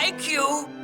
Thank you.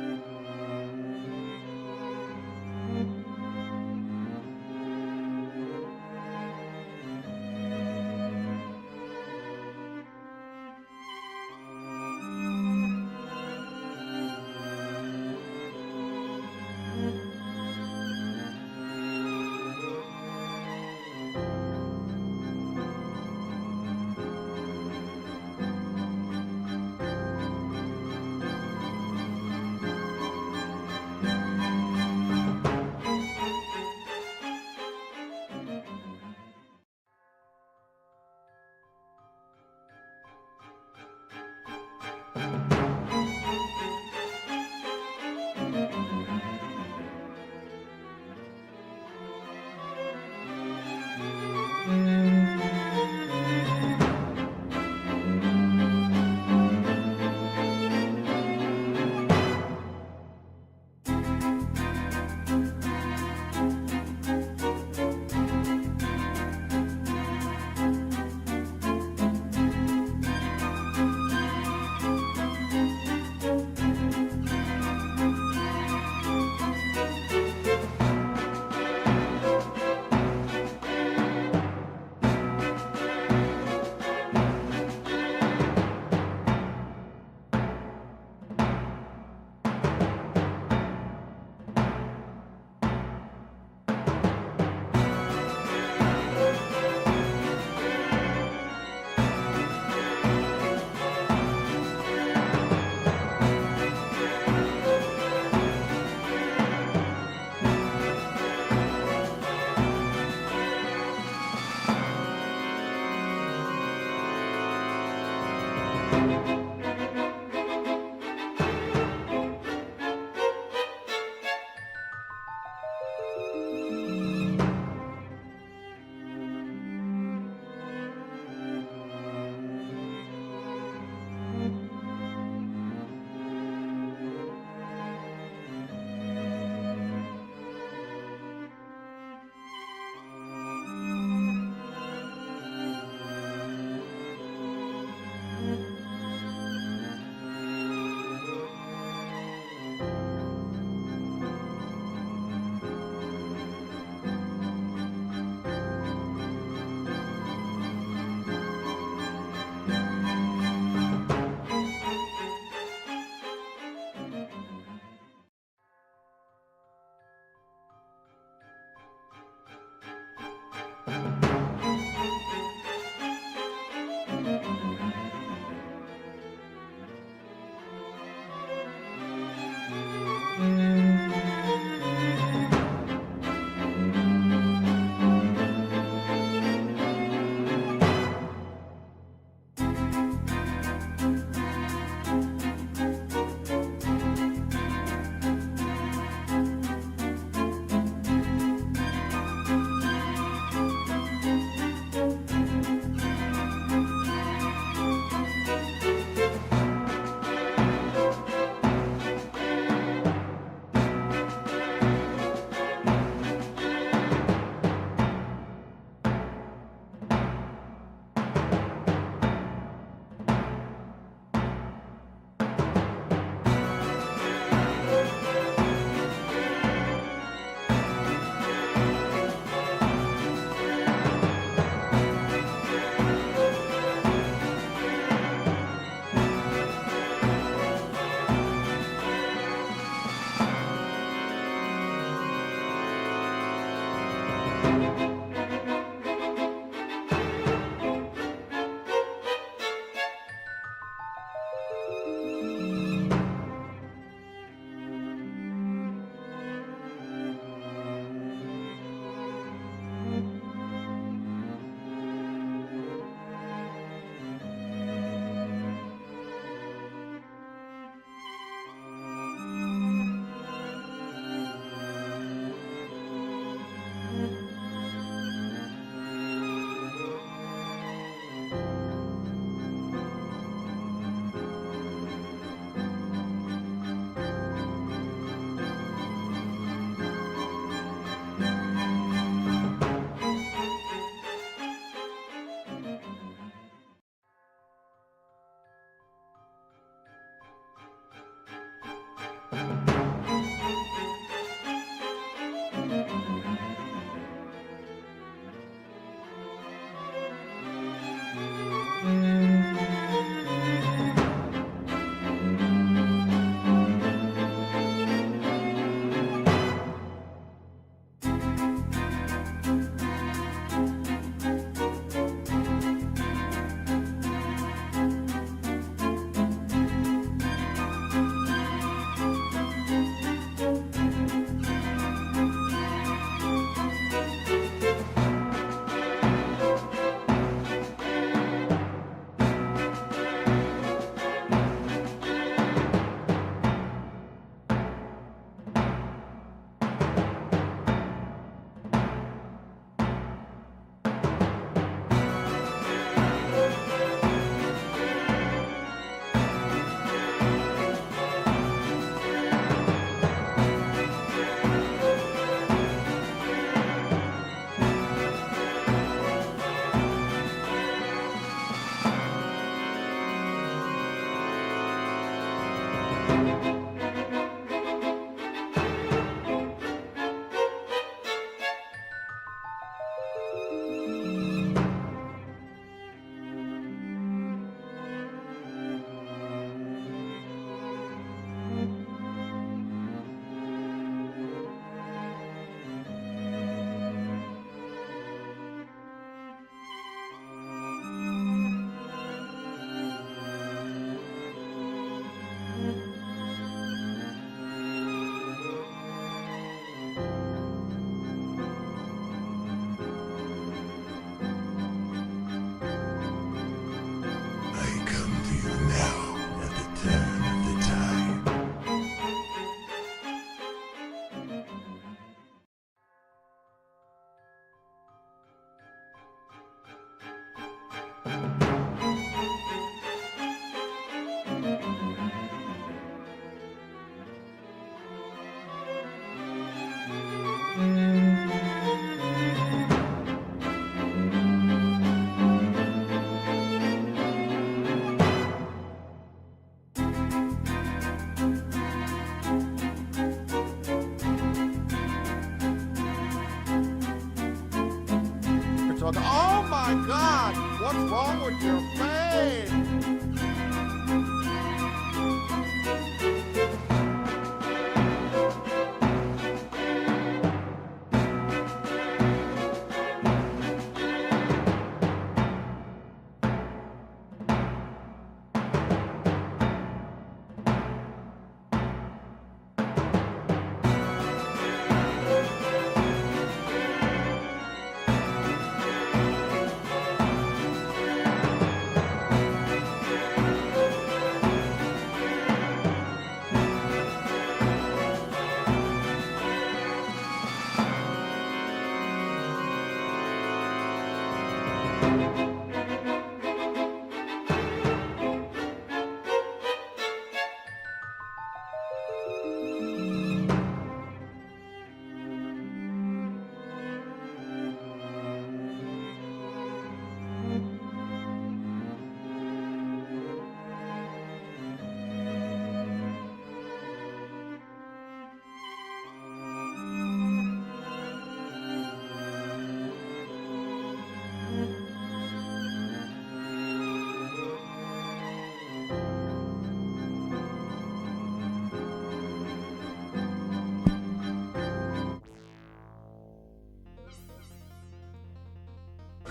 each other. Oh my God, what's wrong with your face?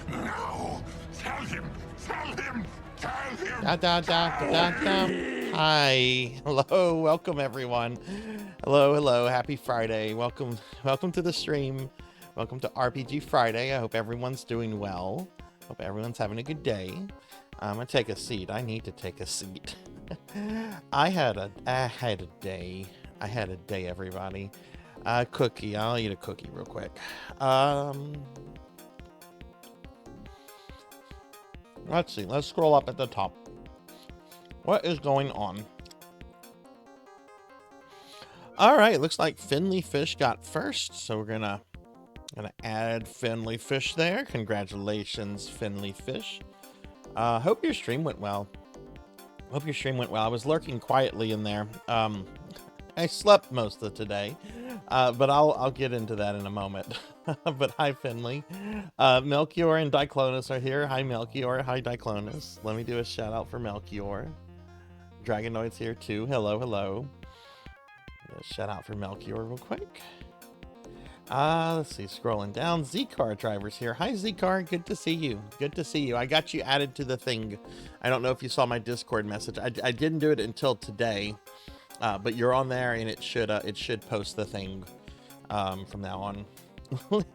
No! Tell him! Tell him! Tell him! Da, da, da, da, da. Hi. Hello. Welcome, everyone. Hello. Happy Friday. Welcome to the stream. Welcome to RPG Friday. I hope everyone's doing well. Hope everyone's having a good day. I'm gonna take a seat. I need to take a seat. I had a day, everybody. Cookie. I'll eat a cookie real quick. Let's see. Let's scroll up at the top. What is going on? All right. Looks like Finley Fish got first, so we're gonna add Finley Fish there. Congratulations, Finley Fish. Hope your stream went well. I was lurking quietly in there. I slept most of today, but I'll get into that in a moment. But hi, Finley. Melchior and Diclonus are here. Hi, Melchior. Hi, Diclonus. Let me do a shout out for Melchior. Dragonoid's here too. Hello. Shout out for Melchior real quick. Let's see. Scrolling down. Z-Car Driver's here. Hi, Z-Car. Good to see you. I got you added to the thing. I don't know if you saw my Discord message. I didn't do it until today. But you're on there, and it should post the thing from now on.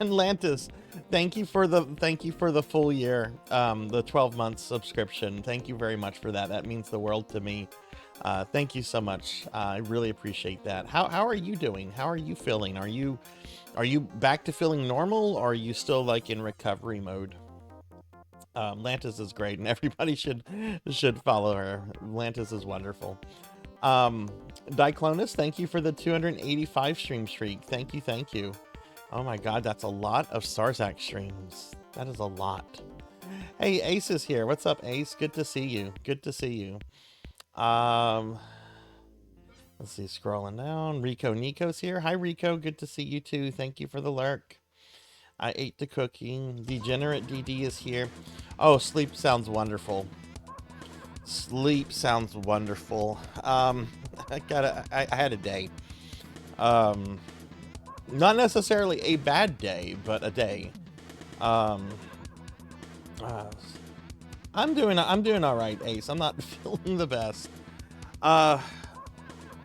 And Lantis, thank you for the full year, the 12-month subscription. Thank you very much for that. That means the world to me. Thank you so much. I really appreciate that. How are you doing? How are you feeling? Are you back to feeling normal, or are you still like in recovery mode? Lantis is great, and everybody should follow her. Lantis is wonderful. Diclonus, thank you for the 285 stream streak. Thank you. Oh my God, that's a lot of Sarzac streams. That is a lot. Hey, Ace is here. What's up, Ace? Good to see you. Let's see, scrolling down. Rico Nico's here. Hi, Rico. Good to see you too. Thank you for the lurk. I ate the cookie. Degenerate DD is here. Oh, sleep sounds wonderful. I had a day. Not necessarily a bad day, but a day. I'm doing all right, Ace. I'm not feeling the best. I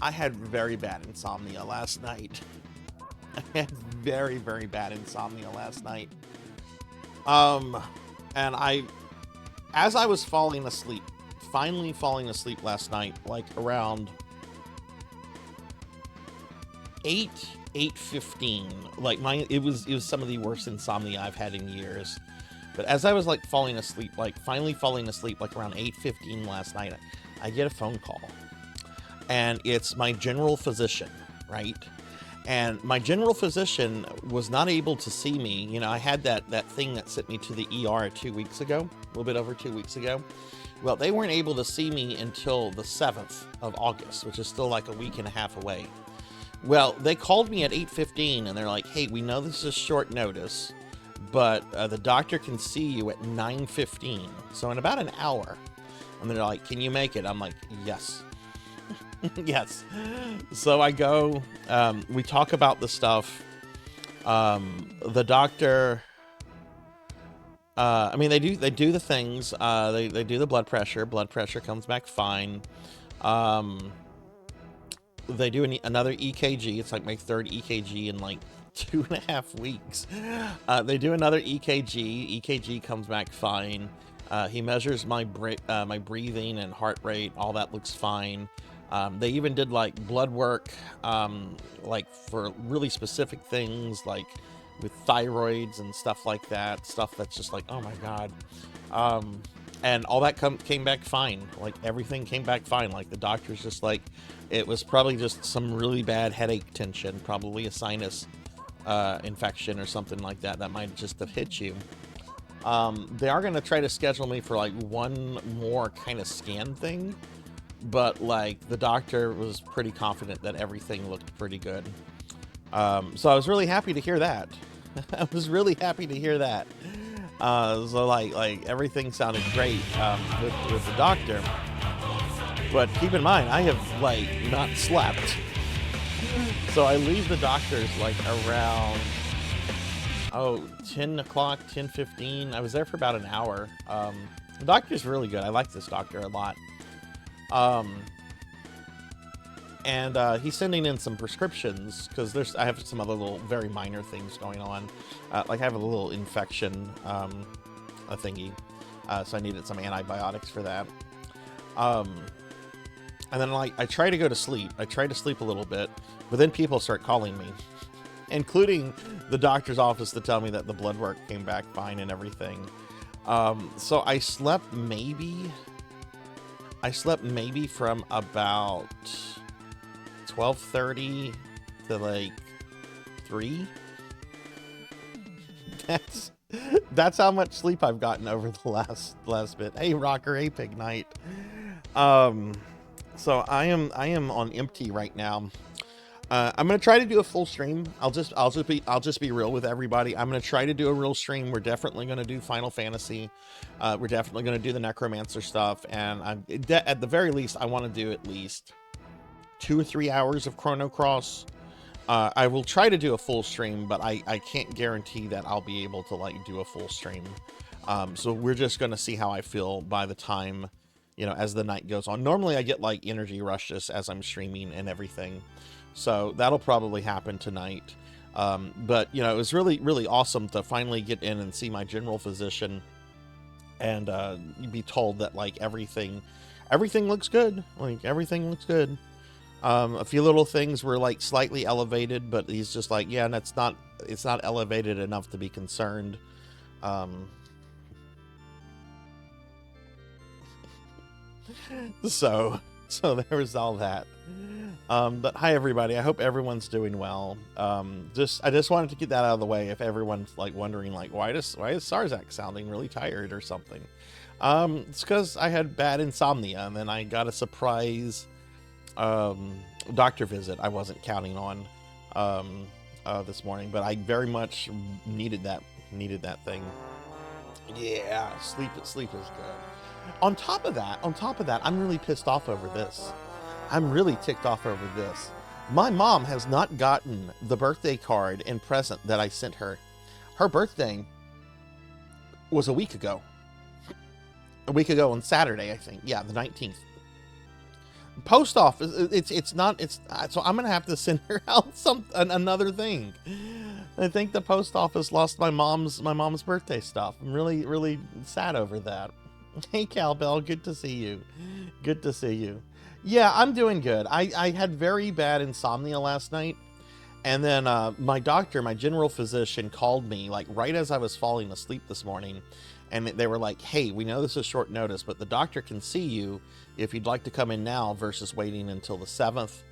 had very bad insomnia last night. And as I was finally falling asleep last night, like around 8:15, like it was some of the worst insomnia I've had in years. But as I was like finally falling asleep, like around 8:15 last night, I get a phone call, and it's my general physician, right? And my general physician was not able to see me. You know, I had that thing that sent me to the ER 2 weeks ago, a little bit over 2 weeks ago. Well, they weren't able to see me until the 7th of August, which is still like a week and a half away. Well, they called me at 8:15 and they're like, hey, we know this is short notice, but the doctor can see you at 9:15, so in about an hour. And they're like, can you make it? I'm like, yes. Yes. So I go, we talk about the stuff. The doctor, I mean, they do the things. They do the blood pressure. Blood pressure comes back fine. They do another EKG. It's like my third EKG in like 2.5 weeks. They do another EKG. EKG comes back fine. He measures my breathing and heart rate. All that looks fine. They even did like blood work, like for really specific things, like with thyroids and stuff like that. Stuff that's just like, oh my God. And all that came back fine. Like everything came back fine. Like the doctor's just like, it was probably just some really bad headache tension, probably a sinus infection or something like that. That might just have hit you. They are going to try to schedule me for like one more kind of scan thing, but like the doctor was pretty confident that everything looked pretty good. So I was really happy to hear that. I was really happy to hear that. So like everything sounded great with the doctor, but keep in mind I have like not slept. So I leave the doctor's like around 10 o'clock, 10:15. I was there for about an hour. The doctor's really good. I like this doctor a lot. And he's sending in some prescriptions because I have some other little very minor things going on. Like I have a little infection a thingy, so I needed some antibiotics for that. And then like I try to go to sleep. I try to sleep a little bit, but then people start calling me, including the doctor's office, to tell me that the blood work came back fine and everything. So I slept maybe from about 12:30 to like 3. That's how much sleep I've gotten over the last bit. Hey Rocker, hey Pig Knight. So I am on empty right now. I'm gonna try to do a full stream. I'll just be real with everybody. I'm gonna try to do a real stream. We're definitely gonna do Final Fantasy. We're definitely gonna do the Necromancer stuff, and at the very least, I want to do at least 2 or 3 hours of Chrono Cross. I will try to do a full stream, but I can't guarantee that I'll be able to like do a full stream. So we're just gonna see how I feel by the time, as the night goes on. Normally I get like energy rushes as I'm streaming and everything. So that'll probably happen tonight. But it was really, really awesome to finally get in and see my general physician and be told that like everything looks good. Like everything looks good. A few little things were like slightly elevated, but he's just like, yeah, and it's not elevated enough to be concerned. So there was all that. But hi everybody, I hope everyone's doing well. I just wanted to get that out of the way if everyone's like wondering like why is Sarzac sounding really tired or something. It's because I had bad insomnia and then I got a surprise doctor visit I wasn't counting on this morning, but I very much needed that thing. Yeah, sleep is good. On top of that, I'm really pissed off over this. I'm really ticked off over this. My mom has not gotten the birthday card and present that I sent her. Her birthday was a week ago. A week ago on Saturday, I think. Yeah, the 19th. Post office, so I'm gonna have to send her out another thing. I think the post office lost my mom's birthday stuff. I'm really, really sad over that. Hey Cowbell, good to see you. Good to see you. Yeah, I'm doing good. I had very bad insomnia last night, and then my doctor, my general physician, called me like right as I was falling asleep this morning, and they were like, hey, we know this is short notice, but the doctor can see you if you'd like to come in now versus waiting until the 7th.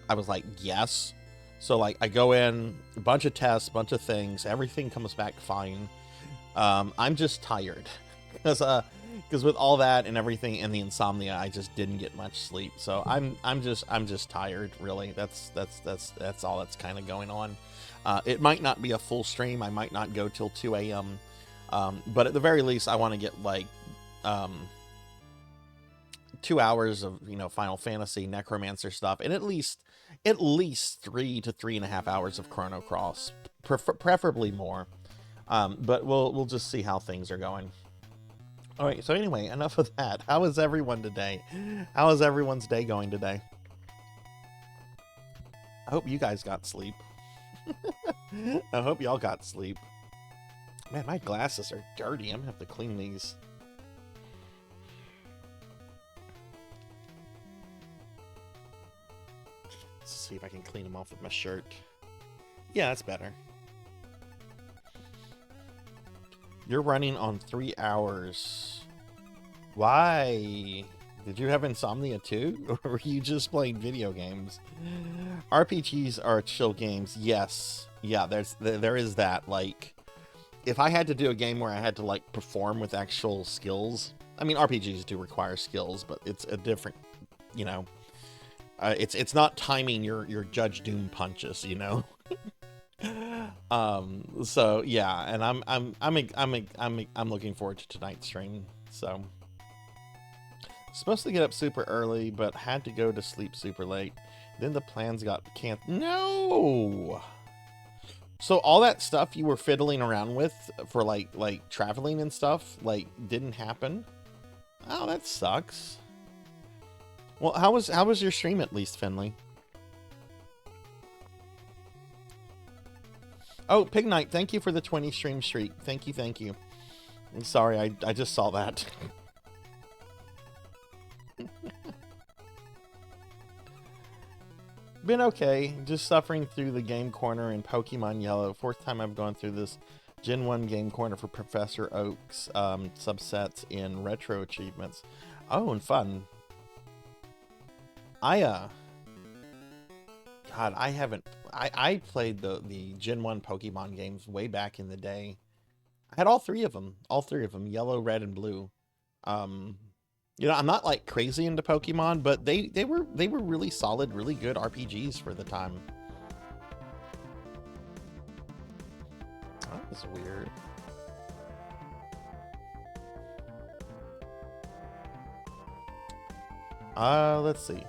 I was like, yes. So like I go in, a bunch of tests, bunch of things, everything comes back fine. I'm just tired because with all that and everything and the insomnia, I just didn't get much sleep. So I'm just tired, really. That's all that's kind of going on. It might not be a full stream. I might not go till 2 a.m. But at the very least, I want to get like 2 hours of, you know, Final Fantasy Necromancer stuff, and at least 3 to 3.5 hours of Chrono Cross, preferably more. But we'll just see how things are going. All right. So anyway, enough of that. How is everyone today? How is everyone's day going today? I hope you guys got sleep. I hope y'all got sleep. Man, my glasses are dirty. I'm gonna have to clean these. Let's see if I can clean them off with my shirt. Yeah, that's better. You're running on 3 hours. Why? Did you have insomnia too? Or were you just playing video games? RPGs are chill games. Yes. Yeah, there is that. Like, if I had to do a game where I had to like perform with actual skills, I mean, RPGs do require skills, but it's a different, you know, it's not timing your Judge Doom punches, you know. So yeah, and I'm looking forward to tonight's stream. So supposed to get up super early, but had to go to sleep super late. Then the plans got canceled. No. So all that stuff you were fiddling around with for like traveling and stuff, like, didn't happen. Oh, that sucks. Well, how was your stream at least, Finley? Oh, Pig Knight, thank you for the 20 stream streak. Thank you. I'm sorry, I just saw that. Been okay, just suffering through the game corner in Pokemon Yellow. 4th time I've gone through this Gen 1 game corner for Professor Oak's subsets in retro achievements. Oh, and fun. God, I played the Gen 1 Pokemon games way back in the day. I had all three of them, yellow, red, and blue. You know, I'm not like crazy into Pokemon, but they were really solid, really good RPGs for the time. That was weird. Let's see.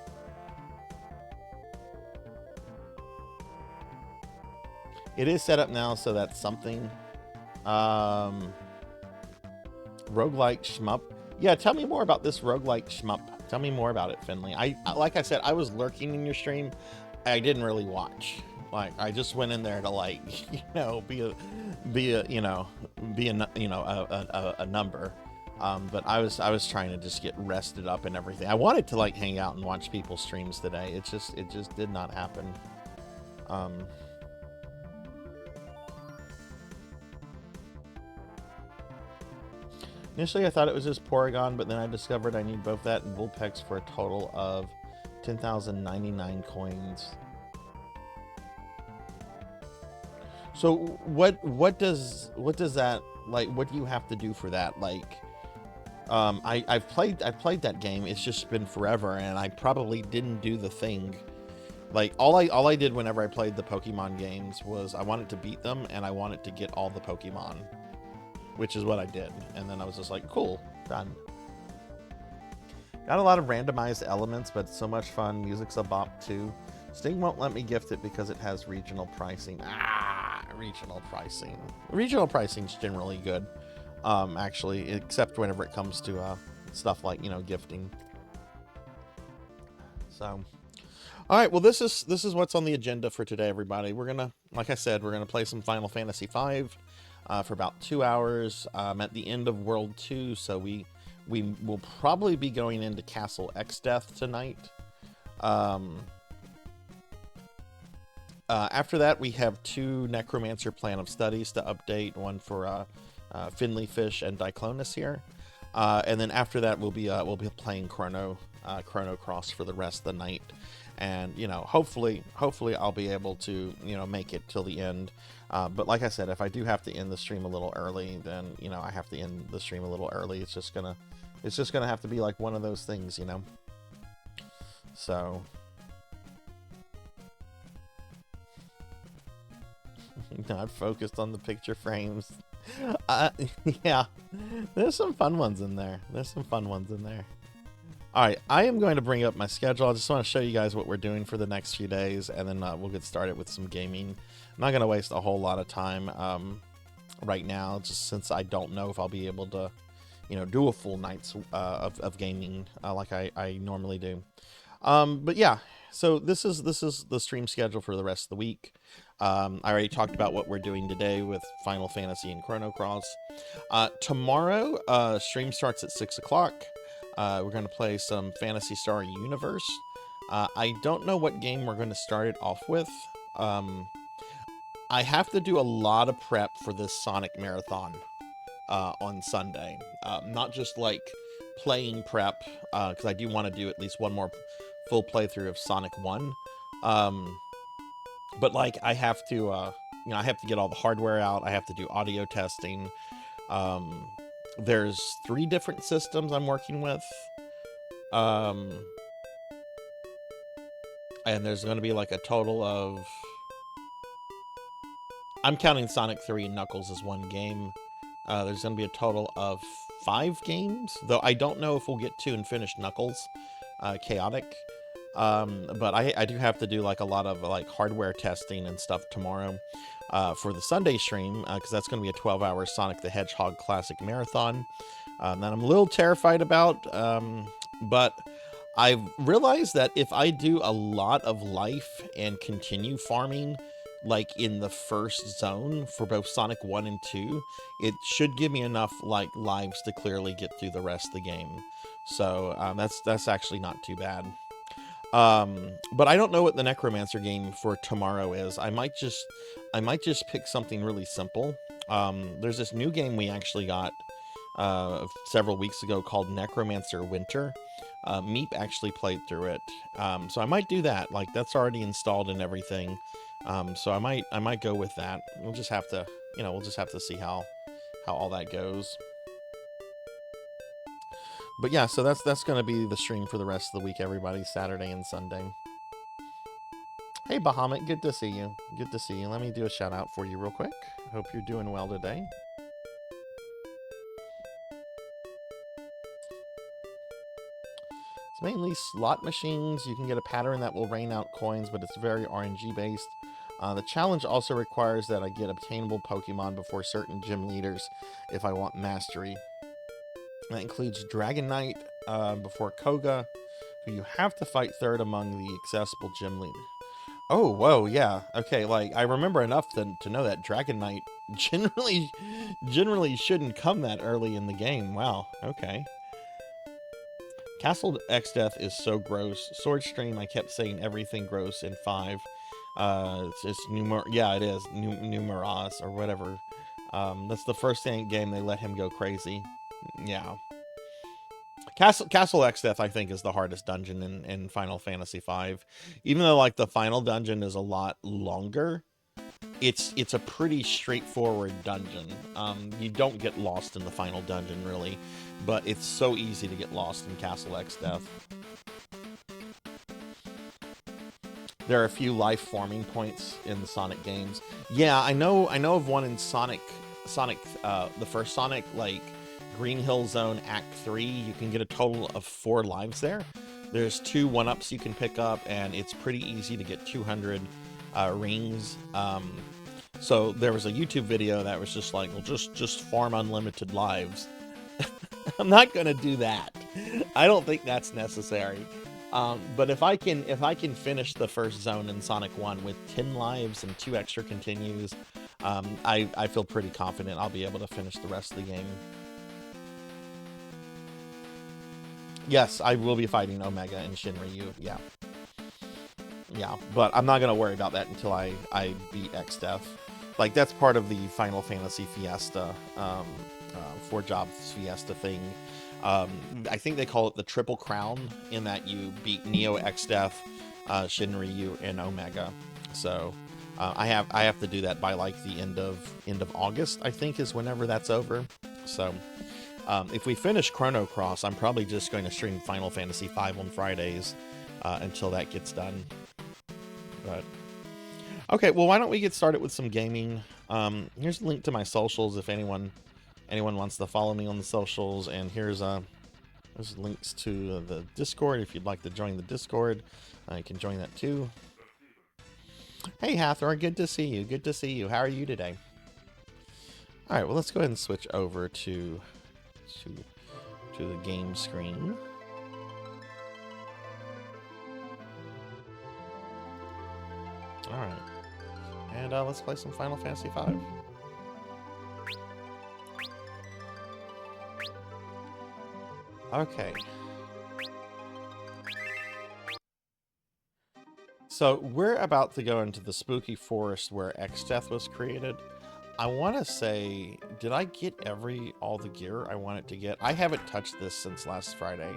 It is set up now, so that's something. Roguelike shmup. Yeah, tell me more about this roguelike shmup. Tell me more about it, Finley. Like I said, I was lurking in your stream. I didn't really watch. Like, I just went in there to, like, you know, be a number. But I was trying to just get rested up and everything. I wanted to like hang out and watch people's streams today. It just did not happen. Initially, I thought it was just Porygon, but then I discovered I need both that and Vulpix for a total of 10,099 coins. So what does that, like, what do you have to do for that? Like, I've played that game. It's just been forever, and I probably didn't do the thing. Like, all I did whenever I played the Pokemon games was I wanted to beat them and I wanted to get all the Pokemon, which is what I did. And then I was just like, cool, done. Got a lot of randomized elements, but so much fun. Music's a bop too. Sting won't let me gift it because it has regional pricing. Regional pricing. Regional pricing's generally good, actually, except whenever it comes to stuff like, you know, gifting. So, all right. Well, this is what's on the agenda for today, everybody. We're gonna, like I said, we're gonna play some Final Fantasy V for about 2 hours. At the end of World 2, so we will probably be going into Castle Exdeath tonight. After that, we have 2 Necromancer Plan of Studies to update, one for Finley Fish and Diclonus here. And then after that, we'll be playing Chrono Cross for the rest of the night. And, you know, hopefully I'll be able to, you know, make it till the end. But like I said, if I do have to end the stream a little early, then, you know, I have to end the stream a little early. It's just gonna have to be like one of those things, you know. So Not focused on the picture frames. Yeah, there's some fun ones in there. All right, I am going to bring up my schedule. I just want to show you guys what we're doing for the next few days, and then we'll get started with some gaming. I'm not going to waste a whole lot of time right now, just since I don't know if I'll be able to, do a full night's of gaming like I normally do. But yeah, so this is the stream schedule for the rest of the week. I already talked about what we're doing today with Final Fantasy and Chrono Cross. Tomorrow, stream starts at 6 o'clock. We're going to play some Phantasy Star Universe. I don't know what game we're going to start it off with. I have to do a lot of prep for this Sonic Marathon on Sunday. Not just like playing prep, because I do want to do at least one more full playthrough of Sonic 1. But like I have to, I have to get all the hardware out. I have to do audio testing. There's 3 different systems I'm working with. And there's going to be like a total of, I'm counting Sonic 3 and Knuckles as one game. There's going to be a total of 5 games, though I don't know if we'll get to and finish Knuckles, Chaotic. But I do have to do like a lot of like hardware testing and stuff tomorrow for the Sunday stream, because that's going to be a 12-hour Sonic the Hedgehog Classic Marathon that I'm a little terrified about. But I've realized that if I do a lot of life and continue farming like in the first zone for both Sonic 1 and 2, it should give me enough like lives to clearly get through the rest of the game. So that's actually not too bad. But I don't know what the Necromancer game for tomorrow is. I might just pick something really simple. There's this new game we actually got several weeks ago called Necromancer Winter. Meep actually played through it. So I might do that. Like that's already installed and everything. So I might go with that. We'll just have to see how all that goes. But yeah, so that's going to be the stream for the rest of the week, everybody, Saturday and Sunday. Hey, Bahamut, good to see you. Good to see you. Let me do a shout out for you real quick. Hope you're doing well today. It's mainly slot machines. You can get a pattern that will rain out coins, but it's very RNG based. The challenge also requires that I get obtainable Pokemon before certain gym leaders if I want mastery. That includes Dragon Knight before Koga, who you have to fight third among the accessible gym leaders. Oh, whoa, yeah. Okay, like, I remember enough to know that Dragon Knight generally shouldn't come that early in the game. Wow, okay. Castle X Death is so gross. Sword Stream, I kept saying everything gross in 5. It's just yeah, it is. Numeraz, or whatever. That's the first game they let him go crazy. Yeah. Castle X Death, I think, is the hardest dungeon in Final Fantasy V. Even though, like, the final dungeon is a lot longer, it's a pretty straightforward dungeon. You don't get lost in the final dungeon, really, but it's so easy to get lost in Castle X Death. There are a few life forming points in the Sonic games. Yeah, I know of one in Sonic, the first Sonic, like, Green Hill Zone Act 3, you can get a total of 4 lives there. There's 2 1-ups you can pick up, and it's pretty easy to get 200 rings. So there was a YouTube video that was just like, well, just farm unlimited lives. I'm not gonna do that. I don't think that's necessary. But if I can finish the first zone in Sonic 1 with 10 lives and 2 extra continues, I feel pretty confident I'll be able to finish the rest of the game. Yes, I will be fighting Omega and Shinryu, yeah. Yeah, but I'm not going to worry about that until I beat X-Death. Like, that's part of the Final Fantasy Fiesta, 4 Jobs Fiesta thing. I think they call it the Triple Crown, in that you beat Neo, X-Death, Shinryu, and Omega. So, I have to do that by, like, the end of August, I think, is whenever that's over. So... if we finish Chrono Cross, I'm probably just going to stream Final Fantasy V on Fridays until that gets done. But Okay, well, why don't we get started with some gaming? Here's a link to my socials if anyone wants to follow me on the socials, and here's links to the Discord if you'd like to join the Discord. You can join that too. Hey, Hathor, good to see you. Good to see you. How are you today? All right, well, let's go ahead and switch over to the game screen. All right, and let's play some Final Fantasy V. Okay. So we're about to go into the spooky forest where Exdeath was created. I want to say, did I get all the gear I wanted to get? I haven't touched this since last Friday.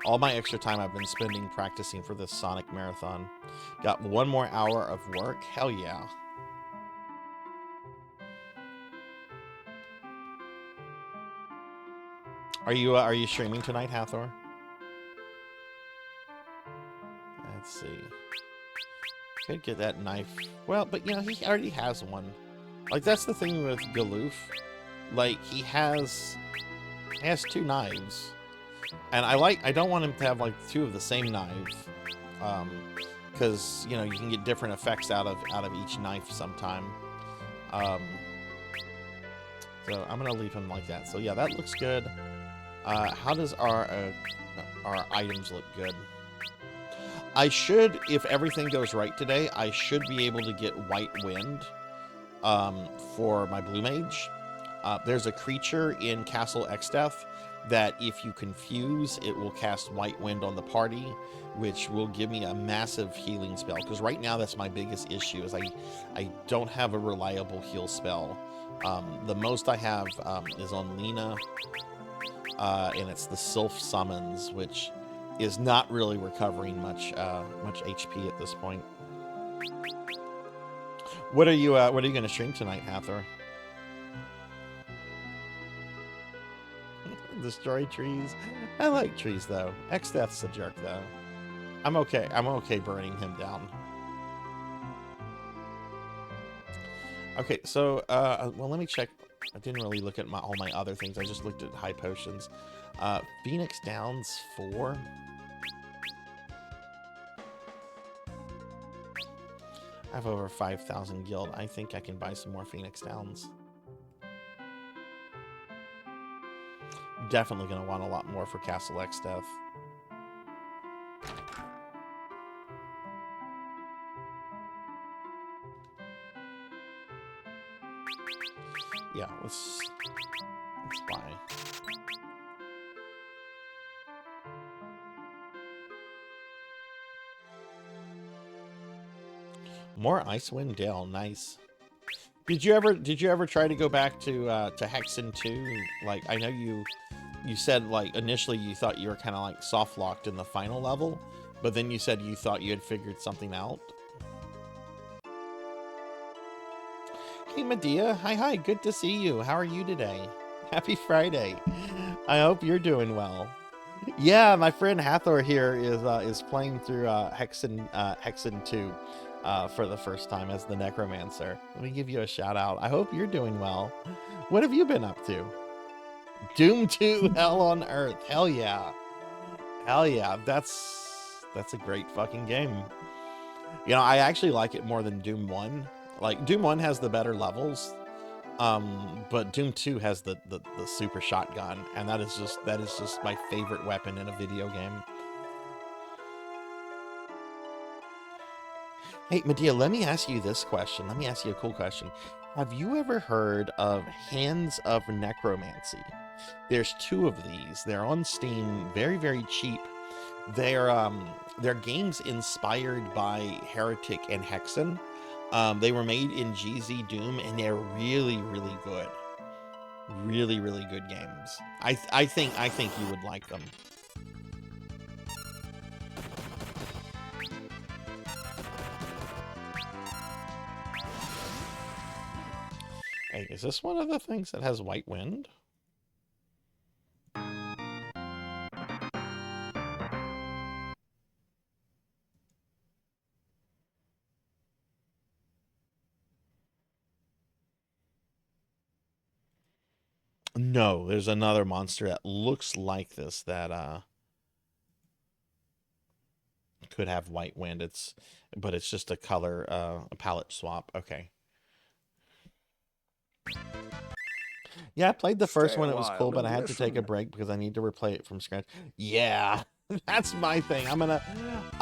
All my extra time I've been spending practicing for this Sonic Marathon. Got 1 more hour of work. Hell yeah. Are you streaming tonight, Hathor? Let's see. Could get that knife. Well, but you know, he already has one. Like, that's the thing with Galoof. Like, he has 2 knives. And I don't want him to have like 2 of the same knife. Because, you know, you can get different effects out of each knife sometime. So I'm gonna leave him like that. So yeah, that looks good. How does our items look good? I should, if everything goes right today, I should be able to get White Wind for my Blue Mage. There's a creature in Castle Exdeath that if you confuse, it will cast White Wind on the party, which will give me a massive healing spell. Because right now that's my biggest issue, is I don't have a reliable heal spell. The most I have is on Lena, and it's the Sylph Summons, which is not really recovering much HP at this point. What are you going to stream tonight, Hathor? Destroy trees. I like trees though. Exdeath's a jerk though. I'm okay burning him down. Okay, so well, let me check. I didn't really look at all my other things. I just looked at high potions. Phoenix Downs 4. I have over 5,000 guild. I think I can buy some more Phoenix Downs. Definitely going to want a lot more for Castle Exdeath. Yeah, let's buy. More Icewind Dale, nice. Did you ever try to go back to Hexen 2? Like, I know you said, like, initially you thought you were kind of like soft locked in the final level, but then you said you thought you had figured something out. Hey Medea, hi, good to see you. How are you today? Happy Friday. I hope you're doing well. Yeah, my friend Hathor here is playing through Hexen 2 for the first time as the Necromancer. Let me give you a shout out. I hope you're doing well. What have you been up to? Doom 2 Hell on Earth. Hell yeah. Hell yeah. That's a great fucking game. You know, I actually like it more than Doom 1. Like, Doom 1 has the better levels. But Doom 2 has the super shotgun, and that is just my favorite weapon in a video game. Hey, Medea, let me ask you this question. Let me ask you a cool question. Have you ever heard of Hands of Necromancy? There's 2 of these. They're on Steam, very, very cheap. They're games inspired by Heretic and Hexen. They were made in GZ Doom, and they're really, really good. Really, really good games. I think you would like them. Hey, is this one of the things that has White Wind? No, there's another monster that looks like this that could have white wind. But it's just a color, a palette swap. Okay. Yeah, I played the first Stay a one. It was cool, while but and I had to take a listen. break because I need to replay it from scratch. Yeah, that's my thing.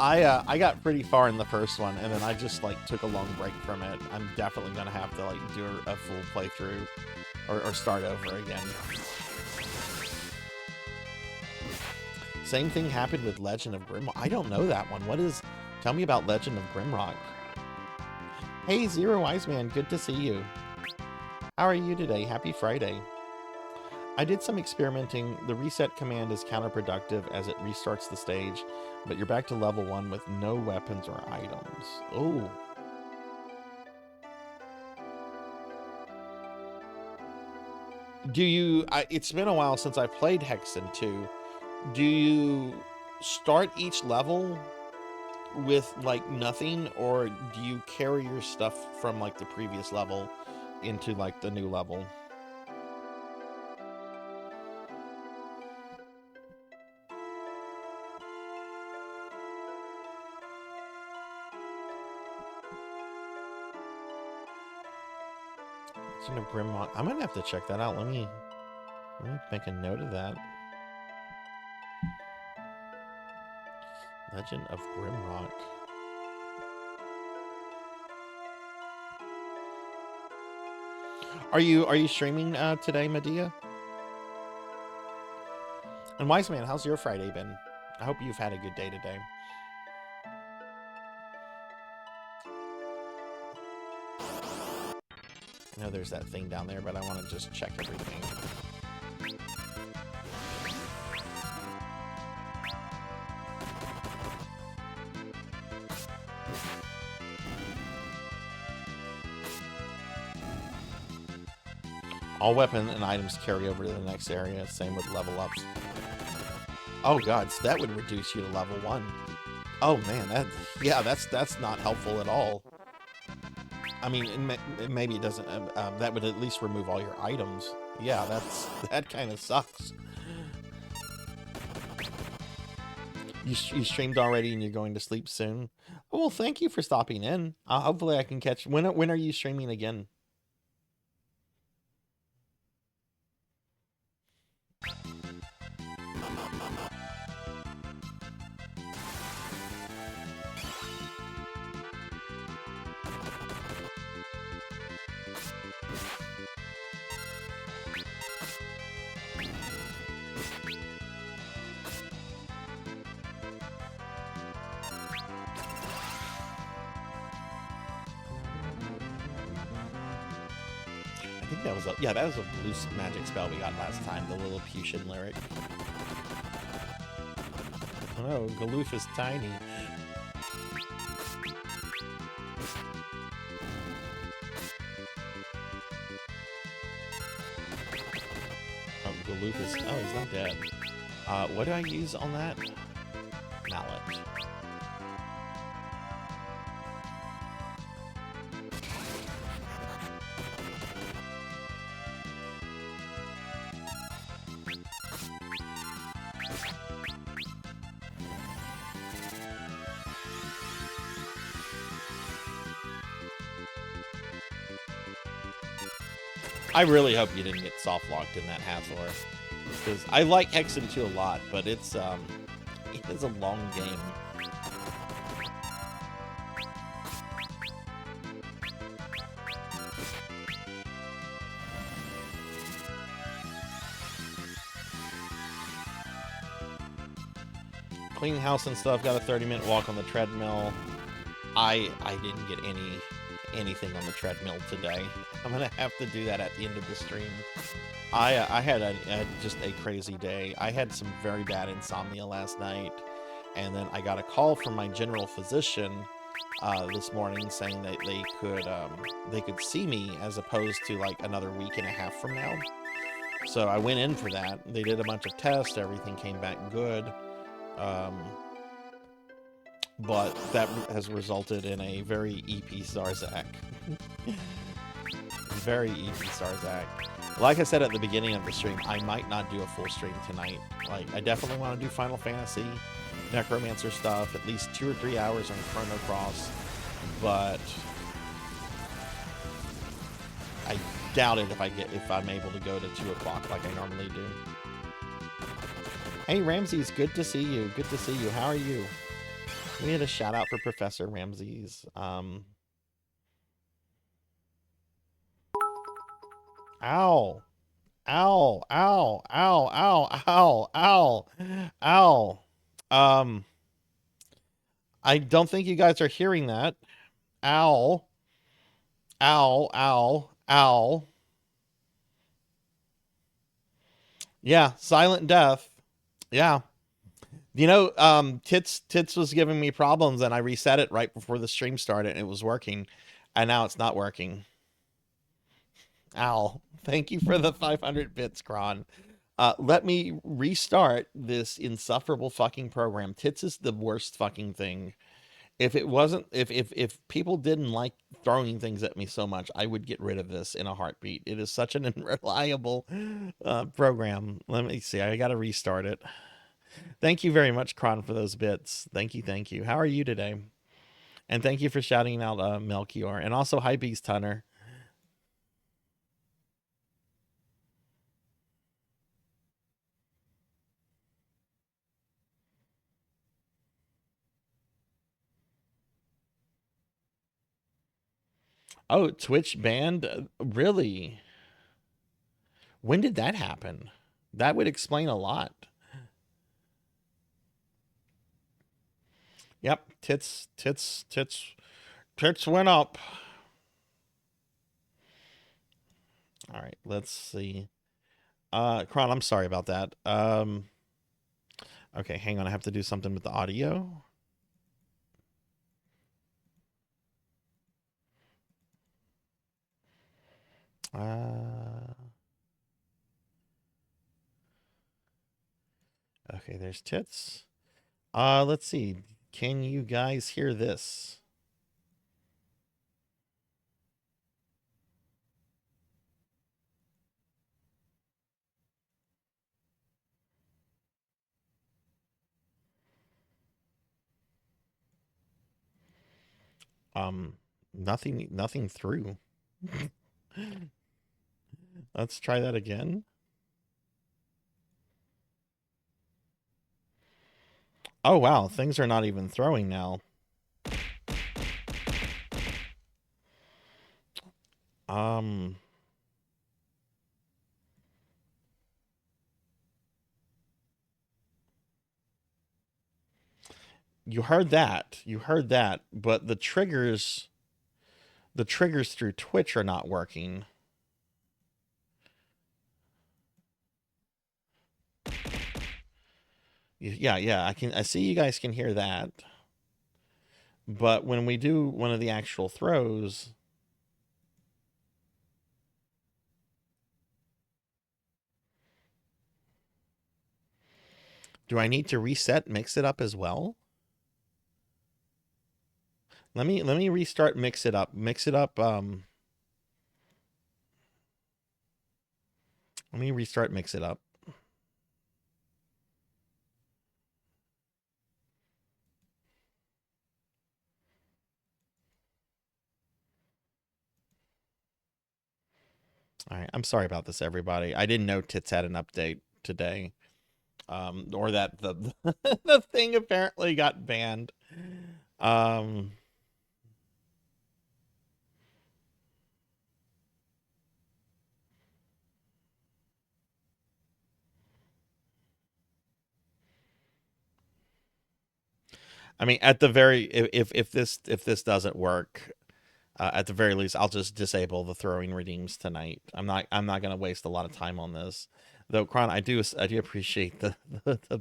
I got pretty far in the first one, and then I just like took a long break from it. I'm definitely gonna have to like do a full playthrough or start over again. Same thing happened with Legend of Grimrock. I don't know that one. What is? Tell me about Legend of Grimrock. Hey, Zero Wise Man, good to see you. How are you today? Happy Friday. I did some experimenting. The reset command is counterproductive as it restarts the stage, but you're back to level 1 with no weapons or items. Oh. Do you... it's been a while since I played Hexen 2. Do you start each level with, like, nothing, or do you carry your stuff from, like, the previous level into, like, the new level? Legend of Grimrock. I'm gonna have to check that out. Let me make a note of that. Legend of Grimrock. Are you streaming today, Medea? And Wise Man, how's your Friday been? I hope you've had a good day today. I know there's that thing down there, but I want to just check everything. All weapon and items carry over to the next area. Same with level ups. Oh god, so that would reduce you to level 1. Oh man, that's not helpful at all. I mean, maybe it doesn't. That would at least remove all your items. Yeah, that kind of sucks. You streamed already and you're going to sleep soon. Oh, well, thank you for stopping in. Hopefully I can catch. When are you streaming again? That was that was a loose magic spell we got last time, the Lilliputian lyric. Oh, Galoof is tiny. Oh, Galoof is... Oh, he's not dead. What do I use on that? Mallet. I really hope you didn't get soft locked in that Hathor, because I like Hexen 2 a lot, but it is a long game. Cleaning house and stuff. Got a 30-minute walk on the treadmill. I didn't get anything on the treadmill today. I'm gonna have to do that at the end of the stream. I had just a crazy day. I had some very bad insomnia last night, and then I got a call from my general physician this morning saying that they could see me as opposed to like another week and a half from now. So I went in for that. They did a bunch of tests. Everything came back good. But that has resulted in a very EP Sarzac. Very easy, Sarzac. Like I said at the beginning of the stream, I might not do a full stream tonight. Like, I definitely want to do Final Fantasy, Necromancer stuff, at least 2 or 3 hours on Chrono Cross, but I doubt it if I'm able to go to 2 o'clock like I normally do. Hey Ramses, good to see you. Good to see you. How are you? We had a shout out for Professor Ramses. Ow. Ow, ow, ow, ow, ow, ow. I don't think you guys are hearing that. Ow. Ow, ow, ow. Yeah, silent death. Yeah. You know, Tits was giving me problems and I reset it right before the stream started and it was working. And now it's not working. Ow. Thank you for the 500 bits, Kron. Let me restart this insufferable fucking program. Tits is the worst fucking thing. If it wasn't, if people didn't like throwing things at me so much, I would get rid of this in a heartbeat. It is such an unreliable program. Let me see. I got to restart it. Thank you very much, Kron, for those bits. Thank you, thank you. How are you today? And thank you for shouting out Melchior. And also, hi, Beast Hunter. Oh, Twitch banned? Really? When did that happen? That would explain a lot. Yep, tits went up. All right, let's see. Kron, I'm sorry about that. Okay, hang on. I have to do something with the audio. Okay, there's tits. Let's see. Can you guys hear this? Nothing through. Let's try that again. Oh wow, things are not even throwing now. You heard that, but the triggers through Twitch are not working. Yeah, I see you guys can hear that. But when we do one of the actual throws, do I need to reset Mix It Up as well? Let me restart Mix It Up. Mix It Up, let me restart Mix It Up. All right, I'm sorry about this, everybody. I didn't know Tits had an update today, or that the the thing apparently got banned. I mean, at the very if this doesn't work, at the very least, I'll just disable the throwing redeems tonight. I'm not gonna waste a lot of time on this. Though, Kron, I do appreciate the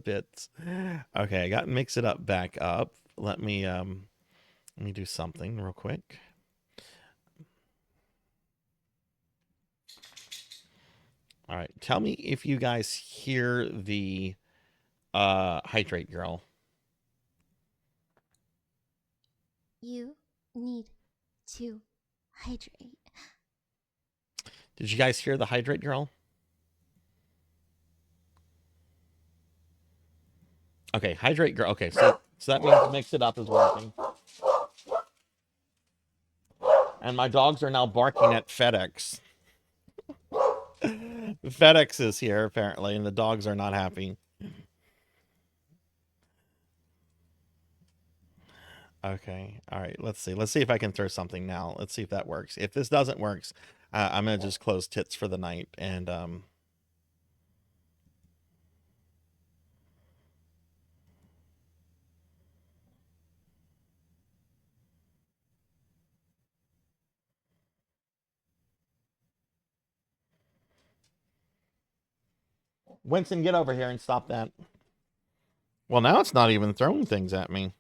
bits. Okay, I got Mix It Up back up. Let me do something real quick. All right, tell me if you guys hear the hydrate girl. You need to hydrate. Did you guys hear the hydrate girl? Okay, hydrate girl. Okay, so that means mix it up is working. And my dogs are now barking at FedEx. FedEx is here apparently, and the dogs are not happy. Okay, all right. Let's see. Let's see if I can throw something now. Let's see if that works. If this doesn't work, I'm gonna just close tits for the night and Winston, get over here and stop that. Well, now it's not even throwing things at me.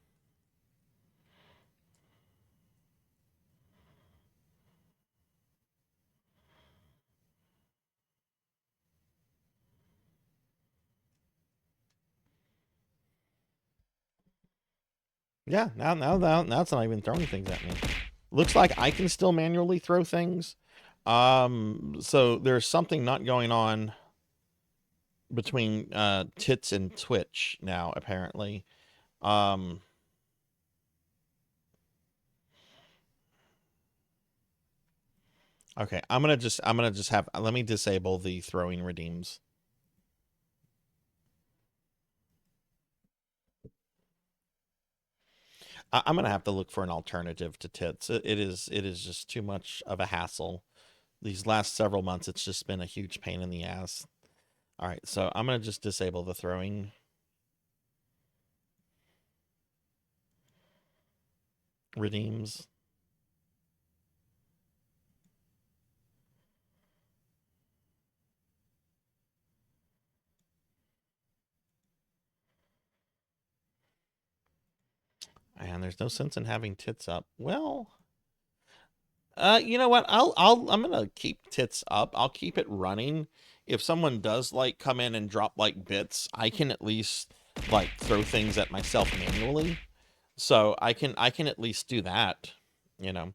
Yeah, now it's not even throwing things at me. Looks like I can still manually throw things. So there's something not going on between tits and Twitch now, apparently. Okay, I'm gonna just have, let me disable the throwing redeems. I'm gonna have to look for an alternative to tits. It is just too much of a hassle. These last several months, it's just been a huge pain in the ass. All right, so I'm gonna just disable the throwing redeems. And there's no sense in having tits up. Well, you know what? I'm gonna keep tits up. I'll keep it running. If someone does like come in and drop like bits, I can at least like throw things at myself manually. So I can at least do that, you know.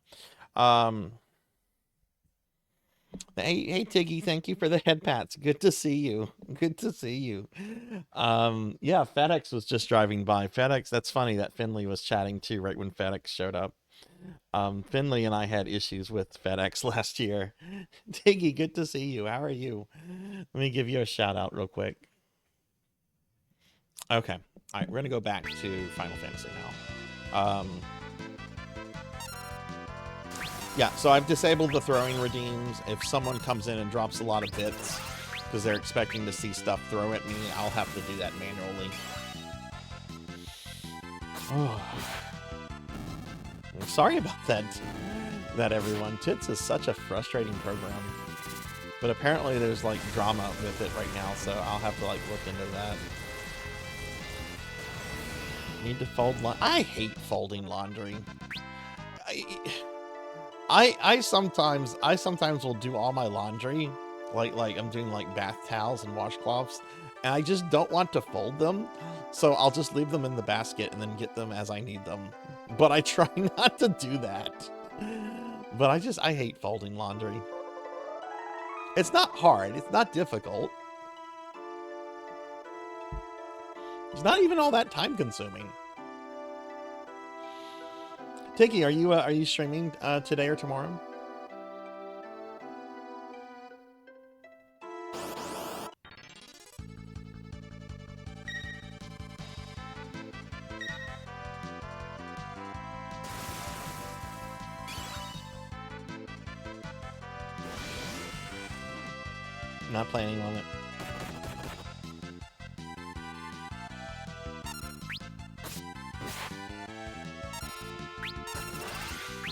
Hey Tiggy, thank you for the head pats. Good to see you. Good to see you. Yeah, FedEx was just driving by. FedEx, that's funny that Finley was chatting too right when FedEx showed up. Finley and I had issues with FedEx last year. Tiggy, good to see you. How are you? Let me give you a shout out real quick. Okay. All right, we're gonna go back to Final Fantasy now. Yeah, so I've disabled the throwing redeems. If someone comes in and drops a lot of bits because they're expecting to see stuff throw at me, I'll have to do that manually. Oh. I'm sorry about that everyone. Tits is such a frustrating program. But apparently there's like drama with it right now, so I'll have to like look into that. Need to fold I hate folding laundry. I sometimes will do all my laundry, like I'm doing like bath towels and washcloths, and I just don't want to fold them, so I'll just leave them in the basket and then get them as I need them. But I try not to do that. But I hate folding laundry. It's not hard. It's not difficult. It's not even all that time consuming. Tiki, are you streaming today or tomorrow? Not planning on it.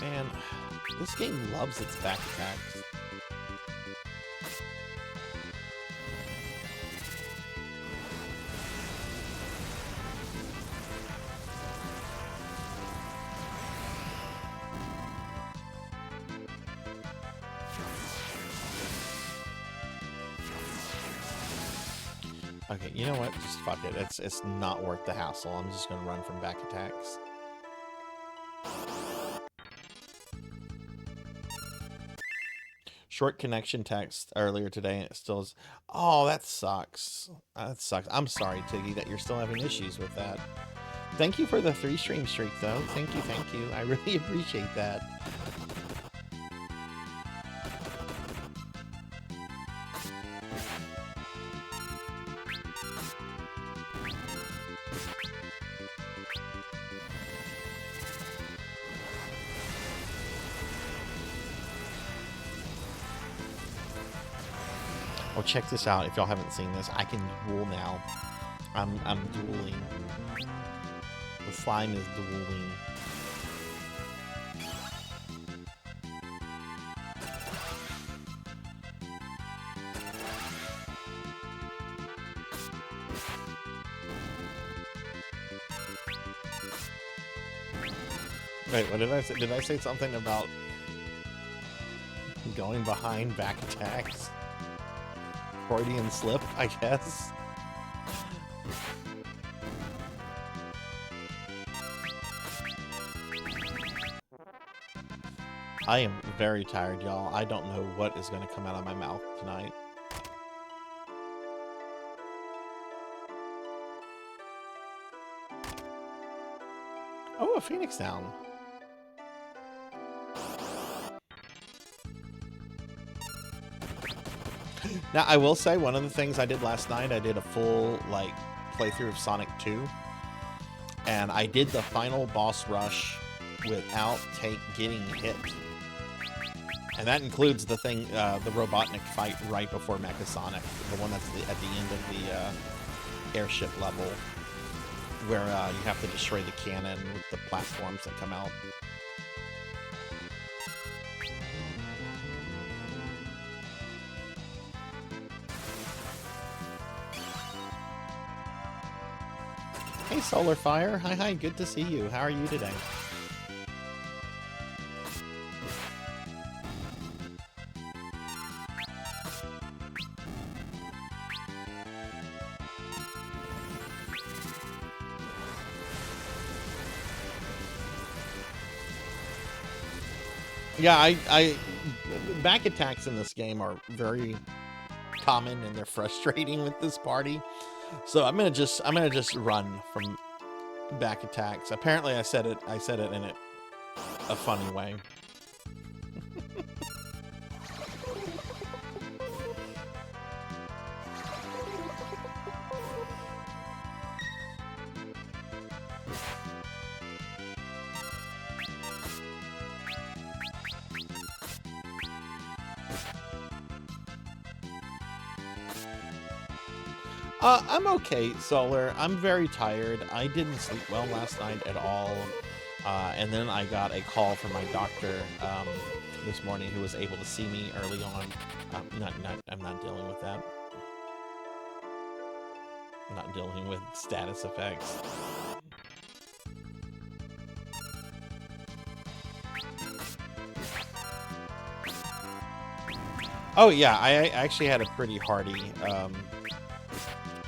Man, this game loves its back attacks. Okay, you know what? Just fuck it. It's not worth the hassle. I'm just gonna run from back attacks. Short connection text earlier today, and it still is. Oh, that sucks. That sucks. I'm sorry, Tiggy, that you're still having issues with that. Thank you for the 3 stream streak, though. Thank you, thank you. I really appreciate that. Oh, check this out. If y'all haven't seen this, I can duel now. I'm dueling. The slime is dueling. Wait, what did I say? Did I say something about going behind back attacks? Freudian slip, I guess. I am very tired, y'all. I don't know what is going to come out of my mouth tonight. Oh, a Phoenix down. Now, I will say, one of the things I did last night, I did a full, like, playthrough of Sonic 2. And I did the final boss rush without getting hit. And that includes the thing, the Robotnik fight right before Mecha Sonic. The one that's at the end of the airship level. Where you have to destroy the cannon with the platforms that come out. Hey, Solar Fire. Hi, good to see you. How are you today? Yeah, back attacks in this game are very common and they're frustrating with this party. So I'm gonna just run from back attacks. Apparently I said it in a funny way. I'm okay, Solar. I'm very tired. I didn't sleep well last night at all. And then I got a call from my doctor this morning who was able to see me early on. I'm not dealing with that. I'm not dealing with status effects. Oh yeah, I actually had a pretty hearty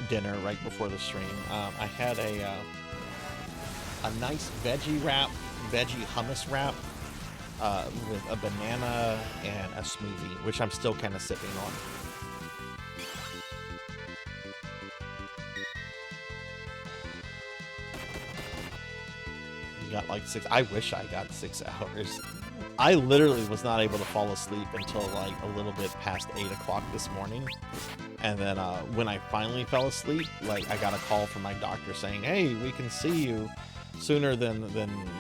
dinner right before the stream. I had a nice veggie hummus wrap with a banana and a smoothie, which I'm still kind of sipping on. You got like 6. I wish I got 6 hours. I literally was not able to fall asleep until like a little bit past 8 o'clock this morning. And then when I finally fell asleep, like I got a call from my doctor saying, hey, we can see you sooner than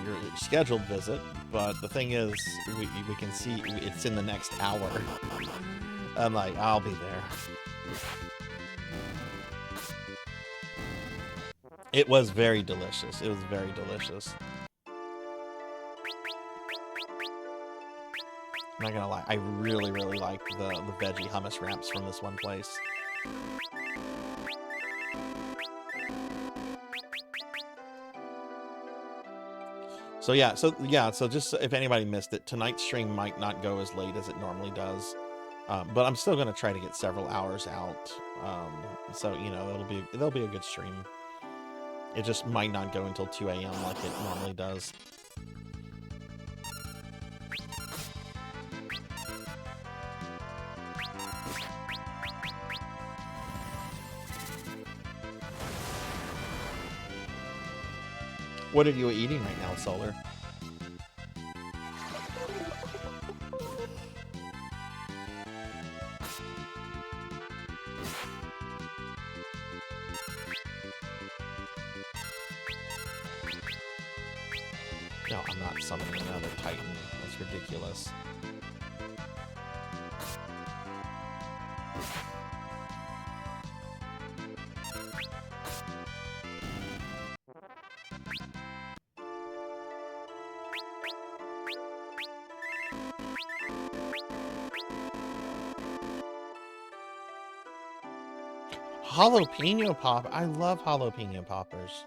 your scheduled visit. But the thing is, we can see it's in the next hour. I'm like, I'll be there. It was very delicious. It was very delicious. I'm not gonna lie, I really like the veggie hummus wraps from this one place. So just if anybody missed it, tonight's stream might not go as late as it normally does, but I'm still gonna try to get several hours out. So you know, it'll be a good stream. It just might not go until 2 a.m. like it normally does. What are you eating right now, Solar? No, I'm not summoning another Titan. That's ridiculous. Jalapeno pop. I love jalapeno poppers.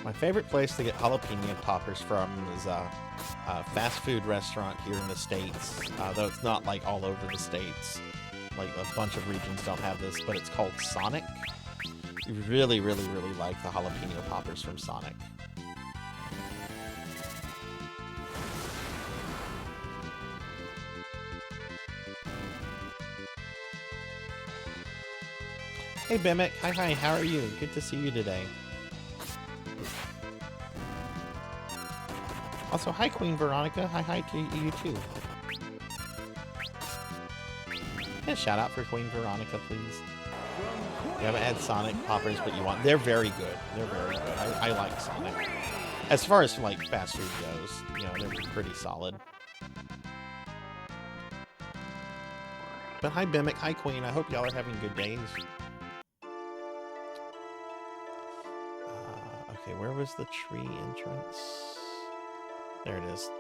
My favorite place to get jalapeno poppers from is a fast food restaurant here in the States, though it's not like all over the States. Like a bunch of regions don't have this, but it's called Sonic. You really, really, really like the jalapeno poppers from Sonic. Hey Bimek, hi, how are you? Good to see you today. Also, hi Queen Veronica, hi to you too. Yeah, shout out for Queen Veronica, please. You haven't had Sonic poppers, but you want. They're very good. They're very good. I like Sonic. As far as like fast food goes, you know, they're pretty solid. But hi Bimek, hi Queen. I hope y'all are having good days. Okay, where was the tree entrance? There it is.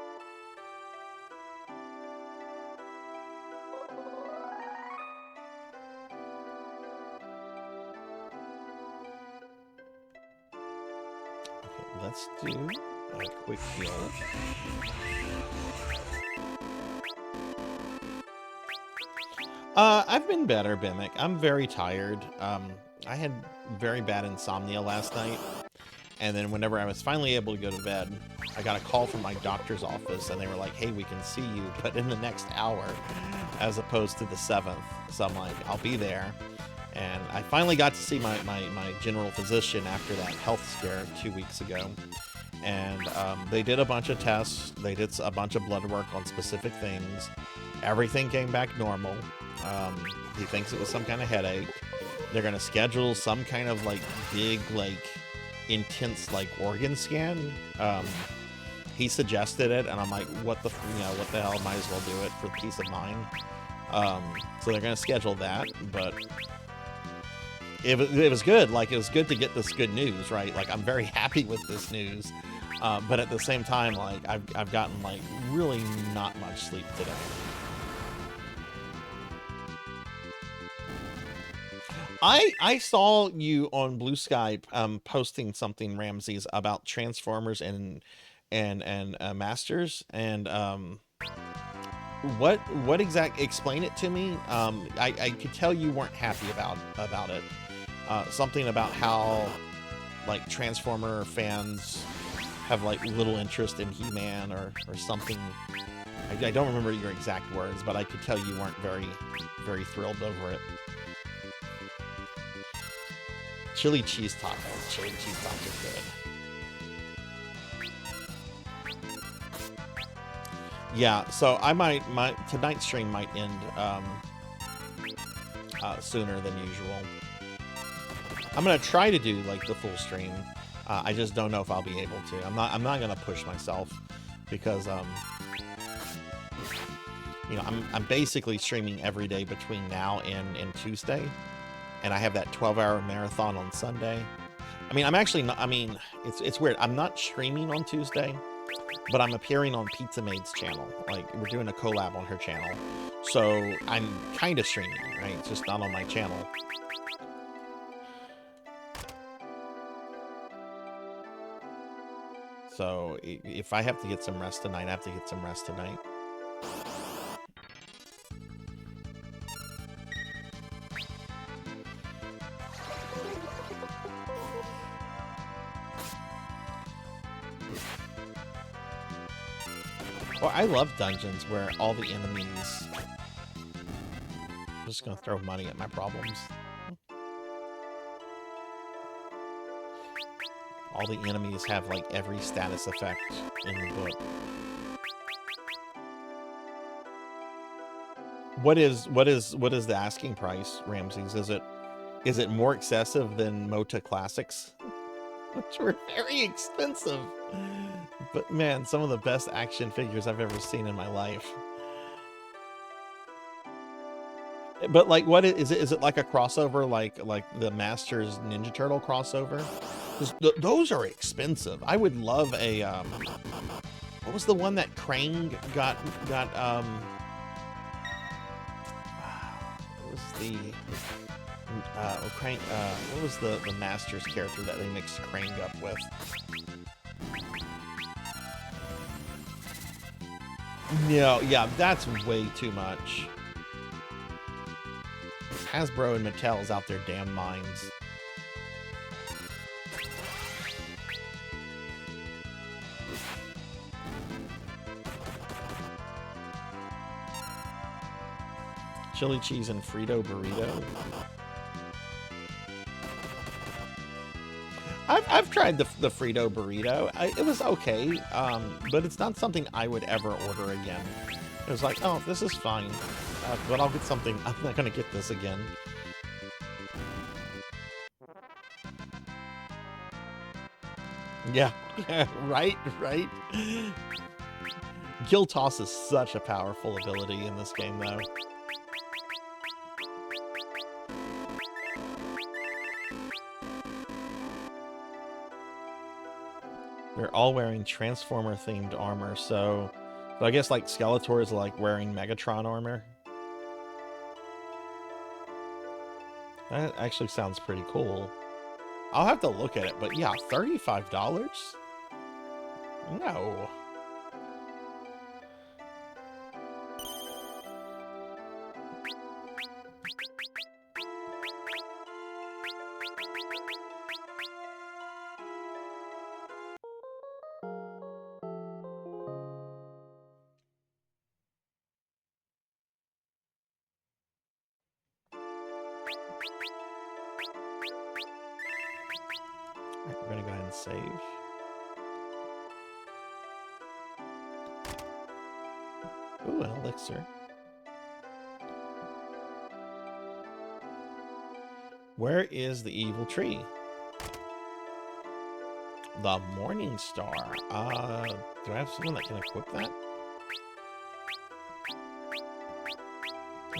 Okay, let's do a quick heal. I've been better, Bimek. I'm very tired. I had very bad insomnia last night. And then whenever I was finally able to go to bed, I got a call from my doctor's office, and they were like, hey, we can see you, but in the next hour, as opposed to the 7th. So I'm like, I'll be there. And I finally got to see my general physician after that health scare 2 weeks ago. And they did a bunch of tests. They did a bunch of blood work on specific things. Everything came back normal. He thinks it was some kind of headache. They're going to schedule some kind of, like, big, like, intense, like, organ scan. He suggested it, and I'm like, what the hell, might as well do it for peace of mind. So they're gonna schedule that, but it was good. Like, it was good to get this good news, right? Like, I'm very happy with this news, but at the same time, like, I've gotten, like, really not much sleep today. I saw you on Blue Sky posting something, Ramses, about Transformers and Masters, and what exact? Explain it to me. I could tell you weren't happy about it. Something about how, like, Transformer fans have, like, little interest in He-Man or something. I don't remember your exact words, but I could tell you weren't very thrilled over it. Chili cheese tacos. Chili cheese tacos good. Yeah, so I tonight's stream might end sooner than usual. I'm gonna try to do, like, the full stream. I just don't know if I'll be able to. I'm not gonna push myself because you know, I'm basically streaming every day between now and Tuesday. And I have that 12-hour marathon on Sunday. I mean, I'm actually not, I mean, it's weird. I'm not streaming on Tuesday, but I'm appearing on Pizza Maid's channel. Like, we're doing a collab on her channel. So I'm kind of streaming, right? It's just not on my channel. So if I have to get some rest tonight, I have to get some rest tonight. Well, I love dungeons where all the enemies... I'm just gonna throw money at my problems. All the enemies have, like, every status effect in the book. What is the asking price, Ramses? Is it more excessive than Mota Classics? Which were very expensive. But man, some of the best action figures I've ever seen in my life. But like, what is it? Is it like a crossover, like the Masters Ninja Turtle crossover? Those are expensive. I would love a what was the one that Krang got what was the Krang, what was the Masters character that they mixed Krang up with? No, yeah, that's way too much. Hasbro and Mattel's out their damn minds. Chili cheese and Frito burrito. I've tried the Frito burrito. It was okay, but it's not something I would ever order again. It was like, oh, this is fine, but I'll get something. I'm not gonna get this again. Yeah, yeah, right. Gill Toss is such a powerful ability in this game, though. They're all wearing Transformer-themed armor, so I guess, like, Skeletor is, like, wearing Megatron armor. That actually sounds pretty cool. I'll have to look at it, but yeah, $35? No. We're gonna go ahead and save. Ooh, an elixir. Where is the evil tree? The Morning Star. Do I have someone that can equip that?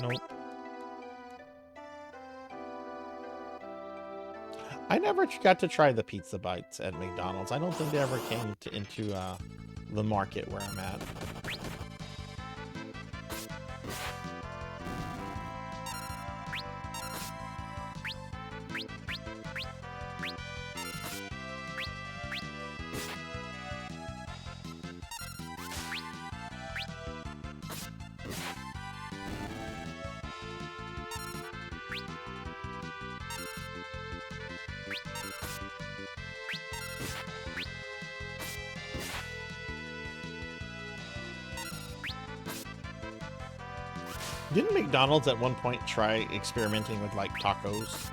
Nope. I never got to try the pizza bites at McDonald's. I don't think they ever came into the market where I'm at. Didn't McDonald's at one point try experimenting with, like, tacos?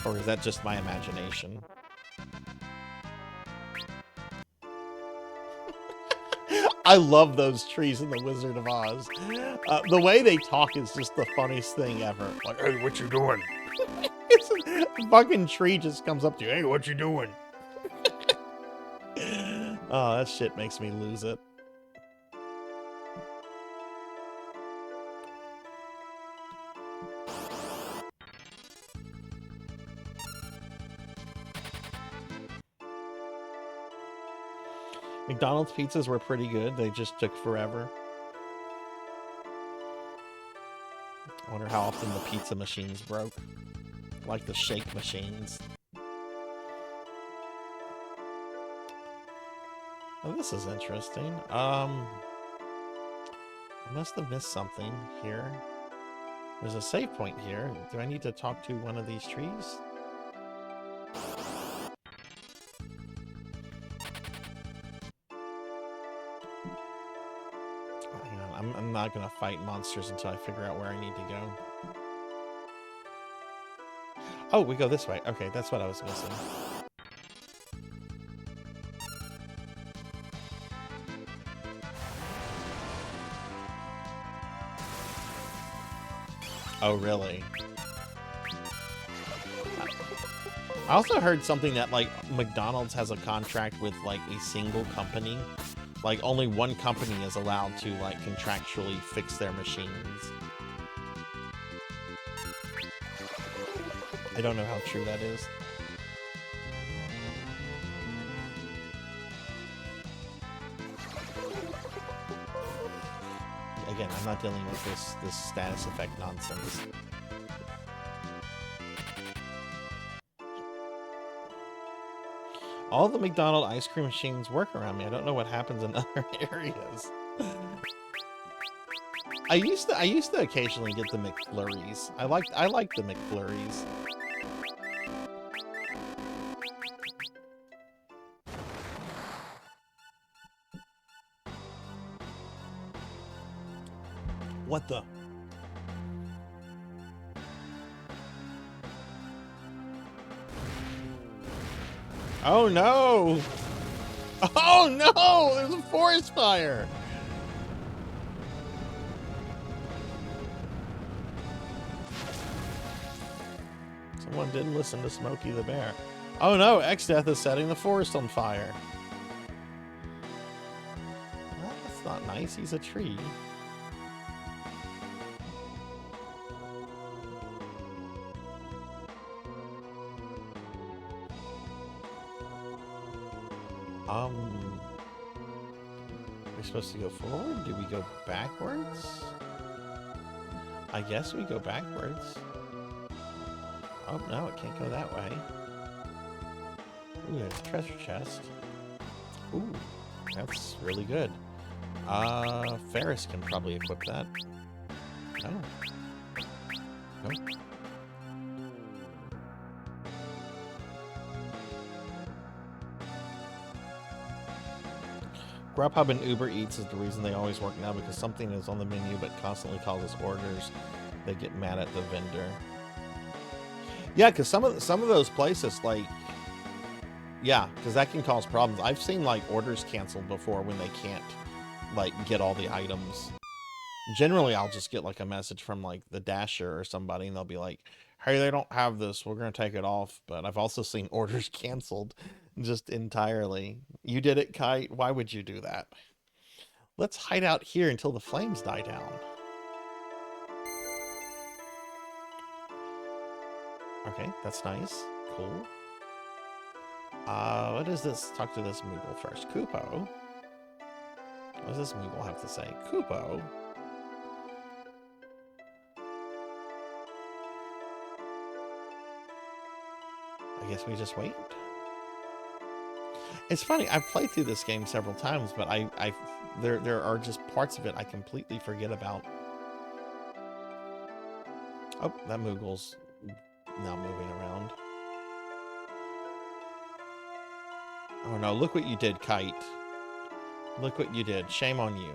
Or is that just my imagination? I love those trees in The Wizard of Oz. The way they talk is just the funniest thing ever. Like, hey, what you doing? It's a fucking tree just comes up to you. Hey, what you doing? Oh, that shit makes me lose it. McDonald's pizzas were pretty good. They just took forever. I wonder how often the pizza machines broke. Like the shake machines. Oh, this is interesting. I must have missed something here. There's a save point here. Do I need to talk to one of these trees? I'm not gonna fight monsters until I figure out where I need to go. Oh, we go this way. Okay, that's what I was missing. Oh, really? I also heard something that, like, McDonald's has a contract with, like, a single company. Like, only one company is allowed to, like, contractually fix their machines. I don't know how true that is. Again, I'm not dealing with this status effect nonsense. All the McDonald's ice cream machines work around me. I don't know what happens in other areas. I used to occasionally get the McFlurries. I like the McFlurries. What the? Oh no! Oh no! There's a forest fire! Someone didn't listen to Smokey the Bear. Oh no! X-Death is setting the forest on fire. Well, that's not nice. He's a tree. We're supposed to go forward? Do we go backwards? I guess we go backwards. Oh, no, it can't go that way. Ooh, there's a treasure chest. Ooh, that's really good. Ferris can probably equip that. No. Nope. Grubhub and Uber Eats is the reason they always work now, because something is on the menu but constantly causes orders. They get mad at the vendor. Yeah, because some of those places, like, yeah, because that can cause problems. I've seen, like, orders canceled before when they can't, like, get all the items. Generally, I'll just get, like, a message from, like, the Dasher or somebody, and they'll be like, hey, they don't have this. We're going to take it off. But I've also seen orders canceled just entirely. You did it, Kite. Why would you do that? Let's hide out here until the flames die down. Okay, that's nice. Cool. What is this? Talk to this Moogle first. Kupo. What does this Moogle have to say? Kupo. I guess we just wait. It's funny, I've played through this game several times, but there are just parts of it I completely forget about. Oh, that Moogle's now moving around. Oh no, look what you did, Kite. Look what you did. Shame on you.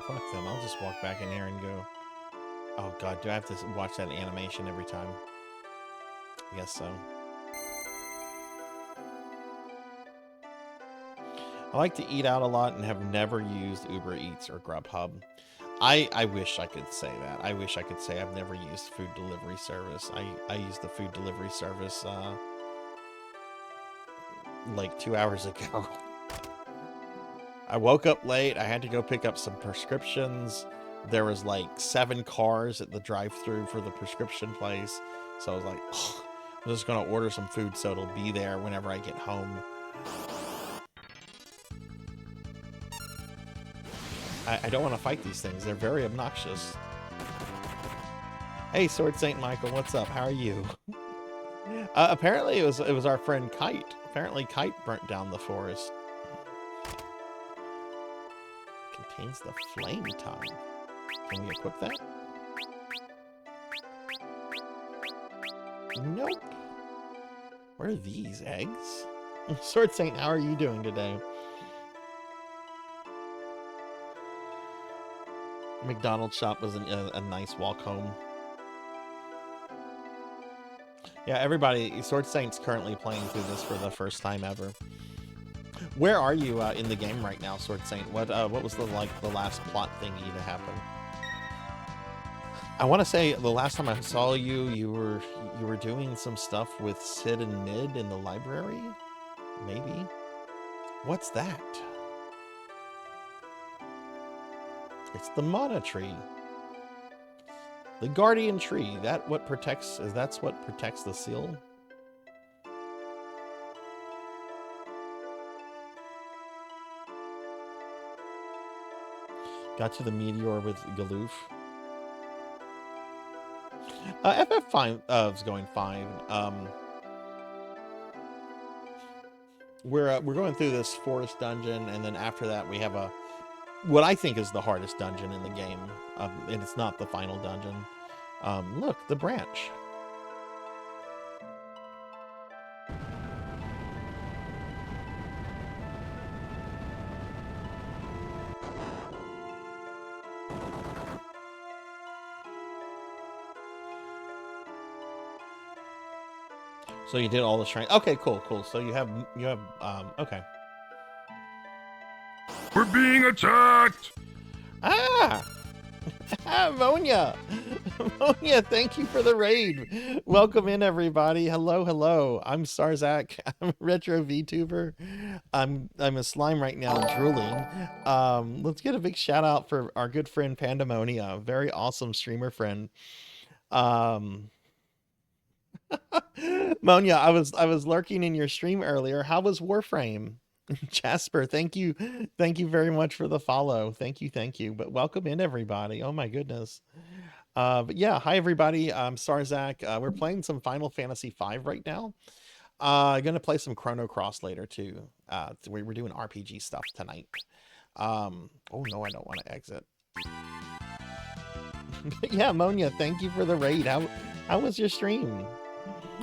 Fuck them. I'll just walk back in there and go. Oh god, do I have to watch that animation every time? I guess so. I like to eat out a lot and have never used Uber Eats or Grubhub. I wish I could say that. I wish I could say I've never used food delivery service. I used the food delivery service like 2 hours ago. I woke up late. I had to go pick up some prescriptions. There was like 7 cars at the drive-thru for the prescription place. So I was like, oh, I'm just going to order some food so it'll be there whenever I get home. I don't want to fight these things. They're very obnoxious. Hey, Sword Saint Michael, what's up? How are you? Apparently it was our friend Kite. Apparently Kite burnt down the forest. Contains the flame tongue. Can we equip that? Nope. What are these eggs? Sword Saint, how are you doing today? McDonald's shop was a nice walk home. Yeah, everybody, Sword Saint's currently playing through this for the first time ever. Where are you in the game right now, Sword Saint? What was the last plot thingy to happen? I want to say the last time I saw you, you were doing some stuff with Sid and Mid in the library, maybe. What's that? It's the mana tree. The guardian tree. That's what protects the seal? Got to the meteor with Galoof. FF5 is going fine. We're going through this forest dungeon, and then after that we have what I think is the hardest dungeon in the game, and it's not the final dungeon. Look, the branch. So you did all the shrine. Okay, cool. So you have okay. We're being attacked! Ah! Monia! Monia, thank you for the raid. Welcome in, everybody. Hello. I'm Sarzac. I'm a retro VTuber. I'm a slime right now, drooling. Let's get a big shout out for our good friend Pandamonia, very awesome streamer friend. Monia, I was lurking in your stream earlier. How was Warframe? Jasper, thank you very much for the follow. Thank you. But welcome in, everybody. Oh my goodness. But yeah, hi everybody. I'm Sarzac. We're playing some Final Fantasy V right now. Gonna play some Chrono Cross later too. We're doing RPG stuff tonight. Oh no, I don't want to exit. But yeah, Monia, thank you for the raid. How was your stream?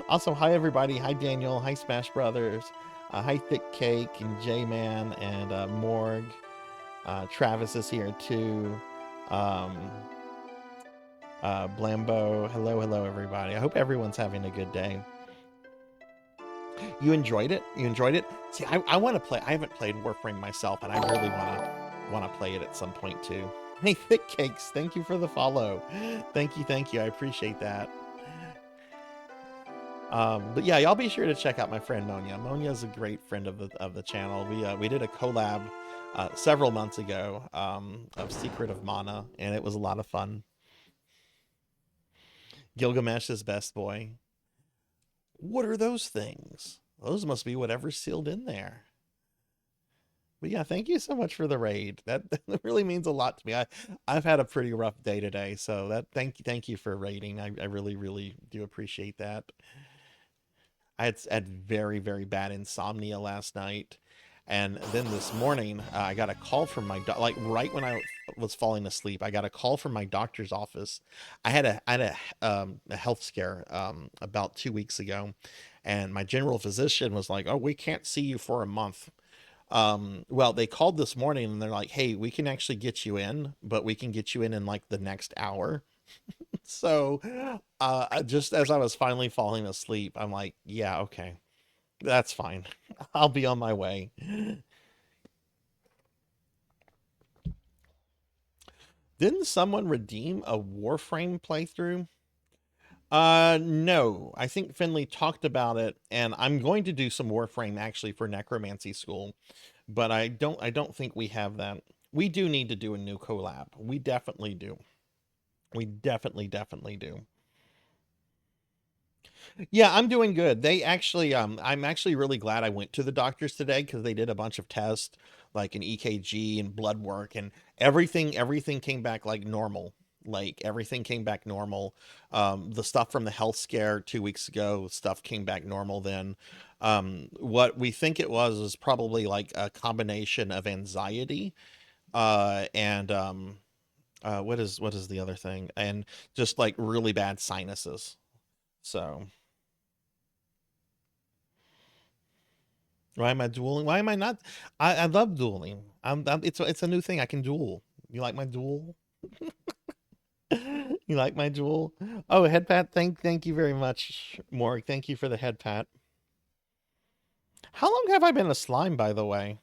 Also, hi everybody. Hi Daniel. Hi Smash Brothers. Hi Thick Cake and J-Man and Morg. Travis is here too. Blambo. Hello everybody. I hope everyone's having a good day. You enjoyed it? See, I want to play. I haven't played Warframe myself, and I really want to play it at some point too. Hey Thick Cakes, thank you for the follow. Thank you. I appreciate that. But yeah, y'all be sure to check out my friend Monia. Monia is a great friend of the channel. We did a collab several months ago of Secret of Mana, and it was a lot of fun. Gilgamesh is best boy. What are those things? Those must be whatever's sealed in there. But yeah, thank you so much for the raid. That really means a lot to me. I've had a pretty rough day today, so thank you for raiding. I really do appreciate that. I had very bad insomnia last night, and then this morning I got a call from my like right when I was falling asleep. I got a call from my doctor's office. I had a health scare about 2 weeks ago, and my general physician was like, "Oh, we can't see you for a month." Well, they called this morning and they're like, "Hey, we can actually get you in, but we can get you in like the next hour." So, just as I was finally falling asleep, I'm like, yeah, okay, that's fine. I'll be on my way. Didn't someone redeem a Warframe playthrough? No, I think Finley talked about it, and I'm going to do some Warframe actually for Necromancy School, but I don't think we have that. We do need to do a new collab. We definitely do. We definitely do. Yeah, I'm doing good. They actually, I'm actually really glad I went to the doctors today because they did a bunch of tests, like an EKG and blood work, and everything came back like normal. Like everything came back normal. The stuff from the health scare 2 weeks ago, stuff came back normal then. What we think it was probably like a combination of anxiety and what is the other thing? And just like really bad sinuses. So why am I dueling? Why am I not? I love dueling. It's a new thing. I can duel. You like my duel? You like my duel? Oh, head pat. Thank you very much, Morg. Thank you for the head pat. How long have I been a slime, by the way?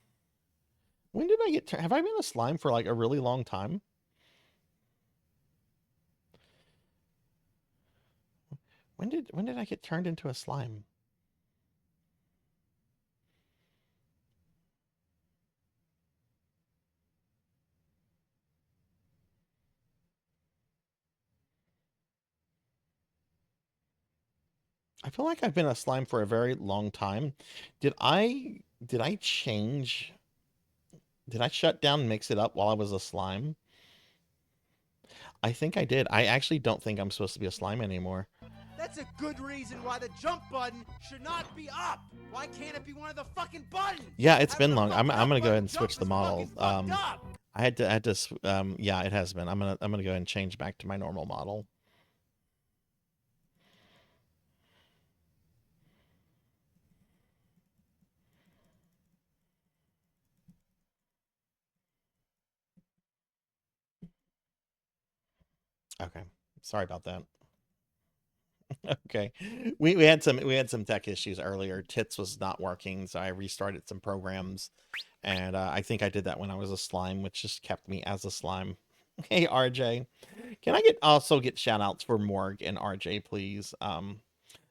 When did I get? Have I been a slime for like a really long time? When did I get turned into a slime? I feel like I've been a slime for a very long time. Did I change? Did I shut down and mix it up while I was a slime? I think I did. I actually don't think I'm supposed to be a slime anymore. That's a good reason why the jump button should not be up. Why can't it be one of the fucking buttons? Yeah, it's Having been the long. I'm fucking gonna up go ahead button and jump switch the is model. fucking fucked up. Yeah, it has been. I'm gonna go ahead and change back to my normal model. Okay. Sorry about that. Okay. We had some tech issues earlier. Tits was not working, so I restarted some programs, and I think I did that when I was a slime, which just kept me as a slime. Hey RJ, can I also get shout outs for Morg and RJ, please?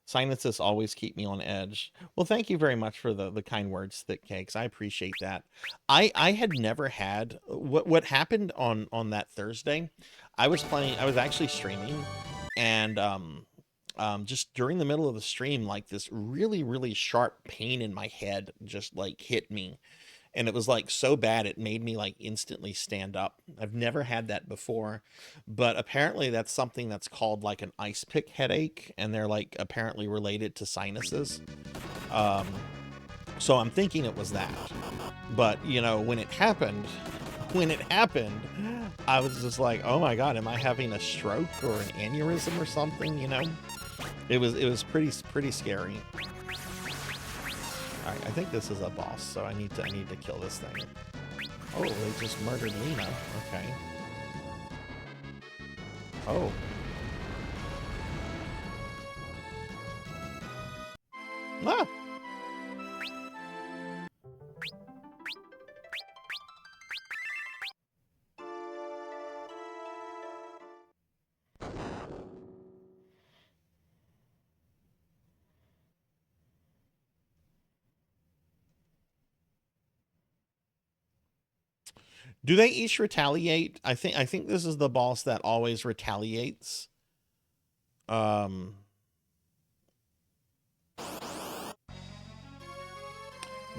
Sinuses always keep me on edge. Well, thank you very much for the kind words, Thick Cakes. I appreciate that. I had never had what happened on that Thursday. I was playing. I was actually streaming, and just during the middle of the stream, like this really sharp pain in my head just like hit me, and it was like so bad it made me like instantly stand up. I've never had that before, but apparently that's something that's called like an ice pick headache, and they're like apparently related to sinuses. um so I'm thinking it was that, but you know, when it happened, I was just like, oh my god, am I having a stroke or an aneurysm or something, you know? It was pretty scary. All right, I think this is a boss, so I need to kill this thing. Oh, they just murdered Lena. Okay. Oh. Ah! Do they each retaliate? I think this is the boss that always retaliates. Um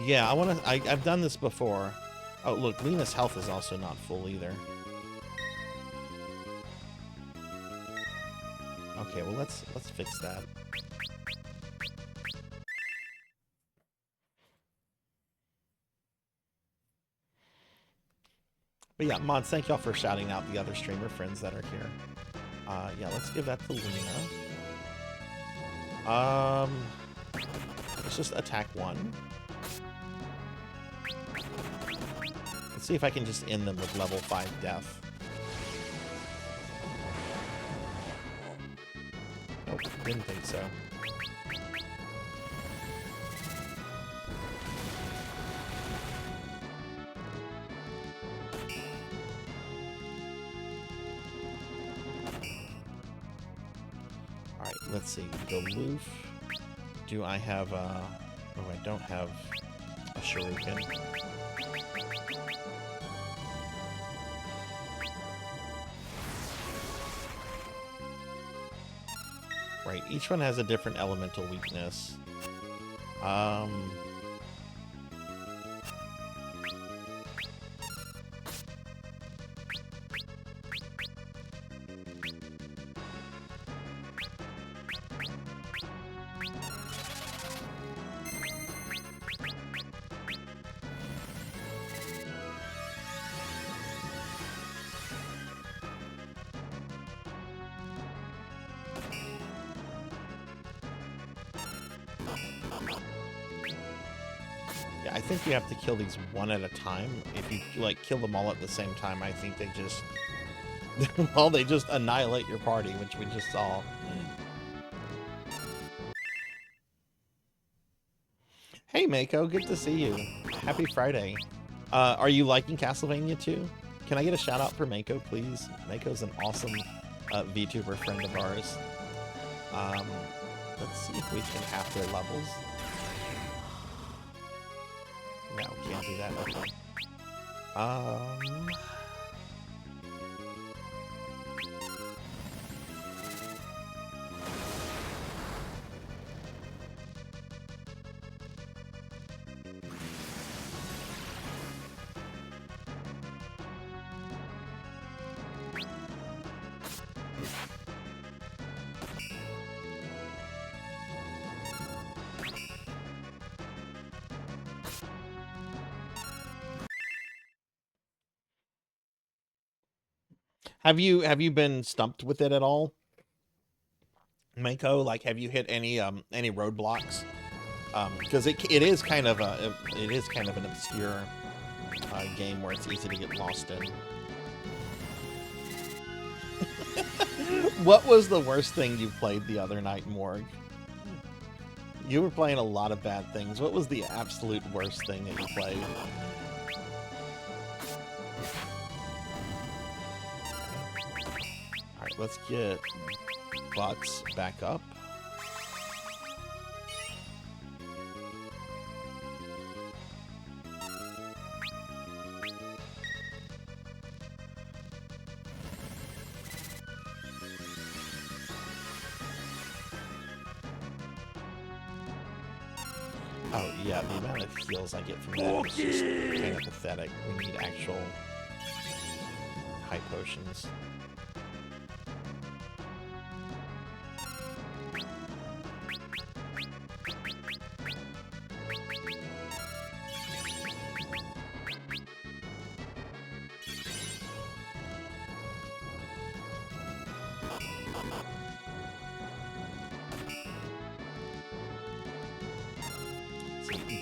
Yeah, I've done this before. Oh, look, Lena's health is also not full either. Okay, well let's fix that. But yeah, mods, thank y'all for shouting out the other streamer friends that are here. Yeah, let's give that to Lena. Let's just attack one. Let's see if I can just end them with level 5 death. Nope, didn't think so. Alright, let's see. The Loof. Do I have a... Oh, I don't have a Shuriken. Right, each one has a different elemental weakness. Yeah, I think you have to kill these one at a time. If you like kill them all at the same time, I think they just well, they just annihilate your party, which we just saw. Hey Mako, good to see you. Happy Friday. Are you liking Castlevania 2? Can I get a shout out for Mako, please? Mako's an awesome VTuber friend of ours. Let's see if we can half their levels. No, can't do that. Okay. Have you been stumped with it at all, Mako? Like, have you hit any roadblocks? Because it is kind of an obscure game where it's easy to get lost in. What was the worst thing you played the other night, Morg? You were playing a lot of bad things. What was the absolute worst thing that you played? Alright, let's get Butts back up. Oh, yeah, the amount of heals I get from that is just kind of pathetic. We need actual high potions.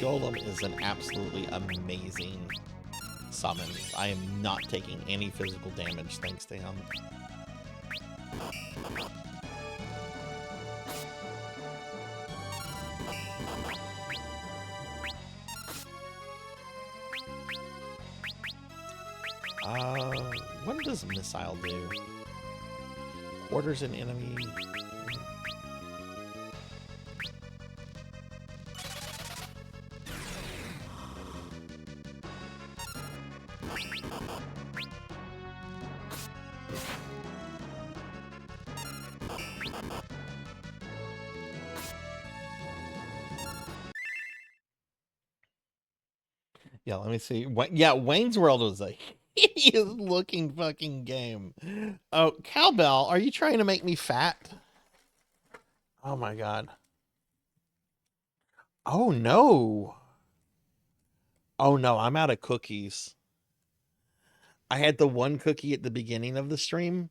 Golem is an absolutely amazing summon. I am not taking any physical damage thanks to him. What does Missile do? Quarters an enemy. Yeah, let me see. Yeah, Wayne's World was a hideous looking fucking game. Oh, Cowbell, are you trying to make me fat? Oh my god. Oh no. Oh no, I'm out of cookies. I had the one cookie at the beginning of the stream.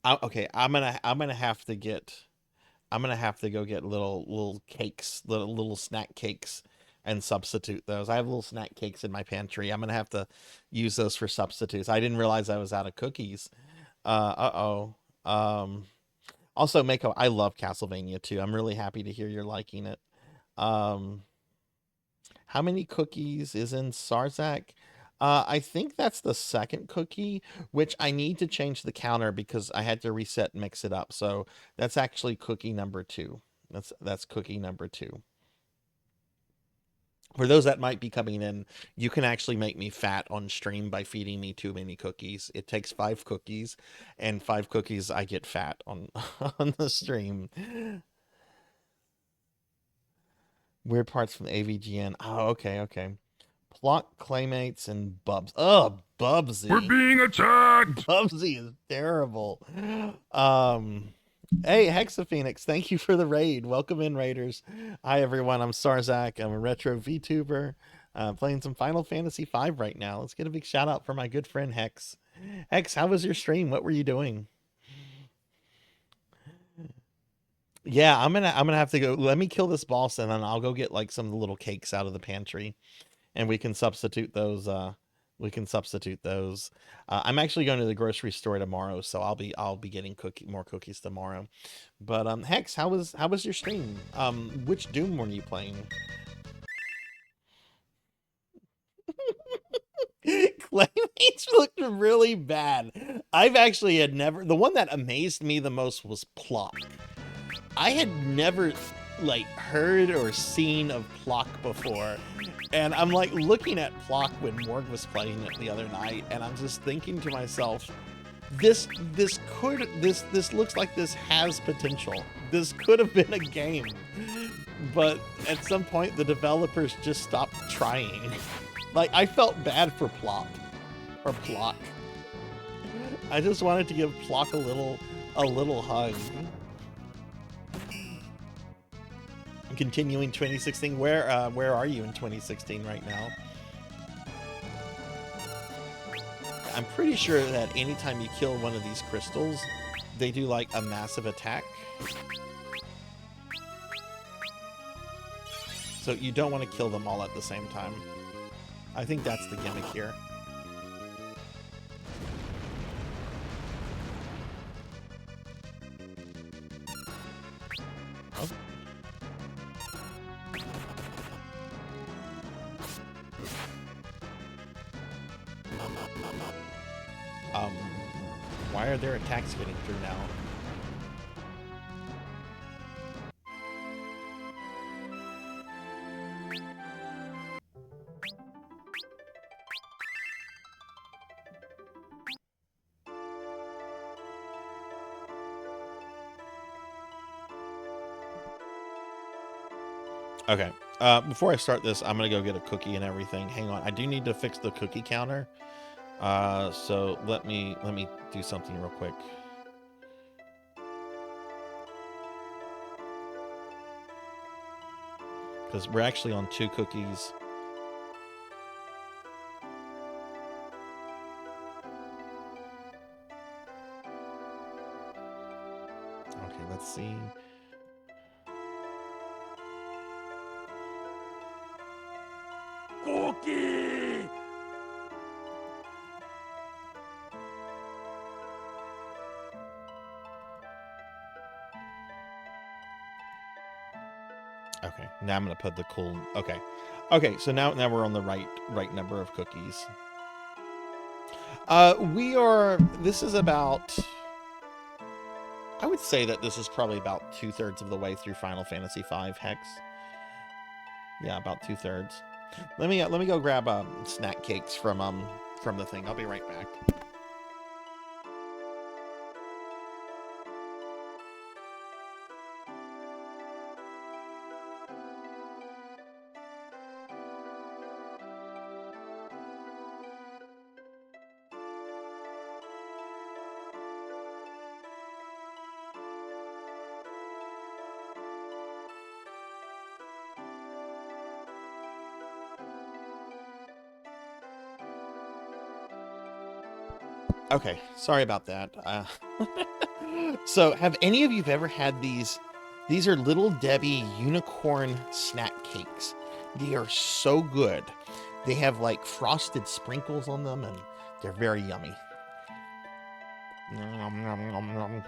Okay, I'm gonna have to go get little cakes, little snack cakes, and substitute those. I have little snack cakes in my pantry. I'm gonna have to use those for substitutes. I didn't realize I was out of cookies. Uh-oh. Also, Mako, I love Castlevania too. I'm really happy to hear you're liking it. How many cookies is in Sarzac? I think that's the second cookie, which I need to change the counter because I had to reset and mix it up. So that's actually cookie number 2. That's cookie number 2. For those that might be coming in, you can actually make me fat on stream by feeding me too many cookies. It takes 5 cookies, and 5 cookies I get fat on on the stream. Weird parts from AVGN. Oh, okay. Plot Claymates and Bubs. Oh, Bubsy. We're being attacked! Bubsy is terrible. Hey, Hexaphoenix, thank you for the raid. Welcome in, Raiders. Hi, everyone. I'm Sarzac. I'm a retro VTuber. Playing some Final Fantasy V right now. Let's get a big shout out for my good friend Hex. Hex, how was your stream? What were you doing? Yeah, I'm gonna have to go. Let me kill this boss, and then I'll go get like some of the little cakes out of the pantry, and we can substitute those. I'm actually going to the grocery store tomorrow, so I'll be getting more cookies tomorrow. But Hex, how was your stream? Which Doom were you playing? Claymates looked really bad. I've actually had never. The one that amazed me the most was Plock. I had never like heard or seen of Plock before, and I'm like looking at Plock when Morg was playing it the other night, and I'm just thinking to myself, this looks like this has potential. This could have been a game, but at some point the developers just stopped trying. Like, I felt bad for Plop or Plock. I just wanted to give Plock a little hug. Continuing 2016, where are you in 2016 right now? I'm pretty sure that anytime you kill one of these crystals, they do like a massive attack. So you don't want to kill them all at the same time. I think that's the gimmick here. Oh. Why are their attacks getting through now? Okay. Before I start this, I'm gonna go get a cookie and everything. Hang on. I do need to fix the cookie counter. So let me do something real quick. Because we're actually on 2 cookies. Okay, let's see. Cookie! Okay, now I'm gonna put the cool. Okay. So now we're on the right number of cookies. We are. This is about. I would say that this is probably about 2/3 of the way through Final Fantasy V Hex. Yeah, about 2/3. Let me go grab snack cakes from the thing. I'll be right back. Okay, sorry about that. So, have any of you ever had these? These are Little Debbie unicorn snack cakes. They are so good. They have like frosted sprinkles on them, and they're very yummy. Nom, nom, nom, nom.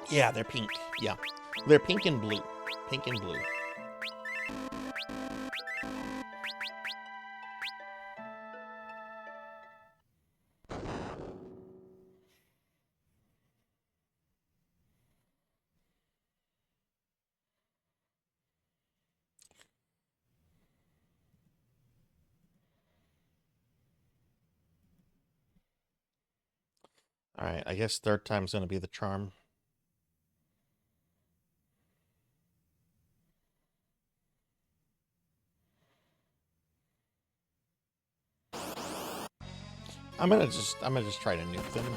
Yeah, they're pink. Yeah, they're pink and blue. Pink and blue. All right, I guess third time's gonna be the charm. I'm gonna just try to nuke them.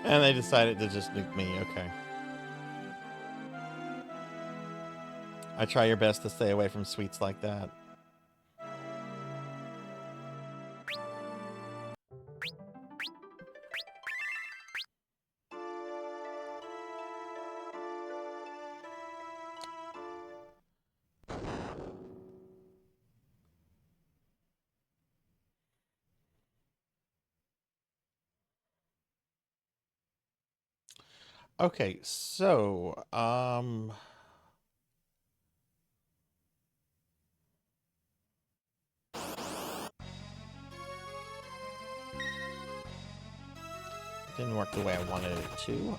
And they decided to just nuke me. Okay. I try your best to stay away from sweets like that. Okay, so, didn't work the way I wanted it to.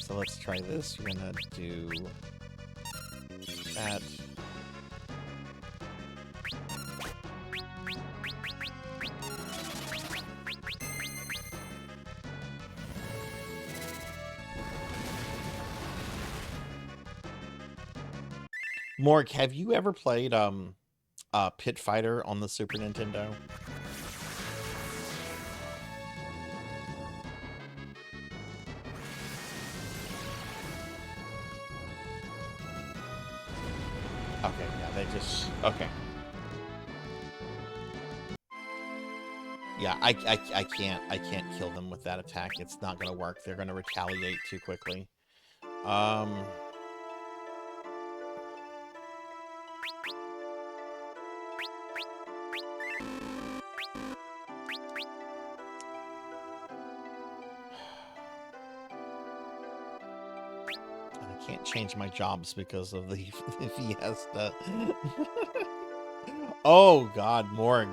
So let's try this. We're gonna do that. Morg, have you ever played Pit Fighter on the Super Nintendo? Okay, yeah, they just okay. Yeah, I can't kill them with that attack. It's not gonna work. They're gonna retaliate too quickly. I can't change my jobs because of the Fiesta. Oh God, Morg,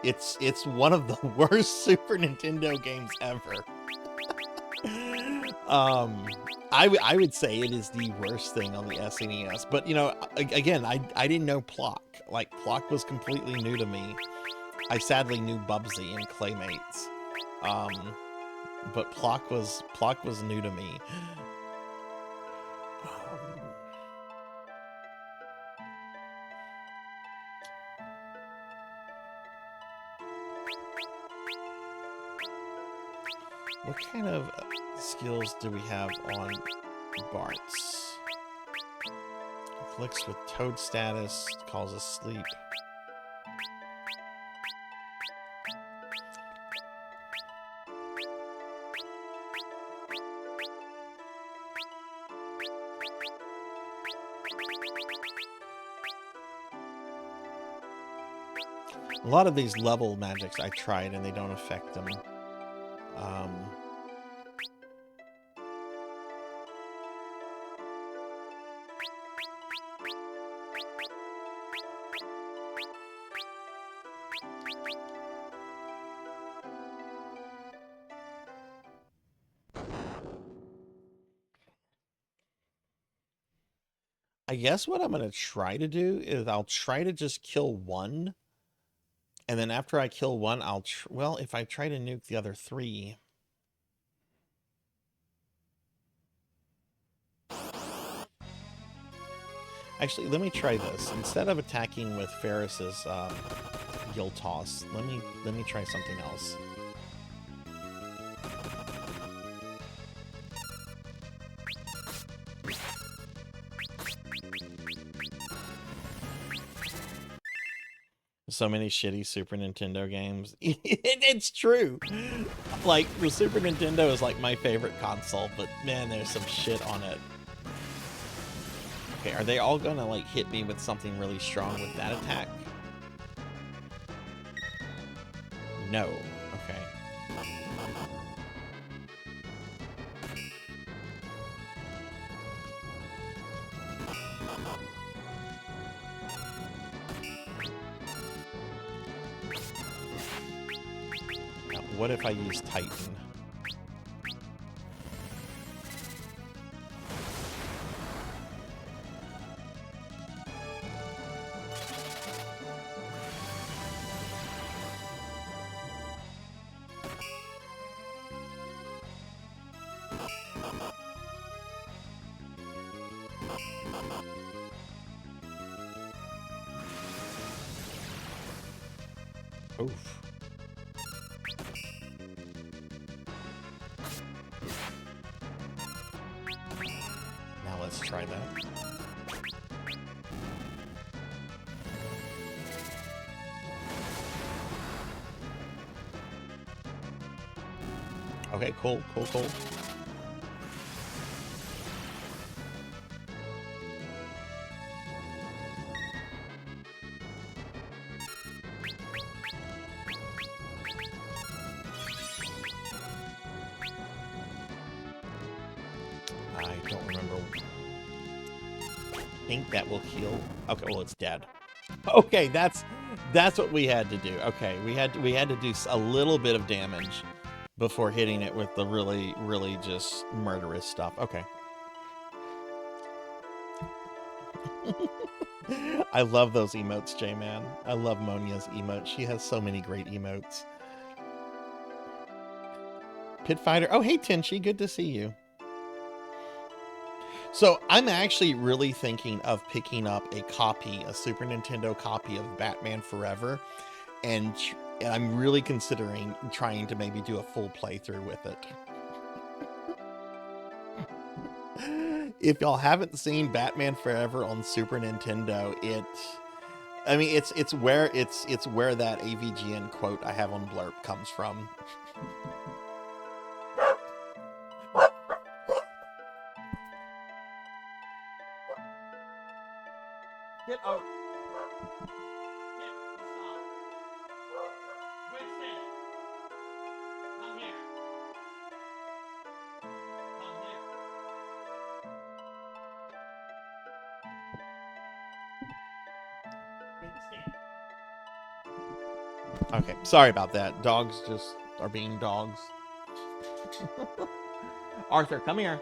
it's one of the worst Super Nintendo games ever. I would say it is the worst thing on the SNES. But you know, again, I didn't know Plock. Like Plock was completely new to me. I sadly knew Bubsy and Claymates. But Plock was new to me. What kind of skills do we have on Bart's? Afflicts with Toad status, calls asleep. A lot of these level magics I tried and they don't affect them. I guess what I'm going to try to do is I'll try to just kill one. And then after I kill one, well, if I try to nuke the other three. Actually, let me try this. Instead of attacking with Ferris's Gill Toss, let me try something else. So many shitty Super Nintendo games. It's true. Like, the Super Nintendo is like my favorite console, but man, there's some shit on it. Okay, are they all gonna like hit me with something really strong with that attack? No. Okay. Now, what if I use Titan? Oof. Now let's try that. Okay, cool. I don't remember. I think that will heal. Okay, well, it's dead. Okay, that's what we had to do. Okay, we had to do a little bit of damage before hitting it with the really just murderous stuff. Okay. I love those emotes, J-Man. I love Monia's emotes. She has so many great emotes. Pit Fighter. Oh, hey, Tenchi. Good to see you. So I'm actually really thinking of picking up a Super Nintendo copy of Batman Forever, and I'm really considering trying to maybe do a full playthrough with it. If y'all haven't seen Batman Forever on Super Nintendo, it's where that AVGN quote I have on Blurp comes from. Get out. Stop. Winston. Come here. Come here. Winston. Okay, sorry about that. Dogs just are being dogs. Arthur, come here.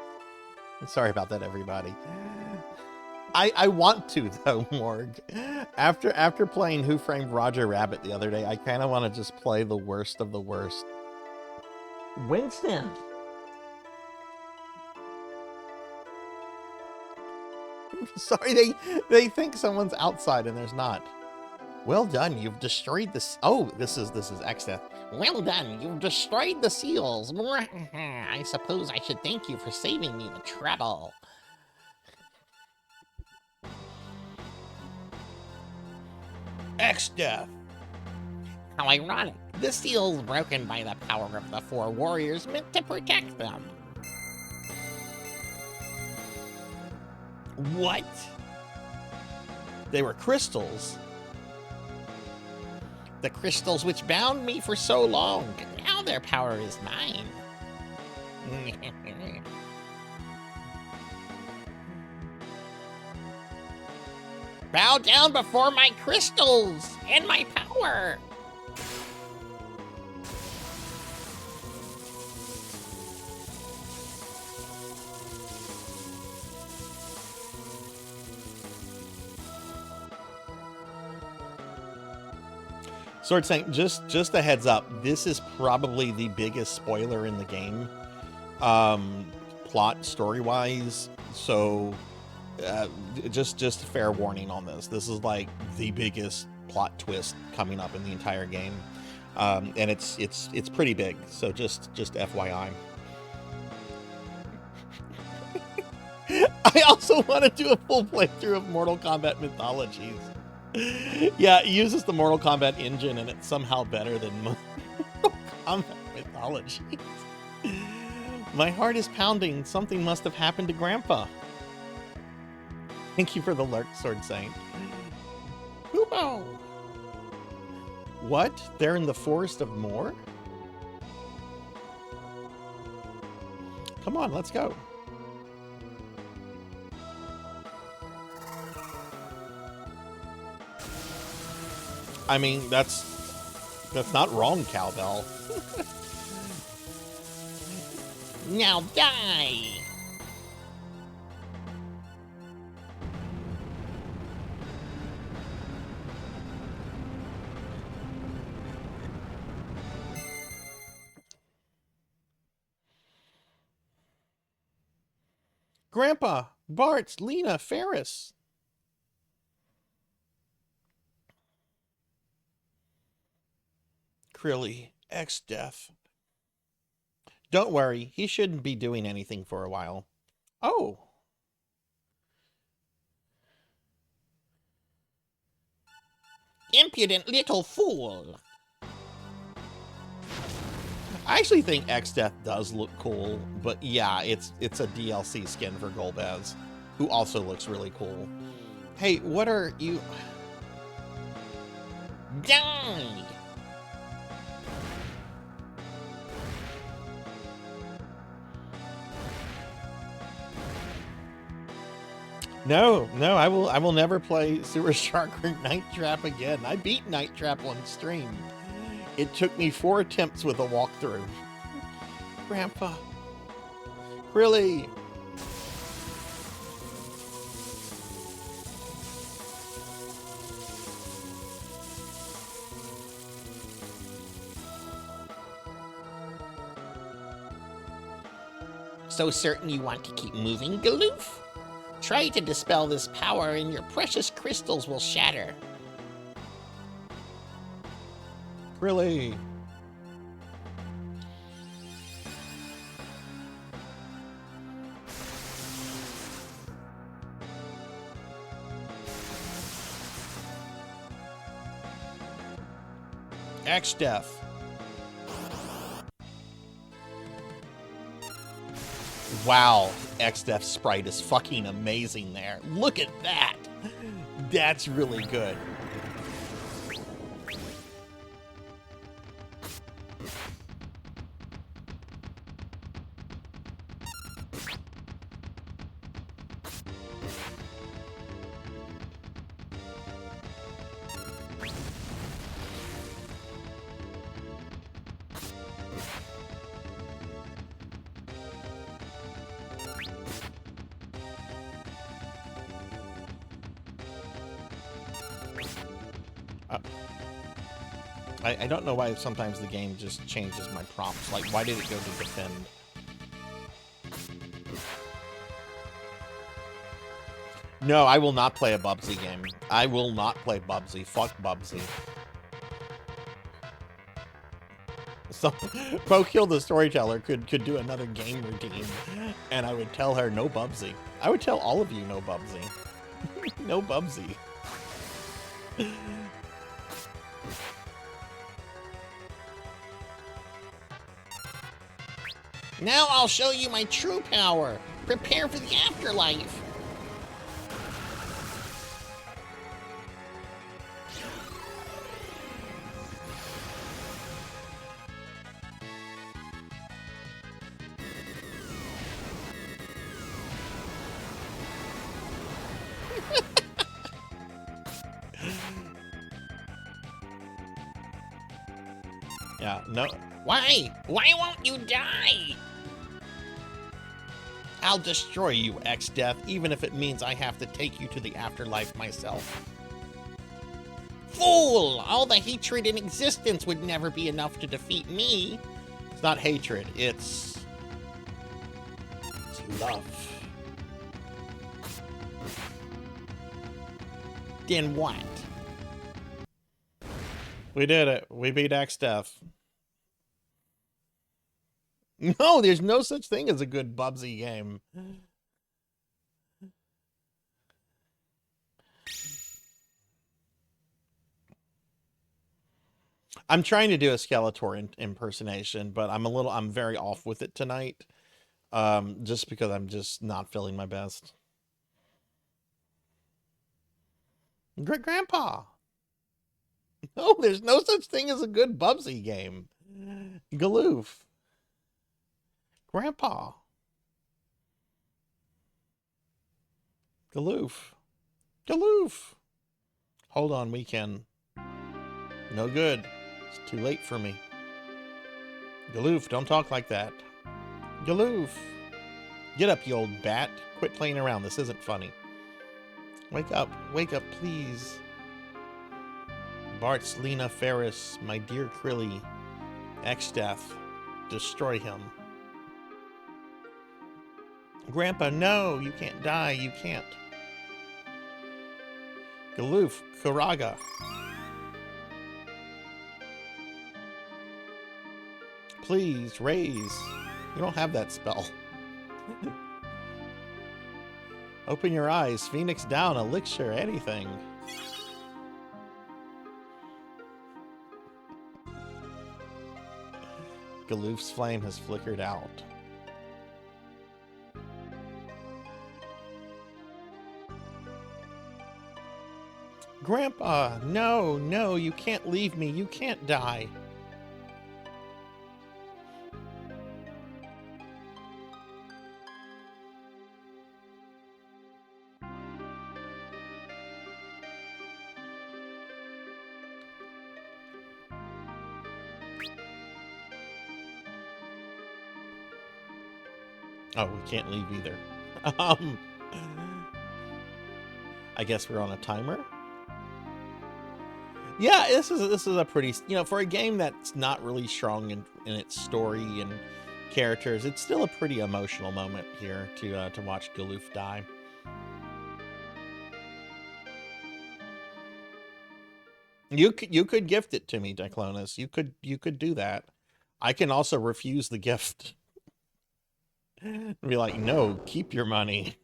Sorry about that, everybody. I want to, though, Morg. After playing Who Framed Roger Rabbit the other day, I kind of want to just play the worst of the worst. Winston! Sorry, they think someone's outside and there's not. Well done, you've destroyed this. Oh, this is X-Death. Well done, you've destroyed the seals. I suppose I should thank you for saving me the trouble. X-Death. How ironic. The seal's broken by the power of the 4 warriors meant to protect them. What? They were crystals. The crystals which bound me for so long. Now their power is mine. Bow down before my crystals and my power. Sword saying, just a heads up, this is probably the biggest spoiler in the game, plot story-wise. So, just a fair warning on this. This is like the biggest plot twist coming up in the entire game, and it's pretty big. So just FYI. I also want to do a full playthrough of Mortal Kombat Mythologies. Yeah, it uses the Mortal Kombat engine, and it's somehow better than Mortal Kombat Mythologies. My heart is pounding. Something must have happened to Grandpa. Thank you for the lurk, Sword Saint. Hoobo! What? They're in the Forest of Moor? Come on, let's go. I mean, that's not wrong, Cowbell. Now die! Grandpa, Bart, Lena, Ferris. Krilly, X-Death. Don't worry, he shouldn't be doing anything for a while. Oh. Impudent little fool. I actually think X-Death does look cool, but yeah, it's a DLC skin for Golbez, who also looks really cool. Hey, what are you... Die! No, I will never play Sewer Shark or Night Trap again. I beat Night Trap on stream. It took me 4 attempts with a walkthrough. Grandpa. Really? So certain you want to keep moving, Galoof? Try to dispel this power and your precious crystals will shatter. Really? X-Death. Wow, X-Death sprite is fucking amazing there. Look at that. That's really good. I don't know why sometimes the game just changes my prompts. Like, why did it go to defend? No, I will not play a Bubsy game. I will not play Bubsy. Fuck Bubsy. So, Pokill the Storyteller could do another game routine, and I would tell her no Bubsy. I would tell all of you no Bubsy. No Bubsy. Now I'll show you my true power. Prepare for the afterlife. Yeah, no. Why? Why won't you die? I'll destroy you, X-Death, even if it means I have to take you to the afterlife myself. Fool! All the hatred in existence would never be enough to defeat me. It's not hatred, it's love. Then what? We did it. We beat X-Death. No, there's no such thing as a good Bubsy game. I'm trying to do a Skeletor impersonation, but I'm very off with it tonight. Just because I'm just not feeling my best. Grandpa. No, there's no such thing as a good Bubsy game. Galoof. Grandpa. Galoof. Galoof. Hold on, we can. No good. It's too late for me. Galoof, don't talk like that. Galoof. Get up, you old bat. Quit playing around. This isn't funny. Wake up, please. Bart's Lena Ferris, my dear Krilly. X-Death. Destroy him. Grandpa, no, you can't die, you can't. Galoof, Karaga. Please, raise. You don't have that spell. Open your eyes. Phoenix down. Elixir. Anything. Galoof's flame has flickered out. Grandpa, no, no, you can't leave me. You can't die. Oh, we can't leave either. I guess we're on a timer. Yeah, this is a pretty, for a game that's not really strong in its story and characters, it's still a pretty emotional moment here to watch Galoof die. You could gift it to me, Diclonus. You could do that. I can also refuse the gift. And be like, no, keep your money.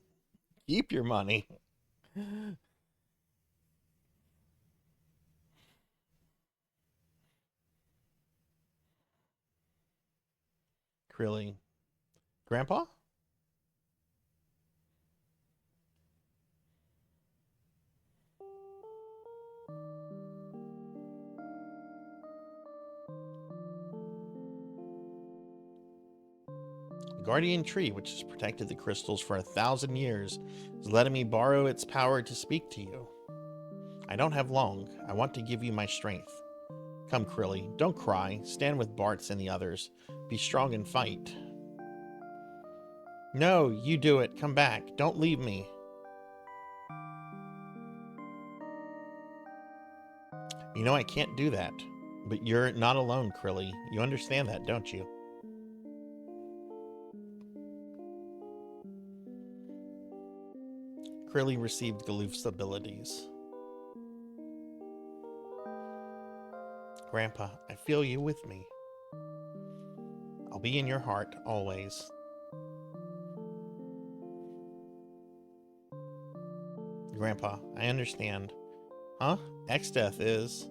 Keep your money. Really? Grandpa? The guardian tree, which has protected the crystals for 1,000 years, is letting me borrow its power to speak to you. I don't have long. I want to give you my strength. Come, Krilly, don't cry. Stand with Bartz and the others. Be strong and fight. No, you do it. Come back. Don't leave me. You know I can't do that. But you're not alone, Krilly. You understand that, don't you? Krilly received Galoof's abilities. Grandpa, I feel you with me. I'll be in your heart, always. Grandpa, I understand. Huh? Exdeath is...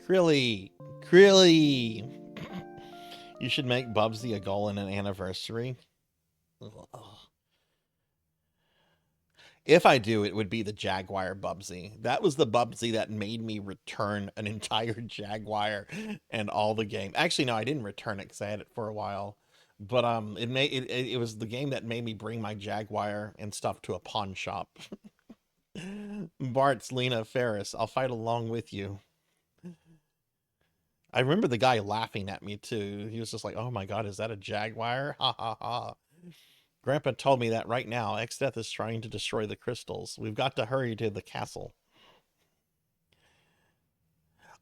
Krilly! Krilly! You should make Bubsy a goal in an anniversary. Ugh. If I do, it would be the Jaguar Bubsy. That was the Bubsy that made me return an entire Jaguar and all the game. Actually, no, I didn't return it because I had it for a while. But it was the game that made me bring my Jaguar and stuff to a pawn shop. Bartz, Lena, Ferris, I'll fight along with you. I remember the guy laughing at me too. He was just like, oh my god, is that a Jaguar? Ha ha ha. Grandpa told me that right now. Exdeath is trying to destroy the crystals. We've got to hurry to the castle.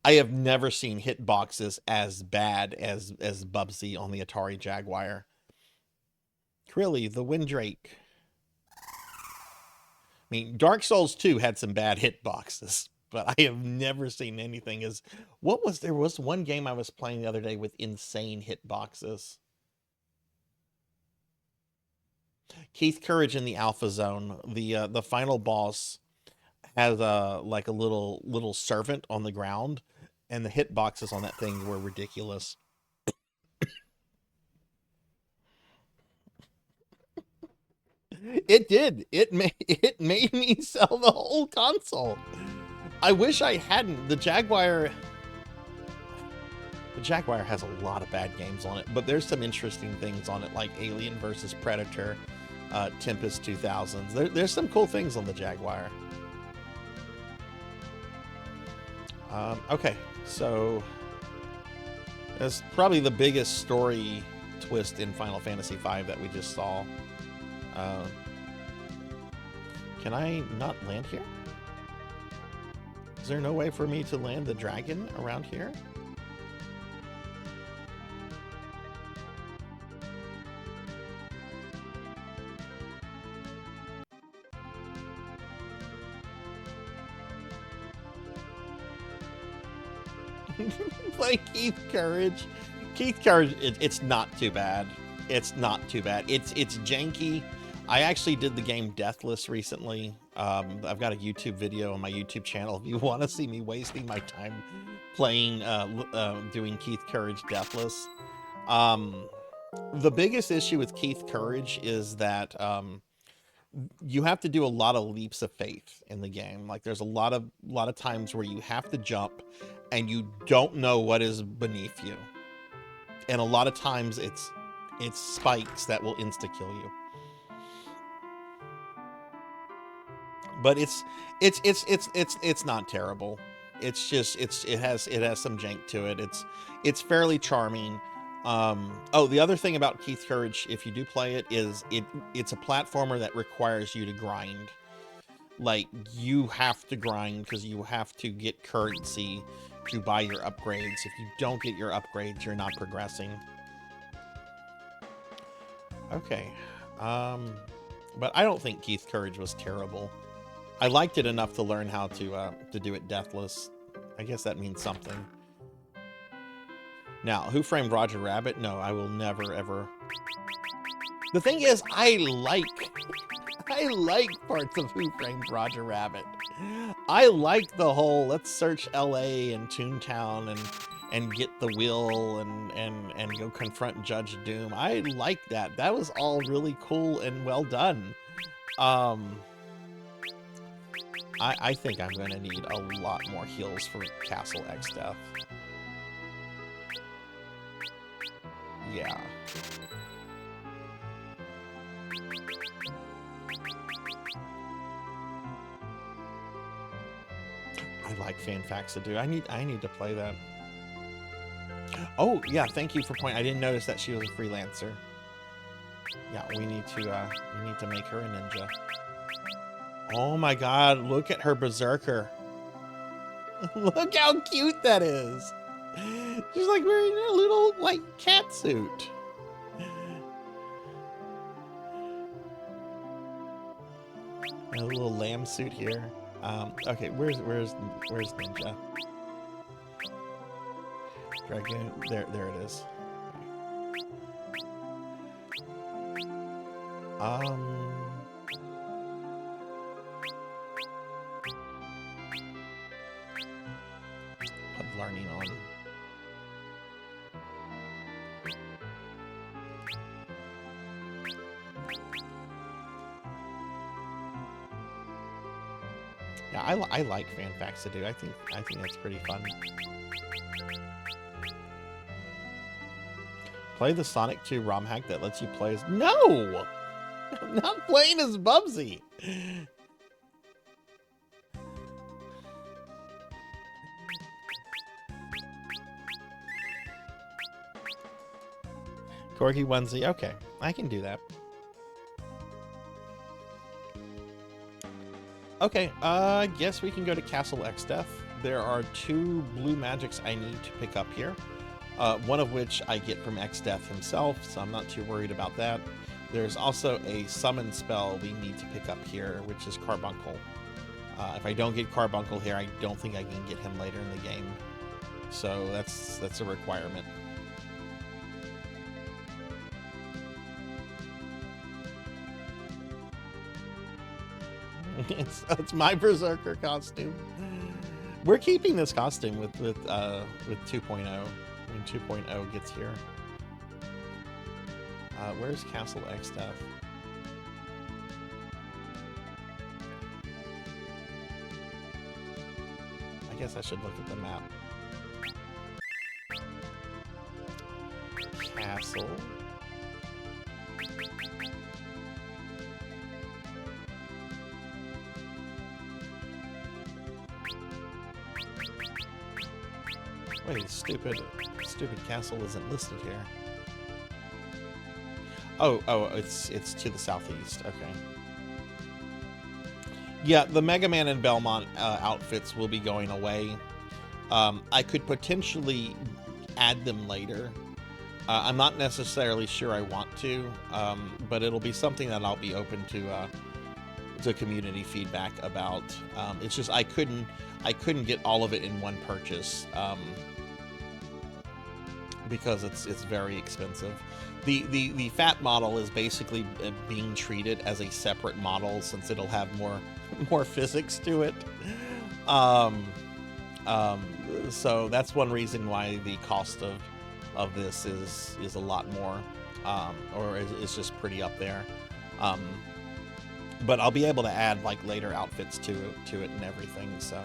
I have never seen hitboxes as bad as Bubsy on the Atari Jaguar. Krilly, the Windrake. I mean, Dark Souls 2 had some bad hitboxes, but I have never seen anything as... There was one game I was playing the other day with insane hitboxes. Keith Courage in the Alpha Zone, the final boss has like a little servant on the ground, and the hitboxes on that thing were ridiculous. It did. It made me sell the whole console. I wish I hadn't. The Jaguar has a lot of bad games on it, but there's some interesting things on it, like Alien vs. Predator, Tempest 2000s. There's some cool things on the Jaguar. Okay, so that's probably the biggest story twist in Final Fantasy V that we just saw. Can I not land here? Is there no way for me to land the dragon around here? Play Keith Courage. Keith Courage, it's not too bad. It's not too bad. It's janky. I actually did the game Deathless recently. I've got a YouTube video on my YouTube channel if you want to see me wasting my time playing, doing Keith Courage Deathless. The biggest issue with Keith Courage is that you have to do a lot of leaps of faith in the game. Like there's a lot of times where you have to jump and you don't know what is beneath you. And a lot of times it's spikes that will insta-kill you. But it's not terrible. It's just it has some jank to it. It's fairly charming. Oh, the other thing about Keith Courage, if you do play it, is it's a platformer that requires you to grind. Like you have to grind because you have to get currency to buy your upgrades. If you don't get your upgrades, you're not progressing. Okay. But I don't think Keith Courage was terrible. I liked it enough to learn how to do it deathless. I guess that means something. Now, Who Framed Roger Rabbit? No, I will never, ever. The thing is, I like parts of Who Framed Roger Rabbit. I like the whole let's search LA and Toontown and get the will and go confront Judge Doom. I like that. That was all really cool and well done. I think I'm gonna need a lot more heals for Castle X stuff. Yeah. I like Fanfaxadoo. I need to play that. Oh yeah, thank you for pointing. I didn't notice that she was a freelancer. Yeah, we need to make her a ninja. Oh my god, look at her berserker. Look how cute that is. She's like wearing a little like cat suit. And a little lamb suit here. Okay, where's Ninja? Dragoon, there it is. Put learning on. Yeah, I like Fanfaxadoo. I think that's pretty fun. Play the Sonic 2 ROM hack that lets you play as... No! I'm not playing as Bubsy! Corgi onesie. Okay, I can do that. Okay, I guess we can go to Castle X Death. There are 2 blue magics I need to pick up here. One of which I get from X Death himself, so I'm not too worried about that. There's also a summon spell we need to pick up here, which is Carbuncle. If I don't get Carbuncle here, I don't think I can get him later in the game. So that's a requirement. It's my Berserker costume. We're keeping this costume with 2.0 when 2.0 gets here. Where's Castle X stuff? I guess I should look at the map. Castle. Wait, stupid castle isn't listed here. Oh, it's to the southeast. Okay. Yeah, the Mega Man and Belmont outfits will be going away. I could potentially add them later. I'm not necessarily sure I want to, but it'll be something that I'll be open to community feedback about. It's just I couldn't get all of it in one purchase. because it's very expensive. The fat model is basically being treated as a separate model since it'll have more physics to it. So that's one reason why the cost of this is a lot more, or is just pretty up there. But I'll be able to add like later outfits to it and everything. So.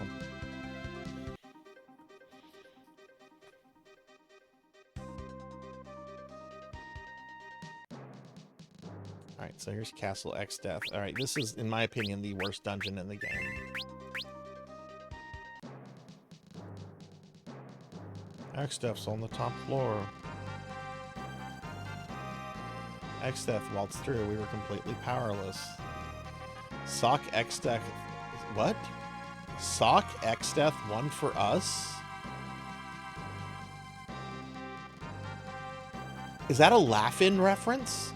Alright, so here's Castle X Death. Alright, this is, in my opinion, the worst dungeon in the game. X Death's on the top floor. X Death waltzed through. We were completely powerless. Sock X Death. What? Sock X Death won for us? Is that a laugh-in reference?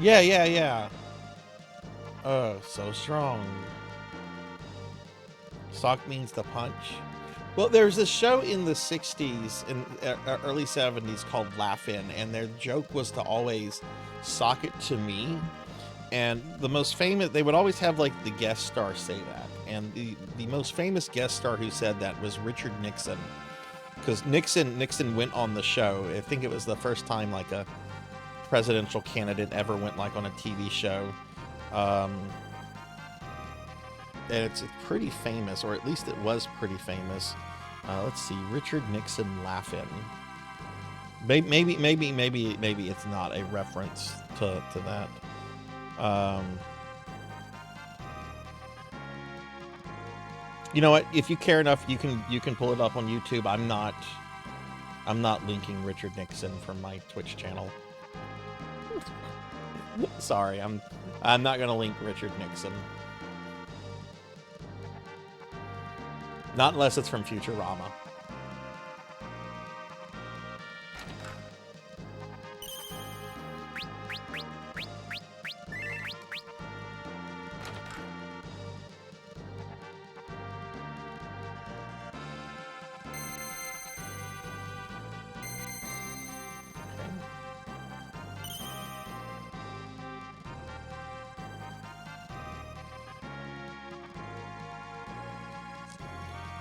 Yeah. Oh, so strong. Sock means to punch. Well, there's this show in the 60s and early 70s called Laugh-In, and their joke was to always sock it to me. And the most famous, they would always have like the guest star say that. And the most famous guest star who said that was Richard Nixon. Because Nixon went on the show. I think it was the first time like a presidential candidate ever went like on a TV show. And it's pretty famous, or at least it was pretty famous. Let's see, Richard Nixon Laugh-In. Maybe it's not a reference to that. You know what? If you care enough, you can pull it up on YouTube. I'm not linking Richard Nixon from my Twitch channel. Sorry, I'm not gonna link Richard Nixon. Not unless it's from Futurama.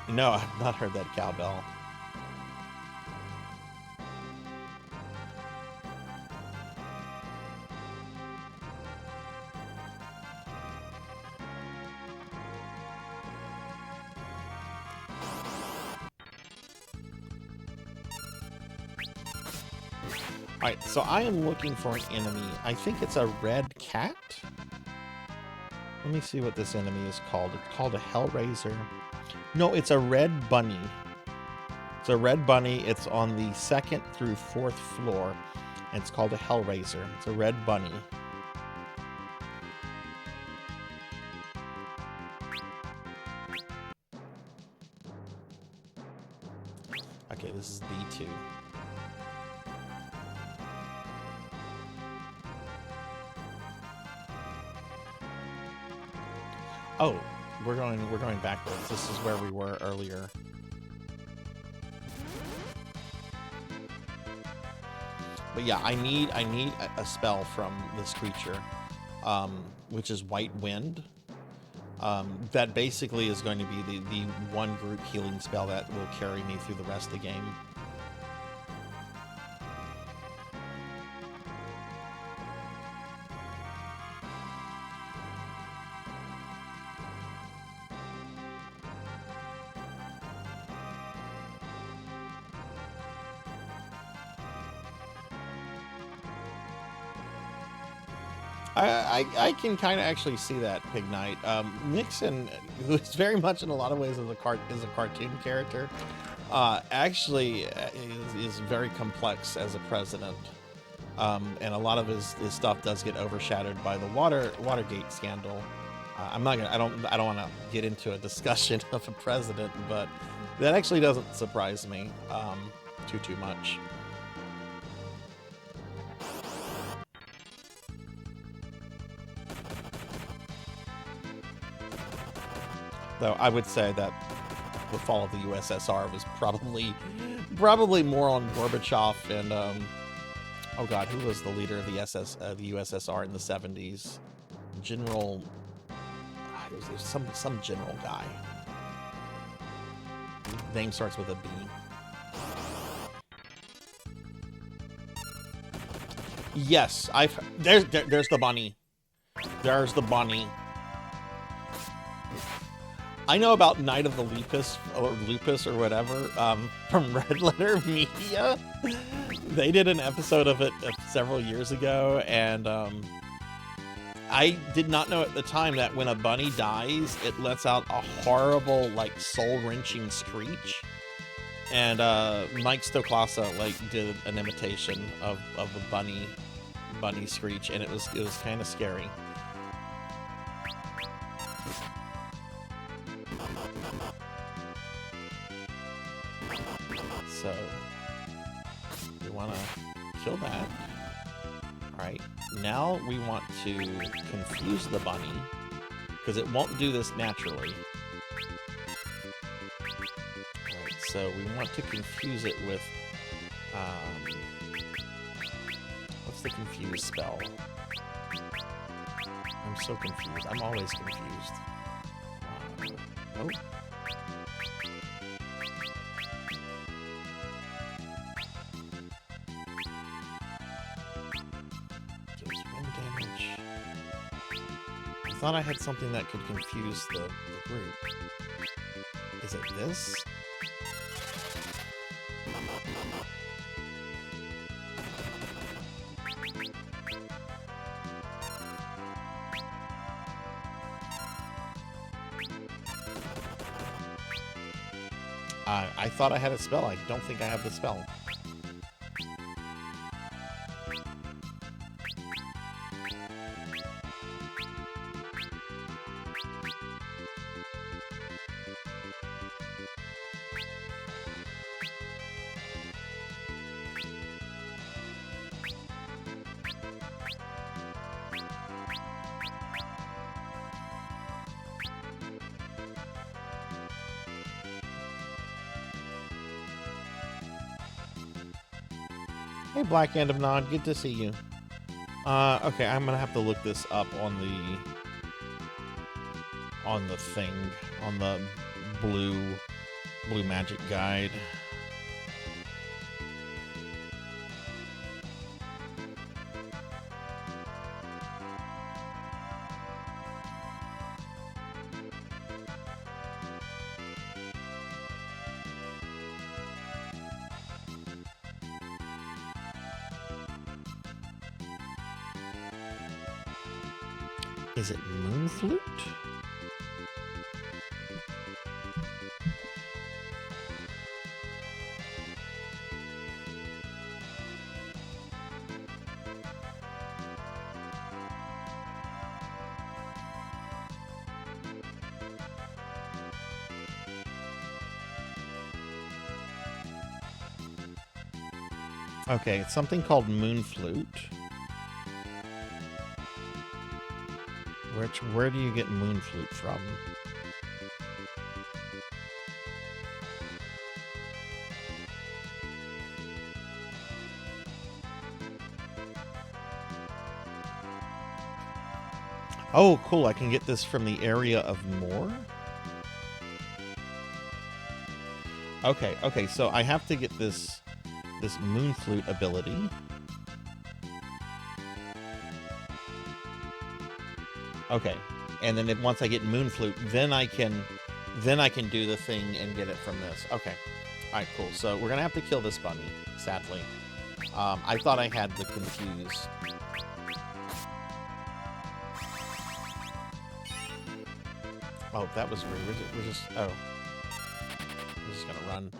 No, I've not heard that cowbell. Alright, so I am looking for an enemy. I think it's a red cat? Let me see what this enemy is called. It's called a Hellraiser. No, it's a red bunny. It's a red bunny. It's on the 2nd through 4th floor. And it's called a Hellraiser. It's a red bunny. Okay, this is B2. Oh, we're going backwards. This is where we were earlier. But yeah, I need a spell from this creature, which is White Wind. That basically is going to be the one group healing spell that will carry me through the rest of the game. I can kind of actually see that, Pig Knight. Nixon, who is very much in a lot of ways is a cartoon character, actually is very complex as a president, and a lot of his stuff does get overshadowed by the Watergate scandal. I don't want to get into a discussion of a president, but that actually doesn't surprise me too much. Though I would say that the fall of the USSR was probably more on Gorbachev and oh god, who was the leader of the USSR in the 70s? General, it was some general guy. Name starts with a B. Yes, there's the bunny. There's the bunny. I know about Night of the Lupus or whatever from Red Letter Media. They did an episode of it several years ago, and I did not know at the time that when a bunny dies, it lets out a horrible, like, soul-wrenching screech. And Mike Stoklasa did an imitation of a bunny screech, and it was kind of scary. So we want to kill that. All right, now we want to confuse the bunny because it won't do this naturally. All right, so we want to confuse it with what's the confuse spell? I'm so confused. I'm always confused. Nope. I thought I had something that could confuse the group. Is it this? I thought I had a spell. I don't think I have the spell. Hey, Black Hand of Nod, good to see you. Okay, I'm gonna have to look this up on the thing, on the blue magic guide. Is it Moon Flute? Okay, it's something called Moon Flute. Where do you get Moon Flute from? Oh, cool. I can get this from the area of Moor? Okay, so I have to get this Moon Flute ability. Okay, and then once I get Moon Flute, then I can do the thing and get it from this. Okay, all right, cool. So we're gonna have to kill this bunny, sadly. I thought I had the confuse. Oh, that was weird. We're just gonna run.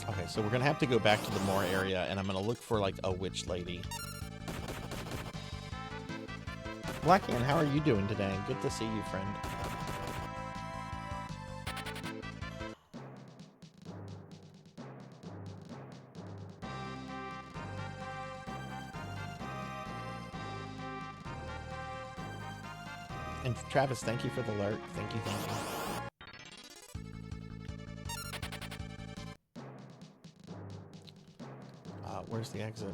Okay, so we're gonna have to go back to the Moor area, and I'm gonna look for like a witch lady. Blackhand, how are you doing today? Good to see you, friend. And Travis, thank you for the alert. Thank you, thank you. Where's the exit?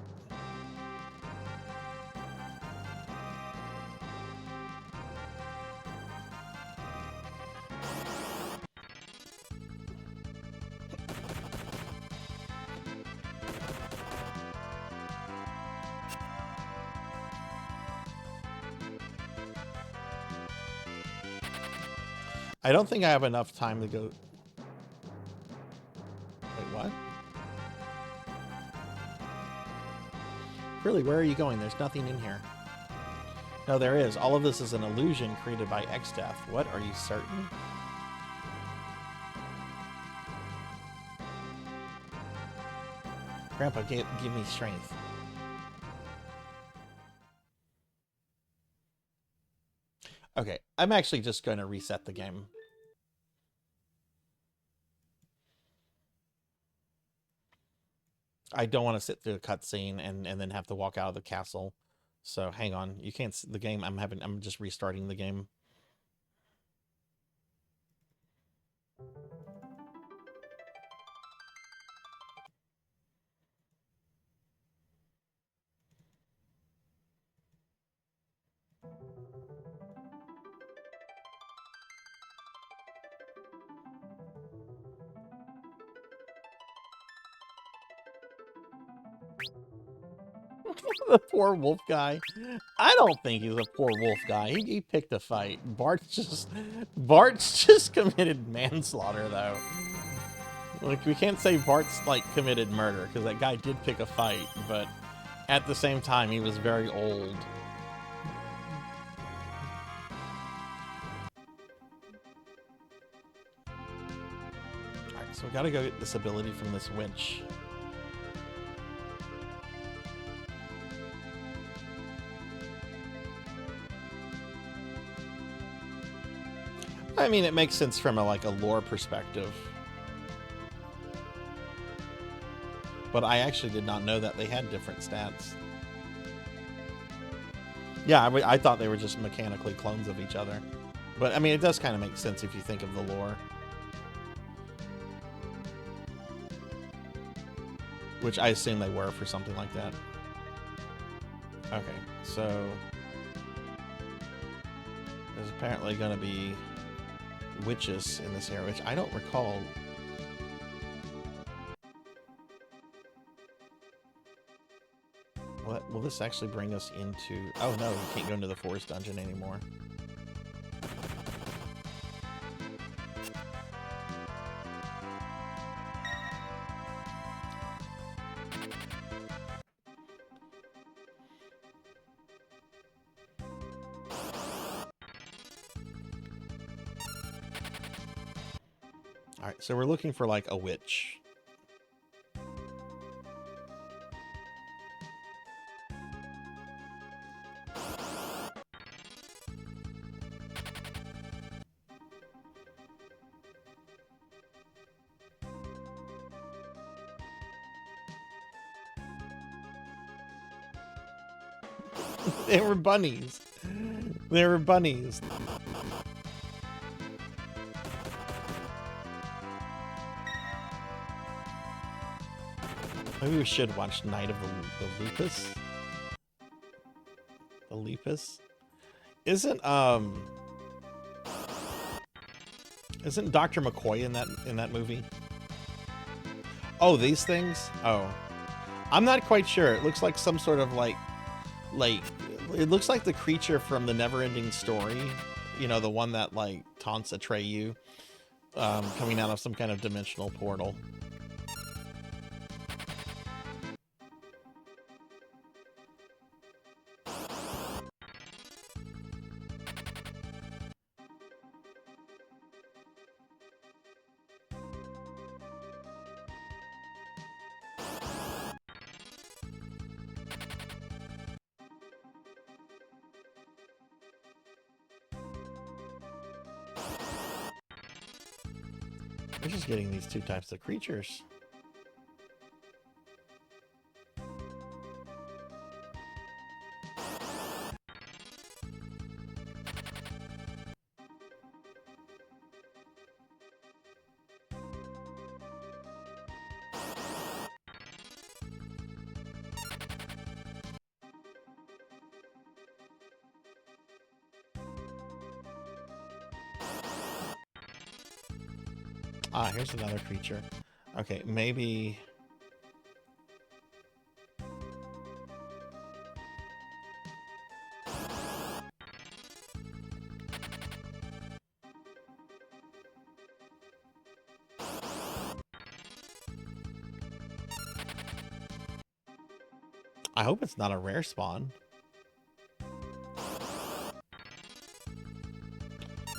I don't think I have enough time to go. Wait, what? Really, where are you going? There's nothing in here. No, there is. All of this is an illusion created by X-Death. What? Are you certain? Grandpa, give me strength. Okay, I'm actually just going to reset the game. I don't want to sit through a cutscene and then have to walk out of the castle. So hang on. You can't see the game. I'm just restarting the game. The poor wolf guy. I don't think he's a poor wolf guy. He picked a fight. Bart's just committed manslaughter though. Like, we can't say Bart's like committed murder because that guy did pick a fight, but at the same time he was very old. Alright, so we gotta go get this ability from this witch. I mean, it makes sense from a lore perspective. But I actually did not know that they had different stats. Yeah, I thought they were just mechanically clones of each other. But, I mean, it does kind of make sense if you think of the lore. Which I assume they were for something like that. Okay, so... there's apparently going to be witches in this area, which I don't recall. Will this actually bring us into... oh no, we can't go into the forest dungeon anymore. Alright, so we're looking for like a witch. They were bunnies. They were bunnies. Maybe we should watch Night of the Lupus. The Lepus. Isn't Dr. McCoy in that movie? Oh, these things? Oh. I'm not quite sure. It looks like some sort of like it looks like the creature from the Neverending Story. You know, the one that like taunts Atreyu, coming out of some kind of dimensional portal. We're just getting these two types of creatures. Ah, here's another creature. Okay, maybe... I hope it's not a rare spawn.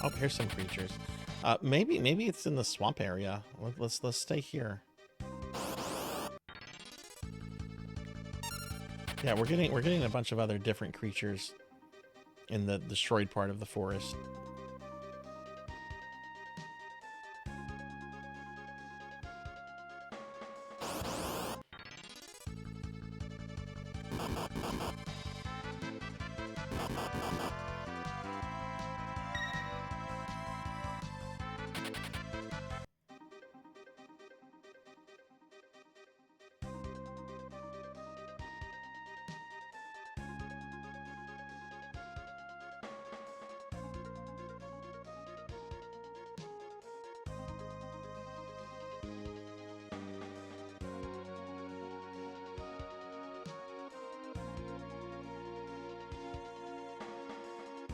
Oh, here's some creatures. Maybe it's in the swamp area. Let's stay here. Yeah, we're getting a bunch of other different creatures in the destroyed part of the forest.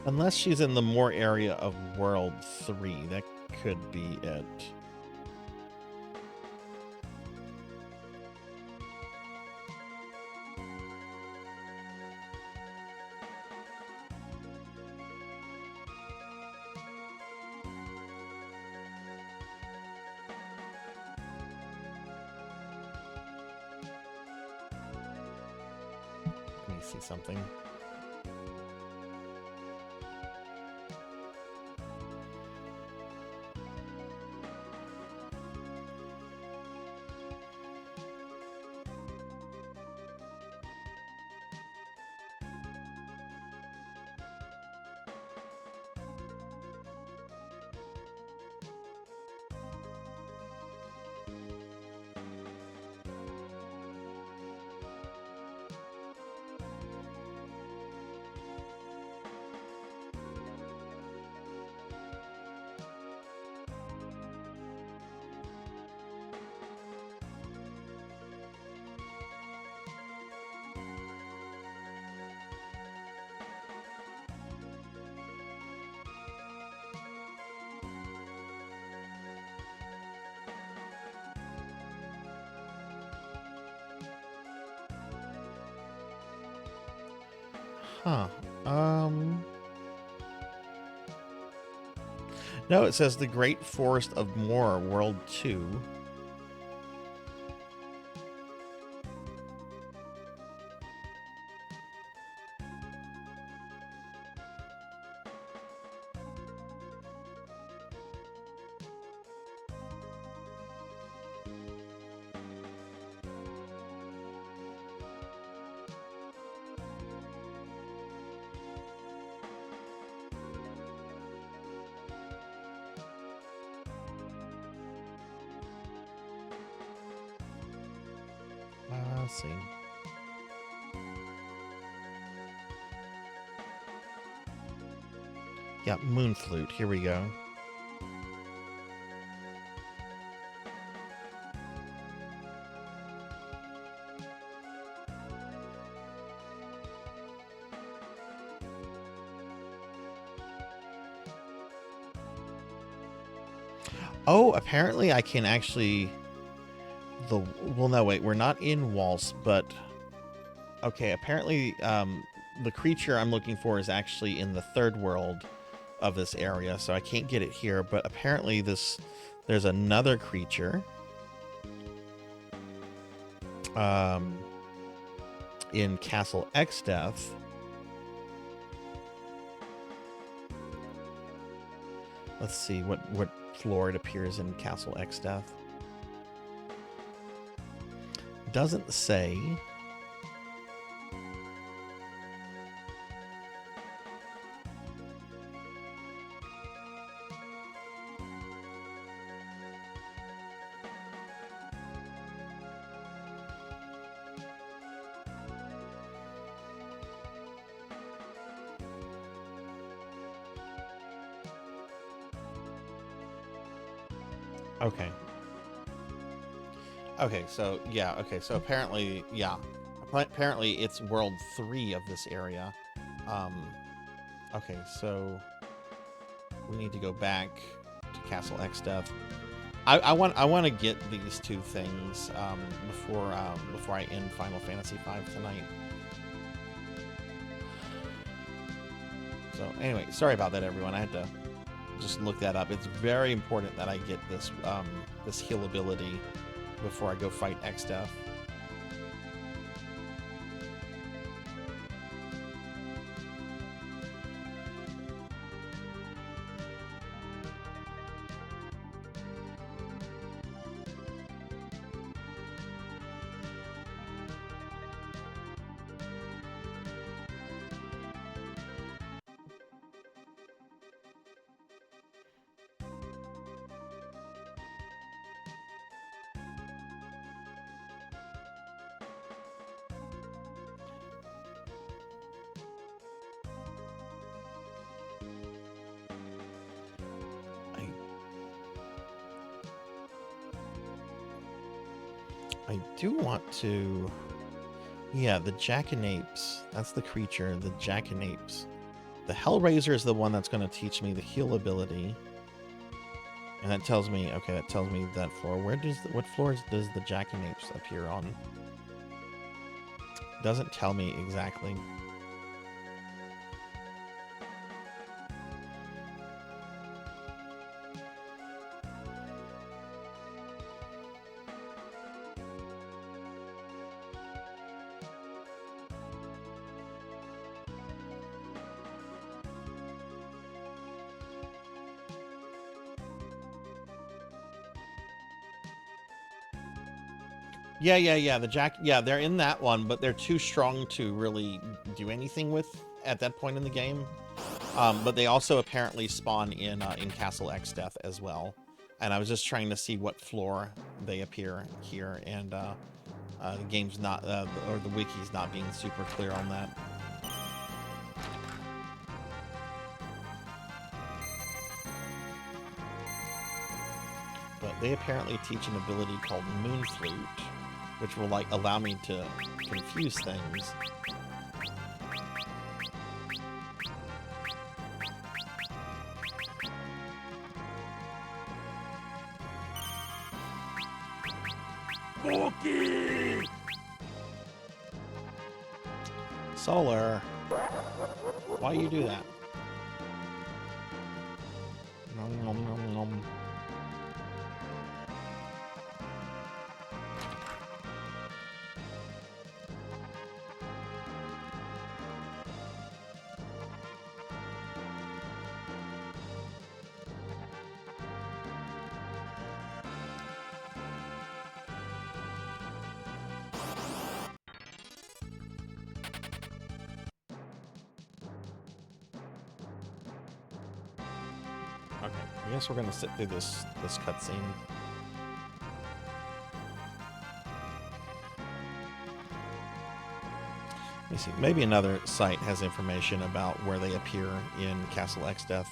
Unless she's in the more area of World 3, that could be it. Let me see something. Huh. No, it says the Great Forest of Moor, World 2. Let's see. Yeah, Moon Flute. Here we go. Oh, apparently I can actually... Well, no, wait. We're not in Waltz, but... Okay, apparently the creature I'm looking for is actually in the third world of this area, so I can't get it here, but apparently there's another creature in Castle Exdeath. Let's see what floor it appears in Castle Exdeath. Doesn't say. Okay. Okay, so yeah, okay, so apparently, yeah. Apparently it's world 3 of this area. Okay, so we need to go back to Castle Exdeath. I want to get these 2 things before I end Final Fantasy V tonight. So anyway, sorry about that, everyone. I had to just look that up. It's very important that I get this this heal ability before I go fight Exdeath. I do want to... Yeah, the Jackanapes. That's the creature, the Jackanapes. The Hellraiser is the one that's going to teach me the heal ability. And that tells me... Okay, that tells me that floor. What floors does the Jackanapes appear on? Doesn't tell me exactly. Yeah. Yeah, they're in that one, but they're too strong to really do anything with at that point in the game. But they also apparently spawn in Castle Exdeath as well. And I was just trying to see what floor they appear here, and the game's not, or the wiki's not being super clear on that. But they apparently teach an ability called Moon Flute, which will like allow me to confuse things. Cookie! Solar, why you do that? Nom, nom, nom, nom. Okay, I guess we're gonna sit through this cutscene. Let me see. Maybe another site has information about where they appear in Castle Exdeath.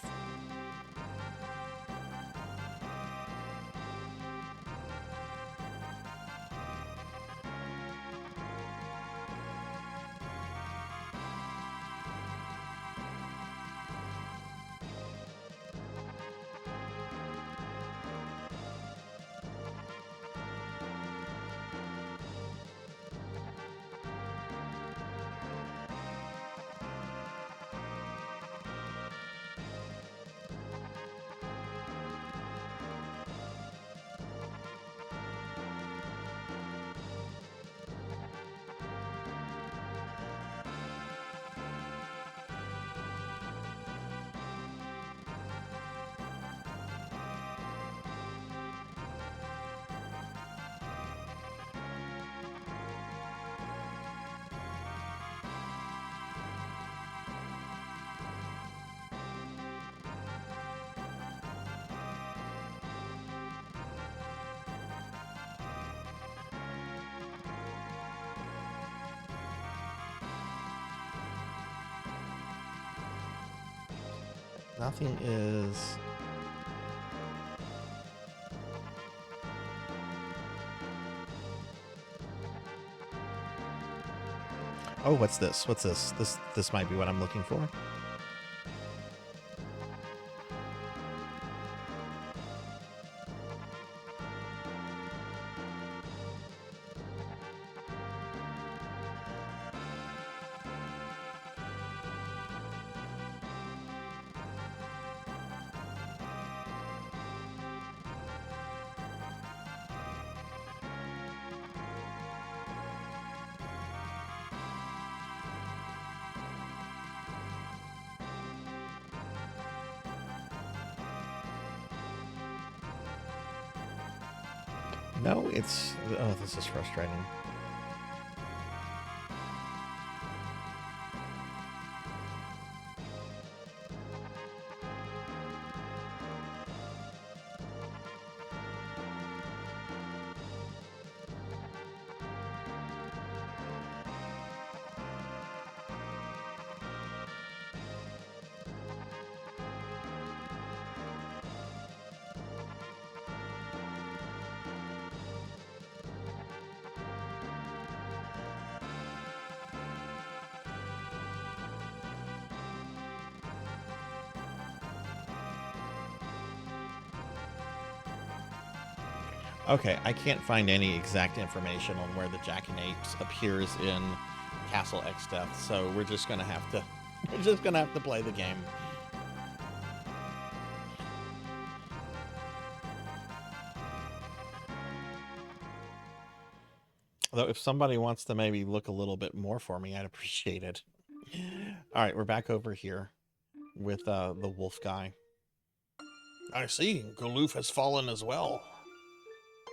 Nothing is... Oh, what's this? What's this? This might be what I'm looking for. No, it's... Oh, this is frustrating. Okay, I can't find any exact information on where the Jackanapes appears in Castle X Death, so we're just gonna have to play the game. Although if somebody wants to maybe look a little bit more for me, I'd appreciate it. All right, we're back over here with the wolf guy. I see, Galoof has fallen as well.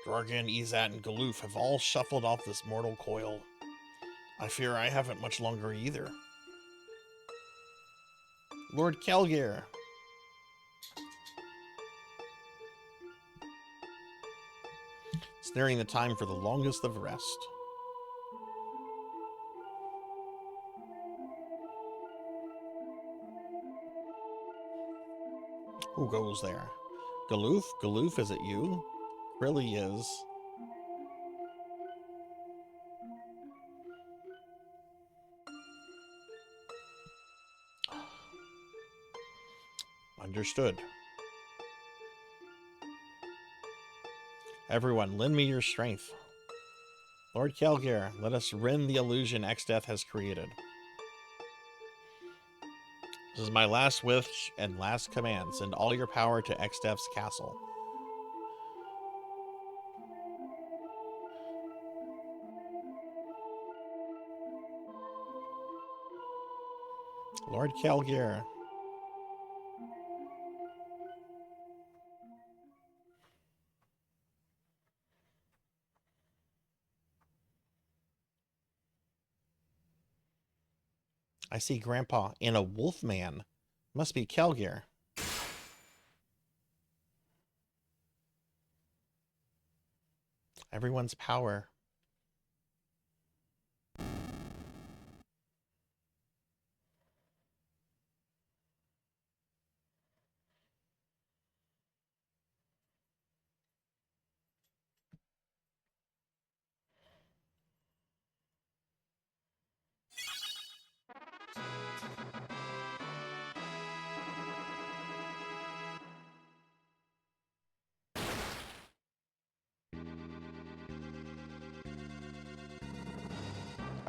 Drorgan, Izat, and Galoof have all shuffled off this mortal coil. I fear I haven't much longer either. Lord Kelgir. It's nearing the time for the longest of rest. Who goes there? Galoof? Galoof, is it you? Really is. Understood. Everyone, lend me your strength. Lord Kelgir, let us rend the illusion X-Death has created. This is my last wish and last command. Send all your power to X-Death's castle. Lord Kelgir. I see Grandpa in a wolf man. Must be Kelgir. Everyone's power.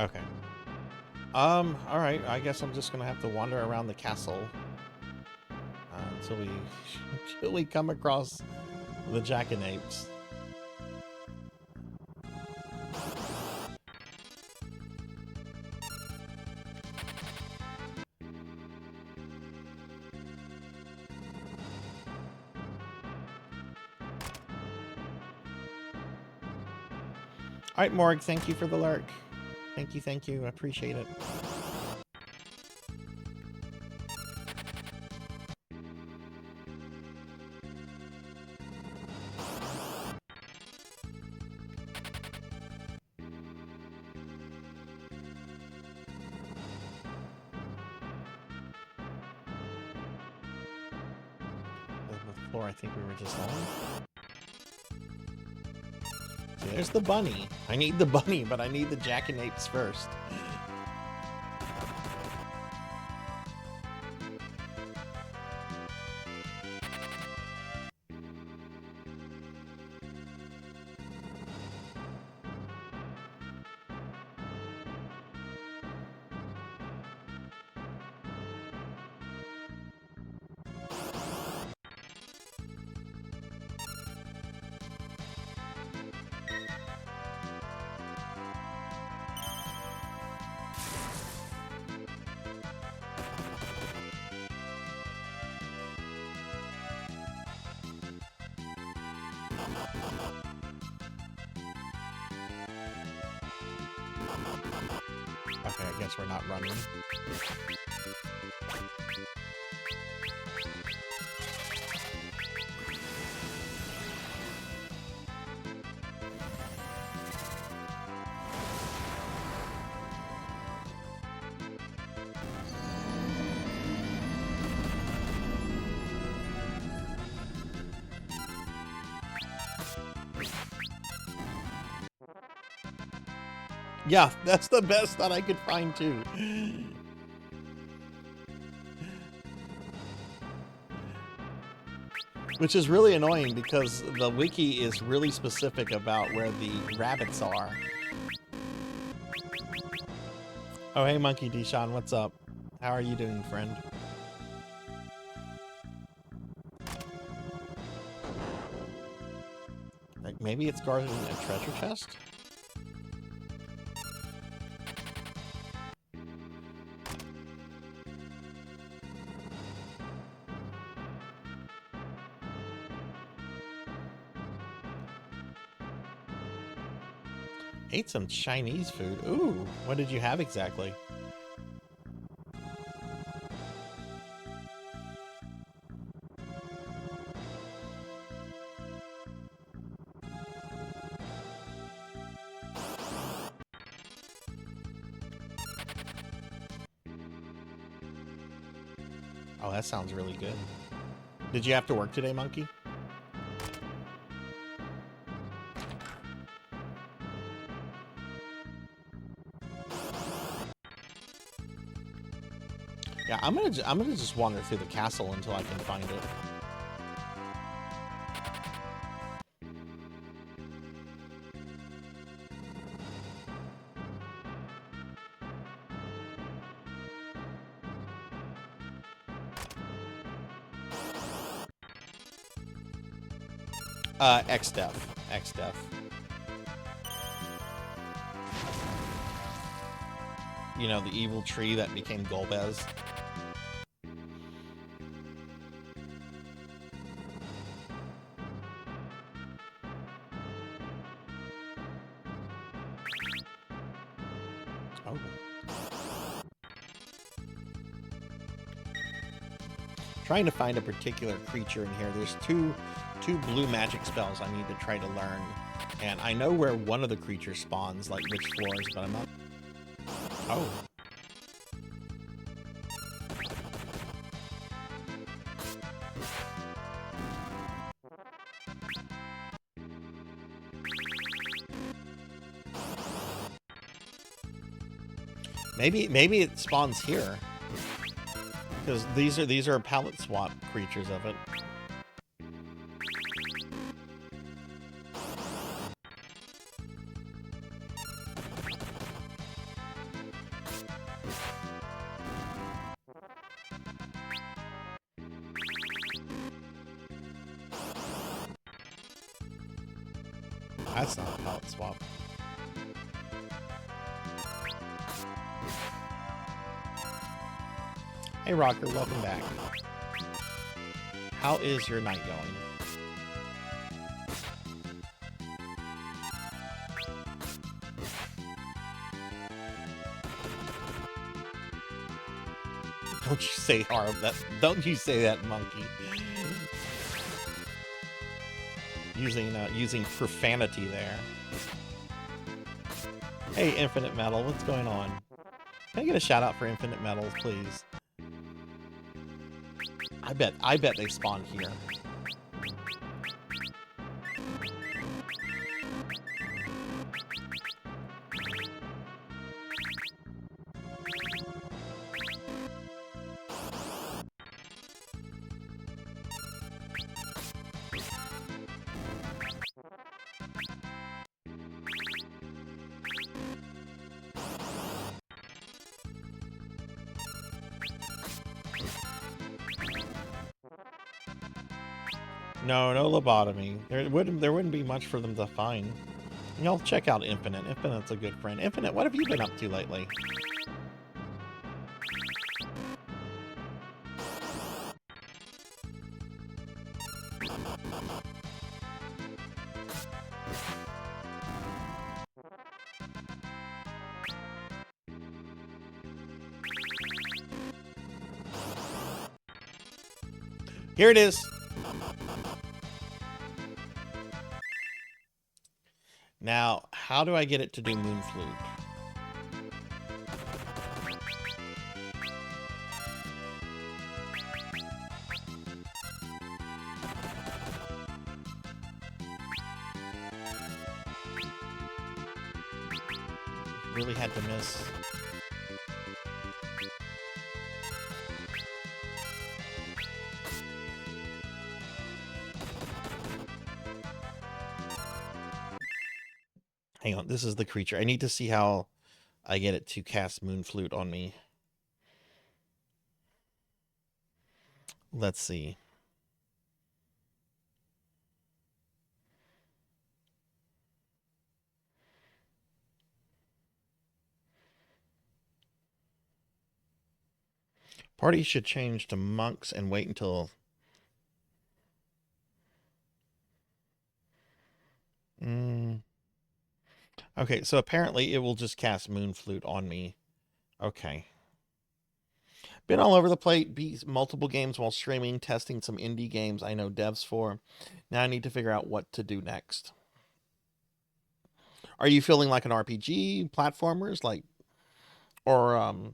Okay. All right. I guess I'm just gonna have to wander around the castle until we come across the Jackanapes. All right, Morg. Thank you for the lurk. Thank you. I appreciate it. The floor I think we were just on. See, there's the bunny. I need the bunny, but I need the Jackanapes first. Okay, I guess we're not running. Yeah, that's the best that I could find too. Which is really annoying because the wiki is really specific about where the rabbits are. Oh, hey, Monkey Deshaun, what's up? How are you doing, friend? Like, maybe it's guarded in a treasure chest? Ate some Chinese food. Ooh, what did you have exactly? Oh, that sounds really good. Did you have to work today, Monkey? Yeah, I'm gonna just wander through the castle until I can find it. X-Def. You know, the evil tree that became Golbez. Oh. Trying to find a particular creature in here. There's two blue magic spells I need to try to learn. And I know where one of the creatures spawns, like which floors, but I'm not... Oh. Maybe it spawns here. Because these are palette swap creatures of it. That's not a palette swap. Hey Rocker, welcome back. How is your night going? Don't you say harm that. Don't you say that, Monkey. Using profanity there. Hey, Infinite Metal, what's going on? Can I get a shout out for Infinite Metals, please? I bet they spawn here. No lobotomy. There wouldn't be much for them to find. Y'all check out Infinite. Infinite's a good friend. Infinite, what have you been up to lately? Here it is. Now, how do I get it to do Moon Flute? Really had to miss. Hang on, this is the creature. I need to see how I get it to cast Moon Flute on me. Let's see. Party should change to monks and wait until... Okay, so apparently it will just cast Moon Flute on me. Okay. Been all over the plate, beat multiple games while streaming, testing some indie games I know devs for. Now I need to figure out what to do next. Are you feeling like an RPG, platformers, like, or, okay,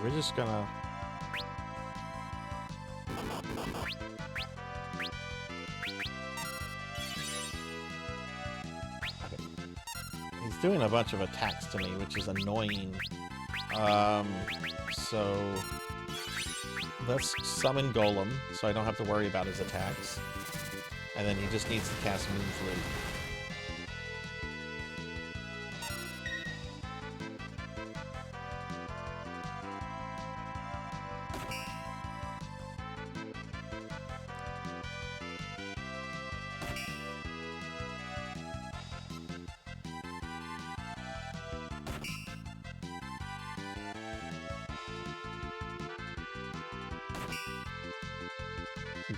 we're just gonna... Okay. He's doing a bunch of attacks to me, which is annoying. So let's summon Golem, so I don't have to worry about his attacks. And then he just needs to cast Moon Flute.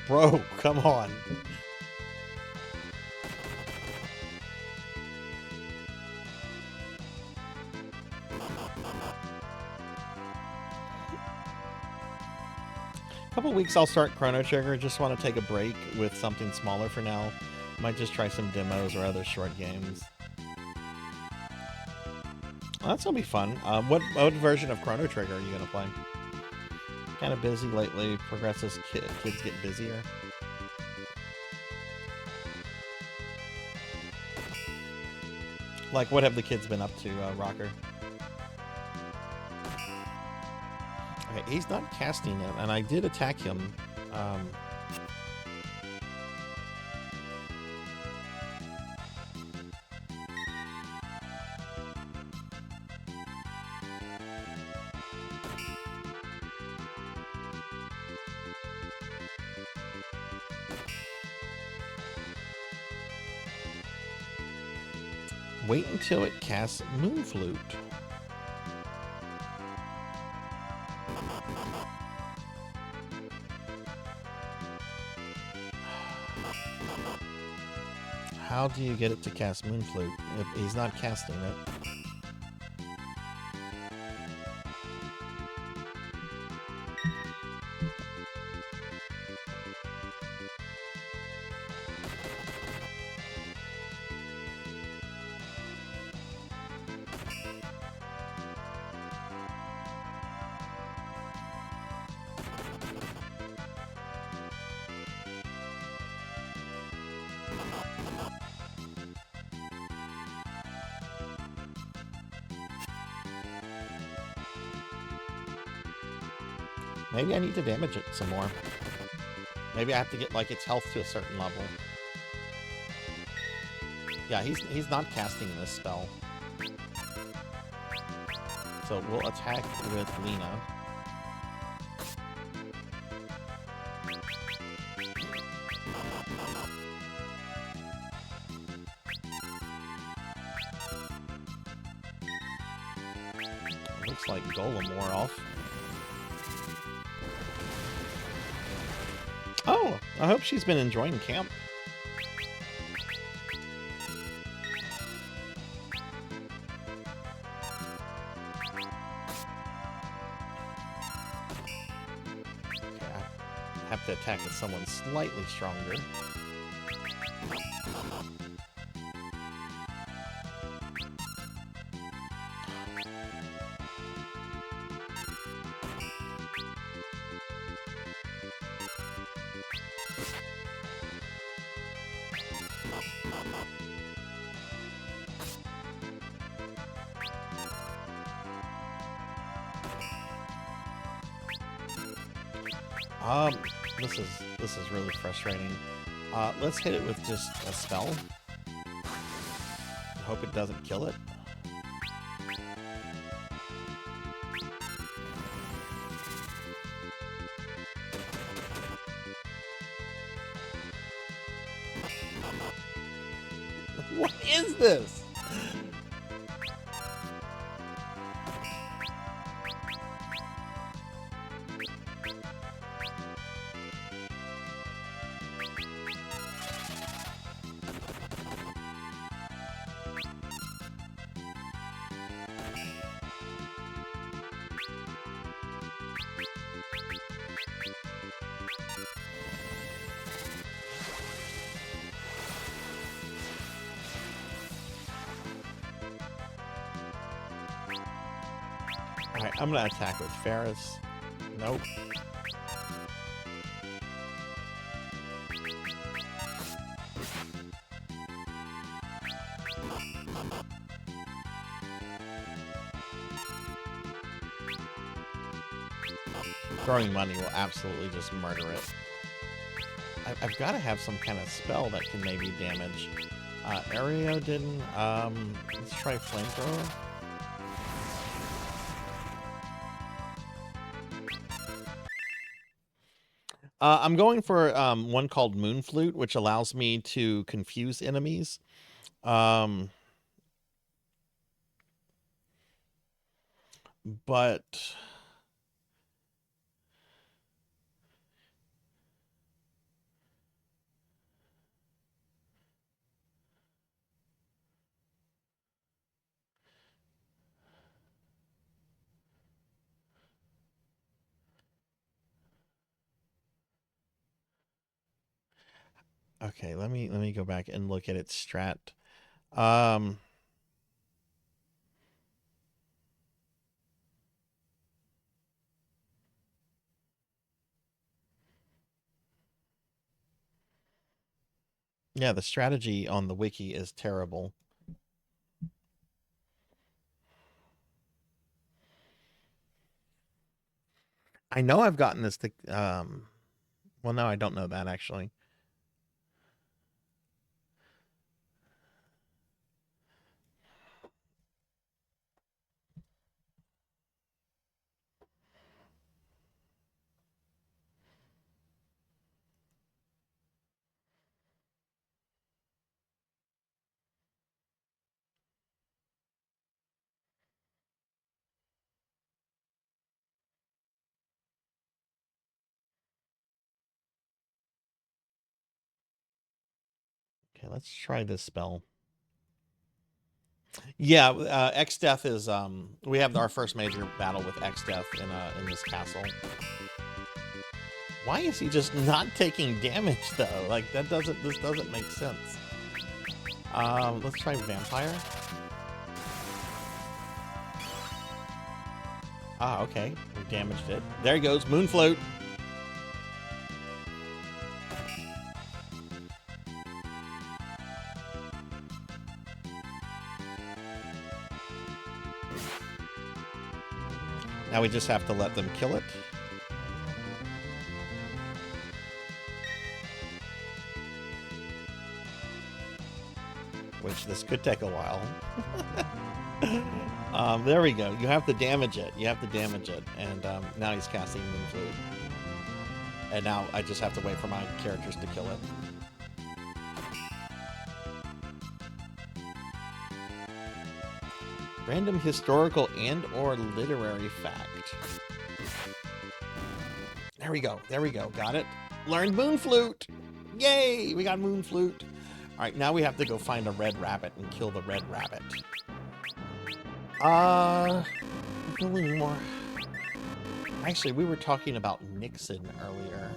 Bro, come on. Couple weeks I'll start Chrono Trigger. Just want to take a break with something smaller for now. Might just try some demos or other short games. Well, that's gonna be fun. What version of Chrono Trigger are you gonna play? Kind of busy lately. Progressive kids get busier. Like, what have the kids been up to, Rocker? Okay, he's not casting it, and I did attack him. Wait until it casts Moon Flute. How do you get it to cast Moon Flute if he's not casting it? Maybe I need to damage it some more. Maybe I have to get, like, its health to a certain level. Yeah, he's not casting this spell. So we'll attack with Lena. Looks like Golem wore off. Oh, I hope she's been enjoying camp. have to attack with someone slightly stronger. This is really frustrating. Let's hit it with just a spell. I hope it doesn't kill it. What is this? Alright, I'm gonna attack with Ferris. Nope. Throwing money will absolutely just murder it. I've got to have some kind of spell that can maybe damage. Aereo didn't. Let's try Flamethrower. I'm going for one called Moon Flute, which allows me to confuse enemies. But okay, let me go back and look at its strat. Yeah, the strategy on the wiki is terrible. I know I've gotten this to, well, no, I don't know that actually. Okay, let's try this spell. Yeah, X-Death is, we have our first major battle with X-Death in this castle. Why is he just not taking damage, though? Like, this doesn't make sense. Let's try Vampire. Ah, okay, we damaged it. There he goes, Moon Float. Now we just have to let them kill it. Which this could take a while. There we go. You have to damage it. You have to damage it. And now he's casting Moon Flute. And now I just have to wait for my characters to kill it. Random historical and or literary fact. There we go. There we go. Got it. Learned Moon Flute. Yay! We got Moon Flute. All right, now we have to go find a red rabbit and kill the red rabbit. More. Actually, we were talking about Nixon earlier.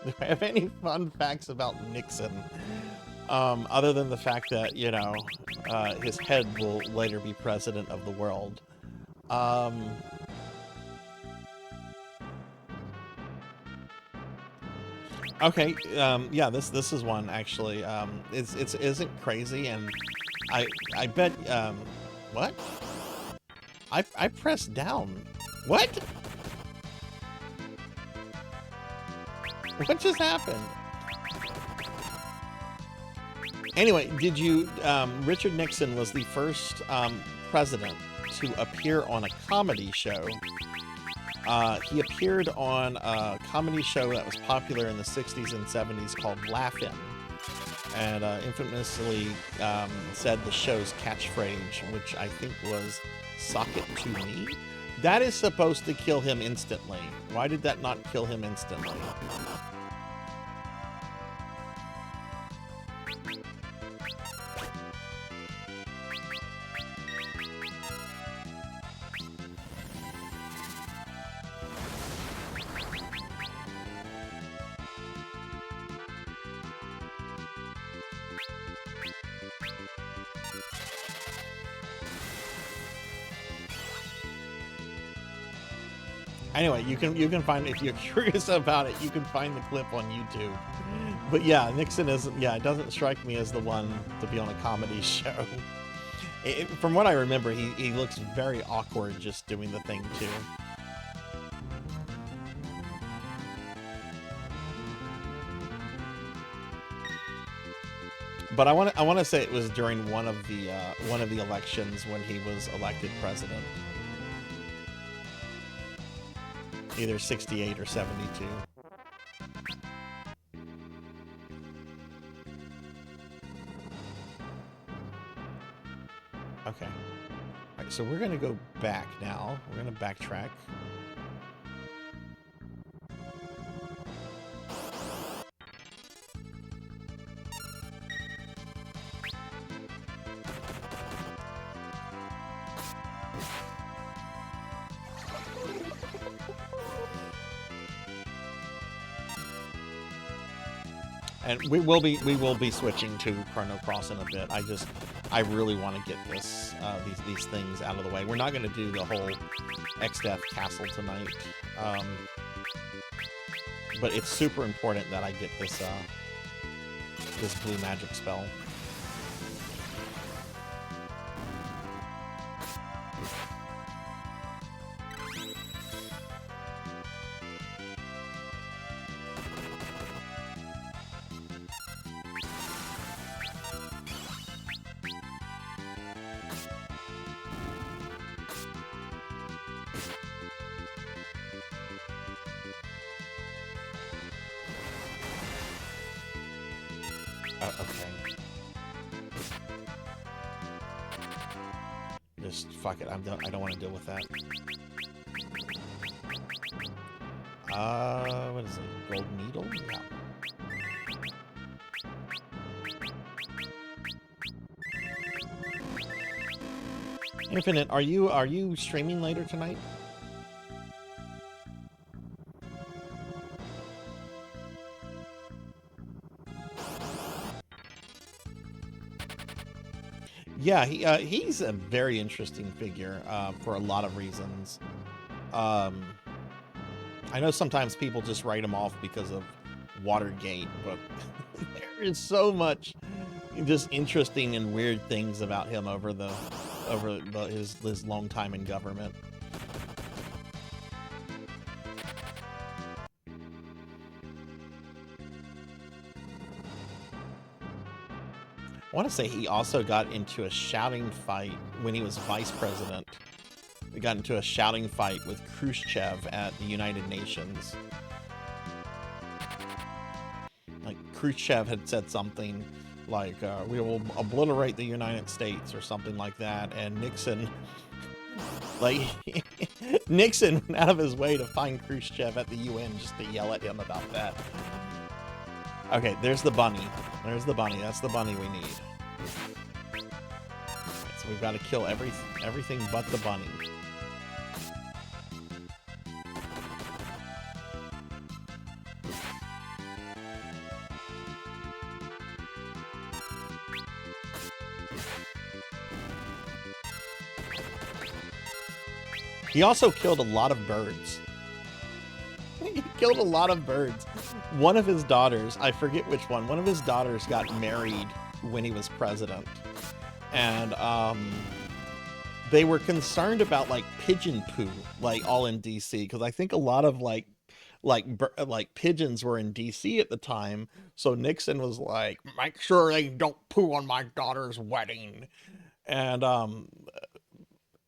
Do I have any fun facts about Nixon? Other than the fact that, you know, his head will later be president of the world. Okay, yeah, this is one actually. It isn't crazy, and I bet what? I pressed down. What? What just happened? Anyway, did you, Richard Nixon was the first president to appear on a comedy show. He appeared on a comedy show that was popular in the 60s and 70s called Laugh-In, and infamously said the show's catchphrase, which I think was, "Sock it to me." That is supposed to kill him instantly. Why did that not kill him instantly? Anyway, you can find, if you're curious about it, you can find the clip on YouTube. But yeah, Nixon isn't, yeah, it doesn't strike me as the one to be on a comedy show. From what I remember, he looks very awkward just doing the thing too. But I want to say it was during one of the elections when he was elected president. Either 68 or 72. Okay. All right, so we're going to go back now. We're going to backtrack. And we will be switching to Chrono Cross in a bit. I really want to get this these things out of the way. We're not going to do the whole X-Death Castle tonight, but it's super important that I get this this blue magic spell. Okay. Just fuck it. I don't want to deal with that. What is it? Gold needle? Yeah. Infinite, are you streaming later tonight? Yeah, he's a very interesting figure for a lot of reasons. I know sometimes people just write him off because of Watergate, but there is so much just interesting and weird things about him over his long time in government. I want to say he also got into a shouting fight when he was vice president. He got into a shouting fight with Khrushchev at the United Nations. Like, Khrushchev had said something like, we will obliterate the United States or something like that, and Nixon, like, Nixon went out of his way to find Khrushchev at the UN just to yell at him about that. Okay, there's the bunny. There's the bunny. That's the bunny we need. Right, so we've got to kill everything but the bunny. He also killed a lot of birds. He killed a lot of birds. One of his daughters, I forget which one of his daughters got married when he was president. And they were concerned about like pigeon poo, like all in DC, because I think a lot of like pigeons were in DC at the time. So Nixon was like, make sure they don't poo on my daughter's wedding. And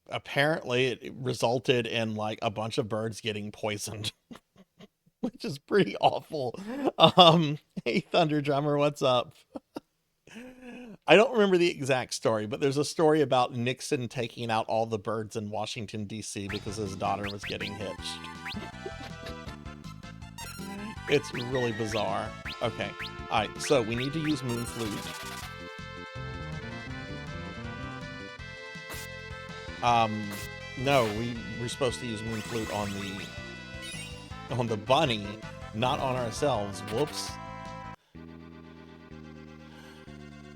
apparently it resulted in like a bunch of birds getting poisoned. Which is pretty awful. Hey Thunder Drummer, what's up? I don't remember the exact story, but there's a story about Nixon taking out all the birds in Washington, D.C. because his daughter was getting hitched. It's really bizarre. Okay, alright, so we need to use Moon Flute. No, we're supposed to use Moon Flute on the bunny, not on ourselves. Whoops.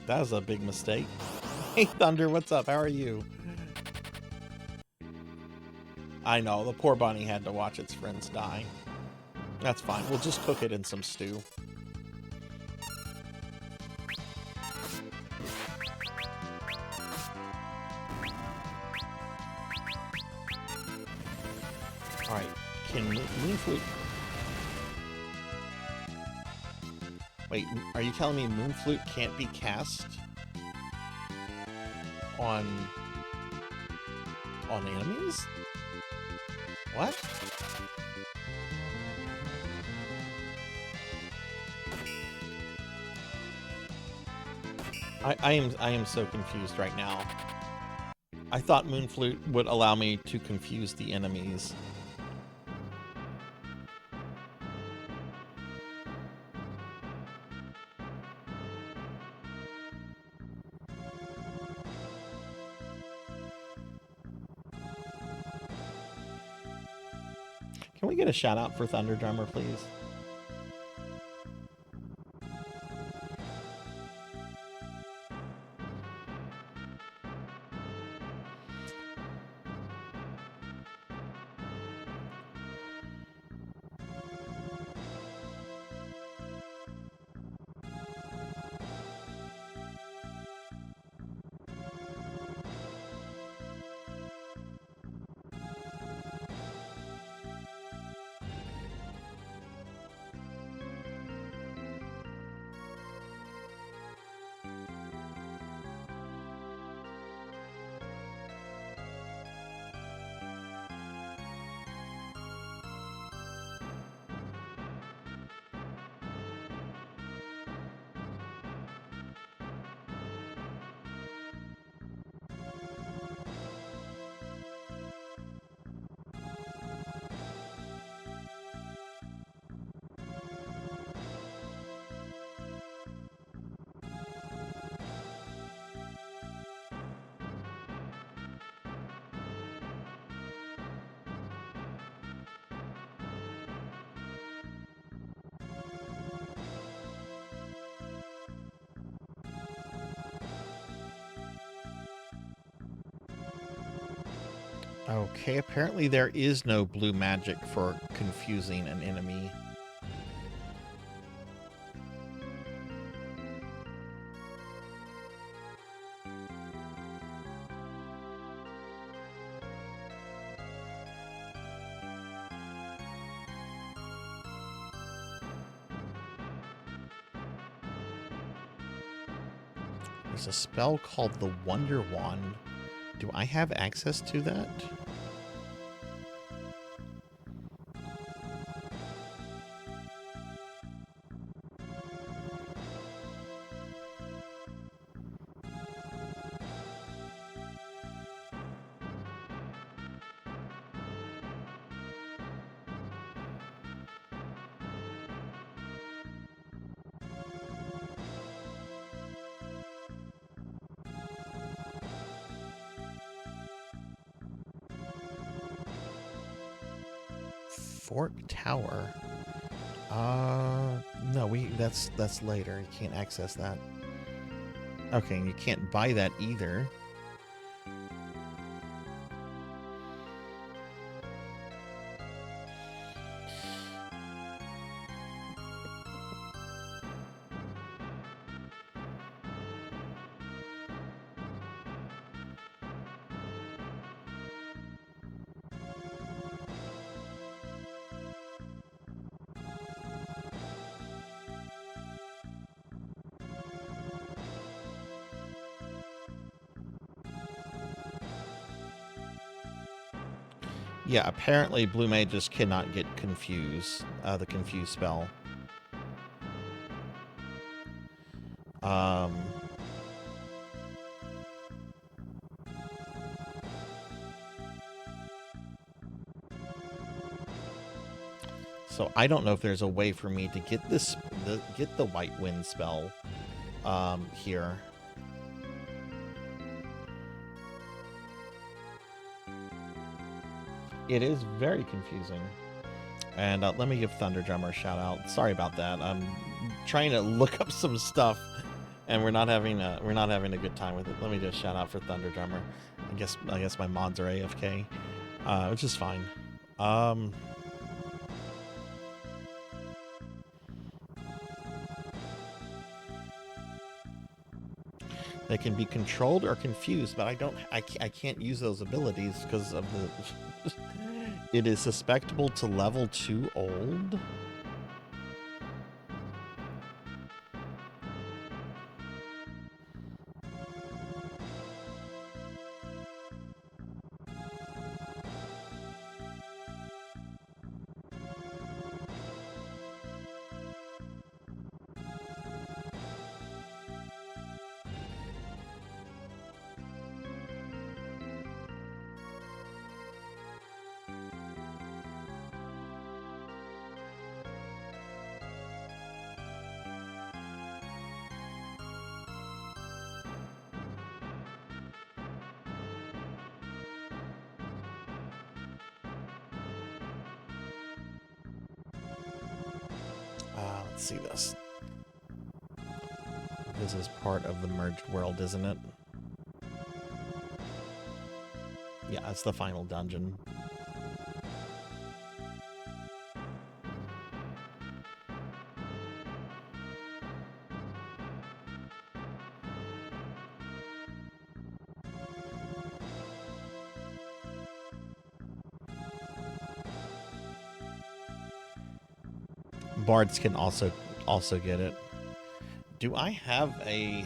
That was a big mistake. Hey Thunder, what's up? How are you? I know, the poor bunny had to watch its friends die. That's fine, we'll just cook it in some stew. Alright, can Moon Flute... Wait, are you telling me Moon Flute can't be cast on enemies? What? I am so confused right now. I thought Moon Flute would allow me to confuse the enemies. Can we get a shout out for Thunder Drummer, please? Okay, apparently there is no blue magic for confusing an enemy. There's a spell called the Wonder Wand. Do I have access to that? Fort Tower. No, that's later. You can't access that. Okay, and you can't buy that either. Yeah, apparently blue mages cannot get confused, the confuse spell. So I don't know if there's a way for me to get get the white wind spell here. It is very confusing. And let me give Thunder Drummer a shout out. Sorry about that. I'm trying to look up some stuff, and we're not having a good time with it. Let me just shout out for Thunder Drummer. I guess my mods are AFK, which is fine. They can be controlled or confused, but I can't use those abilities because of the. It is susceptible to level 2 old. Let's see this. This is part of the merged world, isn't it? Yeah, it's the final dungeon. Bards can also get it. Do I have a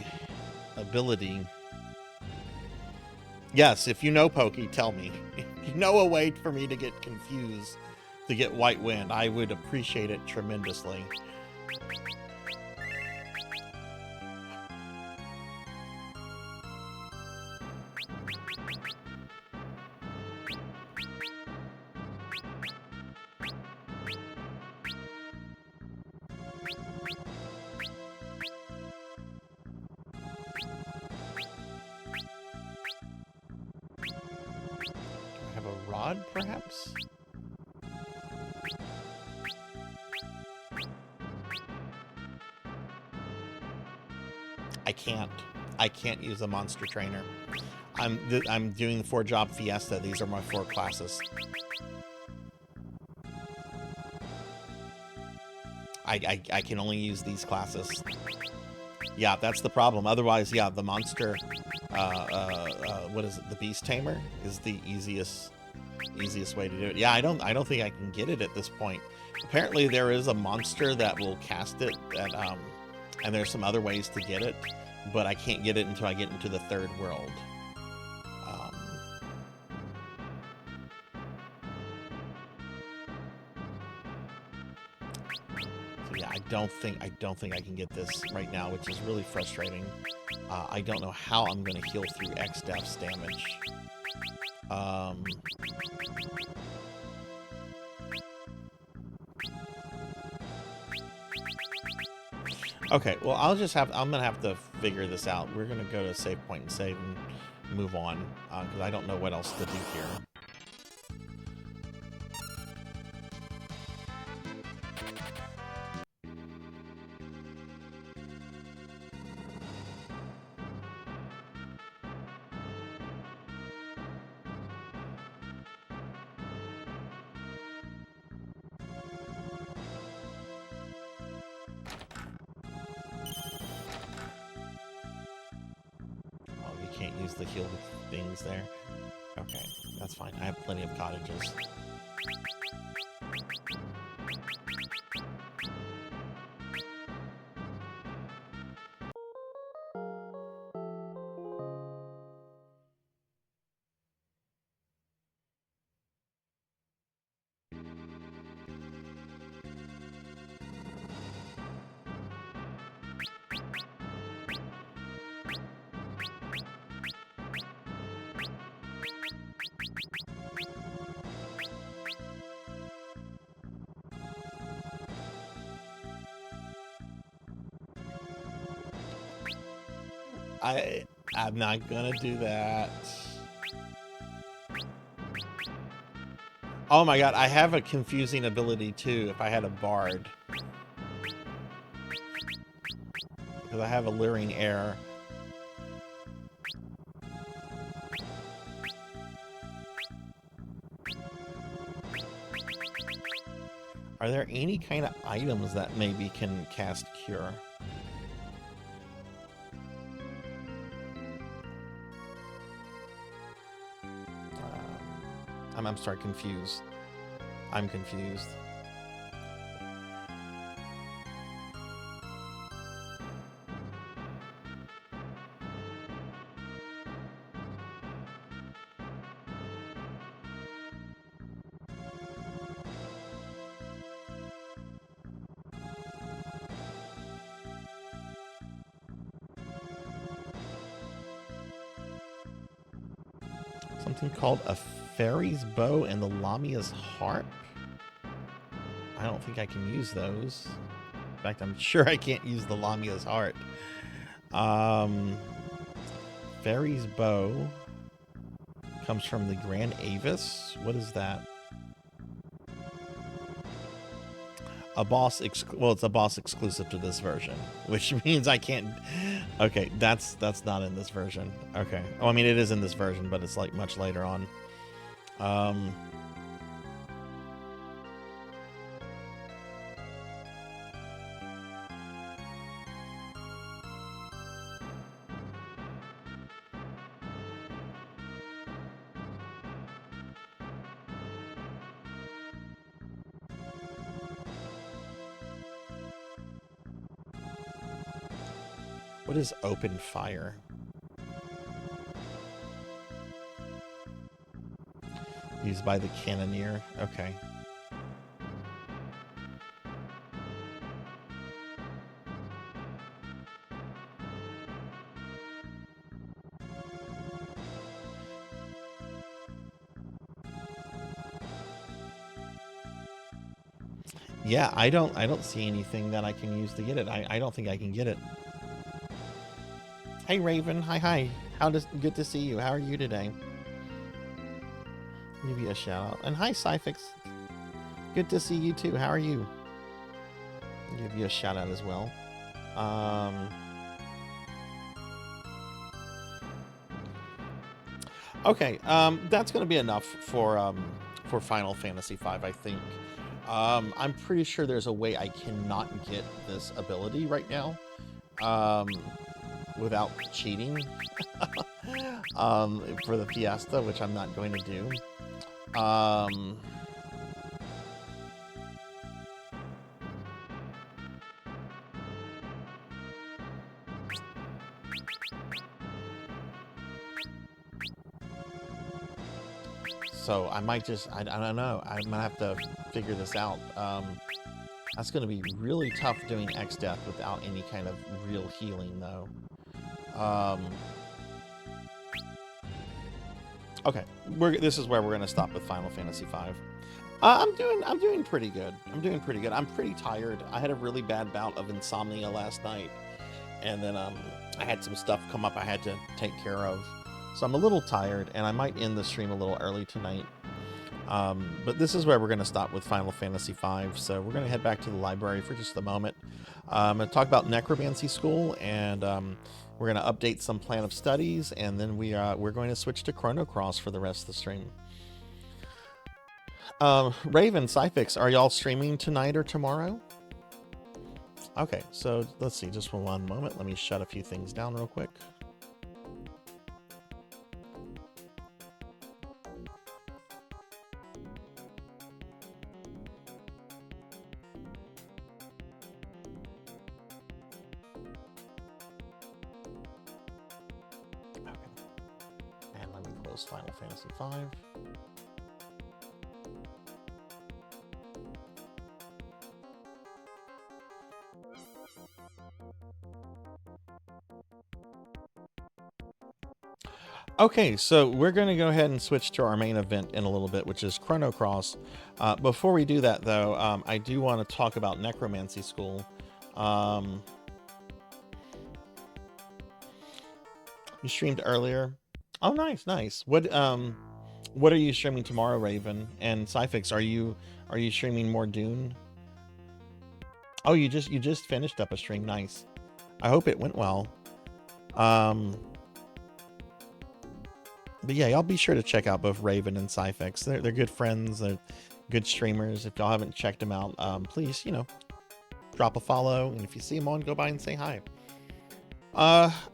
ability? Yes, if you know Pokey, tell me. If you know a way for me to get confused to get White Wind, I would appreciate it tremendously. Perhaps? I can't use a monster trainer. I'm doing the 4-job fiesta. These are my 4 classes. I can only use these classes. Yeah, that's the problem. Otherwise, yeah, the monster what is it? The Beast Tamer is the easiest way to do it. Yeah, I don't think I can get it at this point. Apparently there is a monster that will cast it at and there's some other ways to get it, but I can't get it until I get into the 3rd world. So yeah, I don't think I can get this right now, which is really frustrating. I don't know how I'm going to heal through X deaths damage. Okay, well, I'm gonna have to figure this out. We're gonna go to a save point and save and move on, because I don't know what else to do here. Can't use the heal things there. Okay, that's fine. I have plenty of cottages. I'm not gonna do that. Oh my god, I have a confusing ability too if I had a bard. Because I have a luring air. Are there any kind of items that maybe can cast Cure? I'm sorry, confused. I'm confused. Something called a fairy's bow and the Lamia's harp? I don't think I can use those. In fact, I'm sure I can't use the Lamia's harp. Fairy's bow comes from the Grand Avis. What is that? A boss well, it's a boss exclusive to this version, which means I can't. Okay, that's not in this version. Okay. Oh, I mean it is in this version, but it's like much later on. What is open fire? Used by the cannoneer. Okay. Yeah, I don't see anything that I can use to get it. I don't think I can get it. Hey Raven, hi. Good to see you. How are you today? Give you a shout out. And hi Cyfix. Good to see you too. How are you? Give you a shout out as well. Okay, that's gonna be enough for Final Fantasy V, I think. I'm pretty sure there's a way I cannot get this ability right now. Without cheating for the Fiesta, which I'm not going to do. So I might just, I don't know, I might have to figure this out. That's going to be really tough doing X-Death without any kind of real healing, though. Okay, this is where we're gonna stop with Final Fantasy V. I'm doing pretty good. I'm pretty tired. I had a really bad bout of insomnia last night, and then I had some stuff come up I had to take care of. So I'm a little tired, and I might end the stream a little early tonight. But this is where we're gonna stop with Final Fantasy V. So we're gonna head back to the library for just a moment. I'm gonna talk about Necromancy School, and we're going to update some plan of studies, and then we're going to switch to Chrono Cross for the rest of the stream. Raven, Cyfix, are y'all streaming tonight or tomorrow? Okay, so let's see, just for one moment. Let me shut a few things down real quick. Final Fantasy V. Okay, so we're going to go ahead and switch to our main event in a little bit, which is Chrono Cross. Before we do that, though, I do want to talk about Necromancy School. You streamed earlier. Oh, nice, nice. What are you streaming tomorrow, Raven? And Cyfix, are you streaming more Dune? Oh, you just finished up a stream. Nice. I hope it went well. But yeah, y'all be sure to check out both Raven and Cyfix. They're good friends. They're good streamers. If y'all haven't checked them out, please, drop a follow. And if you see them on, go by and say hi.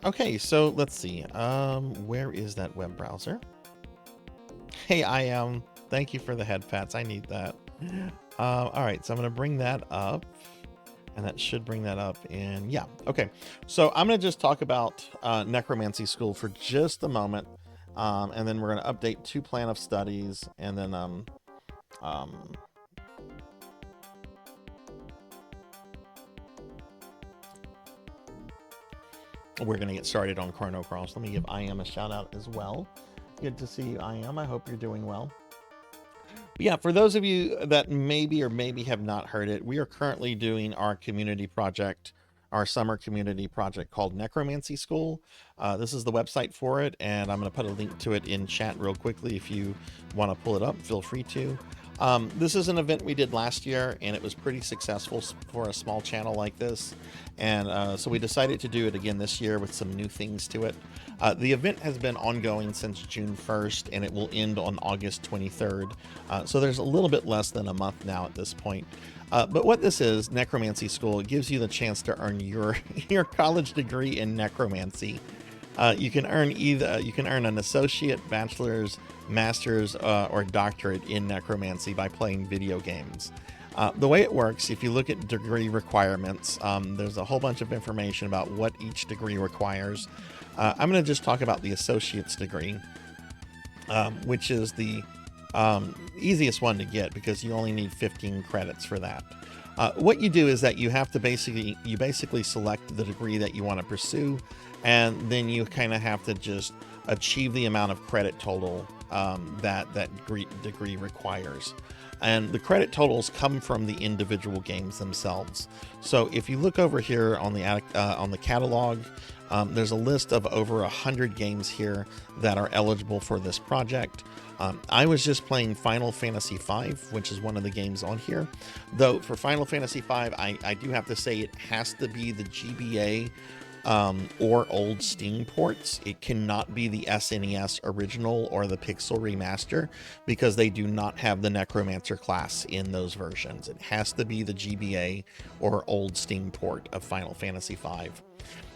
Okay, so let's see. Where is that web browser? Hey, thank you for the head pats. I need that. All right, so I'm gonna bring that up, and that should bring that up. And yeah, okay. So I'm gonna just talk about Necromancy School for just a moment, and then we're gonna update 2 plan of studies, and then we're going to get started on Chrono Cross. Let me give IM a shout out as well. Good to see you, IM. I hope you're doing well. But yeah, for those of you that maybe or maybe have not heard it, we are currently doing our community project, our summer community project called Necromancy School. This is the website for it, and I'm going to put a link to it in chat real quickly. If you want to pull it up, feel free to. This is an event we did last year, and it was pretty successful for a small channel like this. And so we decided to do it again this year with some new things to it. The event has been ongoing since June 1st, and it will end on August 23rd. So there's a little bit less than a month now at this point. But what this is, Necromancy School, it gives you the chance to earn your college degree in necromancy. You can earn an associate, bachelor's, master's, or doctorate in necromancy by playing video games. The way it works, if you look at degree requirements, there's a whole bunch of information about what each degree requires. I'm going to just talk about the associate's degree, which is the easiest one to get because you only need 15 credits for that. What you do is that you have to basically select the degree that you want to pursue, and then you kind of have to just achieve the amount of credit total that degree requires. And the credit totals come from the individual games themselves. So if you look over here on the catalog, there's a list of over 100 games here that are eligible for this project. I was just playing Final Fantasy V, which is one of the games on here. Though for Final Fantasy V, I do have to say it has to be the GBA or old Steam ports. It cannot be the SNES original or the Pixel remaster because they do not have the Necromancer class in those versions. It has to be the GBA or old Steam port of Final Fantasy V.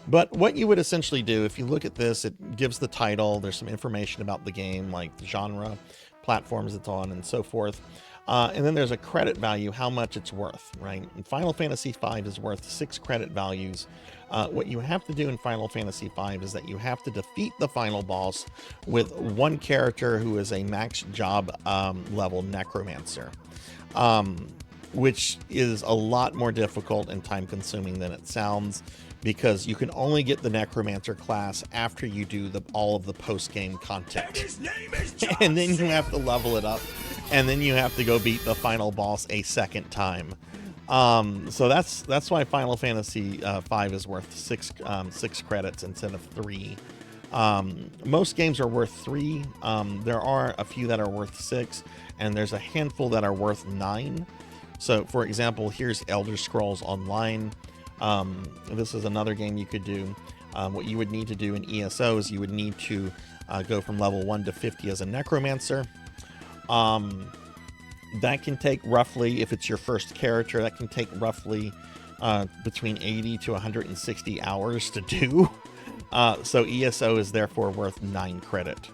But what you would essentially do, if you look at this, it gives the title, there's some information about the game, like the genre, platforms it's on, and so forth. And then there's a credit value, how much it's worth, right? And Final Fantasy V is worth 6 credit values. What you have to do in Final Fantasy V is that you have to defeat the final boss with one character who is a max job level necromancer, which is a lot more difficult and time consuming than it sounds, because you can only get the necromancer class after you do all of the post-game content. And then you have to level it up, and then you have to go beat the final boss a second time. So that's why Final Fantasy V is worth 6 credits instead of 3. Most games are worth 3. There are a few that are worth 6, and there's a handful that are worth 9. So for example, here's Elder Scrolls Online. This is another game you could do. What you would need to do in ESO is you would need to go from level 1 to 50 as a necromancer. That can take roughly, if it's your first character, that can take roughly between 80 to 160 hours to do. So ESO is therefore worth 9 credits.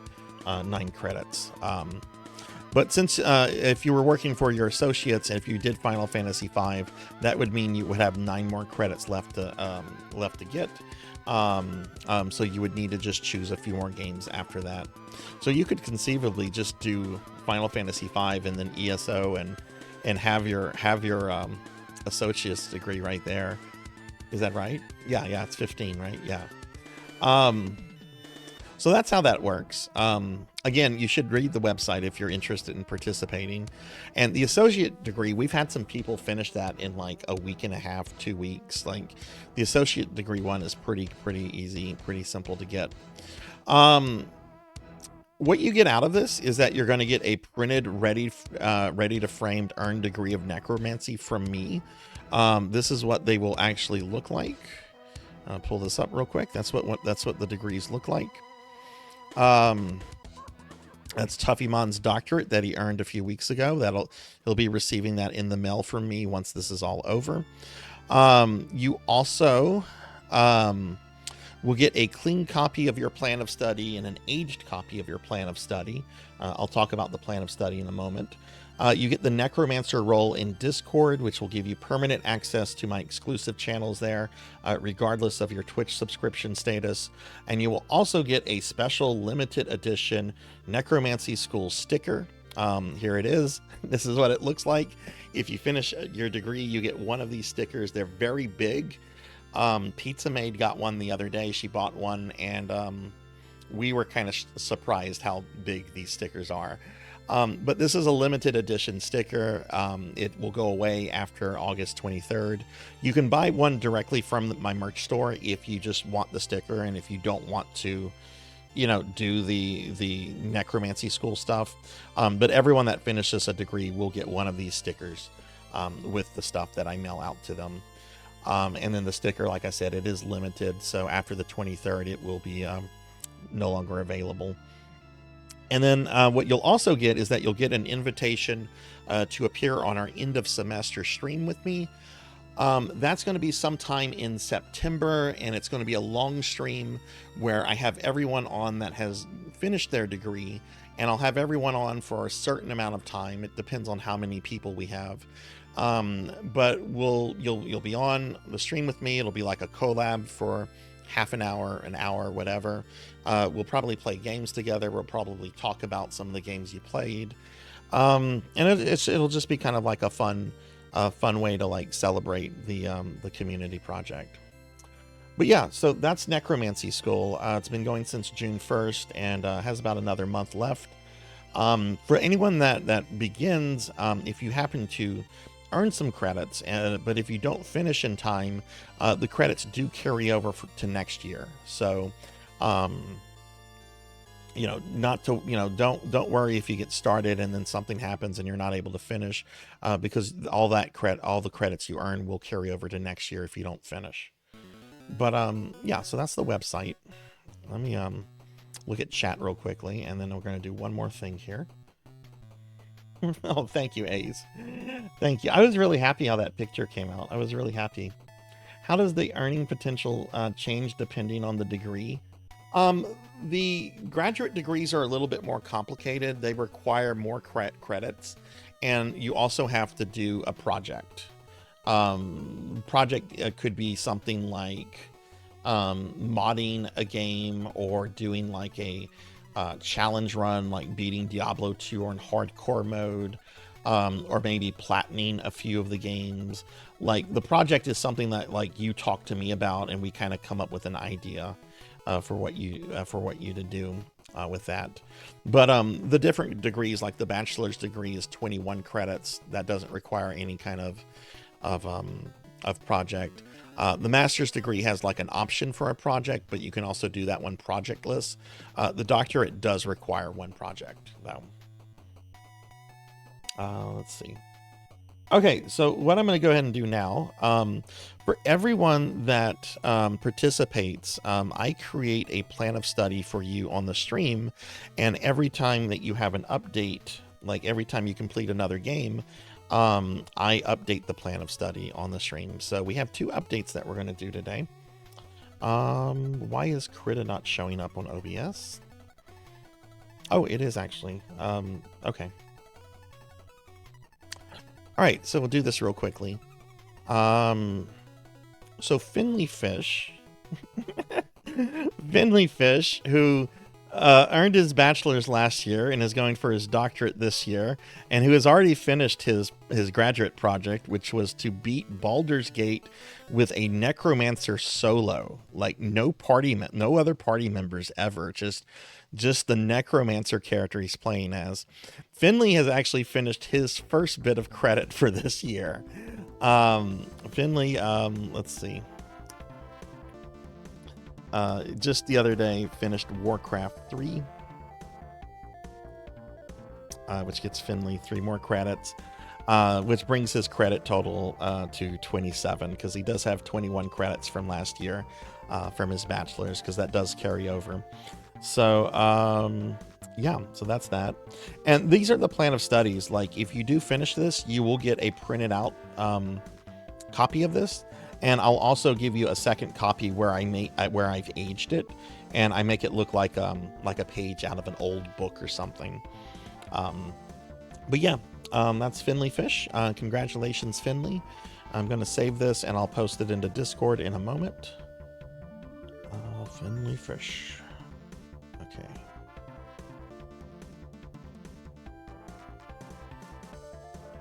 But since if you were working for your associates and if you did Final Fantasy V, that would mean you would have 9 more credits left to get. So you would need to just choose a few more games after that. So you could conceivably just do Final Fantasy V and then ESO and have your associate's degree right there. Is that right? Yeah, it's 15, right? Yeah. So that's how that works. Again, you should read the website if you're interested in participating. And the associate degree, we've had some people finish that in like a week and a half, 2 weeks. Like the associate degree one is pretty easy, pretty simple to get. What you get out of this is that you're going to get a printed, ready to framed earned degree of necromancy from me. This is what they will actually look like. I'll pull this up real quick. That's what the degrees look like. That's Tuffymon's doctorate that he earned a few weeks ago. He'll be receiving that in the mail from me once this is all over. You also will get a clean copy of your plan of study and an aged copy of your plan of study. I'll talk about the plan of study in a moment. You get the Necromancer role in Discord, which will give you permanent access to my exclusive channels there, regardless of your Twitch subscription status. And you will also get a special limited edition Necromancy School sticker. Here it is. This is what it looks like. If you finish your degree, you get one of these stickers. They're very big. Pizza Maid got one the other day. She bought one, and we were kind of surprised how big these stickers are. But this is a limited edition sticker. It will go away after August 23rd. You can buy one directly from my merch store if you just want the sticker, and if you don't want to, you know, do the necromancy school stuff. But everyone that finishes a degree will get one of these stickers with the stuff that I mail out to them. And then the sticker, like I said, it is limited. So after the 23rd, it will be no longer available. And then what you'll also get is that you'll get an invitation to appear on our end of semester stream with me. That's going to be sometime in September, and it's going to be a long stream where I have everyone on that has finished their degree, and I'll have everyone on for a certain amount of time. It depends on how many people we have. But you'll be on the stream with me. It'll be like a collab for half an hour, whatever. We'll probably play games together. We'll probably talk about some of the games you played. And it'll just be kind of like a fun way to like celebrate the community project. But yeah, so that's Necromancy School. It's been going since June 1st and has about another month left. For anyone that begins, if you happen to earn some credits, but if you don't finish in time, the credits do carry over to next year. So, you know, don't worry if you get started and then something happens and you're not able to finish, because all the credits you earn will carry over to next year if you don't finish. But yeah, so that's the website. Let me look at chat real quickly, and then we're going to do one more thing here. Oh, thank you, Ace. Thank you. I was really happy how that picture came out. I was really happy. How does the earning potential change depending on the degree? The graduate degrees are a little bit more complicated. They require more credits, and you also have to do a project. Project could be something like modding a game, or doing like a challenge run, like beating Diablo 2 or in hardcore mode, or maybe platining a few of the games. Like, the project is something that like you talk to me about, and we kind of come up with an idea for what you to do with that. But the different degrees, like the bachelor's degree is 21 credits. That doesn't require any kind of project. The master's degree has like an option for a project, but you can also do that one projectless. The doctorate does require one project, though. Let's see. Okay, so what I'm going to go ahead and do now, for everyone that participates, I create a plan of study for you on the stream, and every time that you have an update, like every time you complete another game, I update the plan of study on the stream. So we have 2 updates that we're going to do today. Why is Krita not showing up on OBS? Oh, it is actually. Okay. All right, so we'll do this real quickly. So Finley Fish, Finley Fish, who earned his bachelor's last year and is going for his doctorate this year, and who has already finished his graduate project, which was to beat Baldur's Gate with a necromancer solo. Like, no other party members ever, just the necromancer character he's playing as. Finley has actually finished his first bit of credit for this year. Finley, let's see. just the other day finished Warcraft 3, which gets Finley 3 more credits, which brings his credit total to 27, because he does have 21 credits from last year from his bachelor's, because that does carry over. So yeah, so that's that. And these are the plan of studies. Like, if you do finish this, you will get a printed out copy of this, and I'll also give you a second copy where I've aged it, and I make it look like a page out of an old book or something. But yeah, that's Finley Fish. Congratulations, Finley. I'm going to save this and I'll post it into Discord in a moment. Finley Fish. Okay.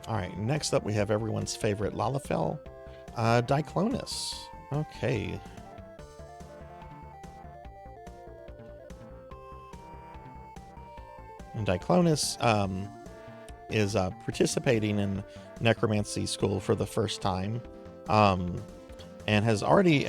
All right, next up we have everyone's favorite Lalafell, Diclonus. Okay. And Diclonus is participating in necromancy school for the first time, and has already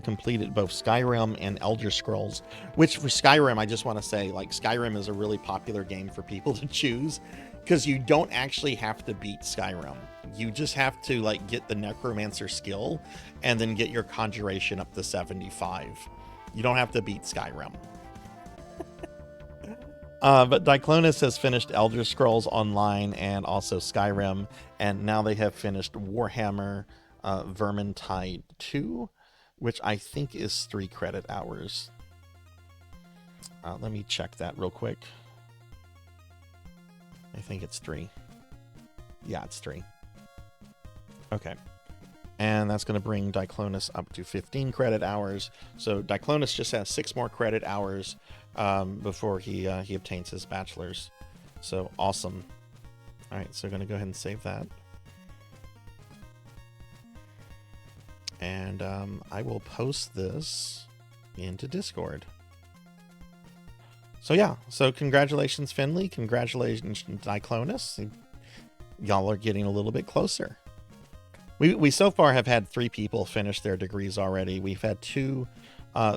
completed both Skyrim and Elder Scrolls. Which, for Skyrim, I just want to say, like, Skyrim is a really popular game for people to choose, because you don't actually have to beat Skyrim. You just have to, like, get the necromancer skill and then get your conjuration up to 75. You don't have to beat Skyrim. But Diclonus has finished Elder Scrolls Online and also Skyrim, and now they have finished Warhammer Vermintide 2, which I think is 3 credit hours. Let me check that real quick. I think it's 3. Yeah, it's 3. Okay. And that's going to bring Diclonus up to 15 credit hours. So Diclonus just has 6 more credit hours before he obtains his bachelor's. So awesome. All right, so we're going to go ahead and save that. And I will post this into Discord. So yeah, so congratulations, Finley. Congratulations, Diclonus. Y'all are getting a little bit closer. We so far have had 3 people finish their degrees already. We've had 2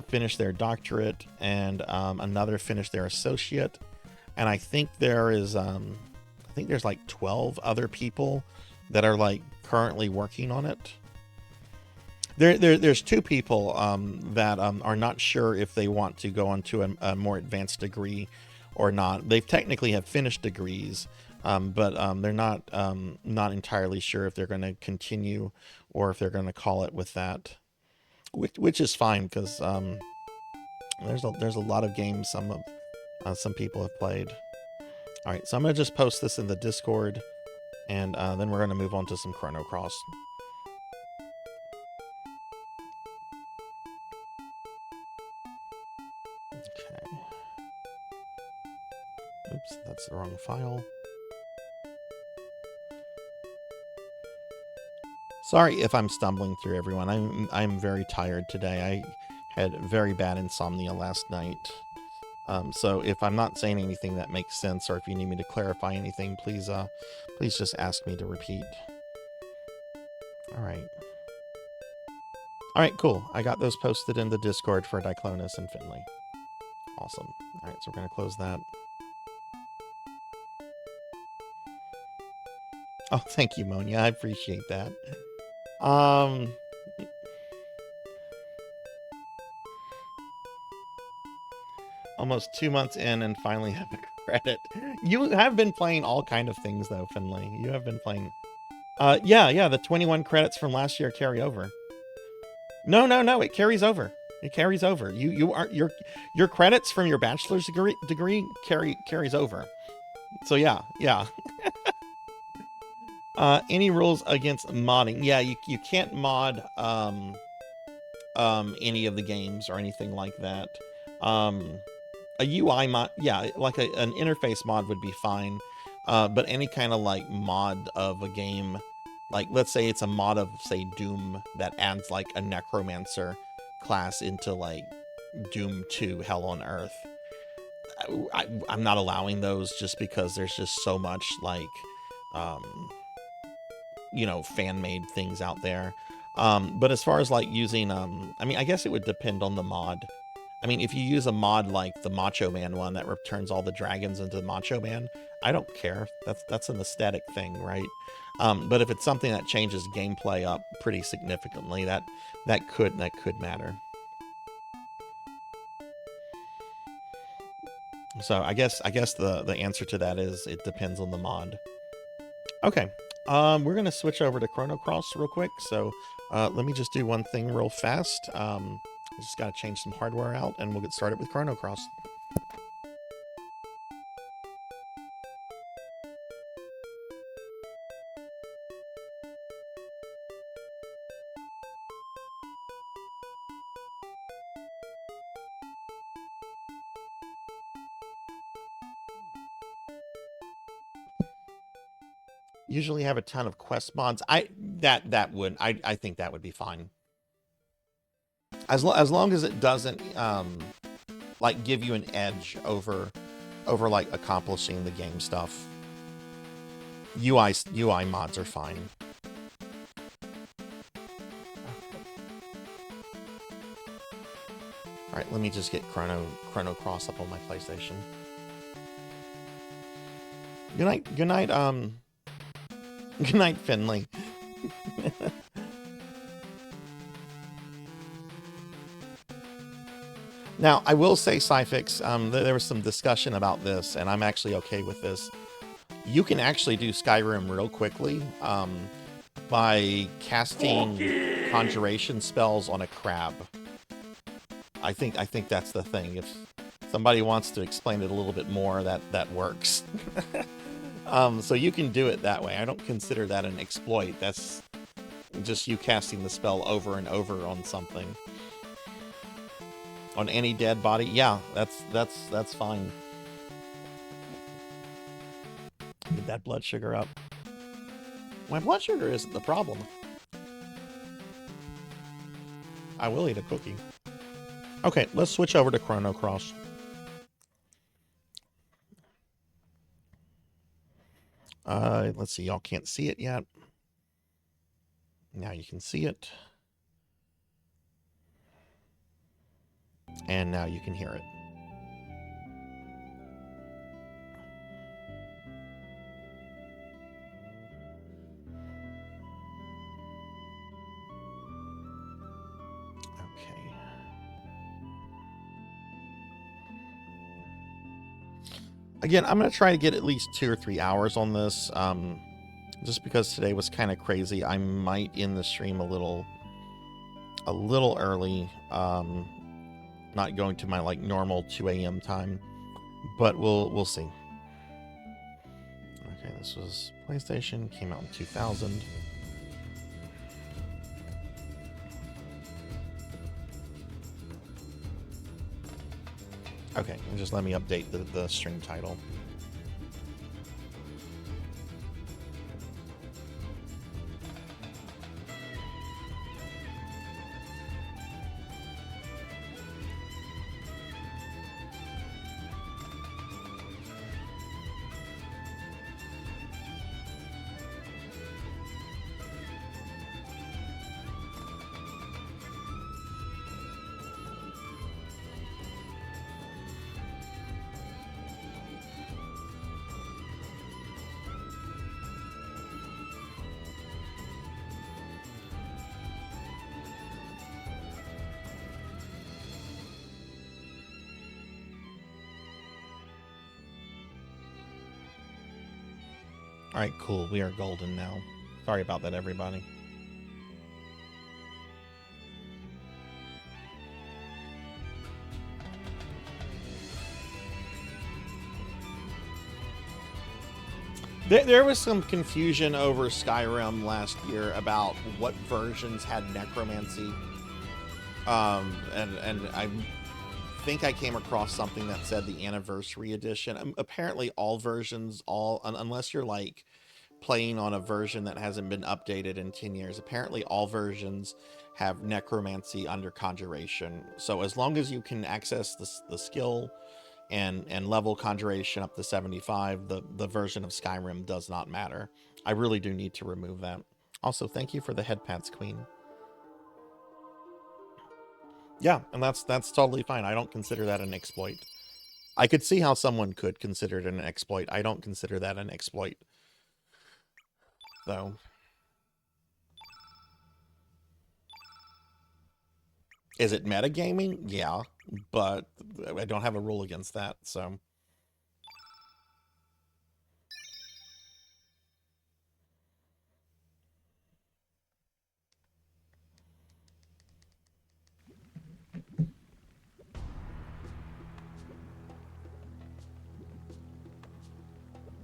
finish their doctorate, and another finish their associate. And I think there's like 12 other people that are like currently working on it. There's 2 people that are not sure if they want to go on to a more advanced degree or not. They technically have finished degrees, but they're not entirely sure if they're going to continue or if they're going to call it with that, which is fine, because there's a lot of games some people have played. All right, so I'm going to just post this in the Discord, and then we're going to move on to some Chrono Cross. Okay. Oops, that's the wrong file. Sorry if I'm stumbling through, everyone. I'm very tired today. I had very bad insomnia last night. So if I'm not saying anything that makes sense, or if you need me to clarify anything, please just ask me to repeat. All right, cool. I got those posted in the Discord for Diclonus and Finley. Awesome. All right, so we're gonna close that. Oh, thank you, Monia. I appreciate that. Almost 2 months in and finally have a credit. You have been playing all kind of things though, Finley. You have been playing. Yeah, the 21 credits from last year carry over. No, it carries over. It carries over. Your credits from your bachelor's degree carries over. So yeah. Any rules against modding? Yeah, you can't mod any of the games or anything like that. A UI mod, yeah, like an interface mod would be fine. But any kind of like mod of a game, like let's say it's a mod of, say, Doom that adds like a necromancer class into like Doom 2 Hell on Earth. I'm not allowing those, just because there's just so much like fan-made things out there. But as far as like using, I mean, I guess it would depend on the mod. I mean, if you use a mod like the Macho Man one that returns all the dragons into Macho Man, I don't care. That's an aesthetic thing, right? But if it's something that changes gameplay up pretty significantly, that could matter. So I guess the answer to that is it depends on the mod. Okay, we're gonna switch over to Chrono Cross real quick. So let me just do one thing real fast. I just gotta change some hardware out, and we'll get started with Chrono Cross. Usually have a ton of quest mods. I think that would be fine. As long as it doesn't like give you an edge over like accomplishing the game stuff. UI mods are fine. All right, let me just get Chrono Cross up on my PlayStation. Good night, good night, Finley. Now, I will say, Cyfix, there was some discussion about this, and I'm actually okay with this. You can actually do Skyrim real quickly by casting conjuration spells on a crab. I think that's the thing. If somebody wants to explain it a little bit more, that works. So you can do it that way. I don't consider that an exploit. That's just you casting the spell over and over on something. On any dead body? Yeah, that's fine. Get that blood sugar up. My blood sugar isn't the problem. I will eat a cookie. Okay, let's switch over to Chrono Cross. Let's see, y'all can't see it yet. Now you can see it. And now you can hear it. Okay. Again, I'm going to try to get at least 2 or 3 hours on this. Just because today was kind of crazy, I might end the stream a little early. Not going to my like normal 2 a.m. time, but we'll see. Okay, this was PlayStation, came out in 2000. Okay, and just let me update the stream title. All right, cool. We are golden now. Sorry about that, everybody. There was some confusion over Skyrim last year about what versions had necromancy. And I think I came across something that said the anniversary edition. Apparently all versions, unless you're like playing on a version that hasn't been updated in 10 years, apparently all versions have necromancy under conjuration. So as long as you can access the skill and level conjuration up to 75, the version of Skyrim does not matter. I really do need to remove that. Also, thank you for the head pats, Queen. Yeah, and that's totally fine. I don't consider that an exploit. I could see how someone could consider it an exploit. I don't consider that an exploit, though. Is it metagaming? Yeah, but I don't have a rule against that, so.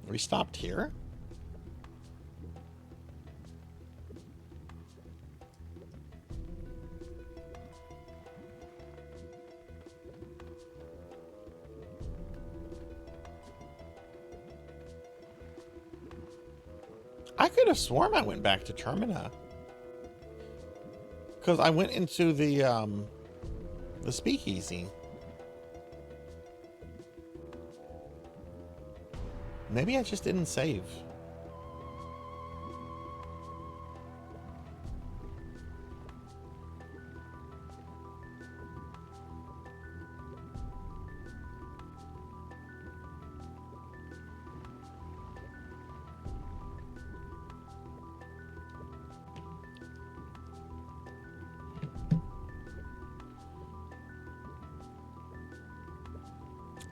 We stopped here? I could have sworn I went back to Termina. Because I went into the speakeasy. Maybe I just didn't save.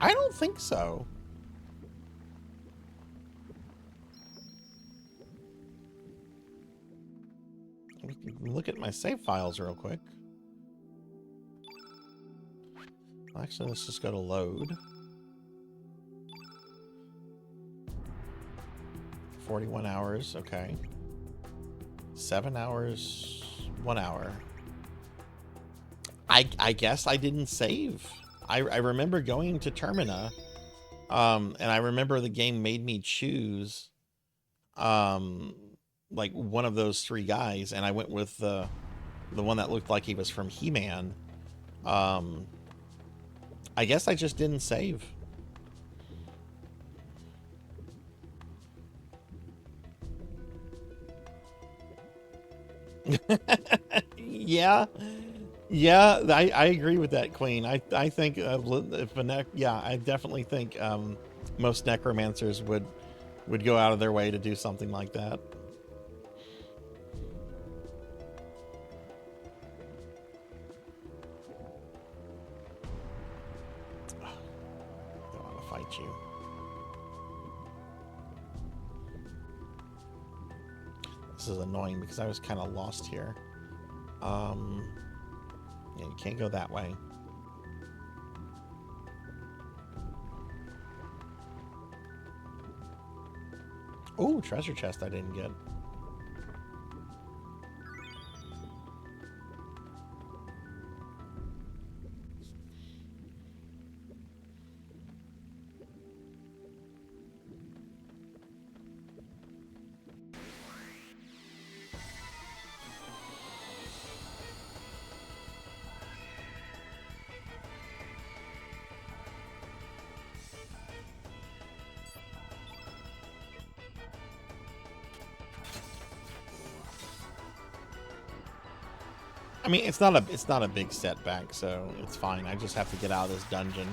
I don't think so. We can look at my save files real quick. Actually, let's just go to load. 41 hours, okay. 7 hours, 1 hour. I guess I didn't save. I remember going to Termina, and I remember the game made me choose, like one of those three guys, and I went with the one that looked like he was from He-Man. I guess I just didn't save. Yeah. Yeah, I agree with that, Queen. I think if yeah, I definitely think most necromancers would go out of their way to do something like that. Don't want to fight you. This is annoying because I was kind of lost here. Yeah, you can't go that way. Oh, treasure chest I didn't get. I mean, it's not a big setback, so it's fine. I just have to get out of this dungeon.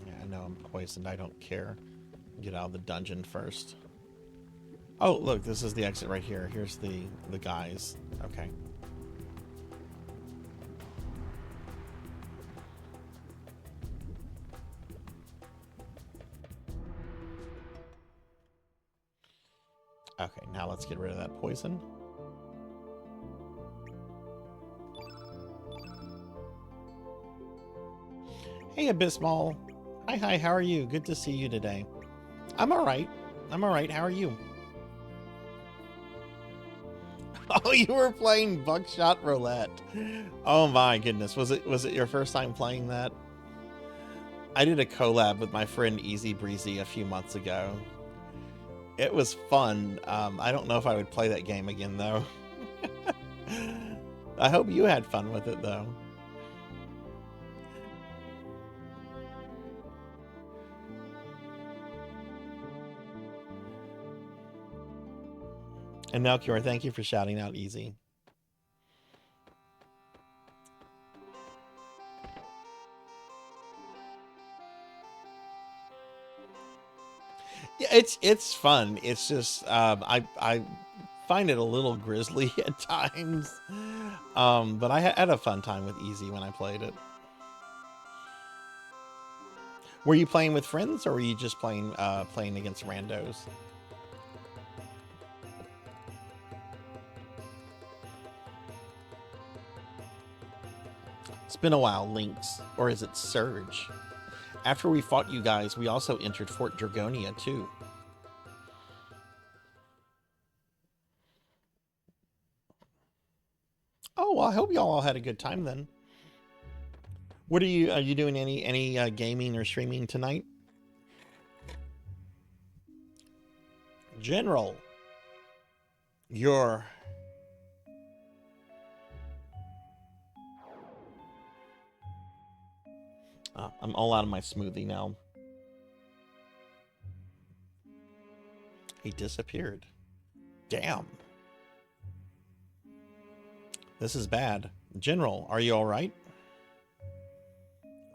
Yeah, I know I'm poisoned. I don't care. Get out of the dungeon first. Oh, look, this is the exit right here. Here's the guys. Okay. Okay, now let's get rid of that poison. Hey, Abysmal. Hi, how are you? Good to see you today. I'm alright. How are you? Oh, you were playing Buckshot Roulette. Oh my goodness. Was it your first time playing that? I did a collab with my friend Easy Breezy a few months ago. It was fun. I don't know if I would play that game again, though. I hope you had fun with it, though. And Melchior, thank you for shouting out Easy. Yeah, it's fun. It's just I find it a little grisly at times, but I had a fun time with Easy when I played it. Were you playing with friends, or were you just playing against randos? It's been a while, Lynx, or is it Surge? After we fought you guys, we also entered Fort Dragonia, too. Oh, well, I hope y'all all had a good time then. What are you doing any gaming or streaming tonight? General, you're... I'm all out of my smoothie now. He disappeared. Damn. This is bad. General, are you all right?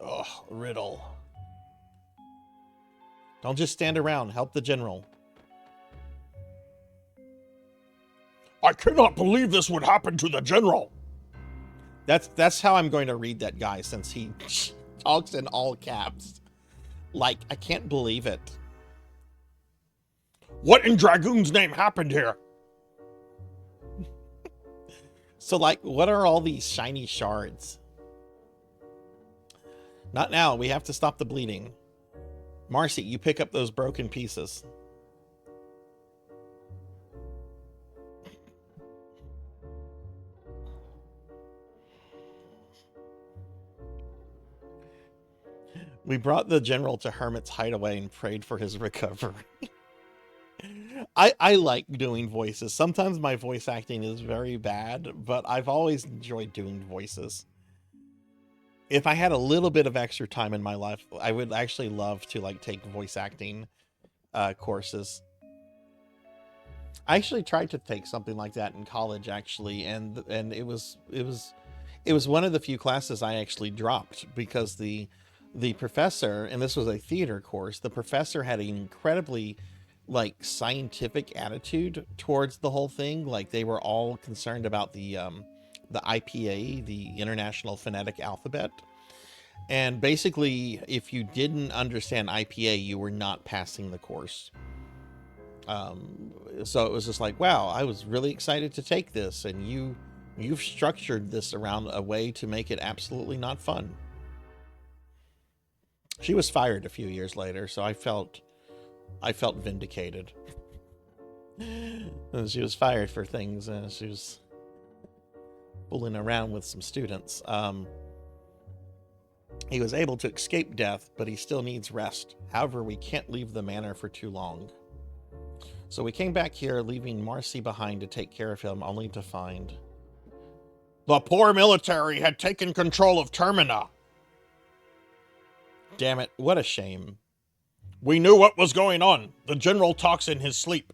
Ugh, Riddle. Don't just stand around. Help the general. I cannot believe this would happen to the general. That's how I'm going to read that guy, since he talks in all caps. Like, I can't believe it. What in Dragoon's name happened here? So, like, what are all these shiny shards? Not now. We have to stop the bleeding. Marcy, you pick up those broken pieces. We brought the general to Hermit's hideaway and prayed for his recovery. I like doing voices. Sometimes my voice acting is very bad, but I've always enjoyed doing voices. If I had a little bit of extra time in my life, I would actually love to like take voice acting courses. I actually tried to take something like that in college, actually, and it was one of the few classes I actually dropped because the professor, and this was a theater course, the professor had an incredibly like scientific attitude towards the whole thing. Like, they were all concerned about the IPA, the International Phonetic Alphabet. And basically, if you didn't understand IPA, you were not passing the course. So it was just like, wow, I was really excited to take this, and you've structured this around a way to make it absolutely not fun. She was fired a few years later, so I felt vindicated. She was fired for things, and she was fooling around with some students. He was able to escape death, but he still needs rest. However, we can't leave the manor for too long. So we came back here, leaving Marcy behind to take care of him, only to find... The poor military had taken control of Termina. Damn it, what a shame. We knew what was going on. The general talks in his sleep.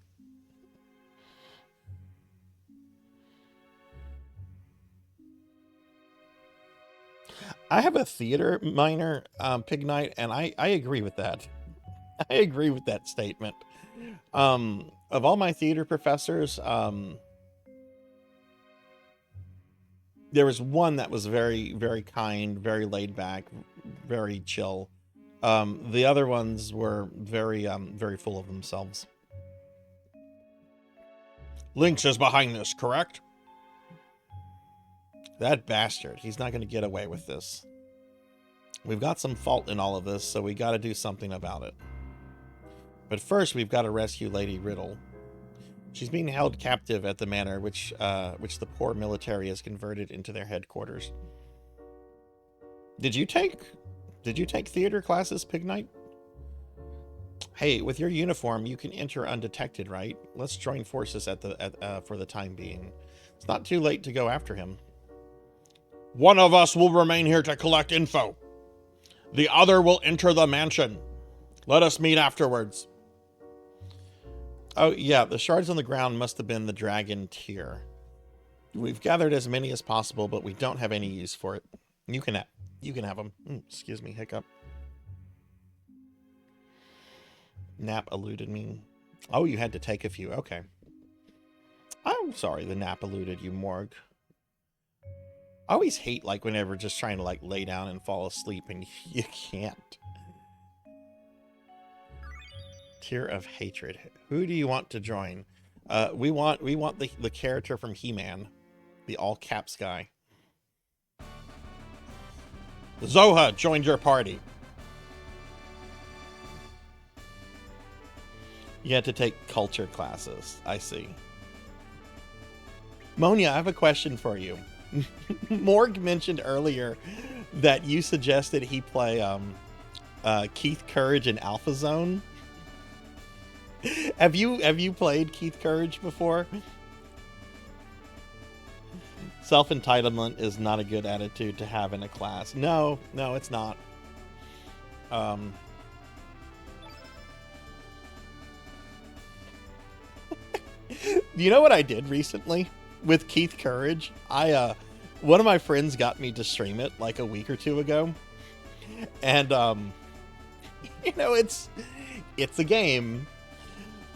I have a theater minor, Pig Knight, and I agree with that. I agree with that statement. Of all my theater professors, there was one that was very, very kind, very laid back, very chill. The other ones were very, very full of themselves. Lynx is behind this, correct? That bastard. He's not going to get away with this. We've got some fault in all of this, so we got to do something about it. But first, we've got to rescue Lady Riddle. She's being held captive at the manor, which the poor military has converted into their headquarters. Did you take theater classes, Pig Knight? Hey, with your uniform, you can enter undetected, right? Let's join forces for the time being. It's not too late to go after him. One of us will remain here to collect info. The other will enter the mansion. Let us meet afterwards. Oh, yeah, the shards on the ground must have been the dragon tier. We've gathered as many as possible, but we don't have any use for it. You can have them. Excuse me, hiccup. Nap eluded me. Oh, you had to take a few. Okay. I'm sorry the nap eluded you, Morg. I always hate, like, whenever just trying to, like, lay down and fall asleep and you can't. Tier of hatred. Who do you want to join? We want the character from He-Man. The all caps guy. Zoha joined your party. You had to take culture classes. I see. Monia, I have a question for you. Morg mentioned earlier that you suggested he play Keith Courage in Alpha Zone. Have you played Keith Courage before? Self-entitlement is not a good attitude to have in a class. No, it's not. You know what I did recently with Keith Courage? One of my friends got me to stream it like a week or two ago. And you know, it's a game.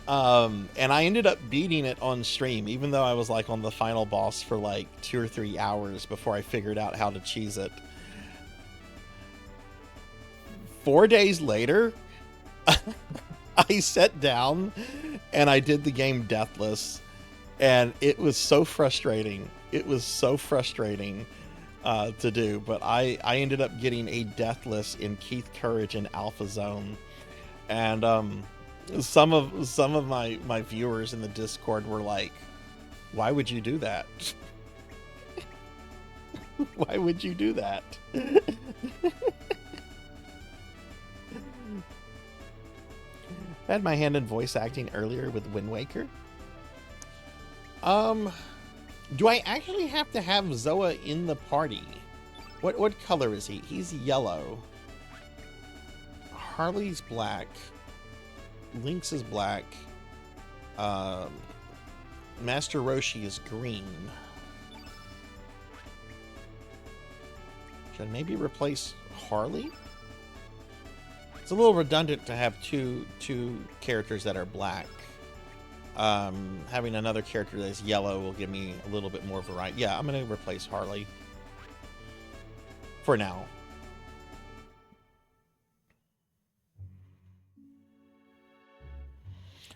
And I ended up beating it on stream, even though I was like on the final boss for like 2 or 3 hours before I figured out how to cheese it. 4 days later, I sat down and I did the game deathless, and it was so frustrating. It was so frustrating to do, but I ended up getting a deathless in Keith Courage in Alpha Zone, and some of my viewers in the Discord were like, "Why would you do that? Why would you do that?" I had my hand in voice acting earlier with Wind Waker. Do I actually have to have Zoa in the party? What color is he? He's yellow. Harley's black. Lynx is black. Master Roshi is green. Should I maybe replace Harley? It's a little redundant to have two characters that are black. Having another character that's yellow will give me a little bit more variety. Yeah, I'm going to replace Harley for now.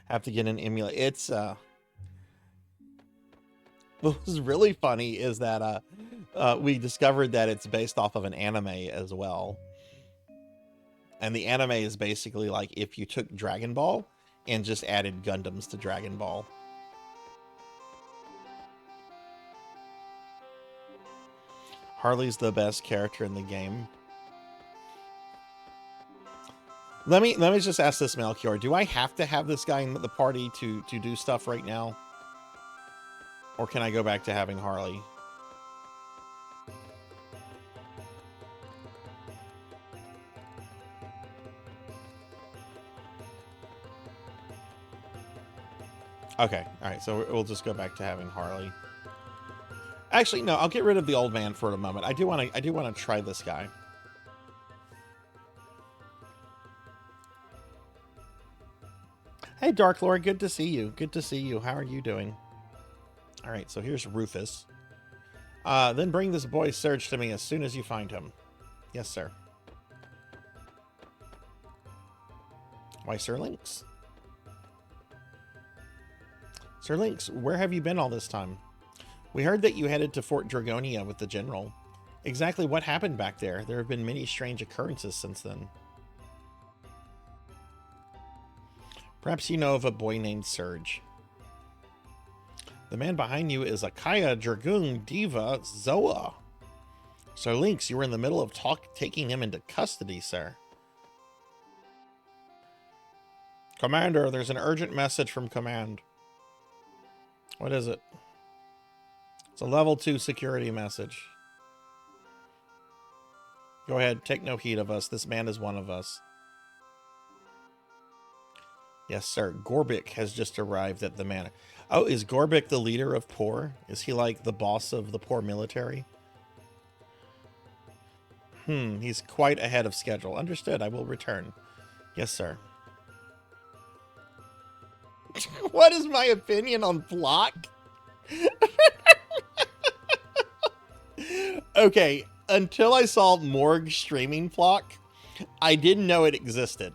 Have to get an emulator. It's what was really funny is that we discovered that it's based off of an anime as well. And the anime is basically like if you took Dragon Ball and just added Gundams to Dragon Ball. Harley's the best character in the game. Let me just ask this, Melchior. Do I have to have this guy in the party to do stuff right now? Or can I go back to having Harley? Okay, alright, so we'll just go back to having Harley. Actually, no, I'll get rid of the old man for a moment. I do want to try this guy. Hey, Dark Lord, good to see you. Good to see you. How are you doing? Alright, so here's Rufus. Then bring this boy Surge to me as soon as you find him. Yes, sir. Why, Sir Lynx? Sir Lynx, where have you been all this time? We heard that you headed to Fort Dragonia with the General. Exactly what happened back there? There have been many strange occurrences since then. Perhaps you know of a boy named Surge. The man behind you is Akaya Dragoon Diva Zoa. Sir Lynx, you were in the middle of taking him into custody, sir. Commander, there's an urgent message from Command. What is it? It's a level 2 security message. Go ahead, take no heed of us. This man is one of us. Yes, sir. Gorbik has just arrived at the manor. Oh, is Gorbik the leader of poor? Is he like the boss of the poor military? He's quite ahead of schedule. Understood. I will return. Yes, sir. What is my opinion on Flock? Okay, until I saw Morg streaming Flock, I didn't know it existed.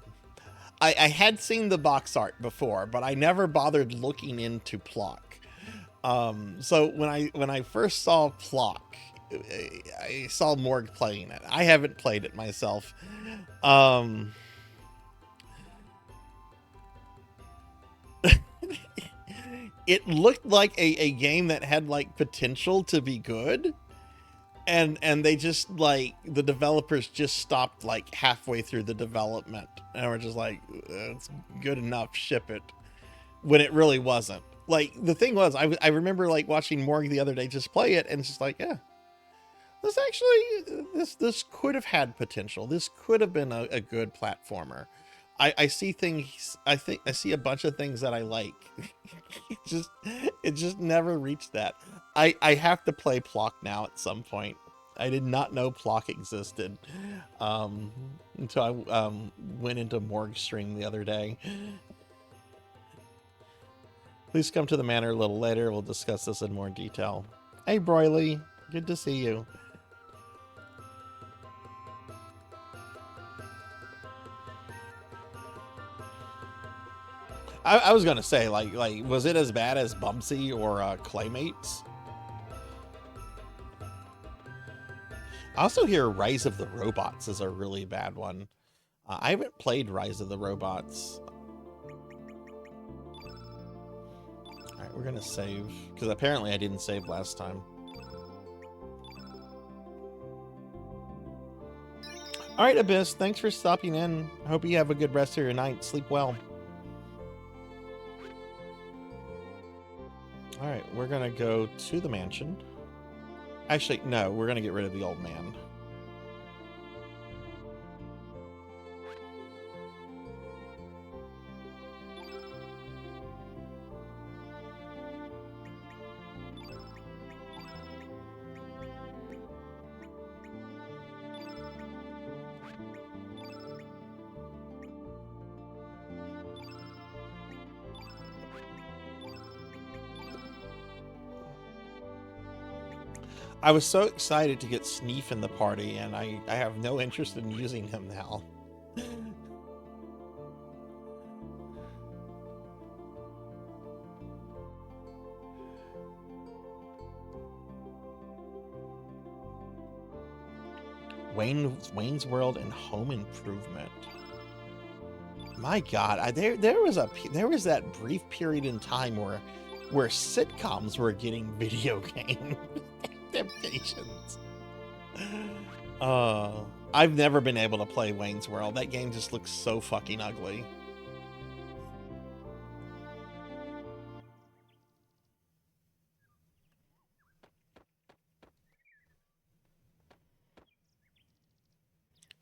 I had seen the box art before, but I never bothered looking into Plock. So when I first saw Plock, I saw Morg playing it. I haven't played it myself. It looked like a game that had like potential to be good. And they just like, the developers just stopped like halfway through the development and were just like, it's good enough, ship it, when it really wasn't. Like, the thing was, I remember like watching Morg the other day just play it, and it's just like, yeah, this actually, this could have had potential. This could have been a good platformer. I see things, I see a bunch of things that I like. It just never reached that. I have to play Plock now at some point. I did not know Plock existed until I went into Morg's stream the other day. Please come to the manor a little later. We'll discuss this in more detail. Hey, Broily. Good to see you. I was gonna say, like, was it as bad as Bumsy or Claymates? I also hear Rise of the Robots is a really bad one. I haven't played Rise of the Robots. All right, we're gonna save, because apparently I didn't save last time. All right, Abyss, thanks for stopping in. I hope you have a good rest of your night. Sleep well. All right, we're gonna go to the mansion. Actually, no, we're gonna get rid of the old man. I was so excited to get Sneef in the party, and I have no interest in using him now. Wayne's World and Home Improvement. My God, there was that brief period in time where sitcoms were getting video game adaptations. I've never been able to play Wayne's World. That game just looks so fucking ugly.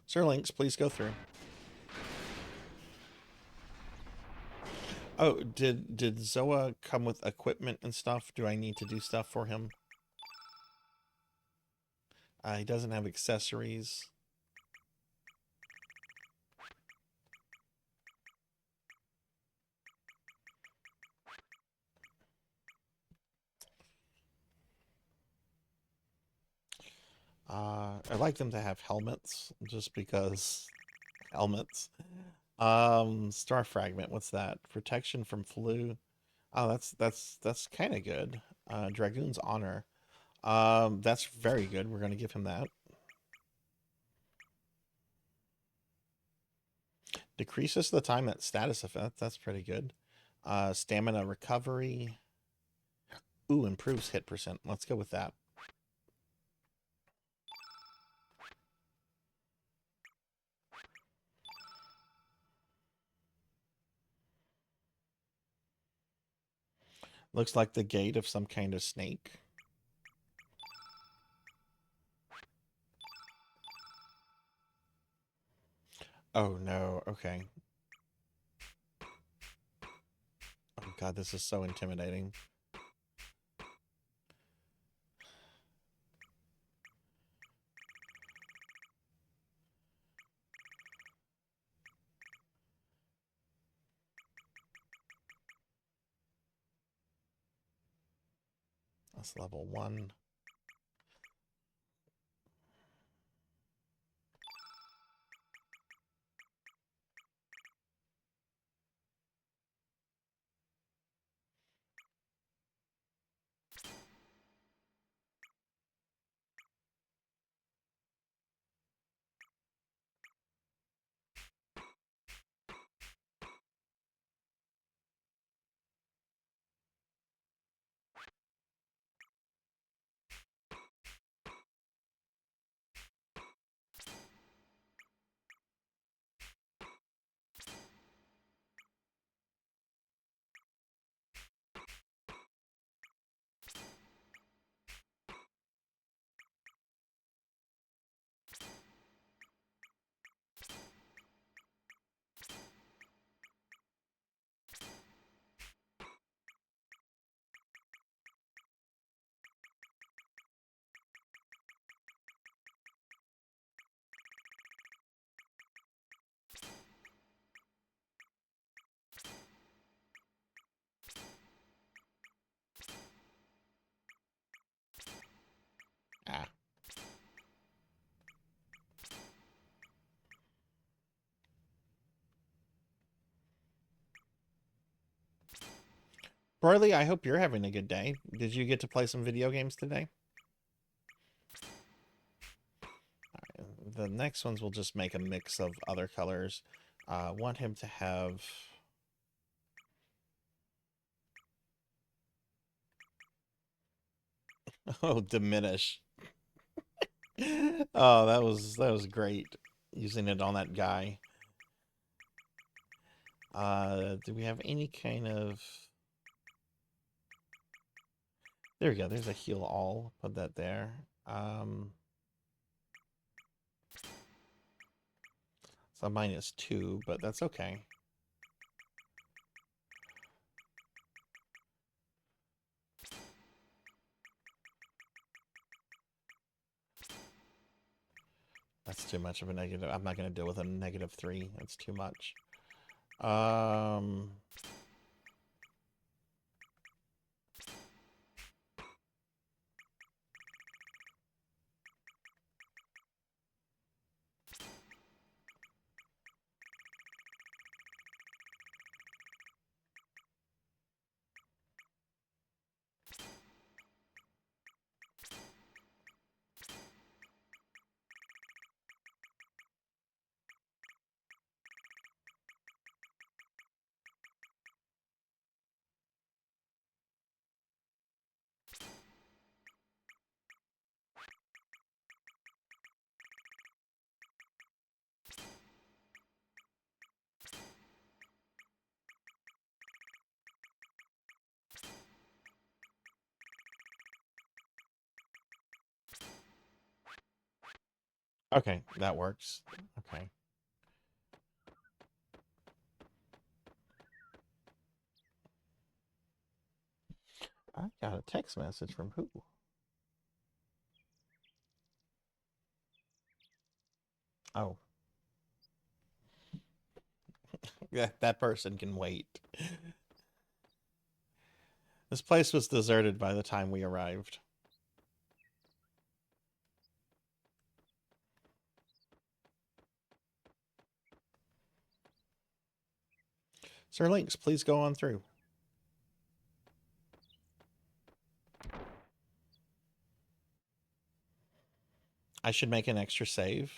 Sir Lynx, please go through. Oh, did Zoa come with equipment and stuff? Do I need to do stuff for him? He doesn't have accessories. I'd like them to have helmets, just because helmets. Star Fragment, what's that? Protection from flu. Oh, that's kind of good. Dragoon's Honor. That's very good. We're going to give him that. Decreases the time that status effect. That's pretty good. Stamina recovery. Ooh, improves hit percent. Let's go with that. Looks like the gate of some kind of snake. Oh no, okay. Oh god, this is so intimidating. That's level 1. Ah. Broily, I hope you're having a good day. Did you get to play some video games today? The next ones will just make a mix of other colors. I want him to have... Oh, diminish. Oh, that was great. Using it on that guy. Do we have any kind of... There we go. There's a heal all. Put that there. So -2, but that's okay. That's too much of a negative. I'm not going to deal with a -3. That's too much. Okay, that works. Okay. I got a text message from who? Oh. Yeah, that person can wait. This place was deserted by the time we arrived. Sir Links, please go on through. I should make an extra save.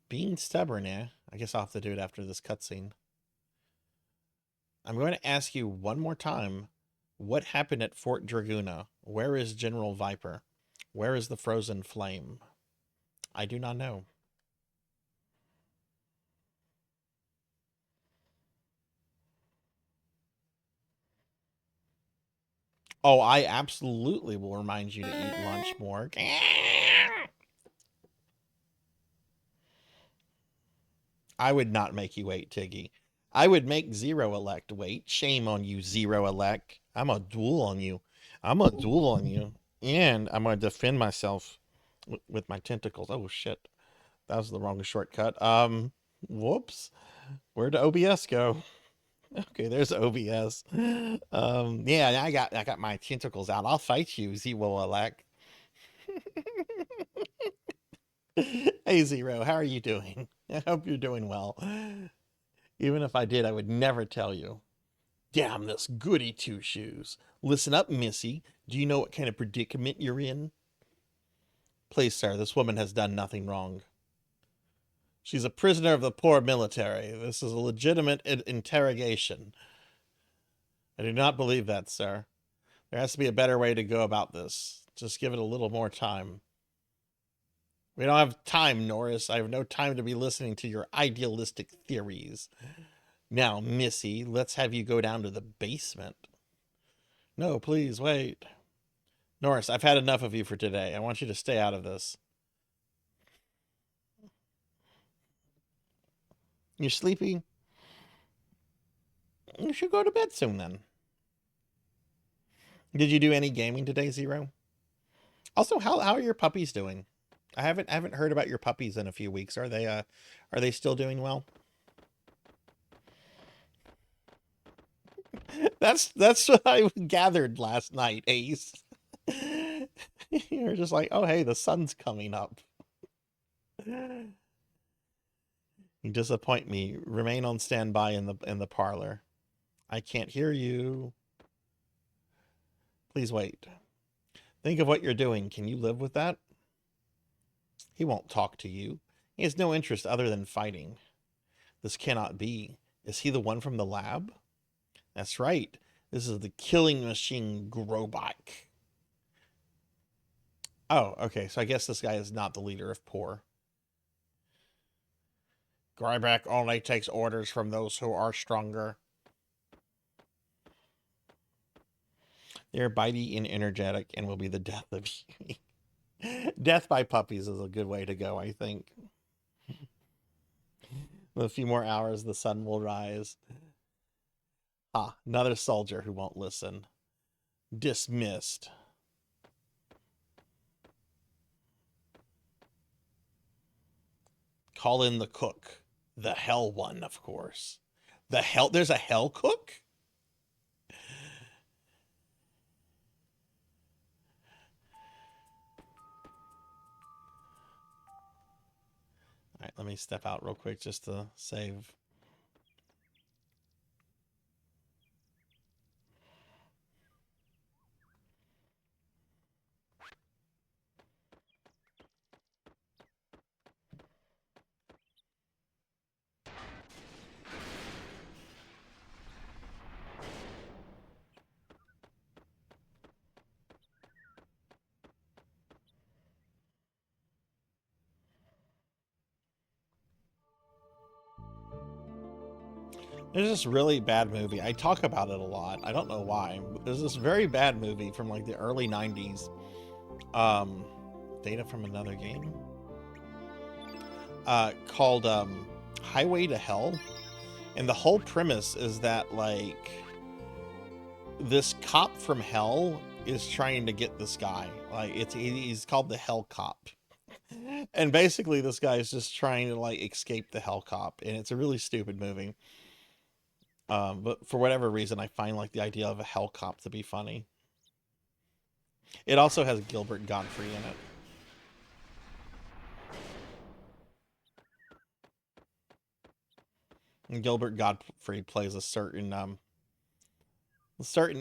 Being stubborn, eh? I guess I'll have to do it after this cutscene. I'm going to ask you one more time. What happened at Fort Draguna? Where is General Viper? Where is the Frozen Flame? I do not know. Oh, I absolutely will remind you to eat lunch more. I would not make you wait, Tiggy. I would make Zero Elect wait. Shame on you, Zero Elect. I'm a duel on you. I'm a duel on you. And I'm going to defend myself with my tentacles. Oh, shit. That was the wrong shortcut. Whoops. Where'd OBS go? Okay, there's OBS. Yeah, I got my tentacles out. I'll fight you, Zero Elect. Hey, Zero, how are you doing? I hope you're doing well. Even if I did, I would never tell you. Damn this goody two-shoes. Listen up, Missy. Do you know what kind of predicament you're in? Please, sir, this woman has done nothing wrong. She's a prisoner of the poor military. This is a legitimate interrogation. I do not believe that, sir. There has to be a better way to go about this. Just give it a little more time. We don't have time, Norris. I have no time to be listening to your idealistic theories. Now, Missy, let's have you go down to the basement. No, please, wait. Norris, I've had enough of you for today. I want you to stay out of this. You're sleepy? You should go to bed soon, then. Did you do any gaming today, Zero? Also, how are your puppies doing? I haven't heard about your puppies in a few weeks. Are they still doing well? That's what I gathered last night, Ace. You're just like, oh hey, the sun's coming up. You disappoint me. Remain on standby in the parlor. I can't hear you. Please wait. Think of what you're doing. Can you live with that? He won't talk to you. He has no interest other than fighting. This cannot be. Is he the one from the lab? That's right. This is the killing machine Grobot. Oh, okay. So I guess this guy is not the leader of Poor. Grobot only takes orders from those who are stronger. They're bitey and energetic and will be the death of you. Death by puppies is a good way to go, I think. In a few more hours, the sun will rise. Ah, another soldier who won't listen. Dismissed. Call in the cook. The hell one, of course. The hell? There's a hell cook? All right, let me step out real quick just to save. There's this really bad movie. I talk about it a lot. I don't know why. There's this very bad movie from like the early 90s. Data from another game? Called Highway to Hell. And the whole premise is that like this cop from hell is trying to get this guy. Like he's called the Hell Cop. And basically this guy is just trying to like escape the Hell Cop. And it's a really stupid movie. But for whatever reason, I find like the idea of a hell cop to be funny. It also has Gilbert Godfrey in it. And Gilbert Godfrey plays a certain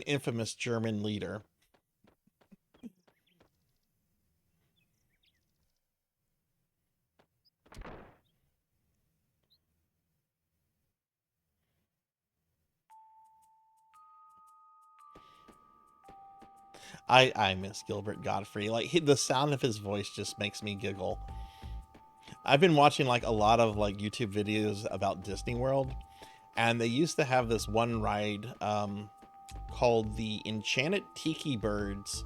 infamous German leader. I miss Gilbert Godfrey. Like the sound of his voice just makes me giggle. I've been watching like a lot of like YouTube videos about Disney World, and they used to have this one ride called the Enchanted Tiki Birds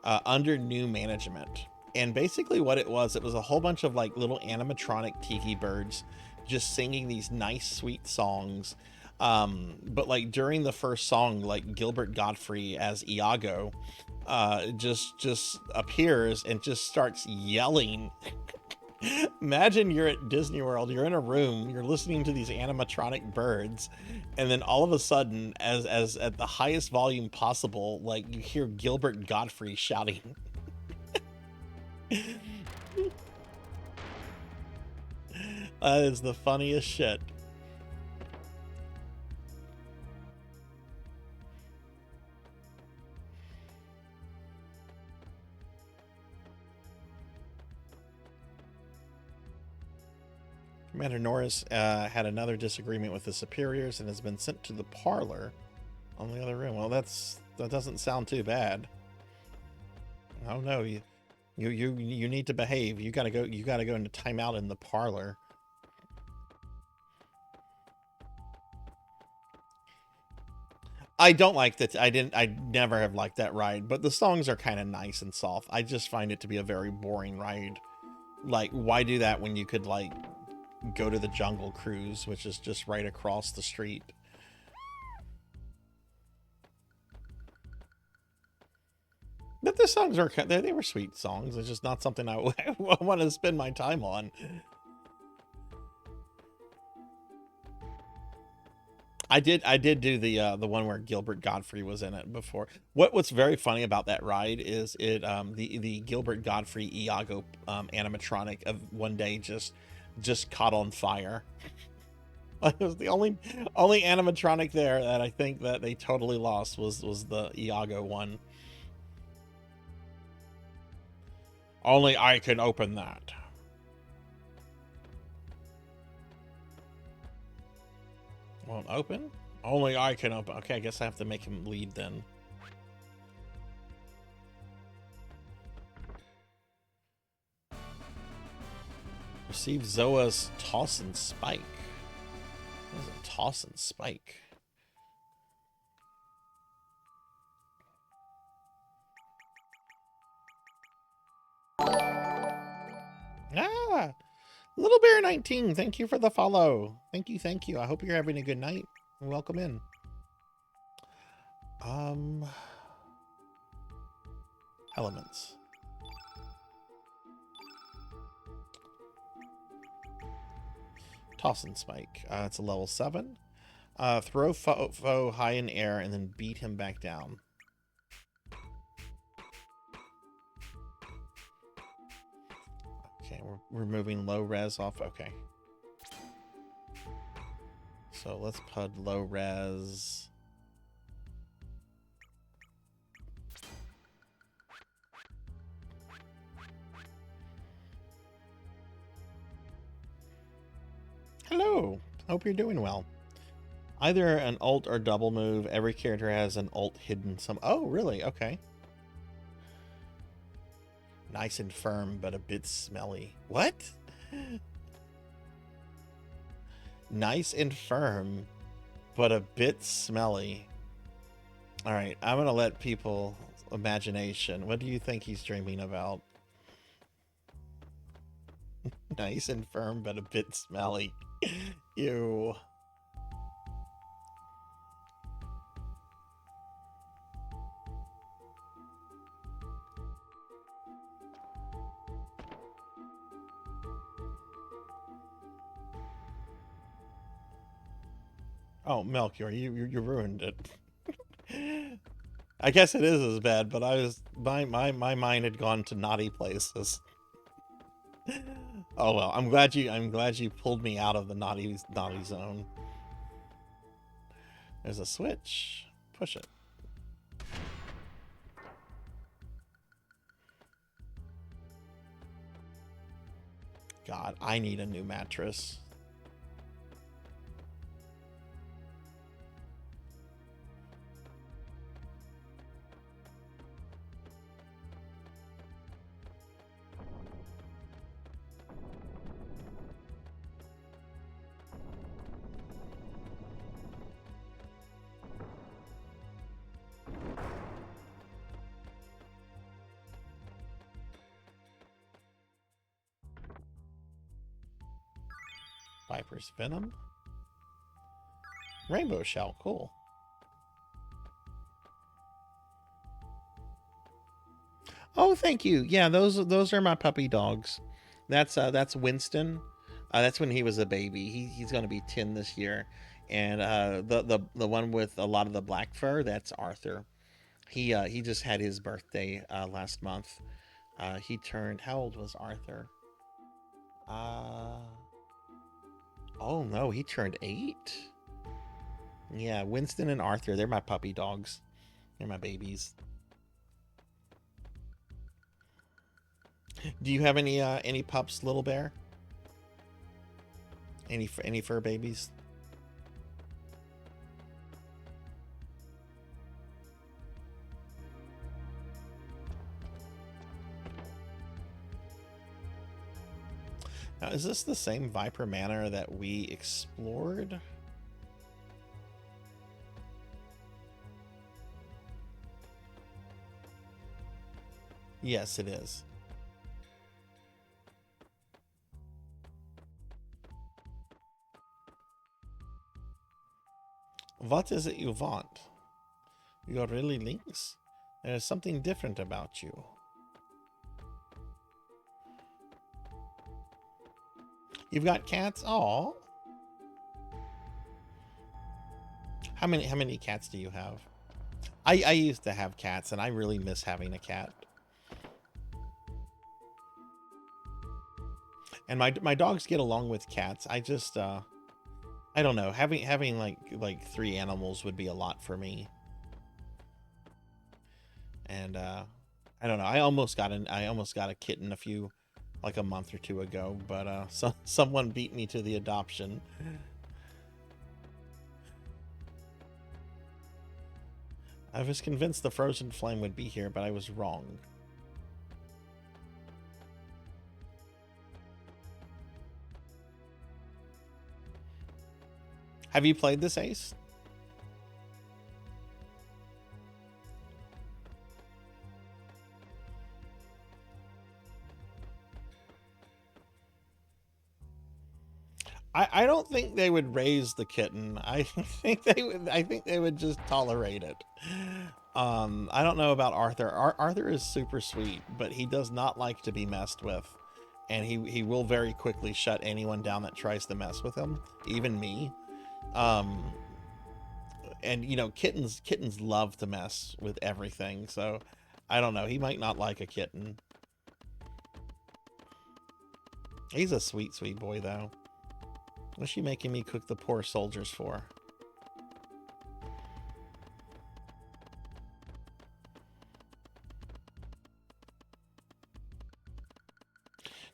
under new management. And basically what it was a whole bunch of like little animatronic tiki birds just singing these nice, sweet songs. But like during the first song, like Gilbert Godfrey as Iago just appears and just starts yelling. Imagine you're at Disney World, you're in a room, you're listening to these animatronic birds, and then all of a sudden, as at the highest volume possible, like you hear Gilbert Godfrey shouting. That is the funniest shit. Commander Norris had another disagreement with the superiors and has been sent to the parlor on the other room. Well, that doesn't sound too bad. Oh no, you need to behave. You gotta go into timeout in the parlor. I don't like that. I never have liked that ride, but the songs are kind of nice and soft. I just find it to be a very boring ride. Like, why do that when you could like go to the Jungle Cruise, which is just right across the street? But the songs are, they were sweet songs. It's just not something I want to spend my time on. I did do the one where Gilbert Godfrey was in it before. What's very funny about that ride is it the Gilbert Godfrey Iago animatronic of one day just caught on fire. It was the only animatronic there that I think that they totally lost was the Iago one. Only I can open that. Won't open? Only I can open. Okay, I guess I have to make him lead then. Receive Zoa's Toss and Spike. What is a Toss and Spike? Ah! Little Bear 19, thank you for the follow. Thank you. I hope you're having a good night. Welcome in. Elements. Toss and Spike. It's a level 7. Throw foe high in air and then beat him back down. Okay, we're removing low res off. Okay. So let's put low res. Hello. Hope you're doing well. Either an alt or double move. Every character has an alt hidden some. Oh, really? Okay. Nice and firm, but a bit smelly. What? Nice and firm, but a bit smelly. All right, I'm going to let people imagination. What do you think he's dreaming about? Nice and firm, but a bit smelly. Ew. Oh, Melchior, you ruined it. I guess it is as bad, but my mind had gone to naughty places. Oh well, I'm glad you pulled me out of the naughty zone. There's a switch. Push it. God, I need a new mattress. Viper's Venom. Rainbow Shell, cool. Oh, thank you. Yeah, those are my puppy dogs. That's Winston. That's when he was a baby. He's going to be 10 this year. And the one with a lot of the black fur, that's Arthur. He just had his birthday last month. He turned, how old was Arthur? Oh no, he turned 8. Yeah, Winston and Arthur, they're my puppy dogs. They're my babies. Do you have any pups, Little Bear? Any fur babies? Now, is this the same Viper Manor that we explored? Yes, it is. What is it you want? You're really Lynx? There's something different about you. You've got cats? Aw. How many cats do you have? I used to have cats, and I really miss having a cat. And my dogs get along with cats. I just I don't know. Having like 3 animals would be a lot for me. And I don't know. I almost got a kitten like a month or 2 ago, but someone beat me to the adoption. I was convinced the frozen flame would be here, but I was wrong. Have you played this, Ace? I don't think they would raise the kitten. I think they would just tolerate it. I don't know about Arthur. Arthur is super sweet, but he does not like to be messed with. And he will very quickly shut anyone down that tries to mess with him, even me. And you know, kittens love to mess with everything, so I don't know. He might not like a kitten. He's a sweet boy though. What's she making me cook the poor soldiers for?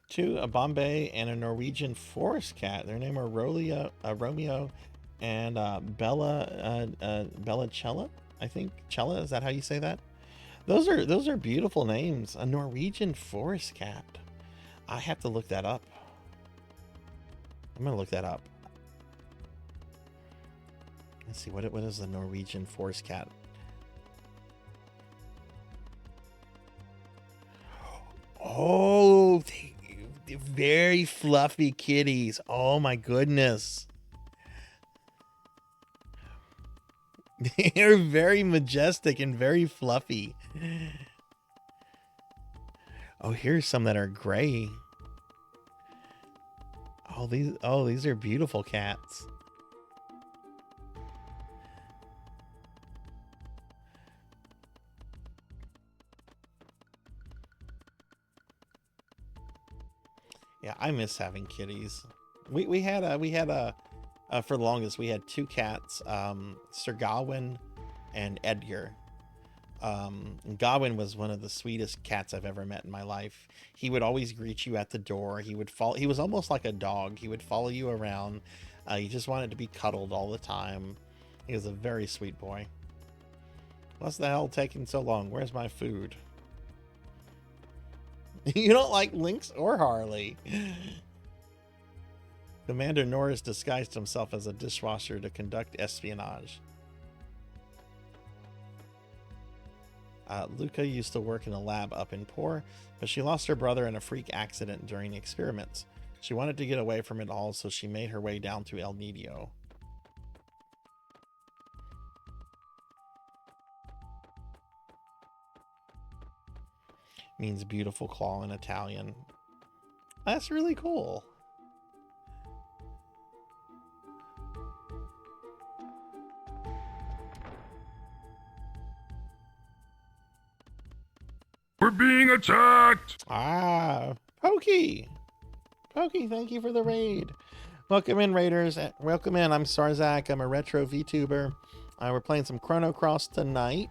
Two, a Bombay and a Norwegian forest cat. Their name are Romeo and Bella Cella. I think Cella, is that how you say that? Those are beautiful names. A Norwegian forest cat. I have to look that up. I'm gonna look that up. Let's see, what is the Norwegian forest cat? Oh, they're very fluffy kitties. Oh my goodness. They're very majestic and very fluffy. Oh, here's some that are gray. Oh, these are beautiful cats. Yeah, I miss having kitties. We had for the longest we had 2 cats, Sir Gawain and Edgar. Gawain was one of the sweetest cats I've ever met in my life. He would always greet you at the door. He was almost like a dog. He would follow you around. He just wanted to be cuddled all the time. He was a very sweet boy. What's the hell taking so long? Where's my food? You don't like Lynx or Harley. Commander Norris disguised himself as a dishwasher to conduct espionage. Luca used to work in a lab up in Poor, but she lost her brother in a freak accident during experiments. She wanted to get away from it all, so she made her way down to El Nido. Means beautiful claw in Italian. That's really cool. We're being attacked! Ah, Pokey. Pokey, thank you for the raid. Welcome in, raiders. Welcome in. I'm Sarzac. I'm a retro VTuber. We're playing some Chrono Cross tonight.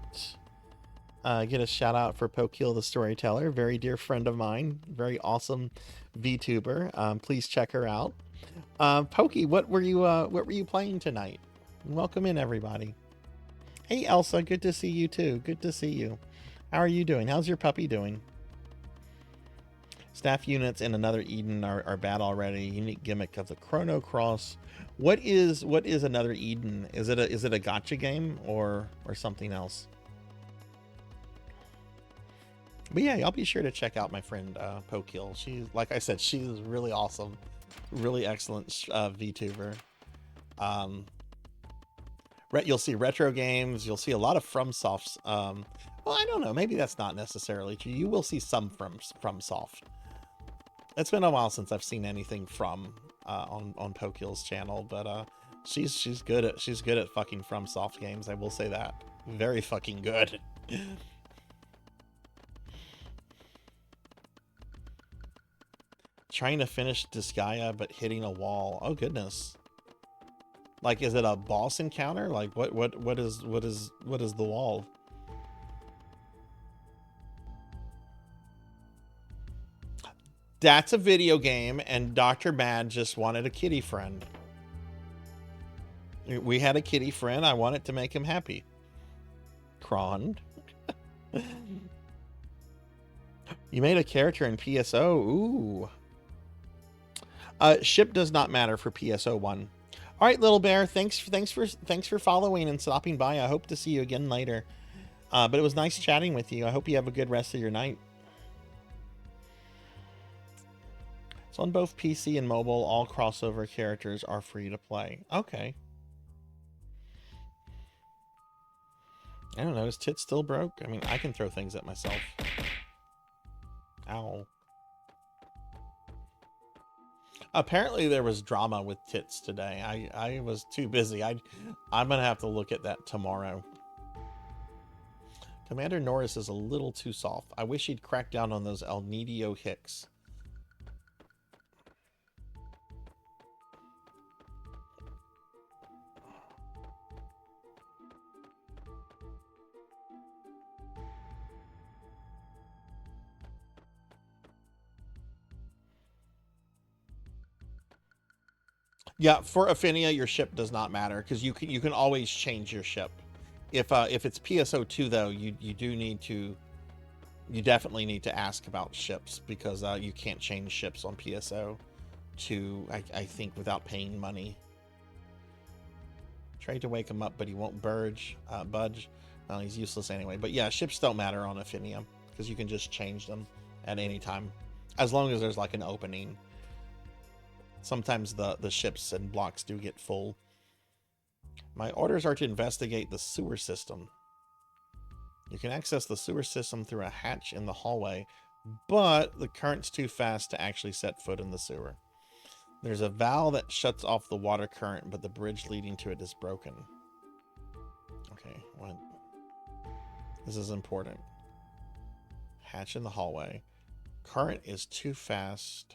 Get a shout out for Pokeel the Storyteller, very dear friend of mine, very awesome VTuber. Please check her out. Pokey, what were you playing tonight? Welcome in, everybody. Hey, Elsa, good to see you too. Good to see you. How are you doing? How's your puppy doing? Staff units in another Eden are bad already. Unique gimmick of the Chrono Cross. What is another Eden? Is it a gacha game or something else? But yeah, I'll be sure to check out my friend Pokeel. She's, like I said, she's really awesome, really excellent VTuber. You'll see retro games. You'll see a lot of FromSoft's. Well, I don't know. Maybe that's not necessarily true. You will see some FromSoft. It's been a while since I've seen anything from on Pokeel's channel, but she's good at fucking FromSoft games. I will say that. Very fucking good. Trying to finish Disgaea but hitting a wall. Oh goodness. Like, is it a boss encounter? Like what is the wall? That's a video game, and Dr. Bad just wanted a kitty friend. We had a kitty friend. I wanted to make him happy. Cron. You made a character in PSO. Ooh. Ship does not matter for PSO 1. All right, little bear. Thanks for following and stopping by. I hope to see you again later. But it was nice chatting with you. I hope you have a good rest of your night. So on both PC and mobile, all crossover characters are free to play. Okay. I don't know. Is Tit still broke? I mean, I can throw things at myself. Ow. Apparently there was drama with Tits today. I was too busy. I'm gonna have to look at that tomorrow. Commander Norris is a little too soft. I wish he'd crack down on those El Nido hicks. Yeah, for Affinia, your ship does not matter because you can always change your ship. If it's PSO2 though, you definitely need to ask about ships because you can't change ships on PSO to I think without paying money. Tried to wake him up, but he won't budge. Well, he's useless anyway. But yeah, ships don't matter on Affinia because you can just change them at any time as long as there's like an opening. Sometimes the ships and blocks do get full. My orders are to investigate the sewer system. You can access the sewer system through a hatch in the hallway, but the current's too fast to actually set foot in the sewer. There's a valve that shuts off the water current, but the bridge leading to it is broken. Okay, what? This is important. Hatch in the hallway. Current is too fast.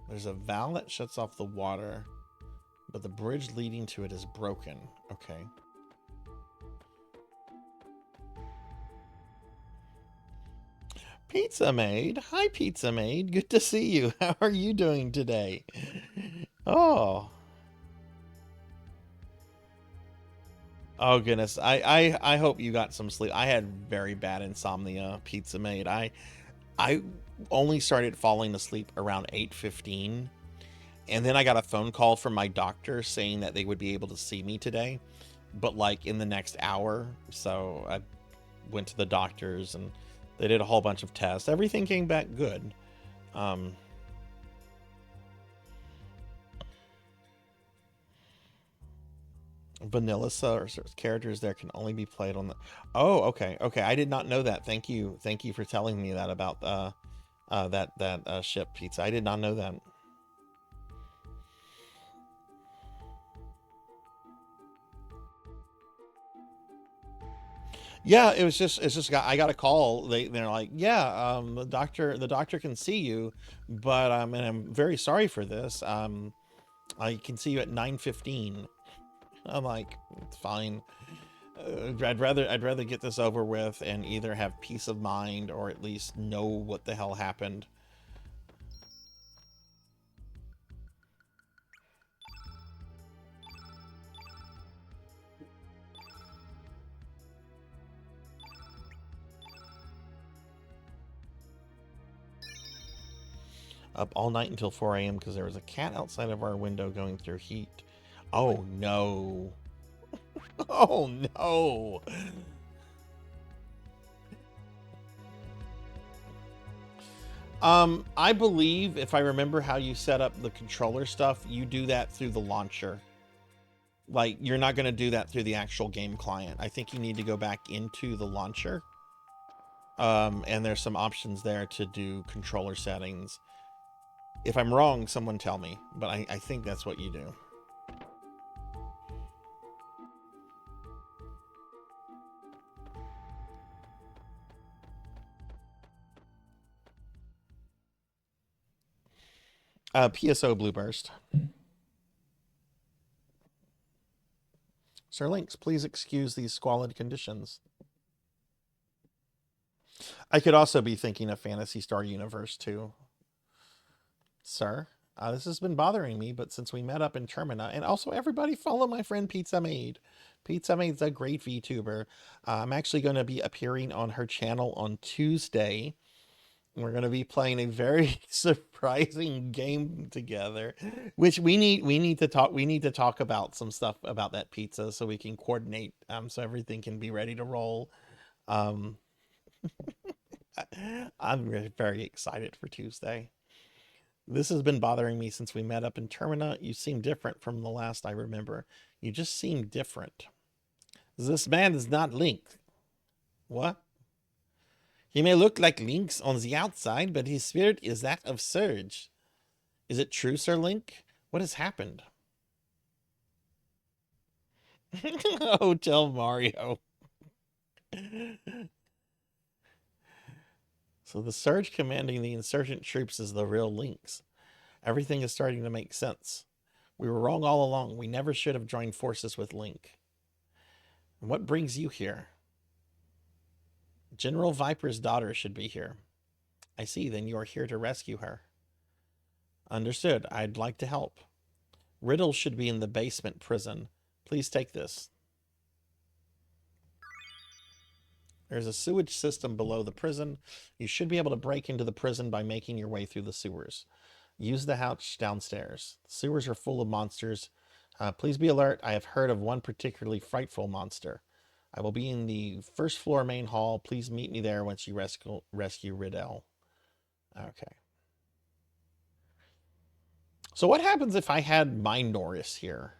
There's a valve that shuts off the water, but the bridge leading to it is broken. Okay. Pizza Maid. Hi, Pizza Maid. Good to see you. How are you doing today? Oh. Oh, goodness. I hope you got some sleep. I had very bad insomnia, Pizza Maid. I only started falling asleep around 8:15, and then I got a phone call from my doctor saying that they would be able to see me today, but like in the next hour. So I went to the doctors and they did a whole bunch of tests. Everything came back good. vanilla characters there can only be played on the. Oh, okay, okay. I did not know that. Thank you for telling me that about that ship pizza. I did not know that. Yeah, it's just I got a call. They're like, yeah, the doctor can see you, but and I'm very sorry for this. I can see you at 9:15. I'm like, it's fine. I'd rather get this over with and either have peace of mind or at least know what the hell happened. Up all night until 4 a.m. because there was a cat outside of our window going through heat. Oh no. Oh no. I believe if I remember how you set up the controller stuff, you do that through the launcher. Like, you're not going to do that through the actual game client. I think you need to go back into the launcher. And there's some options there to do controller settings. If I'm wrong, someone tell me, but I think that's what you do. PSO Blue Burst. Sir Lynx, please excuse these squalid conditions. I could also be thinking of Phantasy Star Universe too. Sir, this has been bothering me, but since we met up in Termina, and also everybody follow my friend Pizza Maid. Pizza Maid's a great VTuber. I'm actually going to be appearing on her channel on Tuesday. We're going to be playing a very surprising game together, which we need to talk about some stuff about that pizza so we can coordinate, so everything can be ready to roll. I'm very excited for Tuesday. This has been bothering me since we met up in Termina. You seem different from the last I remember. You just seem different. This man is not Link. What? He may look like Link's on the outside, but his spirit is that of Surge. Is it true, Sir Link? What has happened? Oh, tell Mario. So the Surge commanding the insurgent troops is the real Lynx. Everything is starting to make sense. We were wrong all along. We never should have joined forces with Link. And what brings you here? General Viper's daughter should be here. I see, then you are here to rescue her. Understood. I'd like to help. Riddle should be in the basement prison. Please take this. There's a sewage system below the prison. You should be able to break into the prison by making your way through the sewers. Use the hatch downstairs. The sewers are full of monsters. Please be alert. I have heard of one particularly frightful monster. I will be in the first floor main hall. Please meet me there once you rescue Riddle. Okay. So what happens if I had my Norris here?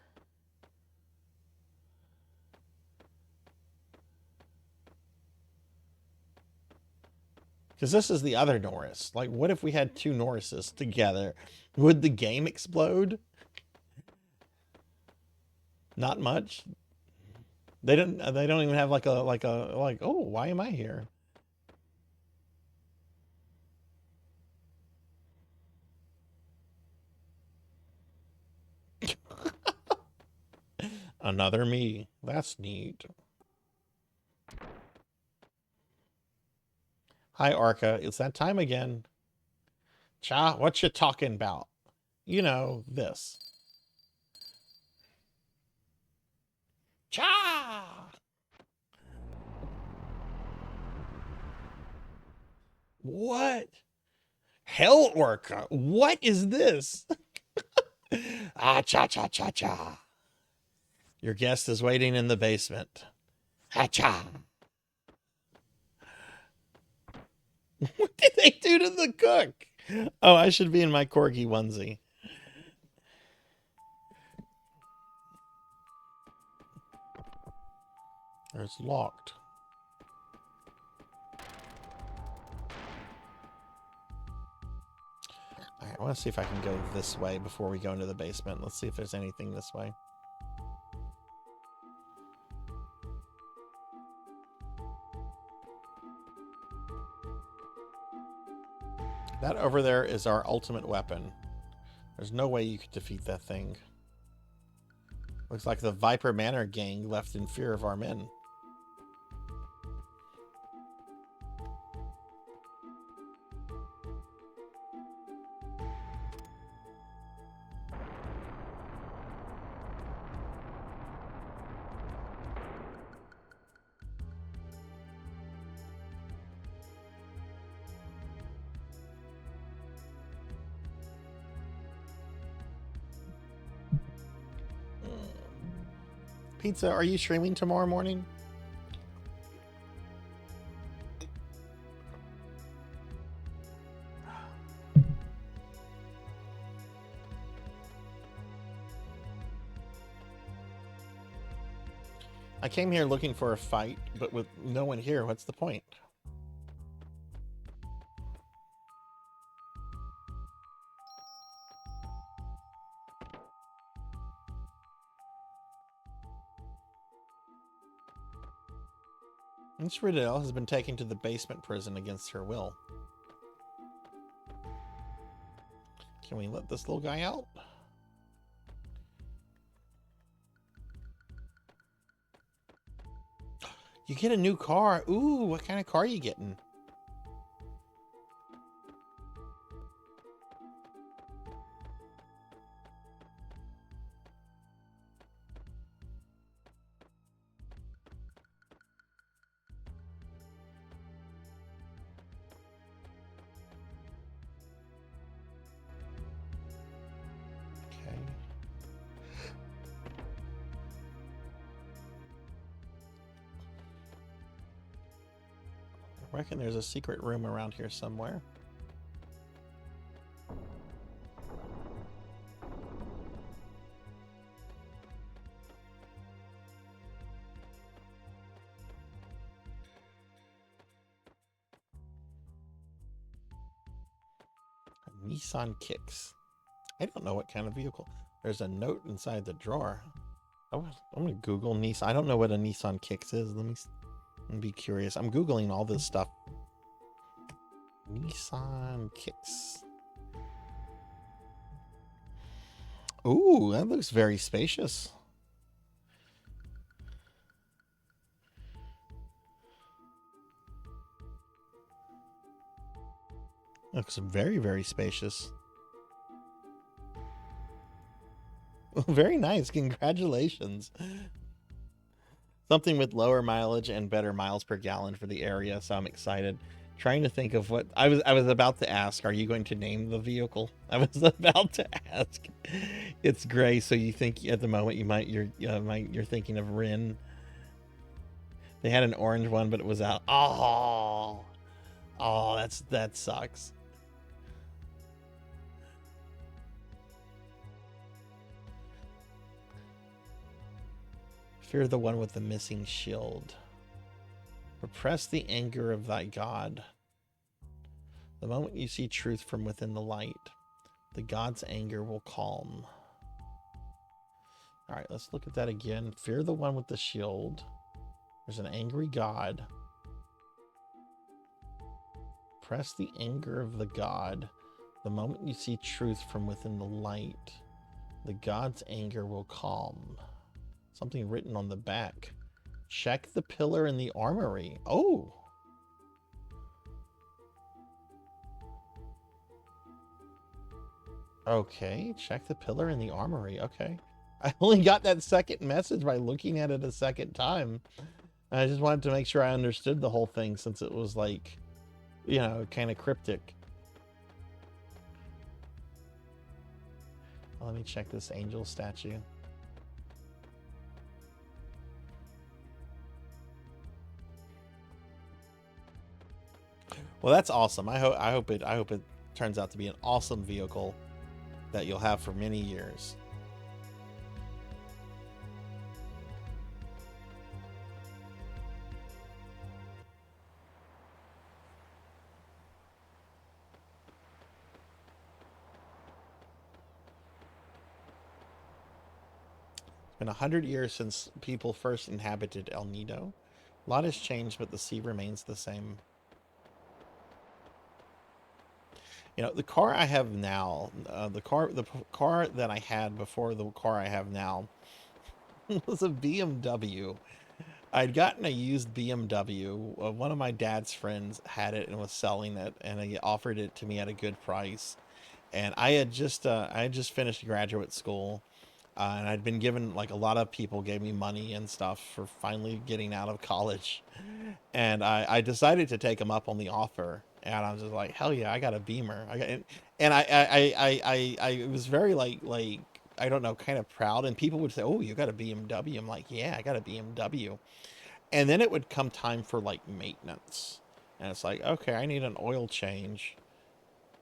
Because this is the other Norris. Like, what if we had two Norrises together? Would the game explode? Not much. They don't even have like oh, why am I here? Another me. That's neat. Hi, Arca. It's that time again. Cha, what you talking about? You know, this. Cha! What? Hell, Orca. What is this? Ah, cha, cha, cha, cha. Your guest is waiting in the basement. Ah, cha. What did they do to the cook? Oh, I should be in my corgi onesie. It's locked. All right, I want to see if I can go this way before we go into the basement. Let's see if there's anything this way. That over there is our ultimate weapon. There's no way you could defeat that thing. Looks like the Viper Manor gang left in fear of our men. Pizza, are you streaming tomorrow morning? I came here looking for a fight, but with no one here, what's the point? Miss Riddell has been taken to the basement prison against her will. Can we let this little guy out? You get a new car. Ooh, what kind of car are you getting? Okay. I reckon there's a secret room around here somewhere. A Nissan Kicks. I don't know what kind of vehicle. There's a note inside the drawer. I'm gonna Google Nissan. I don't know what a Nissan Kicks is. Let me be curious. I'm Googling all this stuff. Nissan Kicks. Ooh, that looks very spacious. Looks very, very spacious. Very nice. Congratulations. Something with lower mileage and better miles per gallon for the area, so I'm excited. Trying to think of what I was about to ask. Are you going to name the vehicle? I was about to ask. It's gray, so you think at the moment you're thinking of Rin. They had an orange one, but it was out. Oh, that sucks. Fear the one with the missing shield. Repress the anger of thy God. The moment you see truth from within the light, the God's anger will calm. All right, let's look at that again. Fear the one with the shield. There's an angry God. Press the anger of the God. The moment you see truth from within the light, the God's anger will calm. Something written on the back. Check the pillar in the armory. Oh. Okay, check the pillar in the armory. Okay. I only got that second message by looking at it a second time. I just wanted to make sure I understood the whole thing since it was like, you know, kind of cryptic. Let me check this angel statue. Well, that's awesome. I hope it turns out to be an awesome vehicle that you'll have for many years. Been 100 years since people first inhabited El Nido. A lot has changed, but the sea remains the same. You know, the car I have now, the car that I had before the car I have now was a BMW. I'd gotten a used BMW. One of my dad's friends had it and was selling it, and he offered it to me at a good price. And I had just finished graduate school, and I'd been given, like, a lot of people gave me money and stuff for finally getting out of college. And I decided to take them up on the offer. And I was just like, hell yeah, I got a Beamer. I was very like I don't know, kind of proud. And people would say, oh, you got a BMW. I'm like, yeah, I got a BMW. And then it would come time for like maintenance. And it's like, okay, I need an oil change.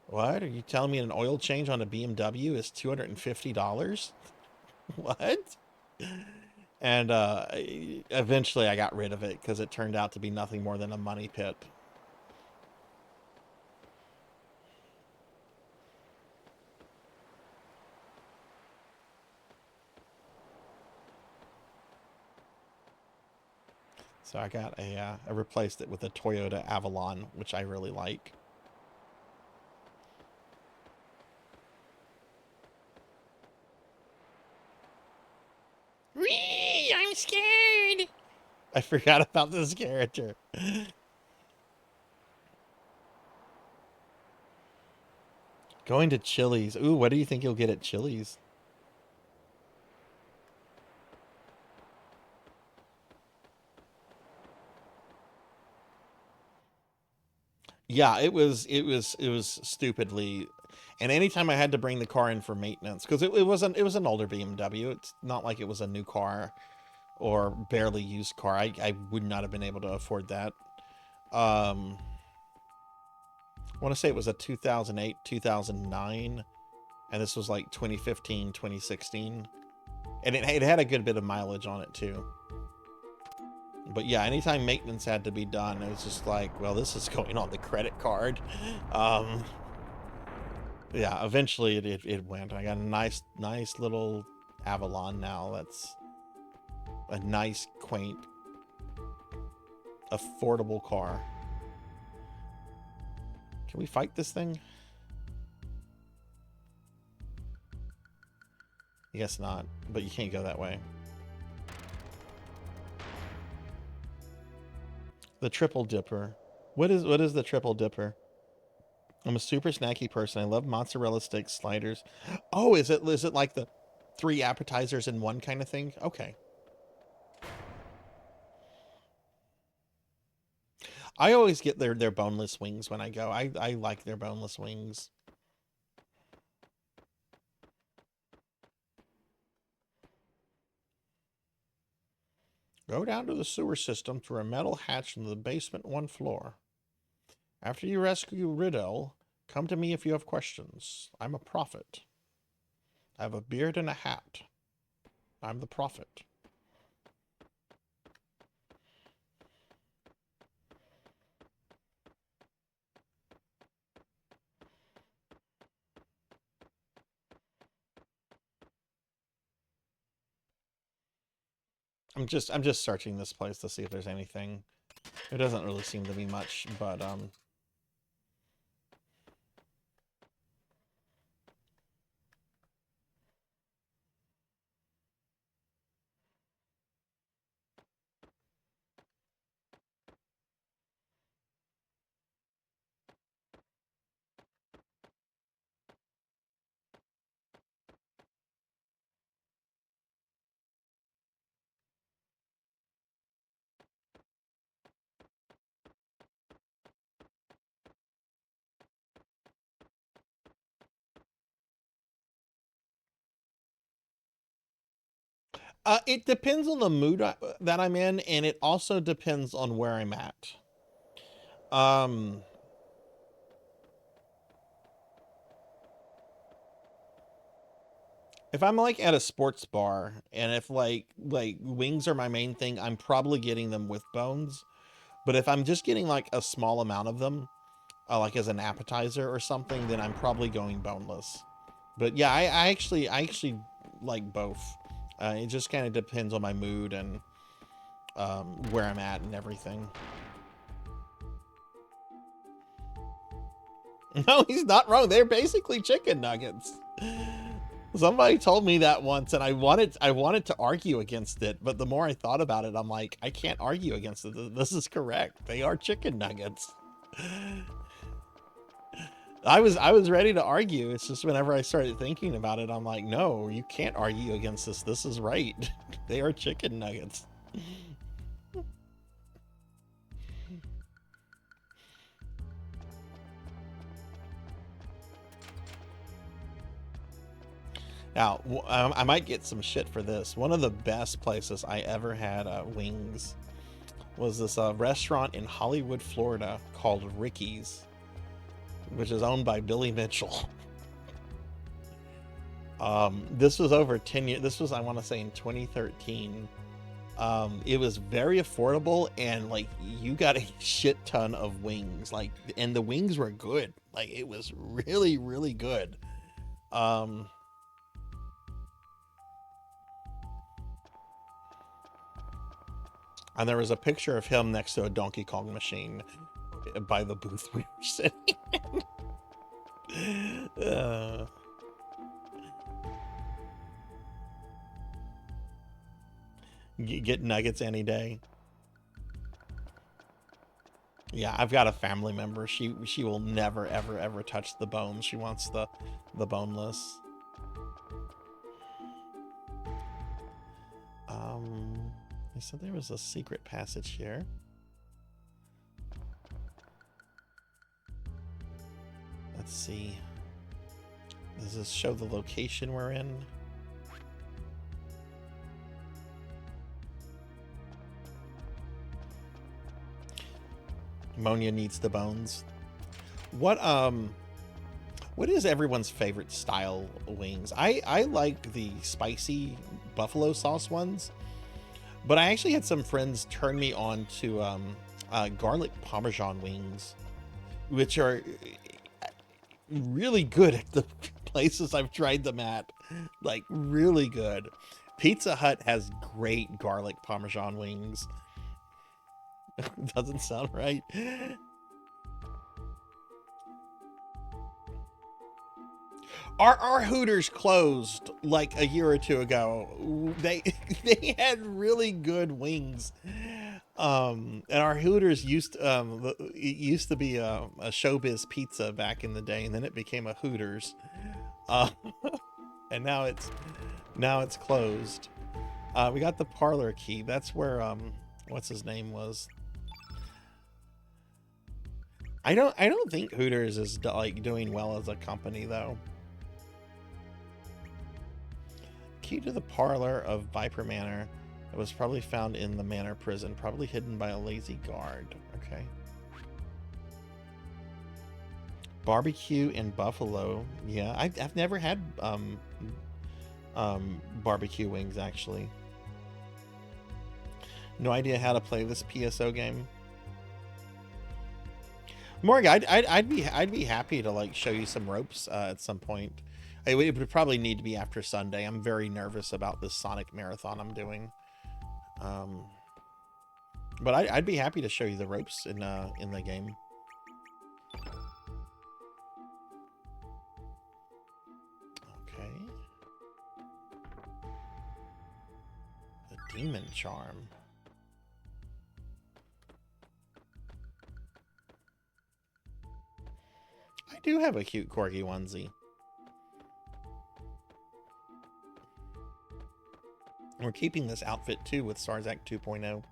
What? Are you telling me an oil change on a BMW is $250? What? And eventually I got rid of it because it turned out to be nothing more than a money pit. So I replaced it with a Toyota Avalon, which I really like. Whee! I'm scared. I forgot about this character. Going to Chili's. Ooh, what do you think you'll get at Chili's? Yeah, it was stupidly. And anytime I had to bring the car in for maintenance, because it was an older BMW. It's not like it was a new car or barely used car. I would not have been able to afford that. I want to say it was a 2008, 2009, and this was like 2015, 2016. And it had a good bit of mileage on it too. But yeah, anytime maintenance had to be done, it was just like, well, this is going on the credit card. Yeah, eventually it went. I got a nice little Avalon now. That's a nice, quaint, affordable car. Can we fight this thing? I guess not, but you can't go that way. The Triple Dipper. What is the Triple Dipper? I'm a super snacky person. I love mozzarella sticks, sliders. Oh, is it like the 3 appetizers in one kind of thing? Okay. I always get their boneless wings when I go. I like their boneless wings. Go down to the sewer system through a metal hatch in the basement 1 floor. After you rescue Riddle, come to me if you have questions. I'm a prophet. I have a beard and a hat. I'm the prophet. I'm just searching this place to see if there's anything. There doesn't really seem to be much, but it depends on the mood that I'm in, and it also depends on where I'm at. If I'm like at a sports bar, and if like wings are my main thing, I'm probably getting them with bones. But if I'm just getting like a small amount of them, like as an appetizer or something, then I'm probably going boneless. But yeah, I actually like both. It just kind of depends on my mood and where I'm at and everything. No, he's not wrong. They're basically chicken nuggets. Somebody told me that once, and I wanted to argue against it, but the more I thought about it, I'm like, I can't argue against it. This is correct. They are chicken nuggets. I was ready to argue. It's just whenever I started thinking about it, I'm like, no, you can't argue against this. This is right. They are chicken nuggets. Now, I might get some shit for this. One of the best places I ever had wings was this restaurant in Hollywood, Florida called Ricky's, which is owned by Billy Mitchell. This was over 10 years. This was, I want to say, in 2013. It was very affordable, and like you got a shit ton of wings. Like, and the wings were good. Like, it was really, really good. And there was a picture of him next to a Donkey Kong machine by the booth we were sitting in. Get nuggets any day. Yeah, I've got a family member. She will never ever touch the bones. She wants the boneless. They said there was a secret passage here. Let's see. Does this show the location we're in? Monia needs the bones. What is everyone's favorite style wings? I like the spicy buffalo sauce ones, but I actually had some friends turn me on to garlic parmesan wings, which are really good at the places I've tried them at. Like, really good. Pizza Hut has great garlic parmesan wings. Doesn't sound right. Our Hooters closed like a year or two ago. They had really good wings. And our Hooters used it used to be a Showbiz Pizza back in the day, and then it became a Hooters. And now it's closed. We got the parlor key. That's where what's his name was. I don't think Hooters is like doing well as a company though. Key to the parlor of Viper Manor. It was probably found in the Manor prison, probably hidden by a lazy guard. Okay. Barbecue in Buffalo. Yeah, I've never had barbecue wings actually. No idea how to play this PSO game. Morgan, I'd be happy to like show you some ropes at some point. It would probably need to be after Sunday. I'm very nervous about this Sonic marathon I'm doing. But I'd be happy to show you the ropes in the game. Okay. The Demon Charm. I do have a cute corgi onesie. We're keeping this outfit too with Sarzac 2.0.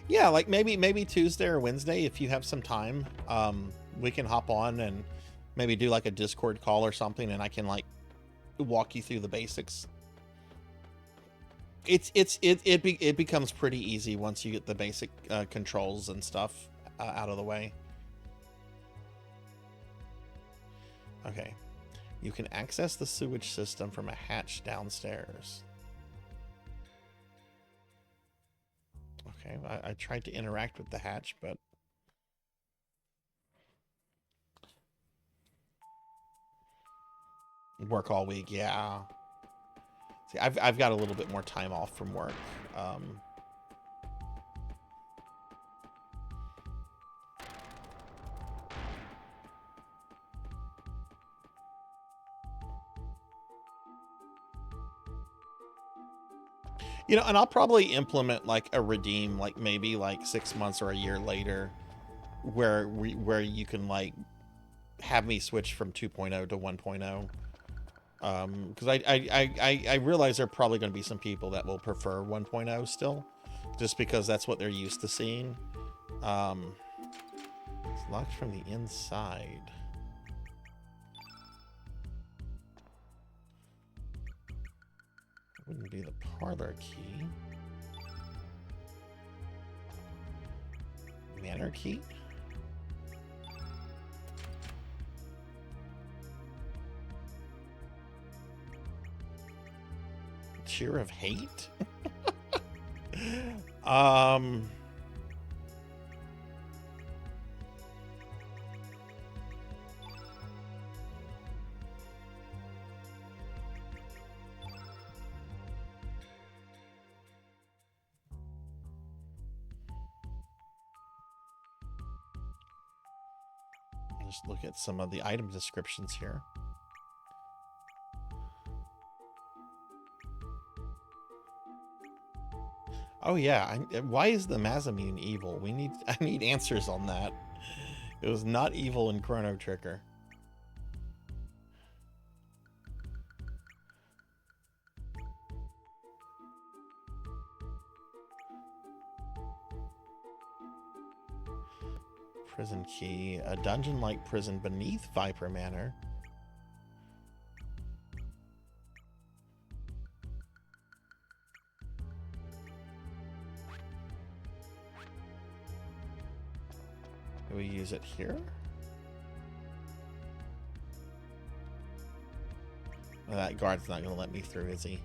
Yeah, like maybe Tuesday or Wednesday if you have some time. We can hop on and maybe do like a Discord call or something, and I can like walk you through the basics. It becomes pretty easy once you get the basic controls and stuff out of the way. Okay, you can access the sewage system from a hatch downstairs. Okay, I tried to interact with the hatch, but Work all week, yeah. See, I've got a little bit more time off from work. You know, and I'll probably implement like a redeem, like maybe like 6 months or a year later, where you can like have me switch from 2.0 to 1.0. Because I realize there are probably going to be some people that will prefer 1.0 still, just because that's what they're used to seeing. It's locked from the inside. Wouldn't be the parlor key. Manor key? Cheer of hate? Just look at some of the item descriptions here. Oh yeah, why is the Mazamune evil? I need answers on that. It was not evil in Chrono Trigger. Prison key, a dungeon-like prison beneath Viper Manor. Do we use it here? Well, that guard's not going to let me through, is he?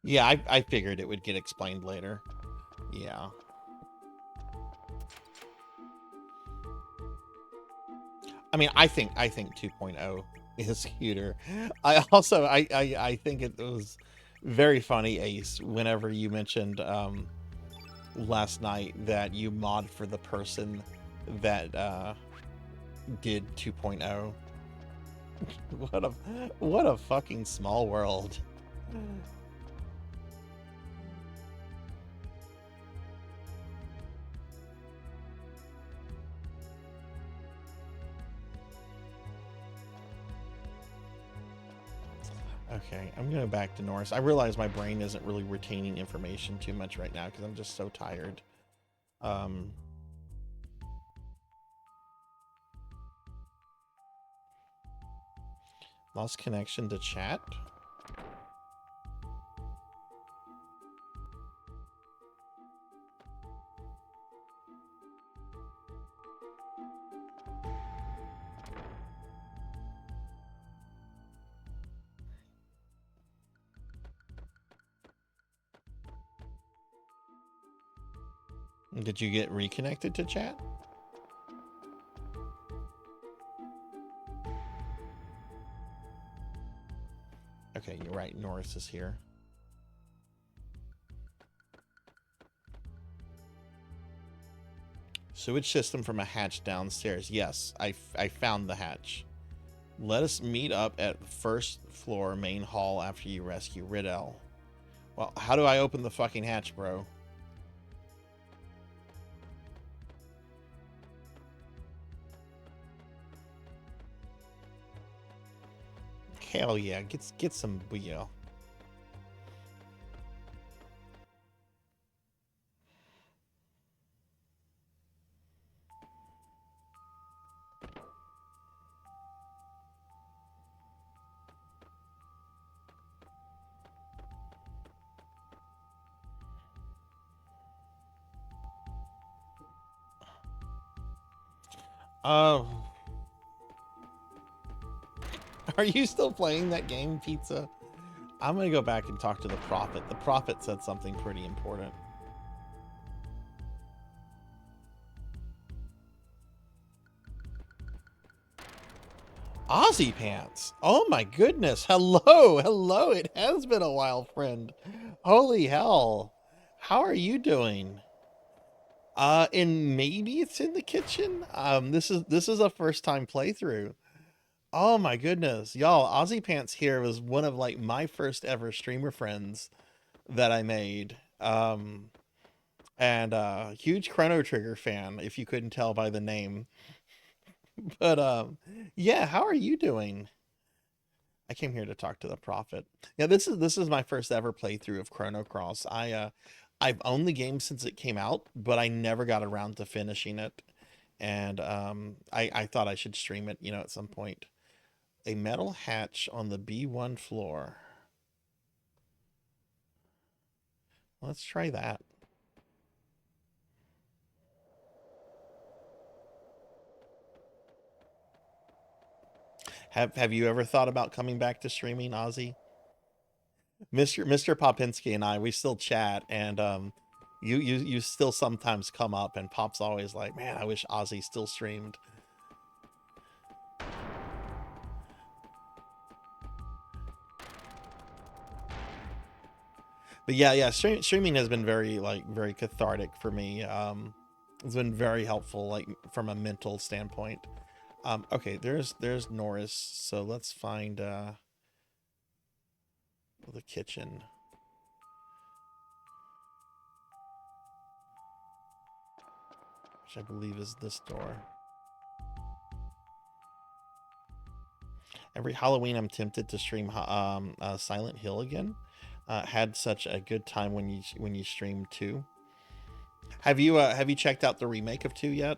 Yeah, I figured it would get explained later. Yeah. I mean, I think 2.0 is cuter. I think it was very funny, Ace, whenever you mentioned last night that you mod for the person that did 2.0. What a fucking small world. Okay, I'm going back to Norris. I realize my brain isn't really retaining information too much right now because I'm just so tired. Lost connection to chat. Did you get reconnected to chat? Okay, you're right. Norris is here. Sewage system from a hatch downstairs. Yes, I found the hatch. Let us meet up at the first floor main hall after you rescue Riddell. Well, how do I open the fucking hatch, bro? Hell yeah, get some booyah. Are you still playing that game, Pizza? I'm gonna go back and talk to the Prophet. The Prophet said something pretty important. Aussie Pants. Oh my goodness. Hello. Hello. It has been a while, friend. Holy hell. How are you doing? And maybe it's in the kitchen. This is a first time playthrough. Oh my goodness. Y'all, Aussie Pants here was one of like my first ever streamer friends that I made. And huge Chrono Trigger fan, if you couldn't tell by the name. But yeah, how are you doing? I came here to talk to the Prophet. Yeah, this is my first ever playthrough of Chrono Cross. I've owned the game since it came out, but I never got around to finishing it. And I thought I should stream it, you know, at some point. A metal hatch on the B1 floor. Let's try that. Have you ever thought about coming back to streaming, Ozzy? Mr. Popinski and I, we still chat, and you still sometimes come up, and Pop's always like, man, I wish Ozzy still streamed. But yeah, streaming has been very cathartic for me. It's been very helpful, like from a mental standpoint. Okay, there's Norris, so let's find the kitchen. Which I believe is this door. Every Halloween I'm tempted to stream Silent Hill again. Had such a good time when you streamed 2. Have you checked out the remake of 2 yet?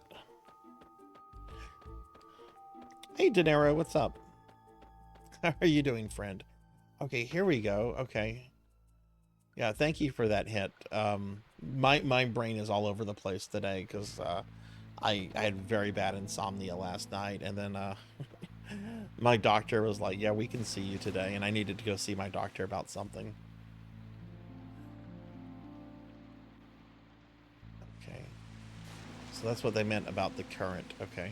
Hey, De Niro, what's up? How are you doing, friend? Okay, here we go. Okay. Yeah, thank you for that hint. My brain is all over the place today because I had very bad insomnia last night, and then my doctor was like, yeah, we can see you today, and I needed to go see my doctor about something. Okay. So that's what they meant about the current. Okay.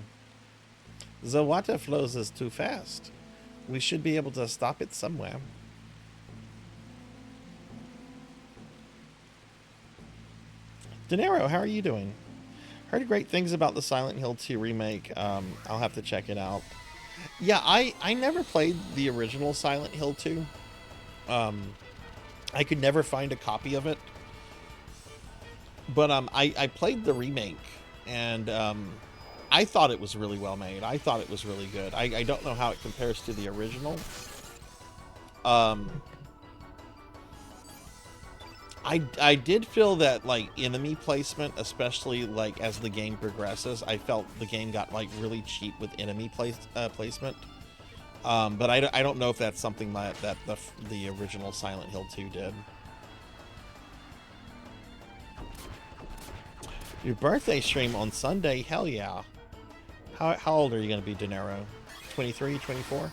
The water flows is too fast. We should be able to stop it somewhere. De Niro, how are you doing? Heard great things about the Silent Hill 2 remake. I'll have to check it out. Yeah, I never played the original Silent Hill 2. I could never find a copy of it. But I played the remake, and I thought it was really well made. I thought it was really good. I don't know how it compares to the original. I did feel that, like, enemy placement, especially, like, as the game progresses, I felt the game got, like, really cheap with enemy placement. But I don't know if that's something that the original Silent Hill 2 did. Your birthday stream on Sunday? Hell yeah. How old are you going to be, De Niro? 23, 24?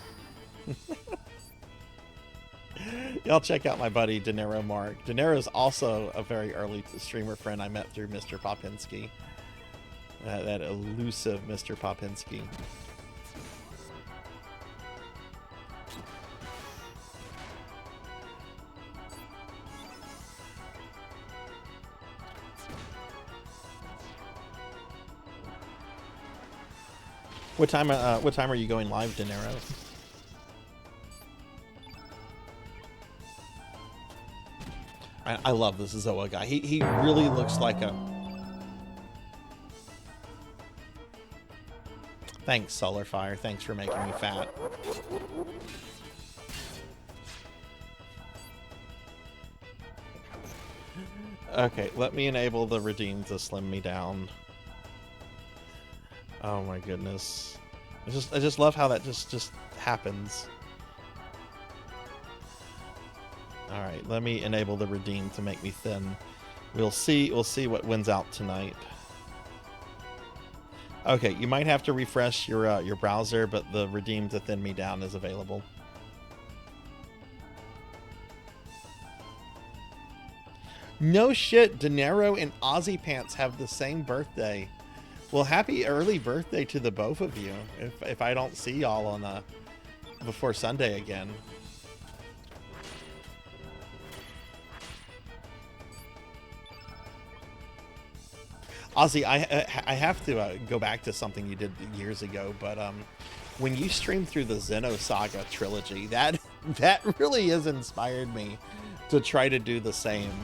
Y'all check out my buddy De Niro Mark. De Niro is also a very early streamer friend I met through Mr. Popinski. That elusive Mr. Popinski. What time are you going live, De Niro? I love this Zoa guy. He really looks like a... Thanks, Solar Fire. Thanks for making me fat. Okay, let me enable the redeem to slim me down. Oh my goodness. I just love how that just happens. Alright, let me enable the redeem to make me thin. We'll see what wins out tonight. Okay, you might have to refresh your browser, but the redeem to thin me down is available. No shit, De Niro and Ozzy Pants have the same birthday. Well, happy early birthday to the both of you. If I don't see y'all on before Sunday again. Ozzy, I have to go back to something you did years ago, but when you streamed through the Xenosaga trilogy, that really has inspired me to try to do the same.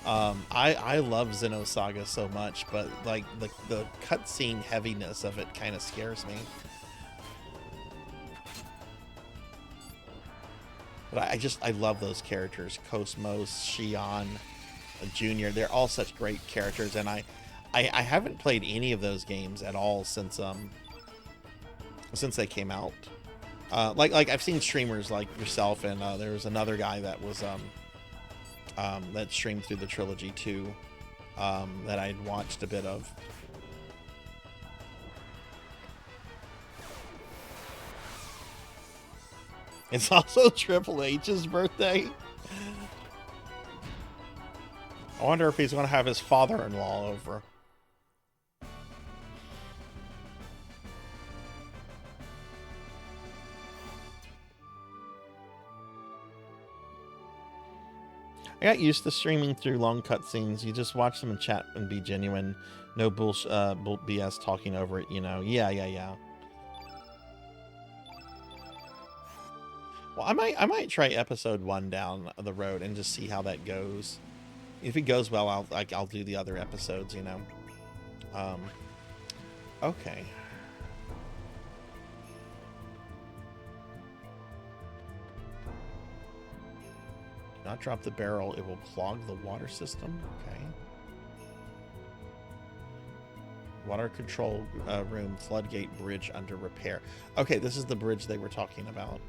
I love Xenosaga so much, but like the cutscene heaviness of it kind of scares me. But I love those characters, Cosmos, Shion, Junior. They're all such great characters, and I haven't played any of those games at all since they came out. Like I've seen streamers like yourself, and there was another guy that was that streamed through the trilogy too, that I'd watched a bit of. It's also Triple H's birthday. I wonder if he's going to have his father-in-law over. I got used to streaming through long cutscenes. You just watch them and chat and be genuine. No bullshit, BS talking over it, you know. Yeah. Well, I might try episode 1 down the road and just see how that goes. If it goes well, I'll do the other episodes, you know. Okay. Do not drop the barrel, it will clog the water system. Okay. Water control room, floodgate bridge under repair. Okay, this is the bridge they were talking about.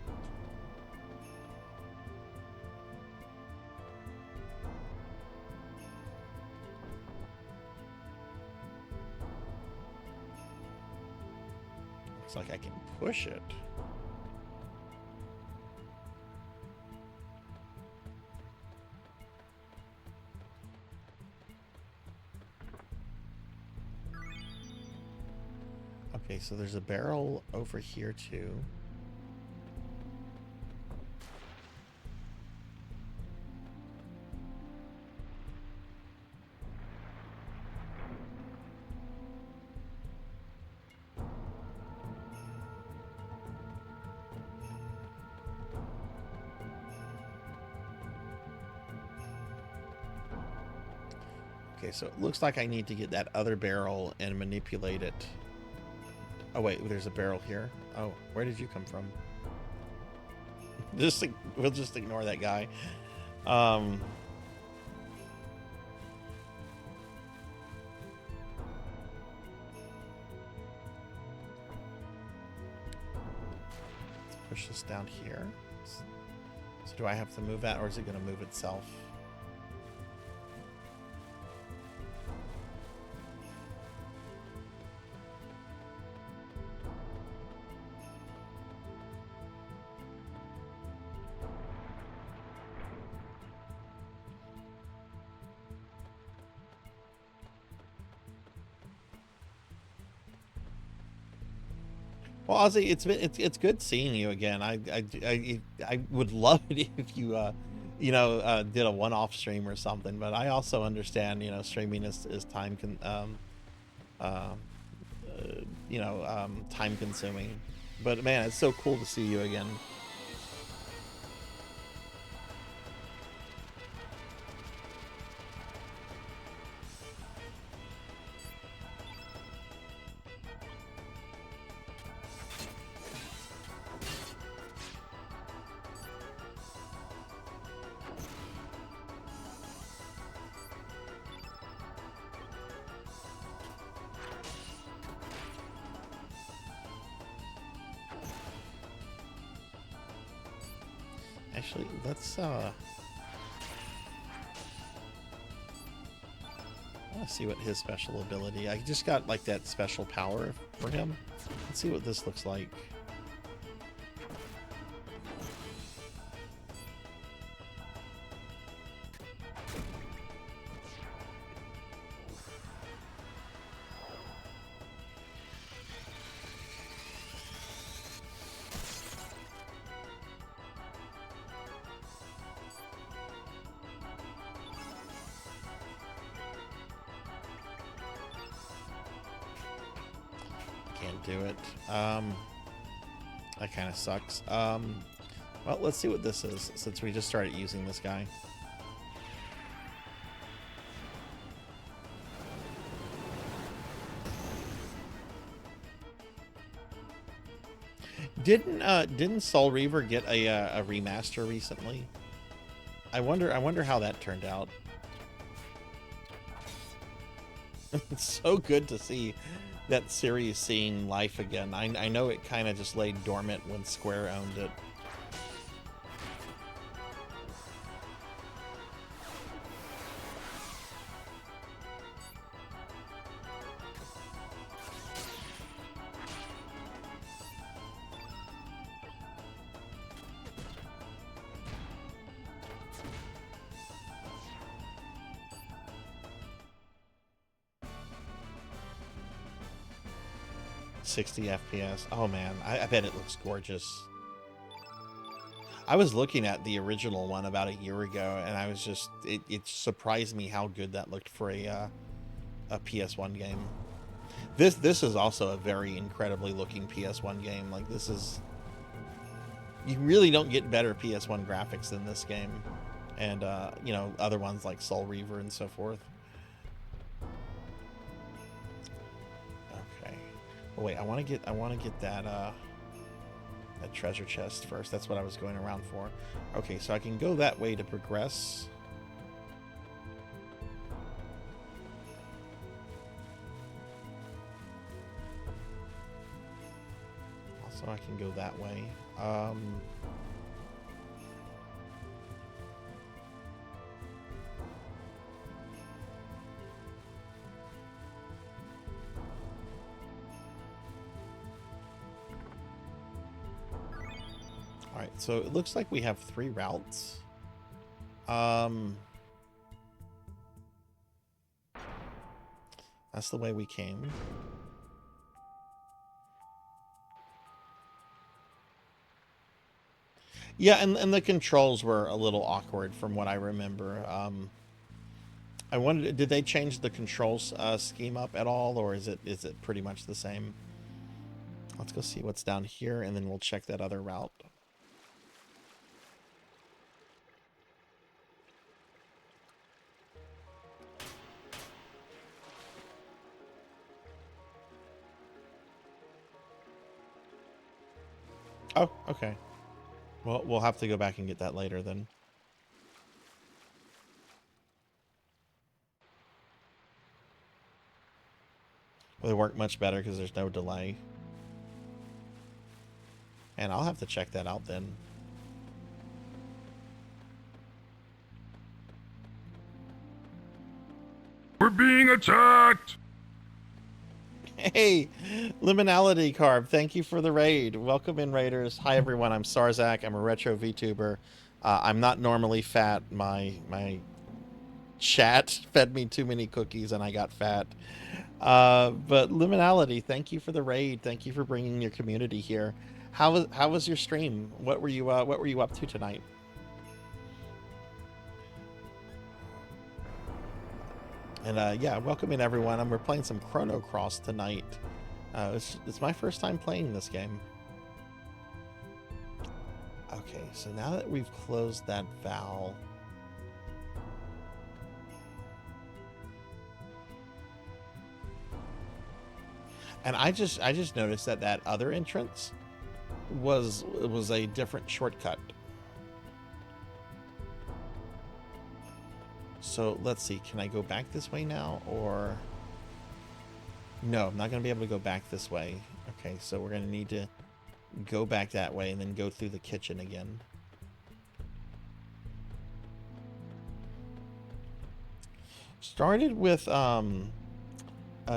Looks like I can push it. Okay, so there's a barrel over here too. Okay, so it looks like I need to get that other barrel and manipulate it. Oh wait, there's a barrel here. Oh, where did you come from? We'll just ignore that guy. Let's push this down here. So do I have to move that, or is it going to move itself? Well, Ozzy, it's good seeing you again. I would love it if you did a one-off stream or something. But I also understand, streaming is time time consuming. But man, it's so cool to see you again. Actually, let's see what his special ability. I just got like that special power for him. Let's see what this looks like. Can't do it. That kind of sucks. Well, let's see what this is, since we just started using this guy. Didn't Soul Reaver get a remaster recently? I wonder how that turned out. It's so good to see that series seeing life again. I know it kind of just lay dormant when Square owned it. $60 FPS. Oh man, I bet it looks gorgeous. I was looking at the original one about a year ago, and I was just it surprised me how good that looked for a PS1 game. This is also a very incredibly looking PS1 game. Like, this is, you really don't get better PS1 graphics than this game, and you know, other ones like Soul Reaver and so forth. Oh, wait, I want to get that that treasure chest first. That's what I was going around for. Okay, so I can go that way to progress. Also, I can go that way. All right, so it looks like we have 3 routes. That's the way we came. Yeah, and the controls were a little awkward from what I remember. I wondered, did they change the controls scheme up at all, or is it pretty much the same? Let's go see what's down here, and then we'll check that other route. Oh, okay. Well, we'll have to go back and get that later then. Well, they work much better because there's no delay. And I'll have to check that out then. We're being attacked! Hey, Liminality Carb, thank you for the raid. Welcome in, raiders. Hi, everyone. I'm Sarzac. I'm a retro VTuber. I'm not normally fat. My chat fed me too many cookies and I got fat. But Liminality, thank you for the raid. Thank you for bringing your community here. How was your stream? What were you up to tonight? And yeah, welcome in, everyone. We're playing some Chrono Cross tonight. It's my first time playing this game. Okay, so now that we've closed that valve, and I just noticed that other entrance was a different shortcut. So let's see, can I go back this way now, or no? I'm not going to be able to go back this way. Okay, so we're going to need to go back that way and then go through the kitchen again. Started with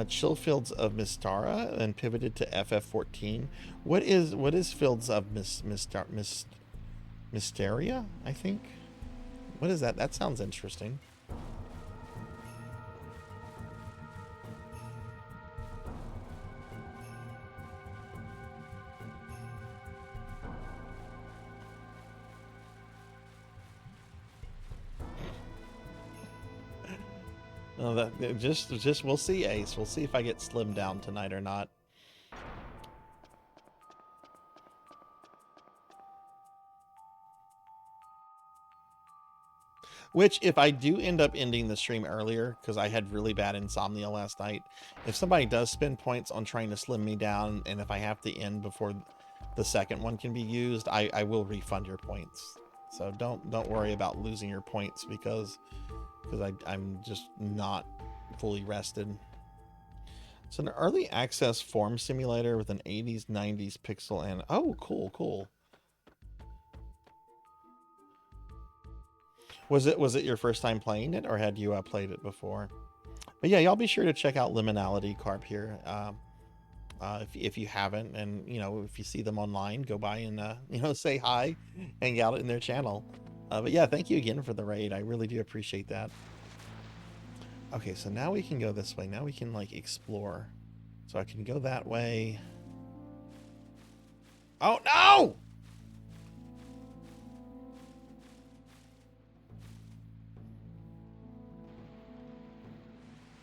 Chill Fields of Mystara and pivoted to FF14. What is Fields of Mysteria, I think? What is that? That sounds interesting. Oh, that just we'll see, Ace. We'll see if I get slimmed down tonight or not. Which, if I do end up ending the stream earlier, because I had really bad insomnia last night, if somebody does spend points on trying to slim me down, and if I have to end before the second one can be used, I will refund your points. So don't worry about losing your points because I'm just not fully rested. It's an early access form simulator with an 80s, 90s pixel and oh, cool. Was it your first time playing it, or had you played it before? But yeah, y'all be sure to check out Liminality Carp here. If you haven't, and if you see them online, go by and say hi, hang out in their channel. But yeah, thank you again for the raid. I really do appreciate that. Okay, so now we can go this way. Now we can like explore. So I can go that way. Oh no!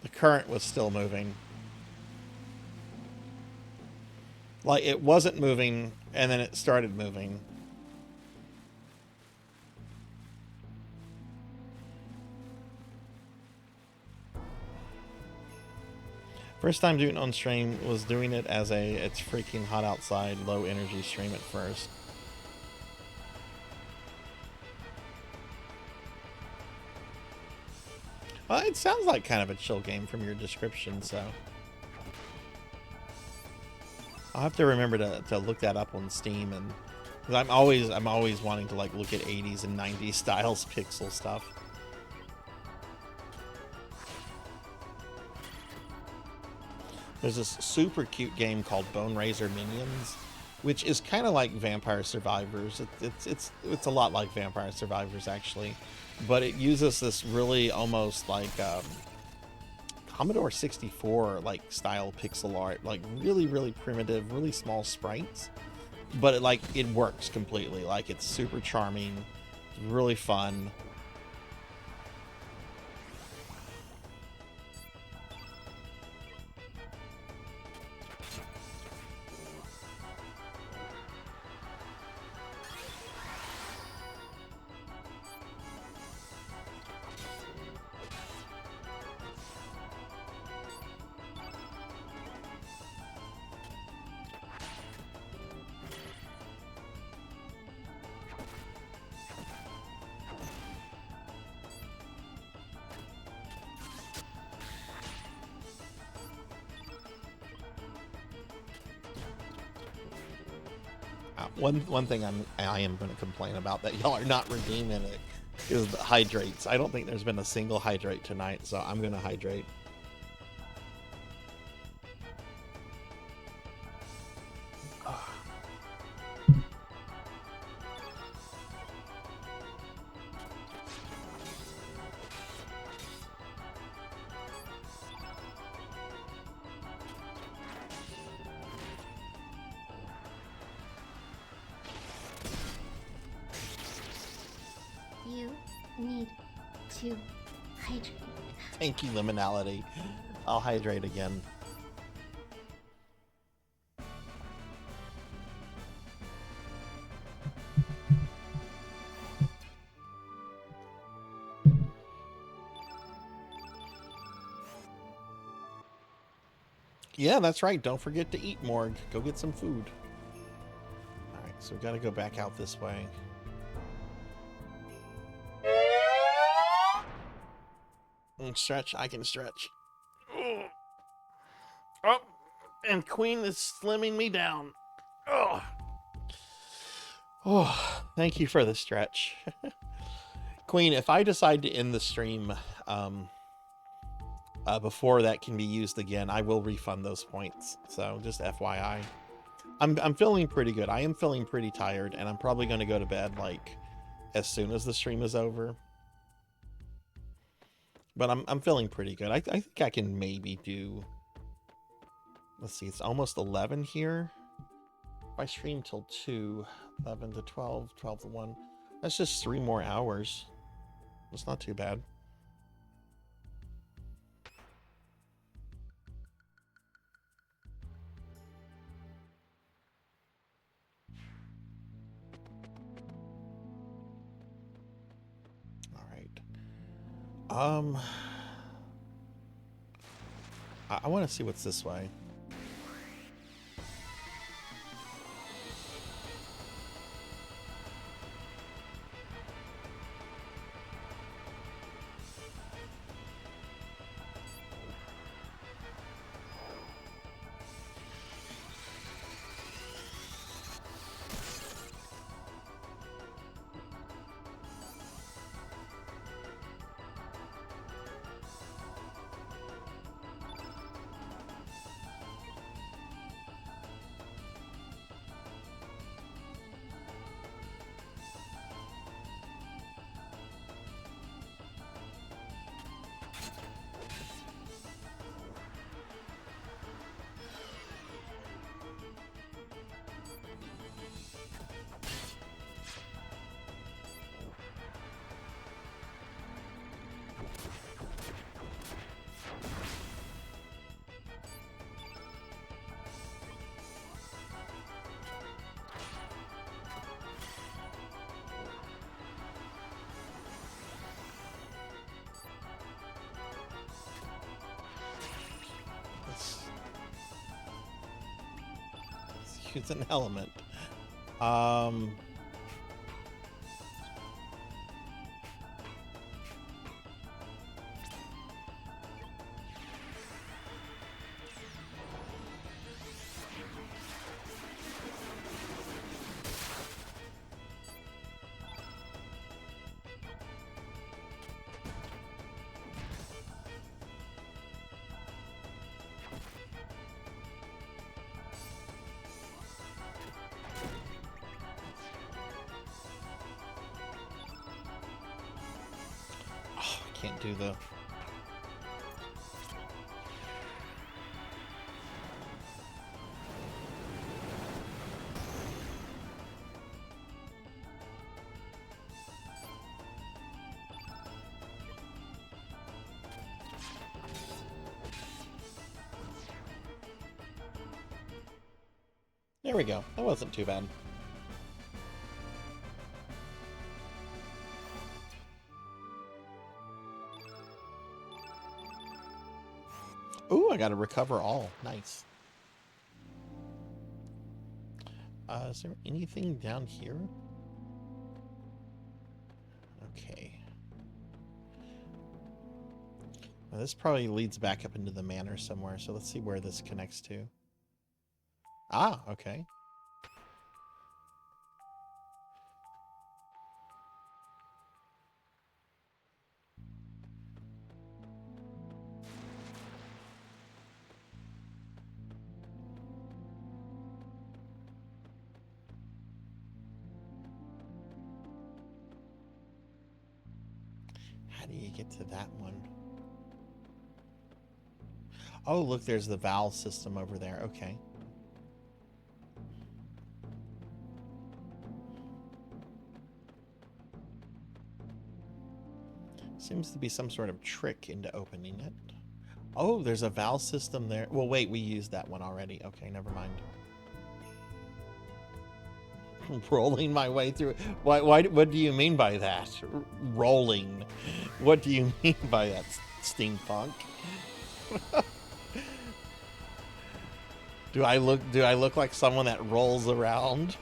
The current was still moving. Like it wasn't moving and then it started moving. First time doing it on stream was doing it as it's freaking hot outside, low energy stream at first. Well, it sounds like kind of a chill game from your description, so I'll have to remember to look that up on Steam, and because I'm always wanting to like look at 80s and 90s styles pixel stuff. There's this super cute game called Bone Razor Minions, which is kind of like Vampire Survivors. It's a lot like Vampire Survivors actually, but it uses this really almost like Commodore 64 like style pixel art, like really primitive, really small sprites, but it works completely. Like it's super charming, really fun. One thing I am going to complain about that y'all are not redeeming it is the hydrates. I don't think there's been a single hydrate tonight, so I'm going to hydrate. Thank you, Liminality. I'll hydrate again. Yeah, that's right. Don't forget to eat, Morg. Go get some food. Alright, so we gotta go back out this way. Stretch, I can stretch. Oh, and Queen is slimming me down. Oh, thank you for the stretch. Queen, if I decide to end the stream before that can be used again, I will refund those points. So just FYI. I'm feeling pretty good. I am feeling pretty tired, and I'm probably going to go to bed like as soon as the stream is over. But I'm feeling pretty good. I think I can maybe do. Let's see, it's almost 11 here. If I stream till 2, 11 to 12, 12 to 1. That's just 3 more hours. It's not too bad. All right. I want to see what's this way. It's an element. Can't do the... There we go. That wasn't too bad. Ooh, I got to recover all. Nice. Is there anything down here? Okay. Now, this probably leads back up into the manor somewhere, so let's see where this connects to. Ah, okay. How do you get to that one? Oh, look, there's the valve system over there. Okay. Seems to be some sort of trick into opening it. Oh, there's a valve system there. Well, wait, we used that one already. Okay, never mind. Rolling my way through it. What do you mean by that? Rolling. What do you mean by that, steampunk? Do I look like someone that rolls around?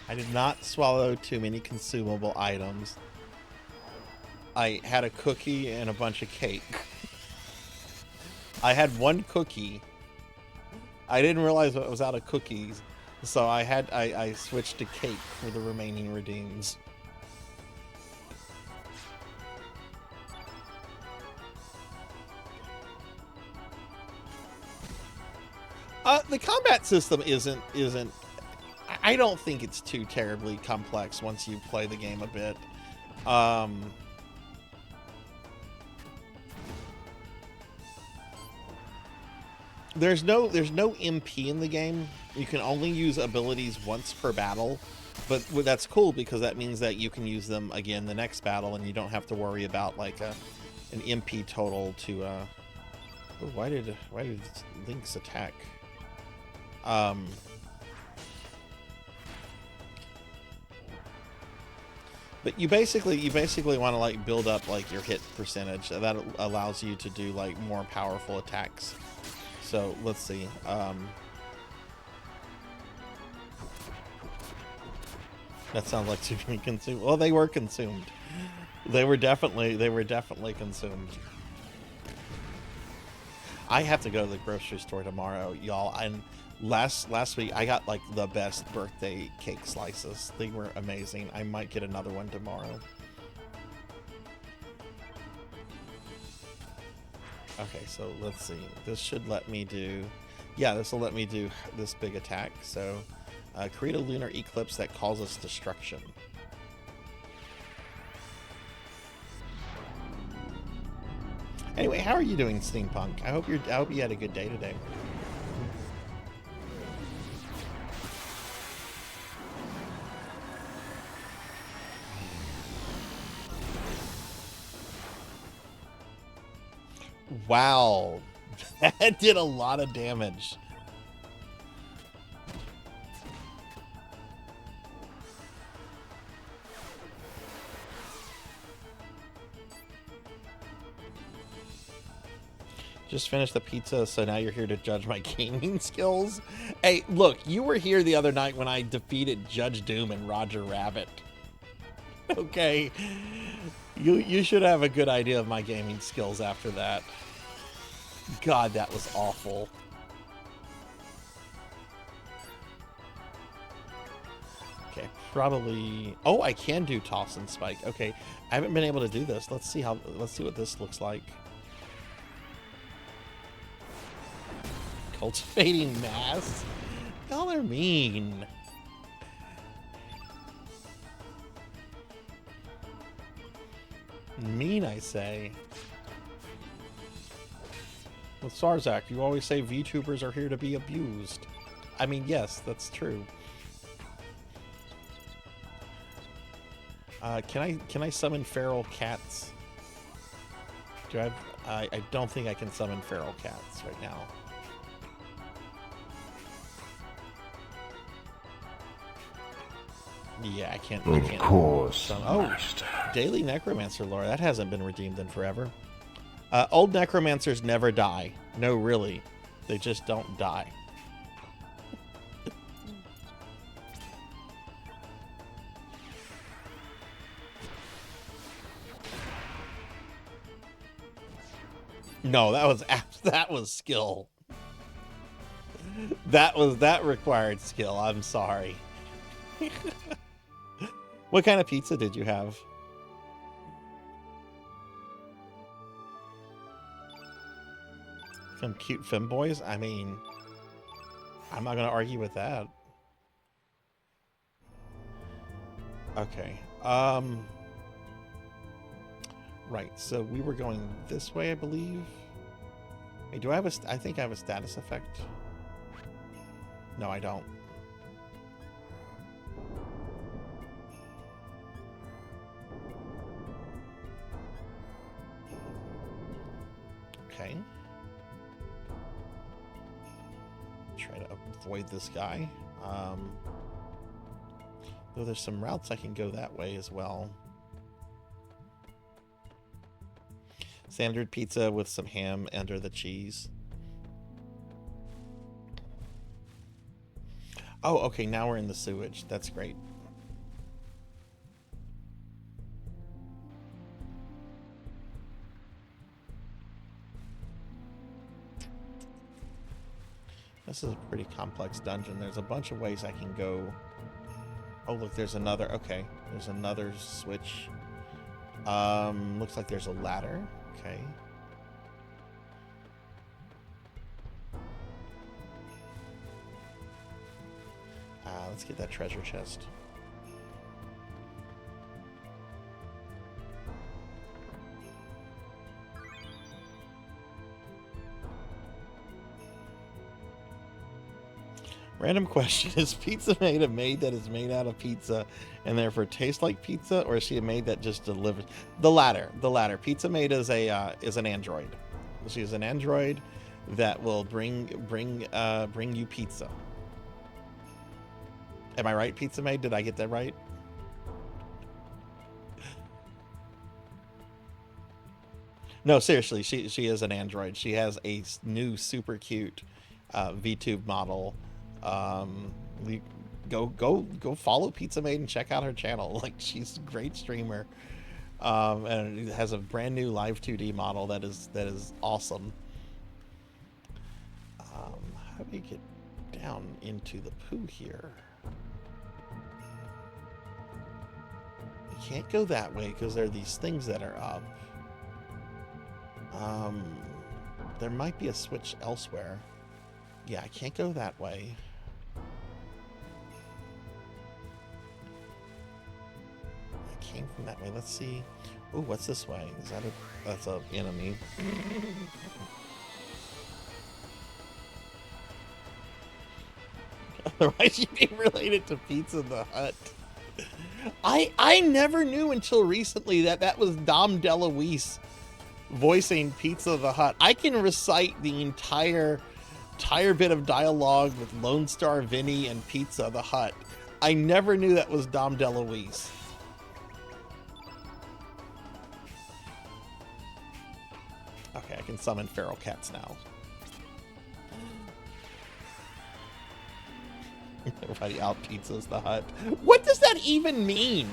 I did not swallow too many consumable items. I had a cookie and a bunch of cake. I had one cookie. I didn't realize it was out of cookies, so I switched to cake for the remaining redeems. The combat system isn't. I don't think it's too terribly complex once you play the game a bit. There's no MP in the game. You can only use abilities once per battle, but that's cool because that means that you can use them again the next battle, and you don't have to worry about like an MP total to. Oh, why did Link's attack? But you basically want to like build up like your hit percentage. That allows you to do like more powerful attacks. So let's see. That sounds like too many consumed. Well, they were consumed. They were definitely consumed. I have to go to the grocery store tomorrow, y'all. And last week I got like the best birthday cake slices. They were amazing. I might get another one tomorrow. Okay, so let's see. This should let me do... Yeah, this will let me do this big attack. So, create a lunar eclipse that causes destruction. Anyway, how are you doing, Steampunk? I hope you had a good day today. Wow, that did a lot of damage. Just finished the pizza, so now you're here to judge my gaming skills? Hey, look, you were here the other night when I defeated Judge Doom and Roger Rabbit. Okay, you should have a good idea of my gaming skills after that. God, that was awful. Okay, probably... Oh, I can do toss and spike. Okay, I haven't been able to do this. Let's see what this looks like. Cultivating mass? Y'all are mean. Mean, I say. Well, Sarzac, you always say VTubers are here to be abused. I mean, yes, that's true. Can I summon feral cats? I don't think I can summon feral cats right now. Yeah, I can't. Of course. Oh, Daily Necromancer lore. That hasn't been redeemed in forever. Old Necromancers never die. No, really. They just don't die. No, that was skill. That required skill. I'm sorry. What kind of pizza did you have? Some cute femboys? I mean, I'm not gonna argue with that. Okay. Right, so we were going this way, I believe. Hey, do I have I think I have a status effect. No, I don't. Okay. Try to avoid this guy. Though there's some routes I can go that way as well. Standard pizza with some ham under the cheese. Oh, okay, now we're in the sewage. That's great. This is a pretty complex dungeon. There's a bunch of ways I can go. Oh, look, there's another. Okay, there's another switch. Looks like there's a ladder. Okay. Let's get that treasure chest. Random question. Is Pizza Maid a maid that is made out of pizza and therefore tastes like pizza, or is she a maid that just delivers? The latter. The latter. Pizza Maid is an android. She is an android that will bring you pizza. Am I right, Pizza Maid? Did I get that right? No, seriously, she is an android. She has a new super cute VTube model. Go follow Pizza Maid and check out her channel. Like, she's a great streamer, and it has a brand new live 2D model that is awesome. How do we get down into the poo here? You can't go that way because there are these things that are up. There might be a switch elsewhere. Yeah, I can't go that way. I came from that way. Let's see. Oh, what's this way? Is that that's an enemy? Otherwise, you'd be related to Pizza the Hut. I never knew until recently that was Dom DeLuise voicing Pizza the Hut. I can recite the entire bit of dialogue with Lone Star Vinny and Pizza the Hut. I never knew that was Dom DeLuise. Okay, I can summon feral cats now. Everybody out Pizza's the Hut. What does that even mean?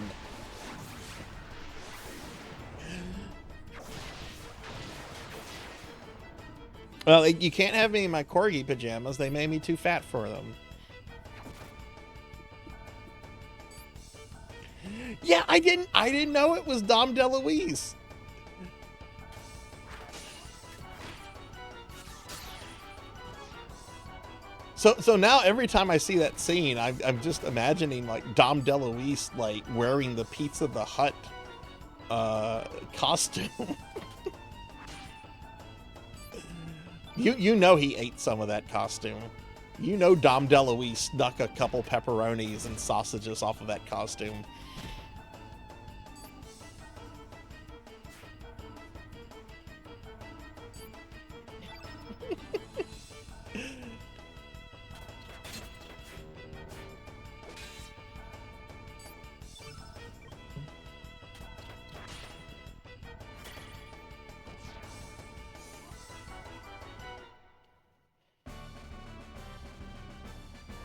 Well, you can't have me in my corgi pajamas. They made me too fat for them. Yeah, I didn't know it was Dom DeLuise. So now every time I see that scene, I'm just imagining like Dom DeLuise like wearing the Pizza the Hut costume. You know he ate some of that costume. You know Dom DeLuise snuck a couple pepperonis and sausages off of that costume.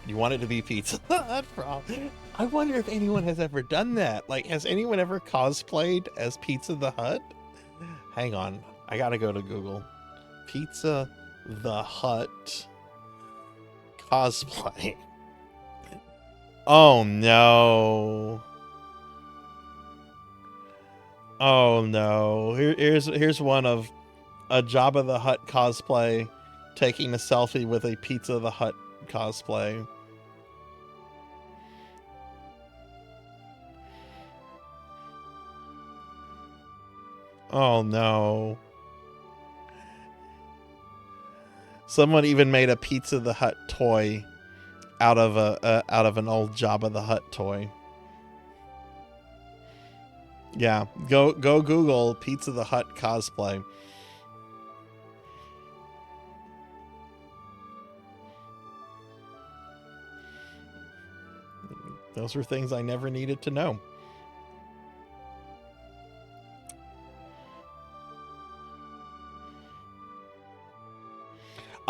You want it to be Pizza Hut, problem. I wonder if anyone has ever done that. Like, has anyone ever cosplayed as Pizza the Hut? Hang on. I gotta go to Google. Pizza the Hut cosplay. Oh, no. Oh, no. Here's one of a Jabba the Hutt cosplay taking a selfie with a Pizza the Hut cosplay. Oh no. Someone even made a Pizza the Hut toy out of an old Jabba the Hutt toy. Yeah, go Google Pizza the Hut cosplay. Those were things I never needed to know.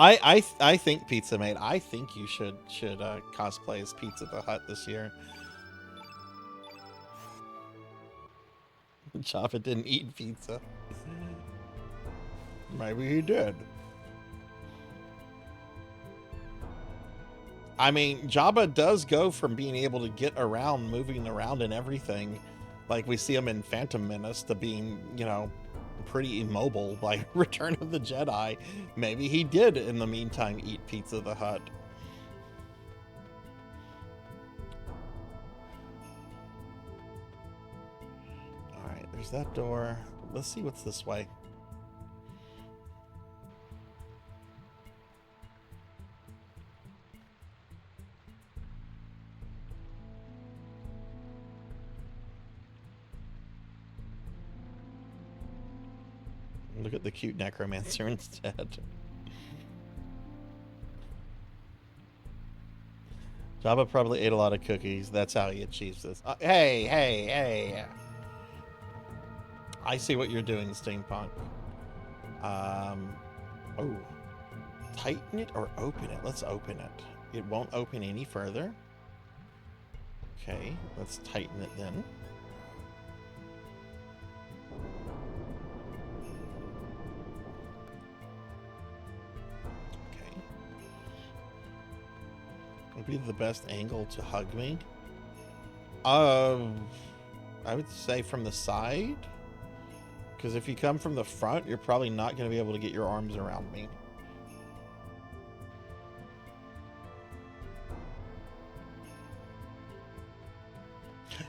I think Pizza Maid. I think you should cosplay as Pizza the Hut this year. Java didn't eat pizza. Maybe he did. I mean, Jabba does go from being able to get around, moving around and everything, like we see him in Phantom Menace, to being, you know, pretty immobile by Return of the Jedi. Maybe he did, in the meantime, eat Pizza the Hut. Alright, there's that door. Let's see what's this way. Look at the cute necromancer instead. Jabba probably ate a lot of cookies. That's how he achieves this. Hey. I see what you're doing, Steampunk. Oh. Tighten it or open it? Let's open it. It won't open any further. Okay, let's tighten it then. Would be the best angle to hug me? I would say from the side. Because if you come from the front, you're probably not going to be able to get your arms around me.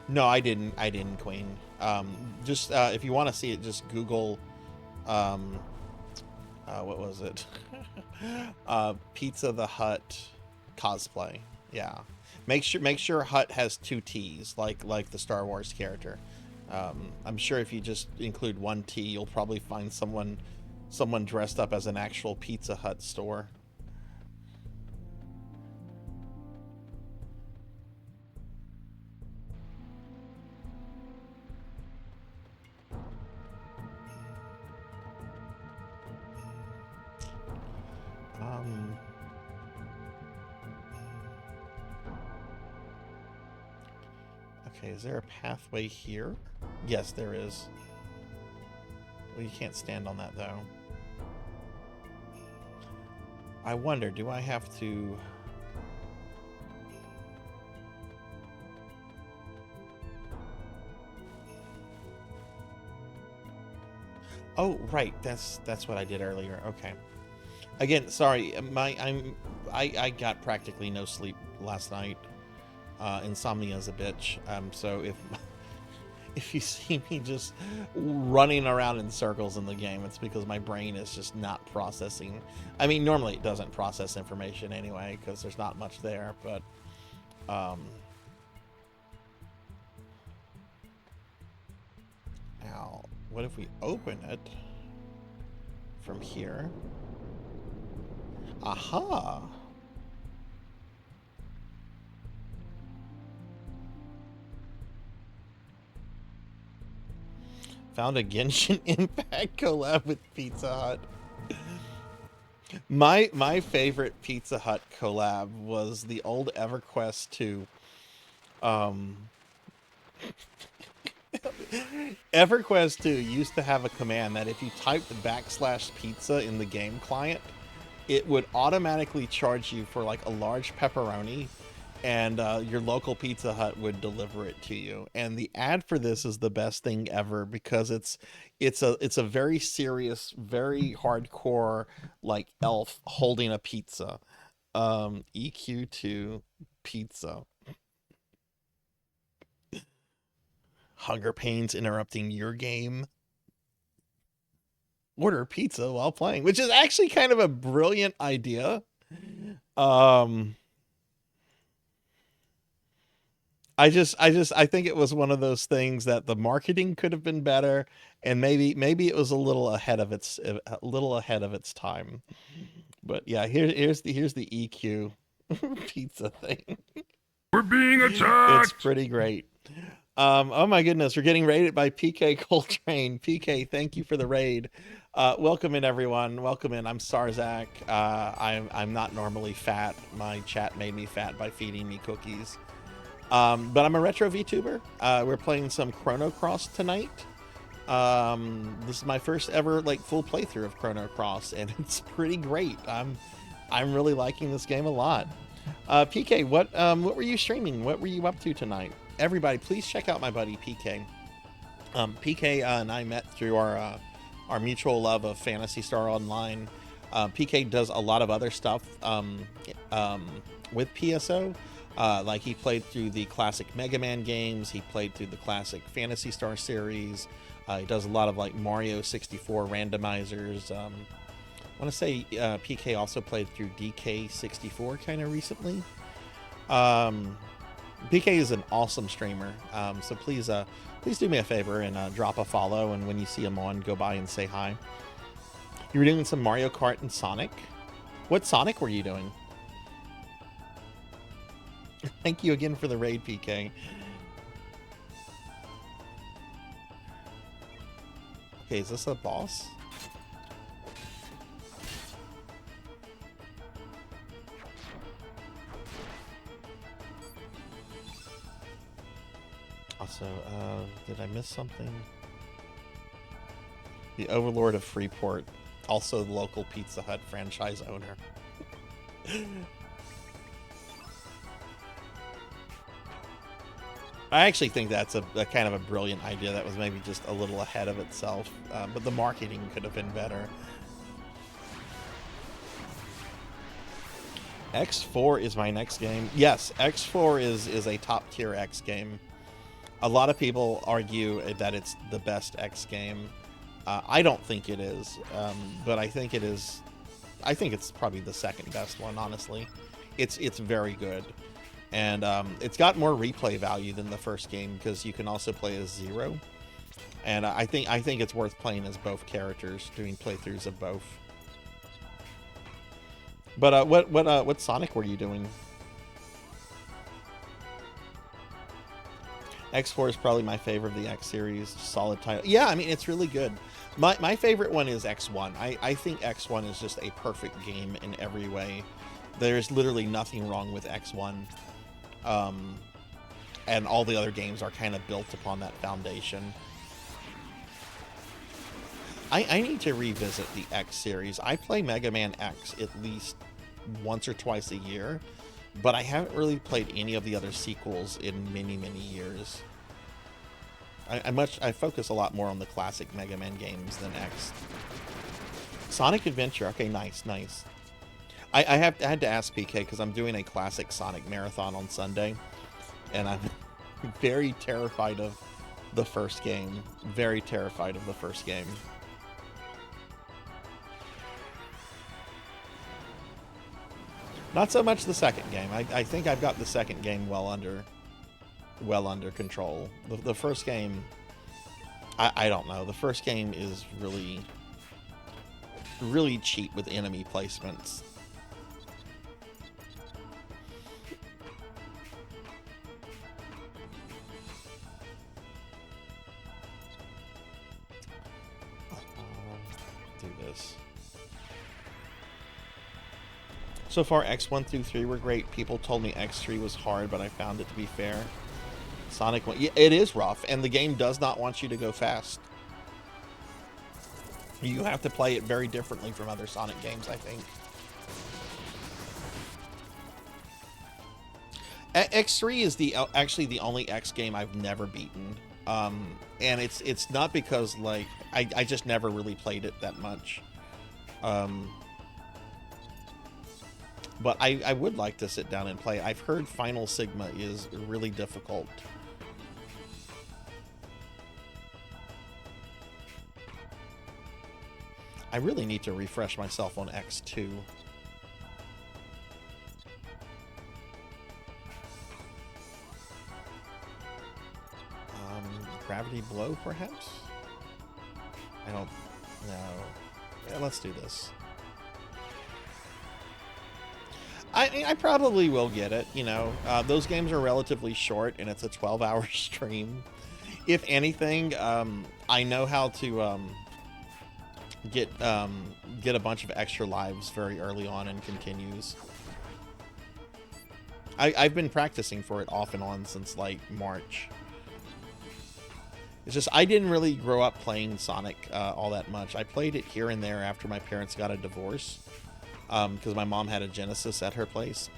No, I didn't, Queen. Just, if you want to see it, just Google, what was it? Pizza the Hut cosplay. Yeah, make sure Hut has 2 T's, like the Star Wars character. I'm sure if you just include 1 T, you'll probably find someone dressed up as an actual Pizza Hut store. Okay, is there a pathway here? Yes, there is. Well, you can't stand on that, though. I wonder, do I have to... Oh, right. That's what I did earlier. Okay. Again, sorry. I got practically no sleep last night. Insomnia is a bitch. So if you see me just running around in circles in the game, it's because my brain is just not processing. I mean, normally it doesn't process information anyway, because there's not much there, but now, what if we open it from here? Aha! Found a Genshin Impact collab with Pizza Hut. My favorite Pizza Hut collab was the old EverQuest 2. EverQuest 2 used to have a command that if you typed /pizza in the game client, it would automatically charge you for like a large pepperoni, and your local Pizza Hut would deliver it to you. And the ad for this is the best thing ever, because it's a very serious, very hardcore like elf holding a pizza. EQ2 pizza. Hunger pains interrupting your game. Order pizza while playing, which is actually kind of a brilliant idea. I think it was one of those things that the marketing could have been better, and maybe it was a little ahead of its time. But yeah, here's the EQ pizza thing. We're being attacked. It's pretty great. Oh my goodness, we're getting raided by PK Coltrane. PK, thank you for the raid. Welcome in, everyone. Welcome in. I'm Sarzac. I'm not normally fat. My chat made me fat by feeding me cookies. But I'm a retro VTuber. We're playing some Chrono Cross tonight. This is my first ever like full playthrough of Chrono Cross, and it's pretty great. I'm really liking this game a lot. PK, what were you streaming? What were you up to tonight? Everybody, please check out my buddy PK. PK and I met through our mutual love of Phantasy Star Online. PK does a lot of other stuff with PSO. Like he played through the classic Mega Man games. He played through the classic Phantasy Star series. He does a lot of like Mario 64 randomizers. I want to say PK also played through DK64 kind of recently. PK is an awesome streamer. So please do me a favor and drop a follow. And when you see him on, go by and say hi. You were doing some Mario Kart and Sonic. What Sonic were you doing? Thank you again for the raid, PK. Okay, is this a boss? Also, did I miss something? The Overlord of Freeport, also the local Pizza Hut franchise owner. I actually think that's a kind of a brilliant idea. That was maybe just a little ahead of itself, but the marketing could have been better. X4 is my next game. Yes, X4 is a top tier X game. A lot of people argue that it's the best X game. I don't think it is, but I think it is. I think it's probably the second best one, honestly. It's very good. And it's got more replay value than the first game because you can also play as Zero, and I think it's worth playing as both characters, doing playthroughs of both. But what Sonic were you doing? X4 is probably my favorite of the X series. Solid title. Yeah, I mean it's really good. My favorite one is X1. I think X1 is just a perfect game in every way. There's literally nothing wrong with X1. And all the other games are kind of built upon that foundation. I need to revisit the X series. I play Mega Man X at least once or twice a year, but I haven't really played any of the other sequels in many years. I focus a lot more on the classic Mega Man games than X. Sonic Adventure. Okay, nice. I had to ask PK because I'm doing a classic Sonic marathon on Sunday, and I'm very terrified of the first game. Very terrified of the first game. Not so much the second game. I think I've got the second game well under control. The first game, I don't know. The first game is really cheap with enemy placements. Do this. So far, X1 through 3 were great. People told me X3 was hard, but I found it to be fair. Sonic 1, yeah, it is rough, and the game does not want you to go fast. You have to play it very differently from other Sonic games, I think. X3 is actually the only X game I've never beaten. And it's not because, like, I just never really played it that much. But I would like to sit down and play. I've heard Final Sigma is really difficult. I really need to refresh myself on X2. Gravity Blow, perhaps? I don't know. Yeah, let's do this. I probably will get it, you know. Those games are relatively short, and it's a 12-hour stream. If anything, I know how to get a bunch of extra lives very early on and continues. I've been practicing for it off and on since, like, March. It's just, I didn't really grow up playing Sonic all that much. I played it here and there after my parents got a divorce. Because my mom had a Genesis at her place.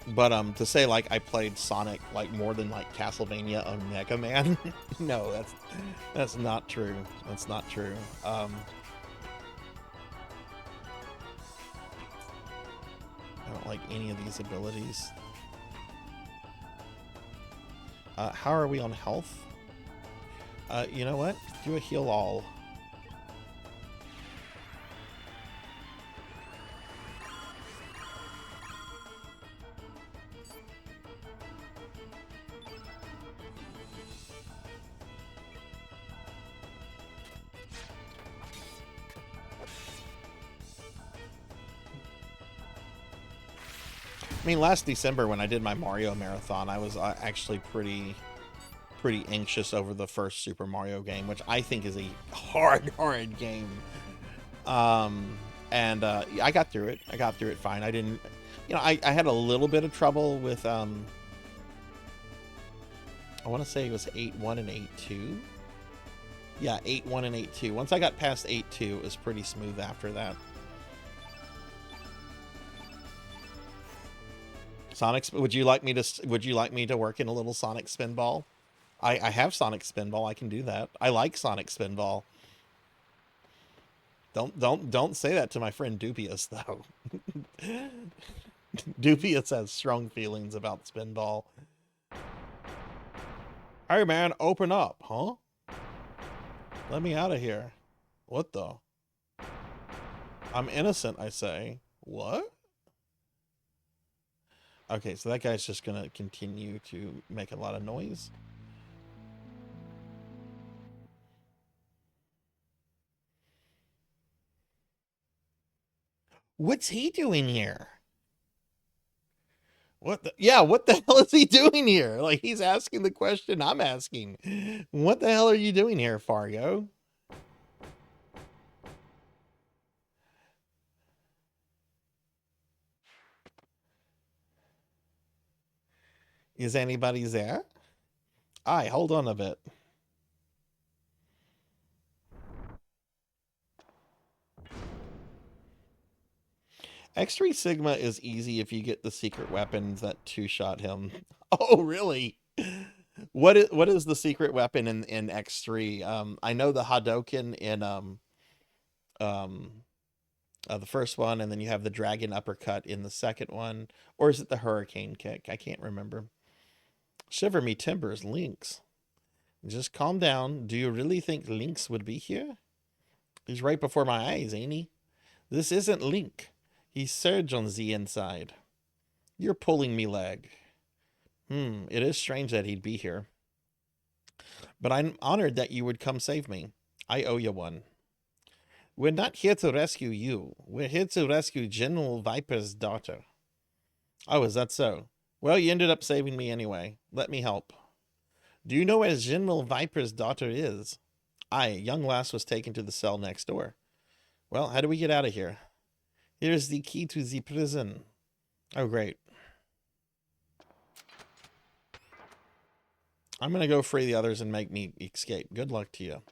But to say like I played Sonic like more than like Castlevania or Mega Man, no, that's not true. That's not true. I don't like any of these abilities. How are we on health? You know what? Do a heal all. I mean, last December when I did my Mario marathon, I was actually pretty anxious over the first Super Mario game, which I think is a hard game. And I got through it. I got through it fine. I didn't, you know, I had a little bit of trouble with, I want to say it was 8-1 and 8-2. Yeah, 8-1 and 8-2. Once I got past 8-2, it was pretty smooth after that. Sonic, would you like me to work in a little Sonic Spinball? I have Sonic Spinball. I can do that. I like Sonic Spinball. Don't say that to my friend Dubious though. Dubious has strong feelings about Spinball. Hey man, open up, huh? Let me out of here. What the? I'm innocent, I say. What? Okay, so that guy's just gonna continue to make a lot of noise. What's he doing here? What the? Yeah, what the hell is he doing here? Like, he's asking the question I'm asking. What the hell are you doing here, Fargo? Is anybody there? Aye, hold on a bit. X3 Sigma is easy if you get the secret weapons that two-shot him. Oh, really? What is the secret weapon in X3? I know the Hadouken in the first one, and then you have the dragon uppercut in the second one, or is it the hurricane kick? I can't remember. Shiver me timbers, Lynx. Just calm down. Do you really think Lynx would be here? He's right before my eyes, ain't he? This isn't Link. He's Surge on the inside. You're pulling me leg. It is strange that he'd be here. But I'm honored that you would come save me. I owe you one. We're not here to rescue you. We're here to rescue General Viper's daughter. Oh, is that so? Well, you ended up saving me anyway. Let me help. Do you know where General Viper's daughter is? Aye, young lass was taken to the cell next door. Well, how do we get out of here? Here's the key to the prison. Oh, great. I'm going to go free the others and make me escape. Good luck to you.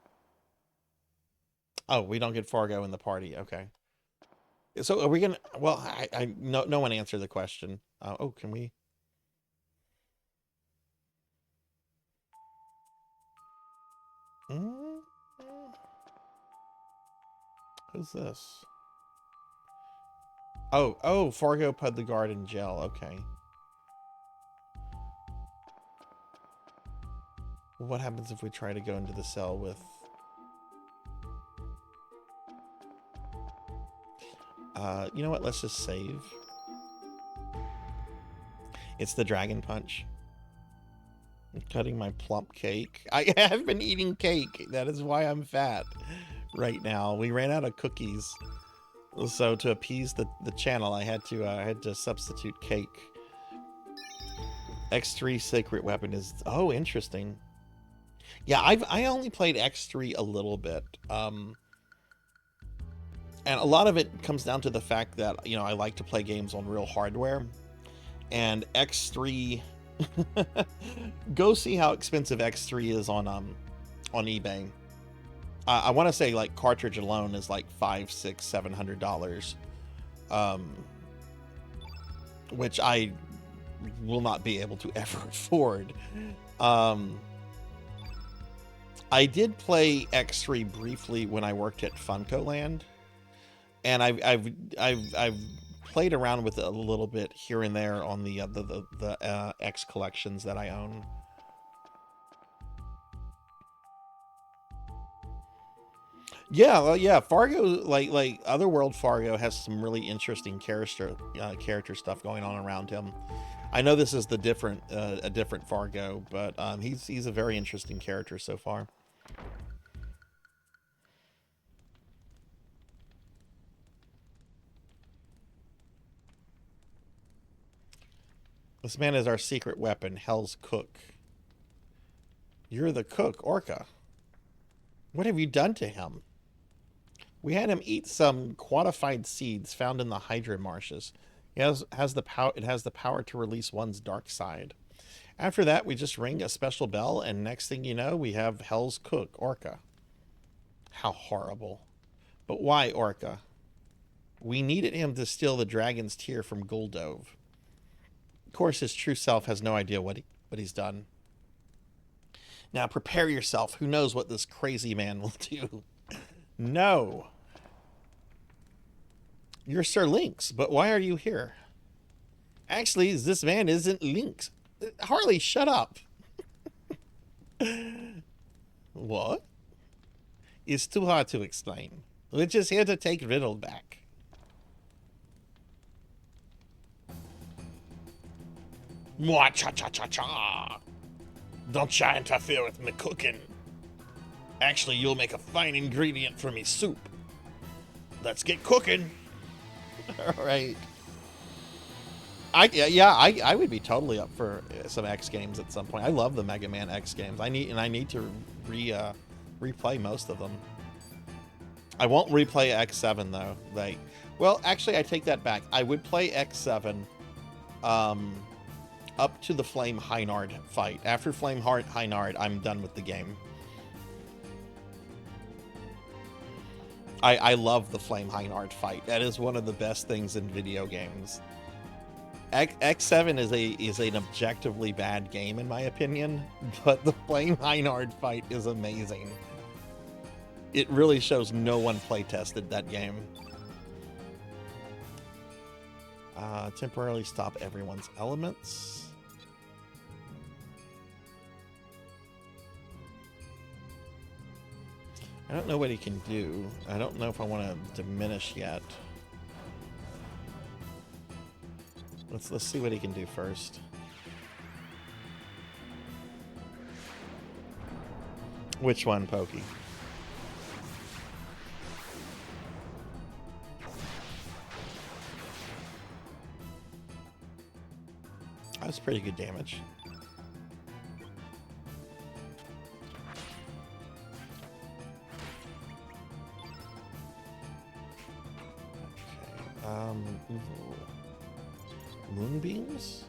Oh, we don't get Fargo in the party. Okay. So are we going to... Well, no one answered the question. Oh, can we... Who's this? Oh, Fargo put the guard in jail. Okay. What happens if we try to go into the cell with... you know what? Let's just save. It's the Dragon Punch. I'm cutting my plump cake. I have been eating cake. That is why I'm fat right now. We ran out of cookies. So to appease the channel, I had to substitute cake. X3 secret weapon is... Oh, interesting. Yeah, I only played X3 a little bit. And a lot of it comes down to the fact that, you know, I like to play games on real hardware. And X3... Go see how expensive X3 is on eBay. I want to say like cartridge alone is like $500, $600, $700. Which I will not be able to ever afford. I did play X3 briefly when I worked at Funko Land, and I've played around with it a little bit here and there on the X collections that I own. Yeah, well, yeah. Fargo, like Otherworld Fargo, has some really interesting character stuff going on around him. I know this is a different Fargo, but he's a very interesting character so far. This man is our secret weapon, Hell's Cook. You're the cook, Orca. What have you done to him? We had him eat some quantified seeds found in the Hydra marshes. It has the power to release one's dark side. After that, we just ring a special bell, and next thing you know, we have Hell's Cook, Orca. How horrible. But why, Orca? We needed him to steal the dragon's tear from Guldove. Of course, his true self has no idea what he's done. Now prepare yourself. Who knows what this crazy man will do? No. You're Sir Lynx, but why are you here? Actually, this man isn't Lynx. Harley, shut up. What? It's too hard to explain. We're just here to take Riddle back. Mwah, cha-cha-cha-cha. Don't try interfere with me cooking. Actually, you'll make a fine ingredient for me soup. Let's get cooking. All right. I would be totally up for some X games at some point. I love the Mega Man X games. I need to replay most of them. I won't replay X7 though. Well, actually, I take that back. I would play X7 up to the Flame Heinard fight. After Flame Heinard, I'm done with the game. I love the Flame Heinard fight. That is one of the best things in video games. X7 is an objectively bad game in my opinion, but the Flame Heinard fight is amazing. It really shows no one play tested that game. Temporarily stop everyone's elements. I don't know what he can do. I don't know if I want to diminish yet. Let's see what he can do first. Which one, Pokey? That's pretty good damage. Okay, Moonbeams?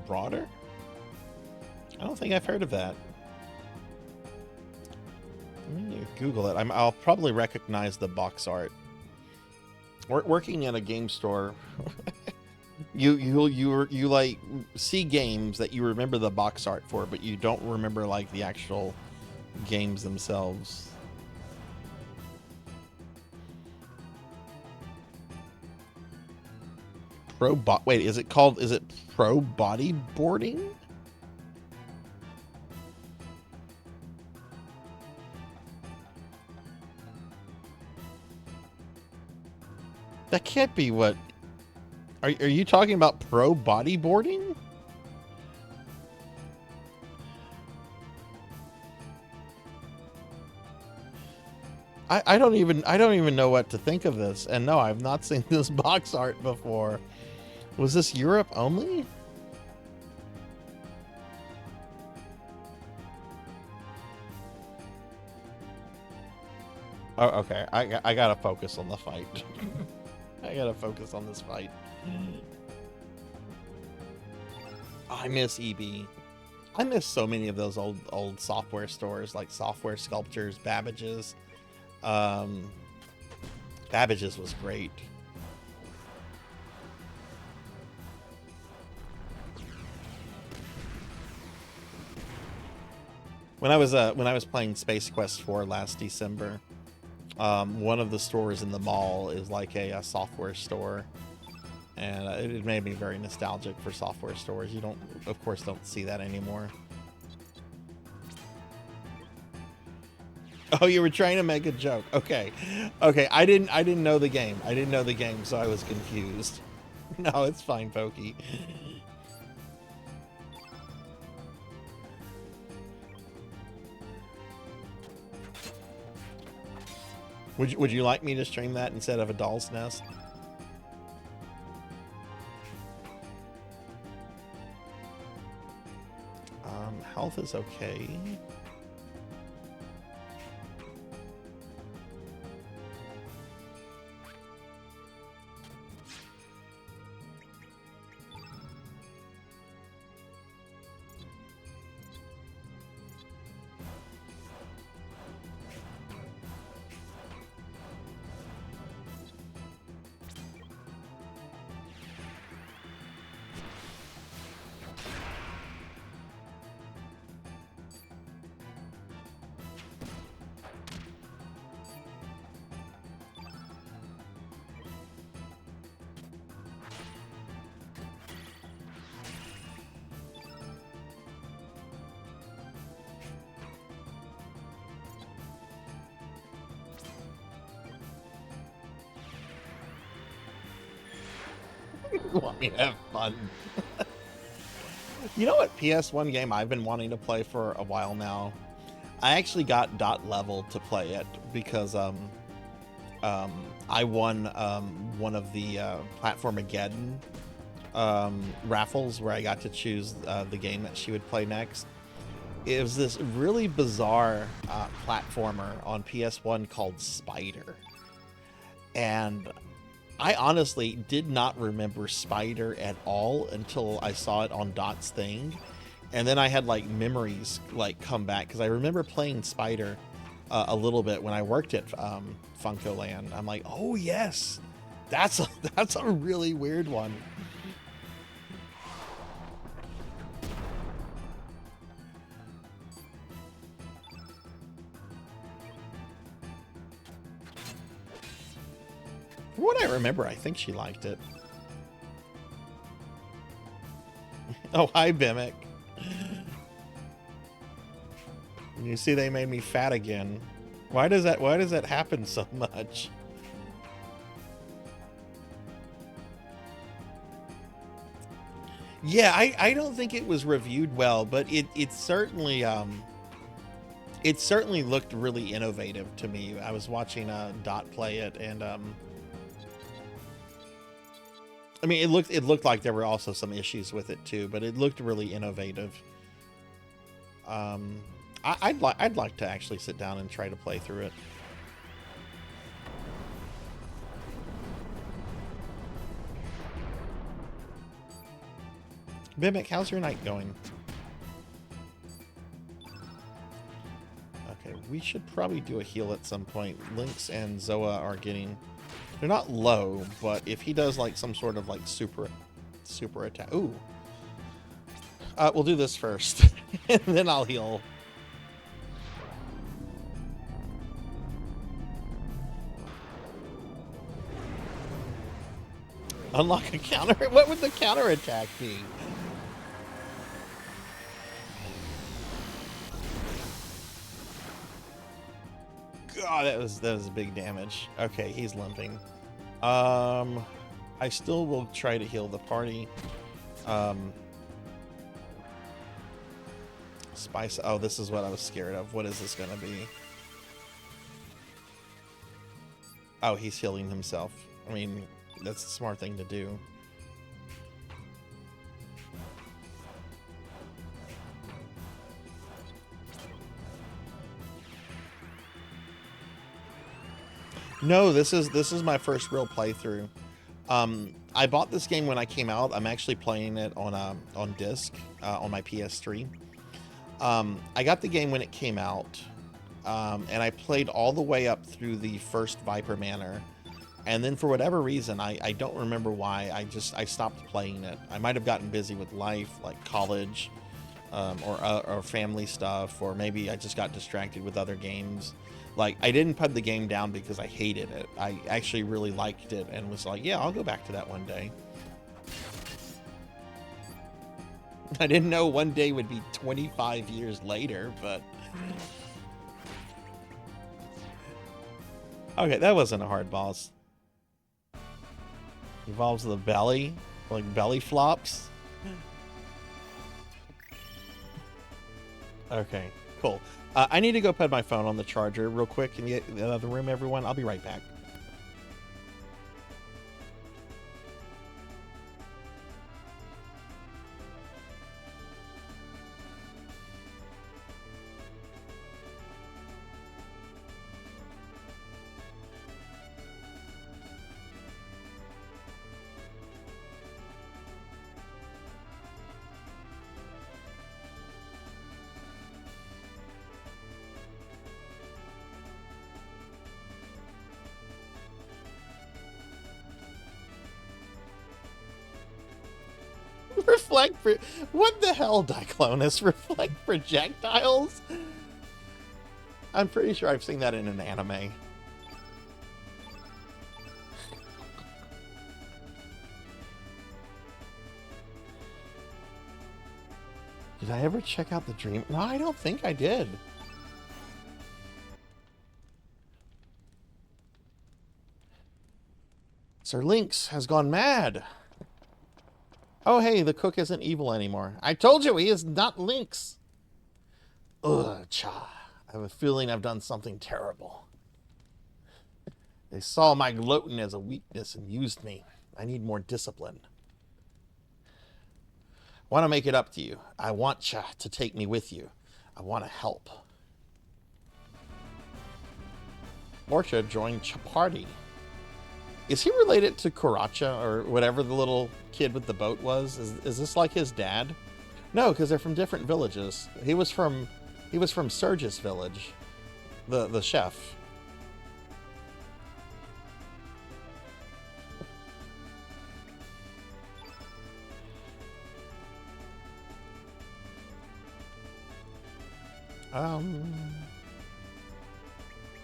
Broader? I don't think I've heard of that. Let me Google it. I'll probably recognize the box art. Working in a game store, you like see games that you remember the box art for, but you don't remember like the actual games themselves. Wait, is it pro bodyboarding? That can't be what... Are you talking about pro bodyboarding? I don't even know what to think of this. And no, I've not seen this box art before. Was this Europe only? Oh, okay. I gotta focus on the fight. I gotta focus on this fight. I miss EB. I miss so many of those old software stores, like Software Sculptures, Babbage's. Babbage's was great. When I was playing Space Quest 4 last December, one of the stores in the mall is like a software store, and it made me very nostalgic for software stores. You don't, of course, don't see that anymore. Oh, you were trying to make a joke. Okay, okay. I didn't know the game. I didn't know the game, so I was confused. No, it's fine, Pokey. Would you like me to stream that instead of a doll's nest? Health is okay. Want me to have fun. You know what PS1 game I've been wanting to play for a while now? I actually got Dot Level to play it because I won one of the Platformageddon raffles where I got to choose the game that she would play next. It was this really bizarre platformer on PS1 called Spider. And I honestly did not remember Spider at all until I saw it on Dot's thing. And then I had like memories like come back because I remember playing Spider a little bit when I worked at Funkoland. I'm like, oh yes, that's a really weird one. From what I remember, I think she liked it. Oh, hi, Bimic. You see, they made me fat again. Why does that happen so much? Yeah, I don't think it was reviewed well, but it certainly looked really innovative to me. I was watching Dot play it, and I mean, it looked like there were also some issues with it too, but it looked really innovative. I'd like to actually sit down and try to play through it. Mimic, how's your night going? Okay, we should probably do a heal at some point. Lynx and Zoa are getting... They're not low, but if he does like some sort of like super attack... Ooh. We'll do this first, and then I'll heal. Unlock a counter? What would the counter attack be? God, that was big damage. Okay, he's limping. I still will try to heal the party. Spice. Oh, this is what I was scared of. What is this gonna be? Oh, he's healing himself. I mean, that's the smart thing to do. No, this is my first real playthrough. I bought this game when I came out. I'm actually playing it on disc on my PS3. I got the game when it came out, and I played all the way up through the first Viper Manor. And then for whatever reason, I don't remember why, I stopped playing it. I might have gotten busy with life, like college, or family stuff, or maybe I just got distracted with other games. Like, I didn't put the game down because I hated it. I actually really liked it and was like, yeah, I'll go back to that one day. I didn't know one day would be 25 years later, but... Okay, that wasn't a hard boss. Evolves the belly, like belly flops. Okay, cool. I need to go put my phone on the charger real quick in the other room, everyone. I'll be right back. What the hell, Diclonus? Reflect projectiles? I'm pretty sure I've seen that in an anime. Did I ever check out the dream? No, I don't think I did. Sir Lynx has gone mad. Oh, hey, the cook isn't evil anymore. I told you, he is not Lynx. Ugh, cha. I have a feeling I've done something terrible. They saw my gloating as a weakness and used me. I need more discipline. I want to make it up to you. I want you to take me with you. I want to help. Portia joined Chaparty. Is he related to Karacha or whatever the little kid with the boat was? Is this like his dad? No, because they're from different villages. He was from Sarzac village, the chef.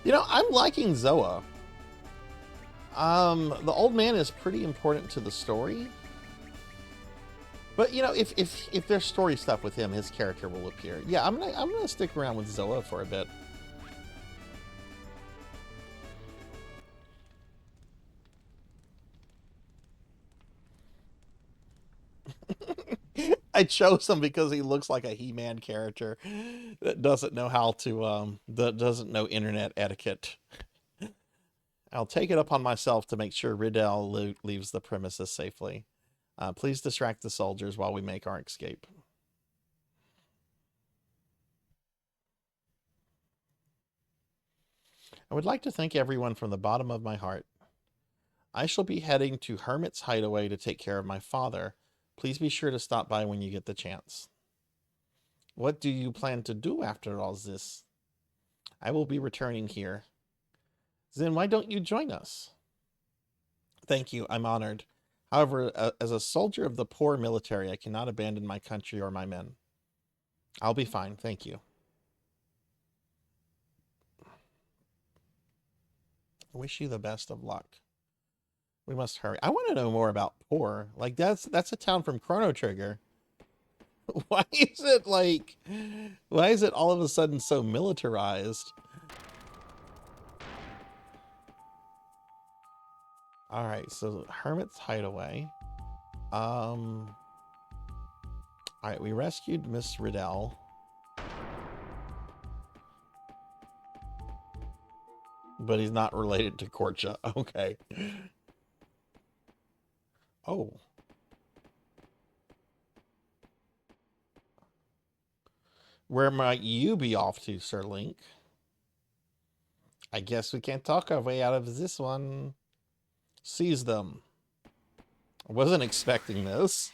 You know, I'm liking Zoa. The old man is pretty important to the story. But you know, if there's story stuff with him, his character will appear. Yeah, I'm gonna stick around with Zoa for a bit. I chose him because he looks like a He-Man character that doesn't know how to that doesn't know internet etiquette. I'll take it upon myself to make sure Riddell leaves the premises safely. Please distract the soldiers while we make our escape. I would like to thank everyone from the bottom of my heart. I shall be heading to Hermit's Hideaway to take care of my father. Please be sure to stop by when you get the chance. What do you plan to do after all this? I will be returning here. Then why don't you join us? Thank you, I'm honored. However, as a soldier of the poor military, I cannot abandon my country or my men. I'll be fine, thank you. I wish you the best of luck. We must hurry. I want to know more about poor. Like, that's a town from Chrono Trigger. Why is it all of a sudden so militarized? All right, so Hermit's Hideaway. All right, we rescued Miss Riddell. But he's not related to Korcha. Okay. Oh. Where might you be off to, Sir Link? I guess we can't talk our way out of this one. Seize them. I wasn't expecting this.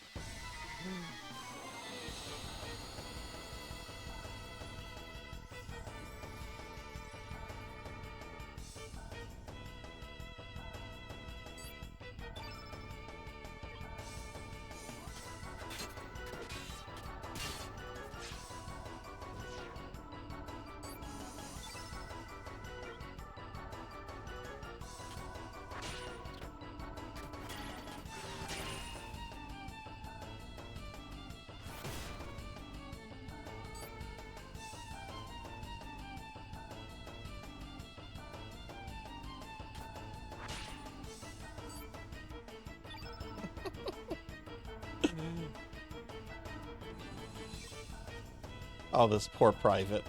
Oh, this poor private.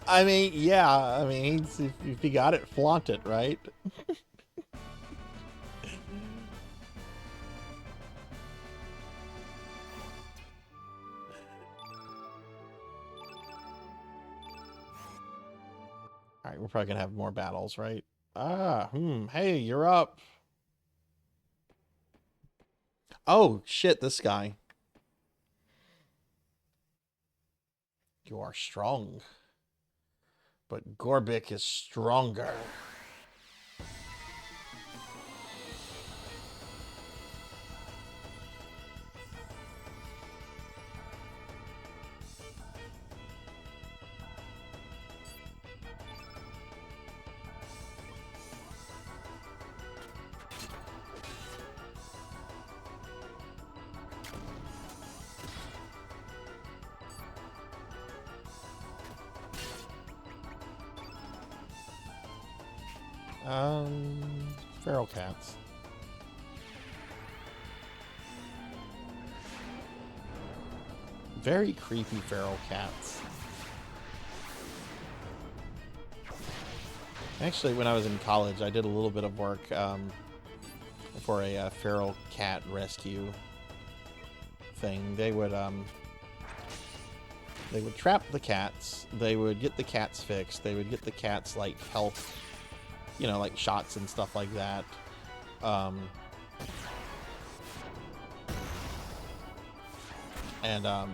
I mean, yeah. I mean, if you got it, flaunt it, right? All right, we're probably gonna have more battles, right? Hey, you're up. Oh, shit, this guy. You are strong. But Gorbik is stronger. Feral cats. Very creepy feral cats. Actually, when I was in college, I did a little bit of work for a feral cat rescue thing. They would trap the cats. They would get the cats fixed. They would get the cats like health, you know, like shots and stuff like that.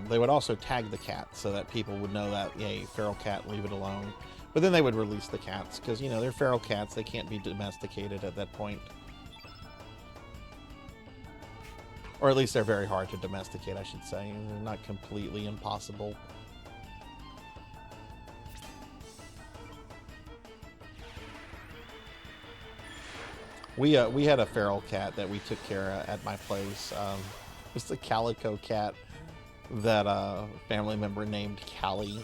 They would also tag the cat so that people would know that, hey, feral cat, leave it alone. But then they would release the cats because, you know, they're feral cats. They can't be domesticated at that point. Or at least they're very hard to domesticate, I should say. They're not completely impossible. We had a feral cat that we took care of at my place. It's a calico cat that a family member named Callie.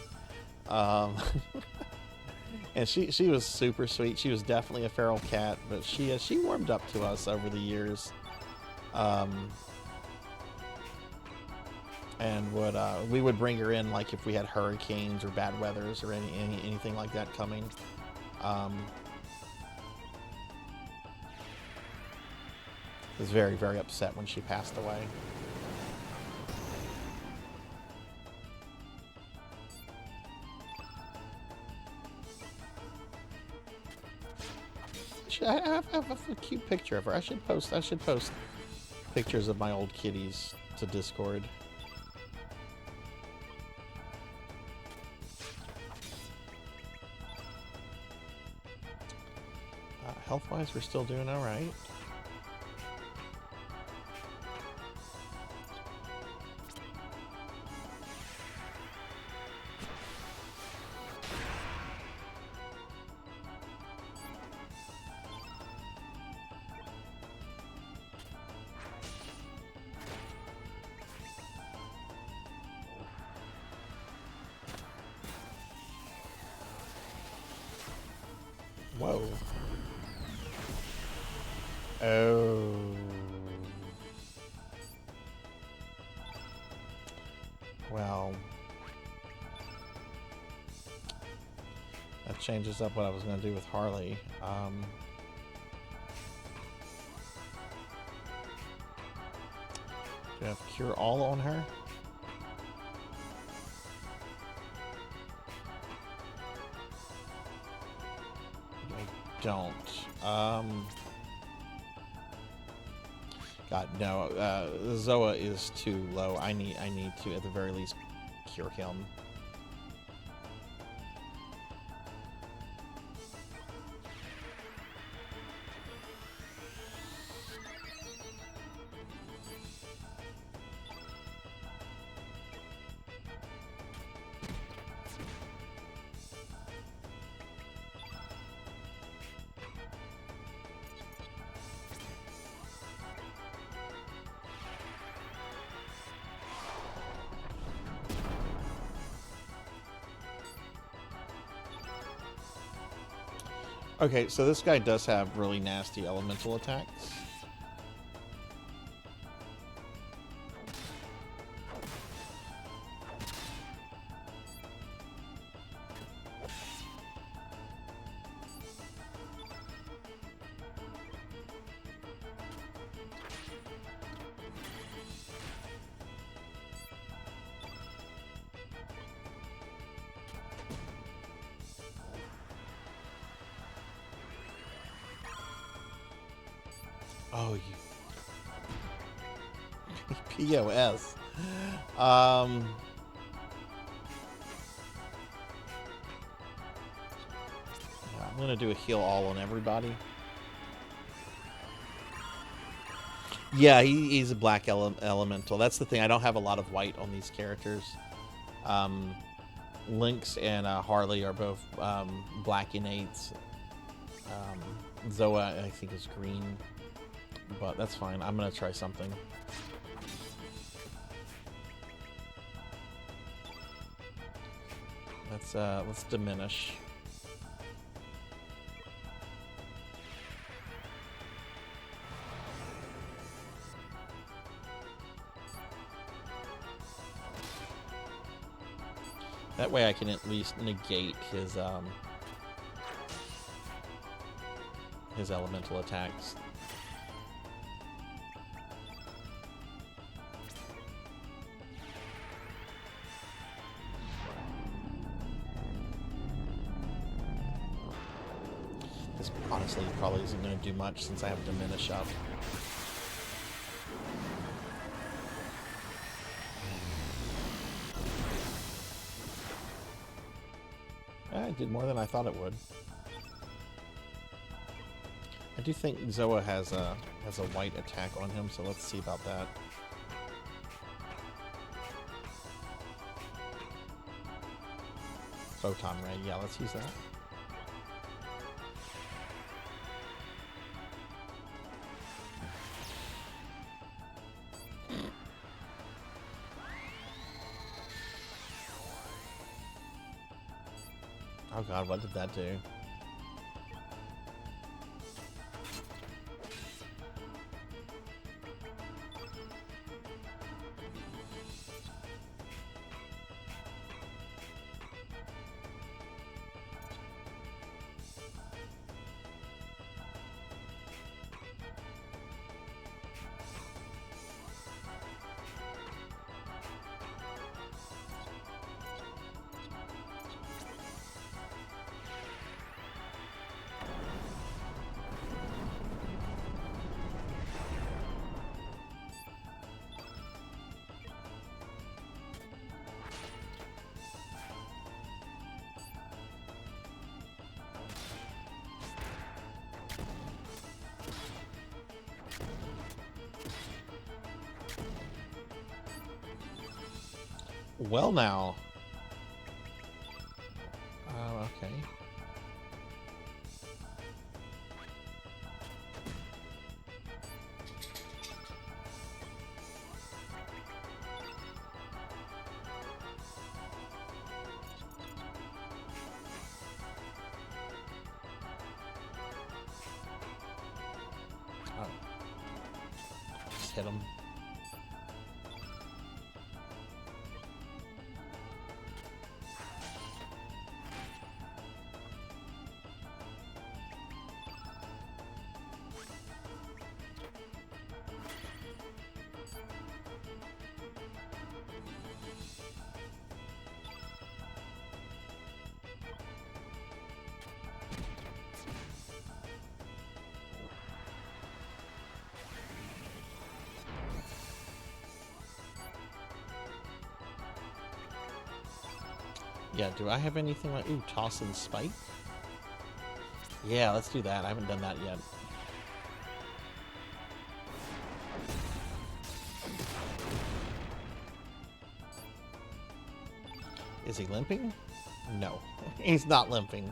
And she was super sweet. She was definitely a feral cat, but she warmed up to us over the years. And we would bring her in like if we had hurricanes or bad weathers or anything like that coming. Was very, very upset when she passed away. I have a cute picture of her. I should post pictures of my old kitties to Discord. Health-wise, we're still doing all right. Whoa. Oh. Well. That changes up what I was going to do with Harley. Do I have Cure All on her? Don't. God, no. Zoa is too low. I need to, at the very least, cure him. Okay, so this guy does have really nasty elemental attacks. Oh, you POS. Yeah, I'm gonna do a heal all on everybody. Yeah, he's a black elemental. That's the thing. I don't have a lot of white on these characters. Lynx and Harley are both black innates. Zoa, I think, is green. But that's fine. I'm gonna try something. Let's diminish. That way I can at least negate his elemental attacks. This honestly probably isn't going to do much since I have diminish up. It did more than I thought it would. I do think Zoa has a white attack on him, so let's see about that. Photon Ray, yeah, let's use that. Oh god, what did that do? Well now. Oh, okay. Oh. Just hit him. Yeah, do I have anything like... Ooh, Toss and Spike? Yeah, let's do that. I haven't done that yet. Is he limping? No, he's not limping.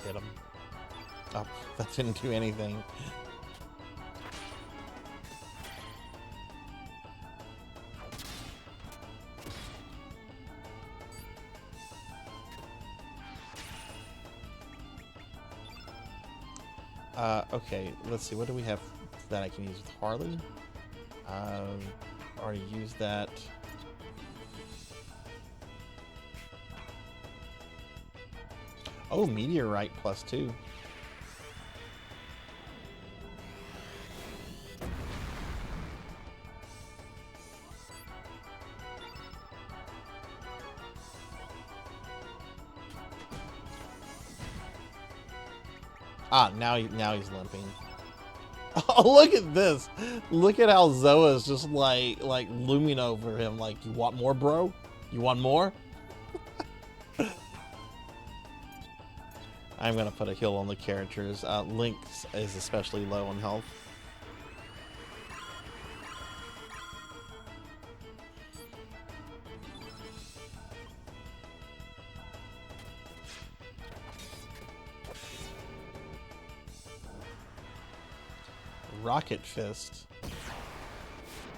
hit him. Oh, that didn't do anything. Okay, let's see. What do we have that I can use with Harley? Already used that. Oh, Meteorite +2. Ah, now he's limping. Oh, look at this! Look at how Zoa's just like looming over him. Like, you want more, bro? You want more? I'm gonna put a heal on the characters. Link is especially low on health. Rocket Fist.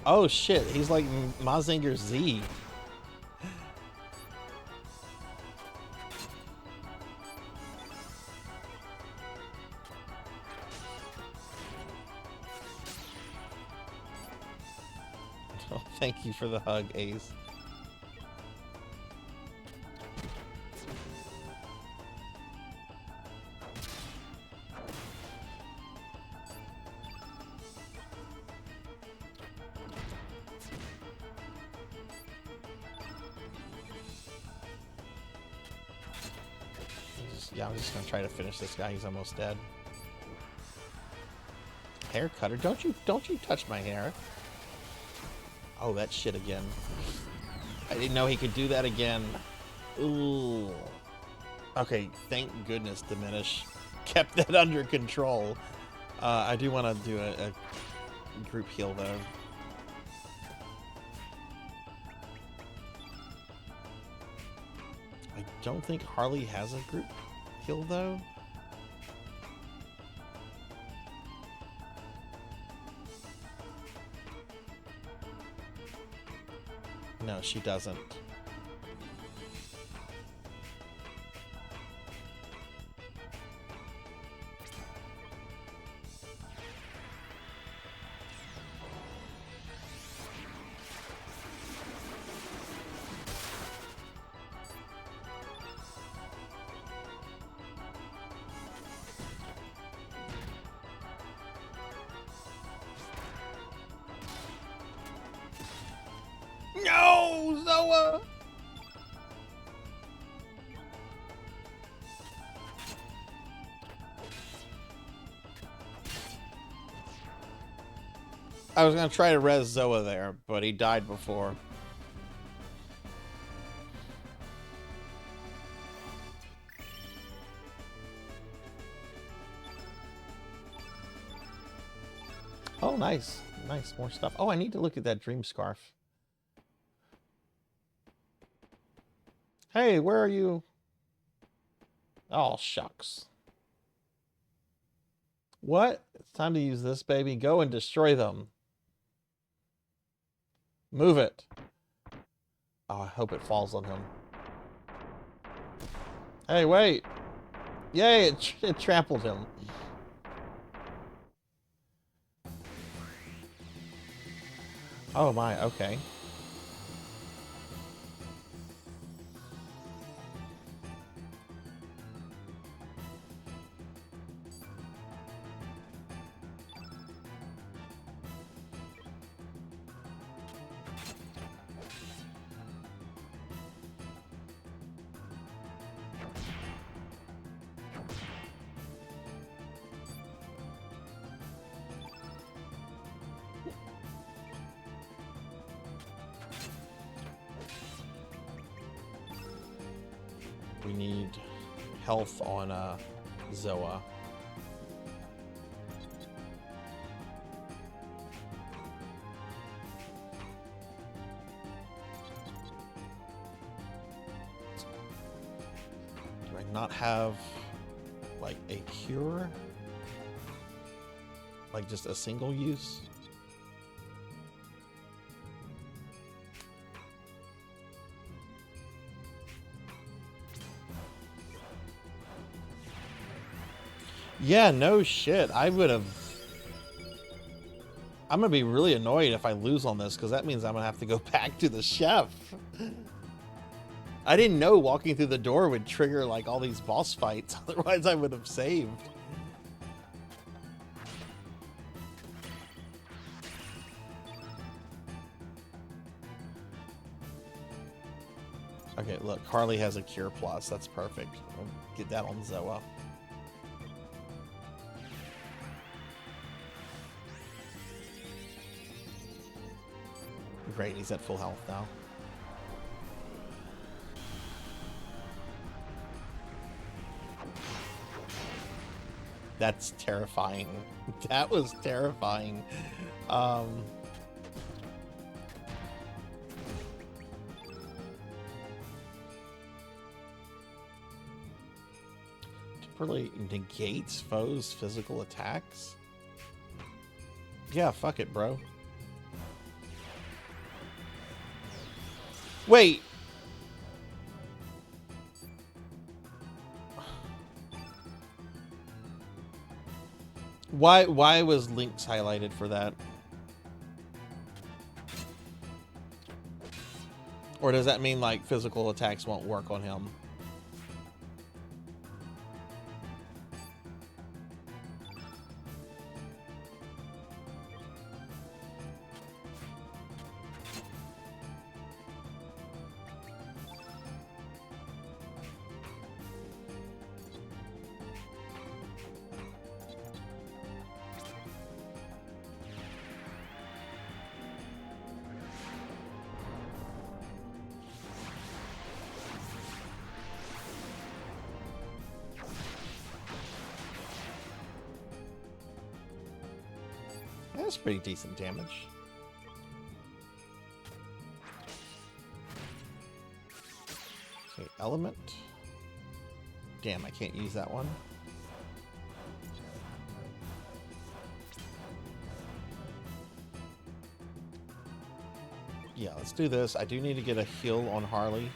Oh shit, he's like Mazinger Z. Oh, thank you for the hug, Ace. Yeah, I'm just gonna try to finish this guy. He's almost dead. Hair cutter, don't you touch my hair. Oh, that shit again. I didn't know he could do that again. Ooh. Okay, thank goodness Diminish kept that under control. I do want to do a group heal though. I don't think Harley has a group heal though. No, she doesn't. No, Zoa! I was gonna try to res Zoa there, but he died before. Oh, nice. Nice, more stuff. Oh, I need to look at that dream scarf. Hey, where are you? Oh, shucks. What? It's time to use this, baby. Go and destroy them. Move it. Oh, I hope it falls on him. Hey, wait. Yay, it trampled him. Oh my, okay. We need health on Zoa. Do I not have, like, like a cure? Like just a single use? Yeah, no shit. I would have... I'm going to be really annoyed if I lose on this, because that means I'm going to have to go back to the chef. I didn't know walking through the door would trigger, like, all these boss fights. Otherwise, I would have saved. Okay, look. Harley has a Cure Plus. That's perfect. I'll get that on Zoa. Great, he's at full health now. That's terrifying. That was terrifying. Temporarily negates foes' physical attacks? Yeah, fuck it, bro. Wait. Why was Lynx highlighted for that? Or does that mean like physical attacks won't work on him? That's pretty decent damage. Okay, element. Damn, I can't use that one. Yeah, let's do this. I do need to get a heal on Harley.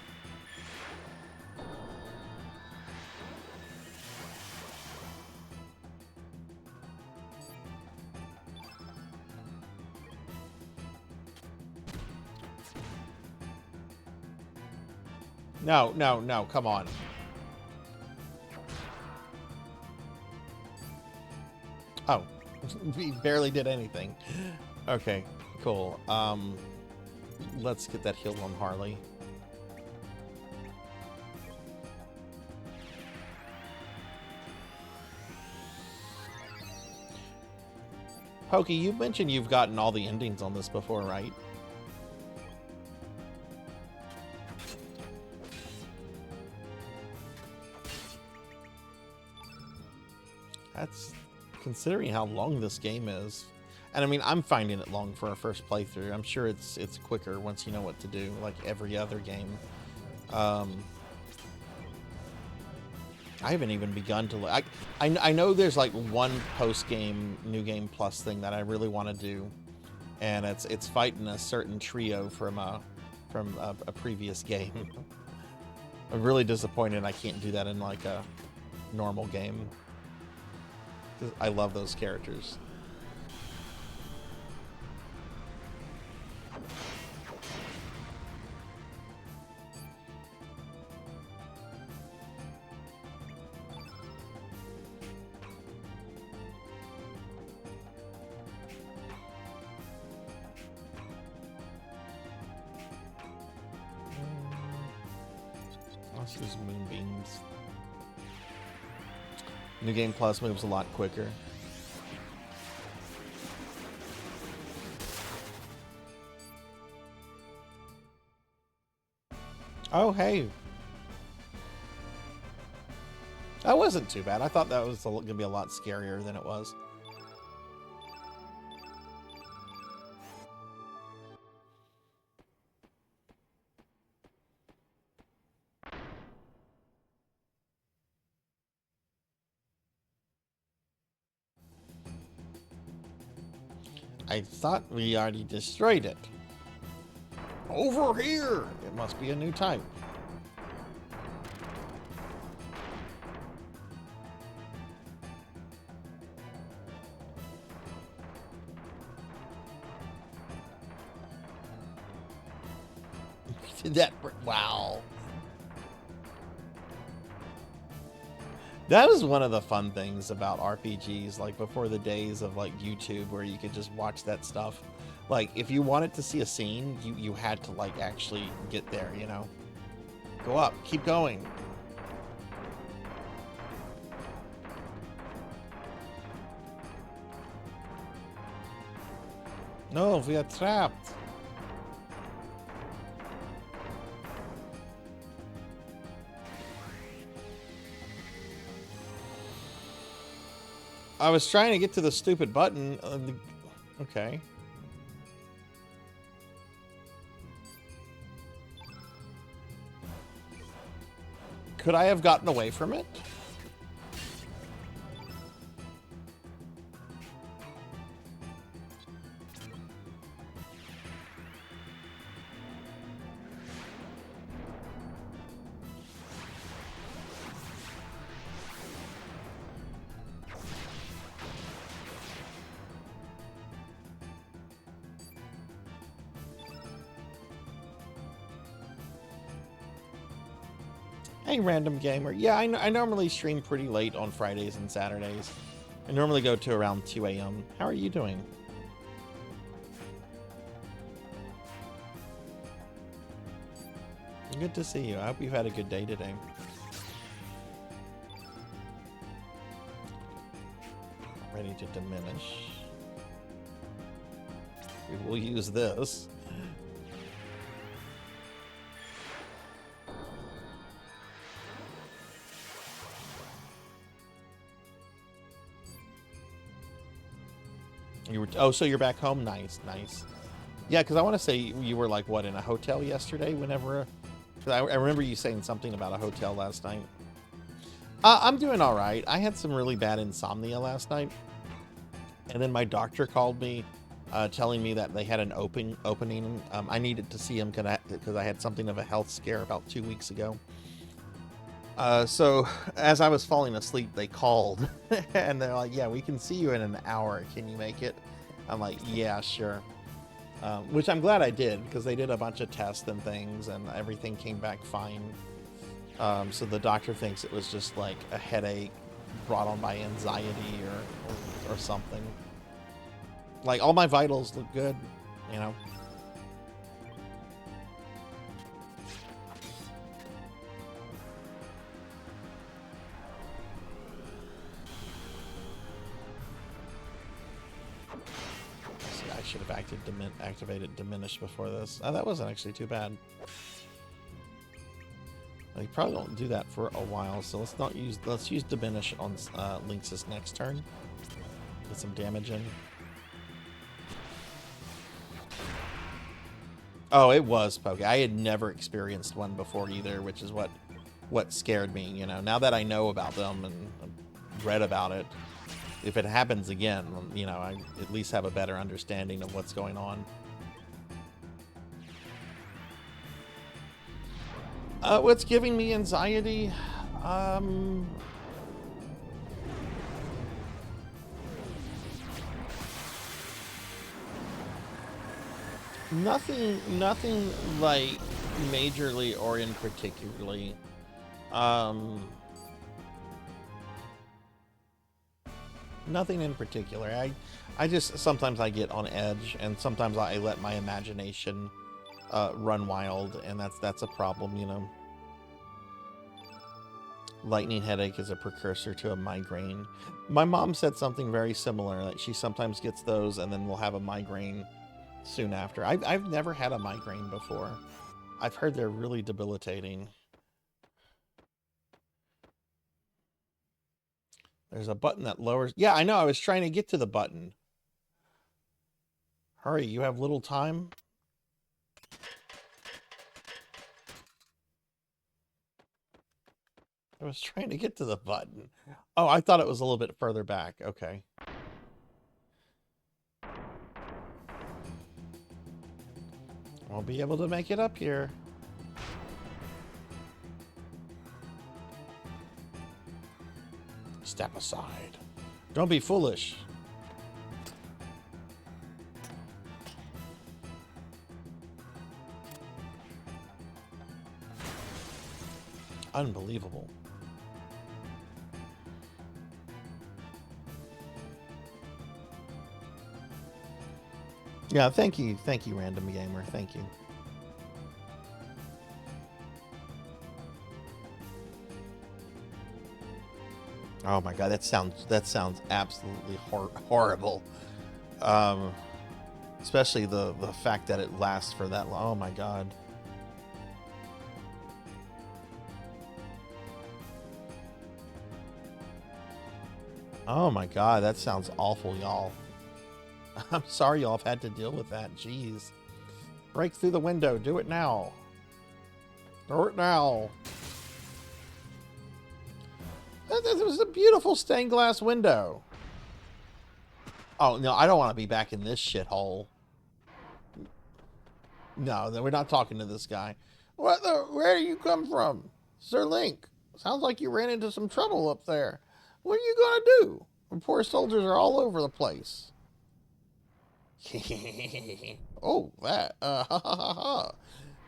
No, no, no, come on. Oh, we barely did anything. Okay, cool. Let's get that heal on Harley. Pokey, you mentioned you've gotten all the endings on this before, right? That's considering how long this game is. And I mean, I'm finding it long for a first playthrough. I'm sure it's quicker once you know what to do, like every other game. I haven't even begun to I know there's like one post-game New Game Plus thing that I really want to do, and it's fighting a certain trio from a previous game. I'm really disappointed I can't do that in like a normal game. I love those characters. Let's use Moonbeams. New Game Plus moves a lot quicker. Oh, hey. That wasn't too bad. I thought that was going to be a lot scarier than it was. I thought we already destroyed it. Over here! It must be a new type. Wow. That was one of the fun things about RPGs, like before the days of like YouTube where you could just watch that stuff. Like if you wanted to see a scene, you had to like actually get there, you know? Go up, keep going. No, we are trapped. I was trying to get to the stupid button. Okay. Could I have gotten away from it? Hey, random gamer. Yeah, I normally stream pretty late on Fridays and Saturdays. I normally go to around 2 a.m. How are you doing? Good to see you. I hope you've had a good day today. Ready to diminish. We will use this. You were, oh, so you're back home? Nice, nice. Yeah, because I want to say you were like, what, in a hotel yesterday whenever... I remember you saying something about a hotel last night. I'm doing all right. I had some really bad insomnia last night. And then my doctor called me telling me that they had an opening. I needed to see him because I had something of a health scare about 2 weeks ago. So as I was falling asleep, they called and they're like, yeah, we can see you in an hour. Can you make it? I'm like, yeah, sure. Which I'm glad I did because they did a bunch of tests and things and everything came back fine. So the doctor thinks it was just like a headache brought on by anxiety or something. Like all my vitals look good, you know. I should have activated diminish before this. Oh, that wasn't actually too bad. You probably don't do that for a while, so let's use diminish on Lynx's next turn. Get some damage in. Oh, it was pokey. I had never experienced one before either, which is what scared me, you know. Now that I know about them and read about it, if it happens again, you know, I at least have a better understanding of what's going on. What's giving me anxiety? Nothing like majorly or in particularly. Nothing in particular. I just, sometimes I get on edge and sometimes I let my imagination run wild, and that's a problem, you know. Lightning headache is a precursor to a migraine. My mom said something very similar, like she sometimes gets those and then will have a migraine soon after. I've never had a migraine before. I've heard they're really debilitating. There's a button that lowers... Yeah, I know. I was trying to get to the button. Hurry, you have little time. I was trying to get to the button. Oh, I thought it was a little bit further back. Okay. Won't be able to make it up here. Step aside. Don't be foolish. Unbelievable. Yeah, thank you, Random Gamer. Thank you. Oh my god, that sounds absolutely horrible. Especially the fact that it lasts for that long. Oh my god. Oh my god, that sounds awful, y'all. I'm sorry y'all have had to deal with that. Jeez. Break through the window. Do it now. Do it now. This was a beautiful stained glass window. Oh, no, I don't want to be back in this shithole. No, we're not talking to this guy. Where do you come from? Sir Link, sounds like you ran into some trouble up there. What are you going to do? The poor soldiers are all over the place. Oh, that.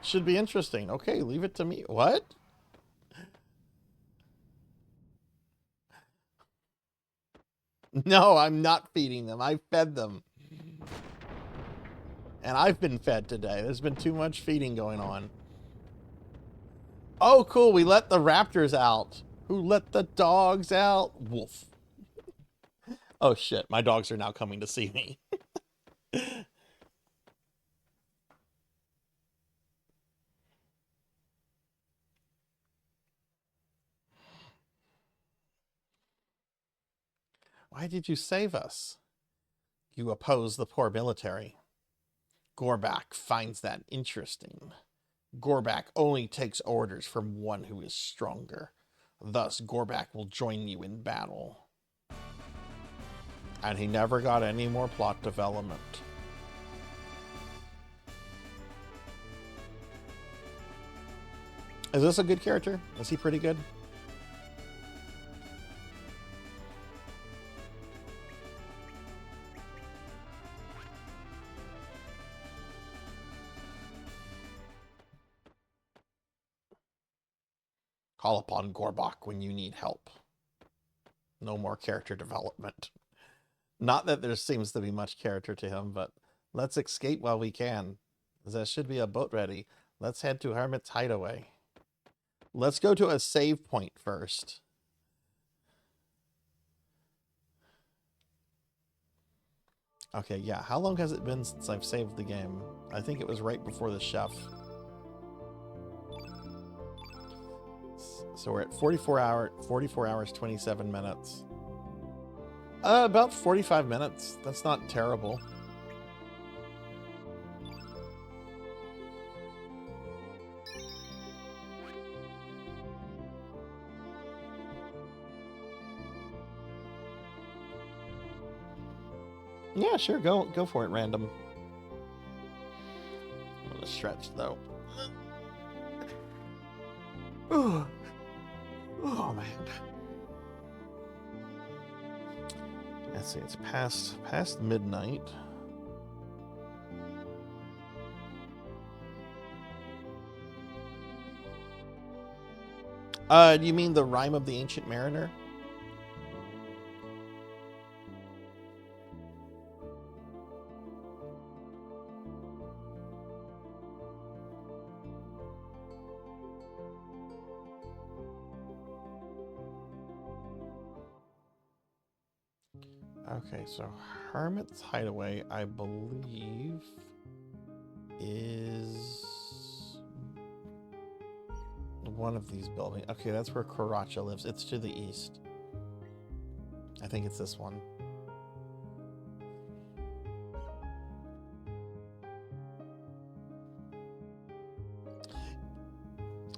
Should be interesting. Okay, leave it to me. What? No, I'm not feeding them. I fed them. And I've been fed today. There's been too much feeding going on. Oh, cool. We let the raptors out. Who let the dogs out? Wolf. Oh, shit. My dogs are now coming to see me. Why did you save us? You oppose the poor military. Gorbak finds that interesting. Gorbak only takes orders from one who is stronger. Thus, Gorbak will join you in battle. And he never got any more plot development. Is this a good character? Is he pretty good? Call upon Gorbak when you need help. No more character development. Not that there seems to be much character to him, but let's escape while we can. There should be a boat ready. Let's head to Hermit's Hideaway. Let's go to a save point first. Okay, yeah. How long has it been since I've saved the game? I think it was right before the chef. So we're at 44 hours, 27 minutes. About 45 minutes. That's not terrible. Yeah, sure. Go for it, Random. I'm gonna stretch though. Oh man. Let's see, it's past midnight. Do you mean the Rime of the Ancient Mariner? Okay, so Hermit's Hideaway, I believe, is one of these buildings. Okay, that's where Karacha lives. It's to the east. I think it's this one.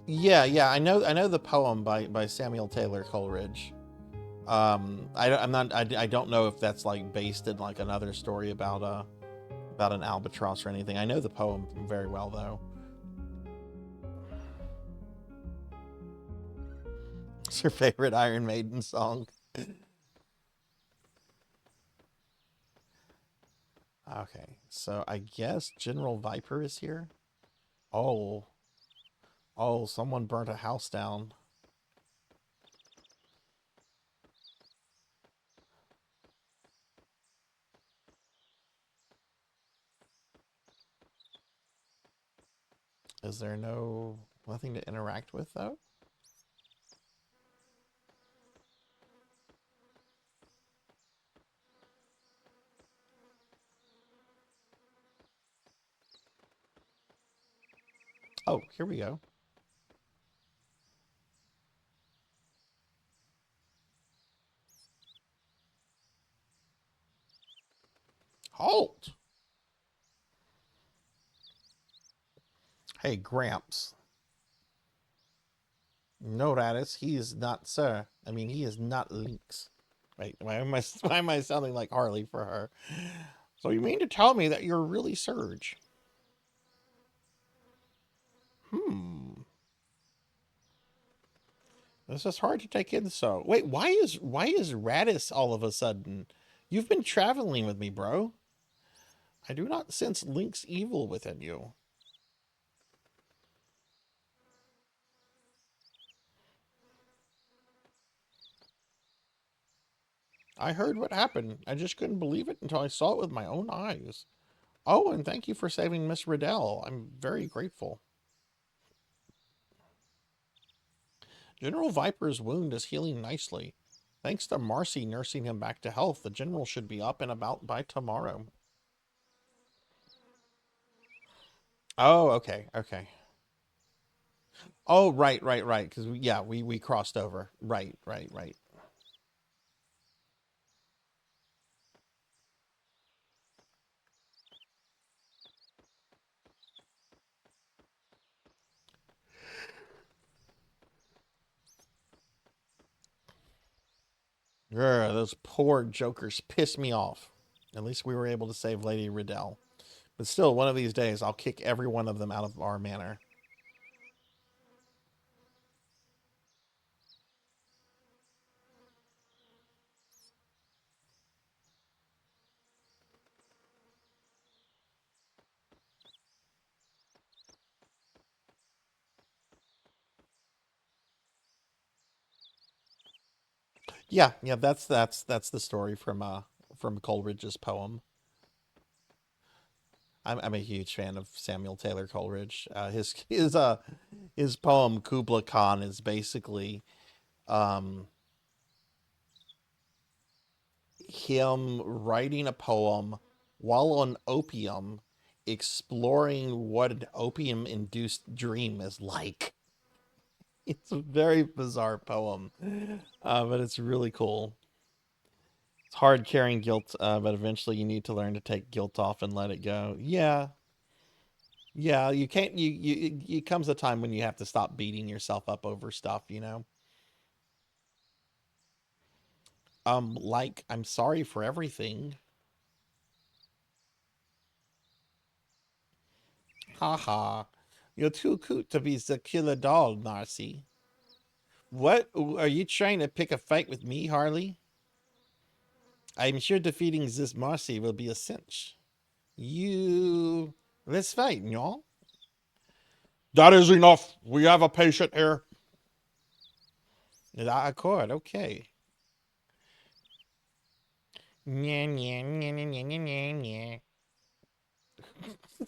Yeah, I know the poem by Samuel Taylor Coleridge. I don't know if that's like based in like another story about about an albatross or anything. I know the poem very well, though. What's your favorite Iron Maiden song? Okay, so I guess General Viper is here. Oh. Oh, someone burnt a house down. Is there nothing to interact with, though? Oh, here we go. Halt! Hey, Gramps. No, Raditz, he is not, sir. I mean, he is not Lynx. Wait, why am I sounding like Harley for her? So you mean to tell me that you're really Surge? This is hard to take in, so. Wait, why is Raditz all of a sudden? You've been traveling with me, bro. I do not sense Link's evil within you. I heard what happened. I just couldn't believe it until I saw it with my own eyes. Oh, and thank you for saving Miss Riddell. I'm very grateful. General Viper's wound is healing nicely. Thanks to Marcy nursing him back to health, the General should be up and about by tomorrow. Oh, okay, okay. Oh, right. Because, yeah, we crossed over. Right. Grr, those poor jokers pissed me off. At least we were able to save Lady Riddell. But still, one of these days, I'll kick every one of them out of our manor. Yeah, that's the story from Coleridge's poem. I'm a huge fan of Samuel Taylor Coleridge. His poem Kubla Khan is basically him writing a poem while on opium, exploring what an opium-induced dream is like. It's a very bizarre poem, but it's really cool. It's hard carrying guilt, but eventually you need to learn to take guilt off and let it go. Yeah, you can't. You comes a time when you have to stop beating yourself up over stuff. Like I'm sorry for everything. Haha, you're too cute to be the killer doll, Narcy. What are you trying to pick a fight with me, Harley? I'm sure defeating this Marcy will be a cinch. Let's fight, y'all. That is enough. We have a patient here. Accord, okay.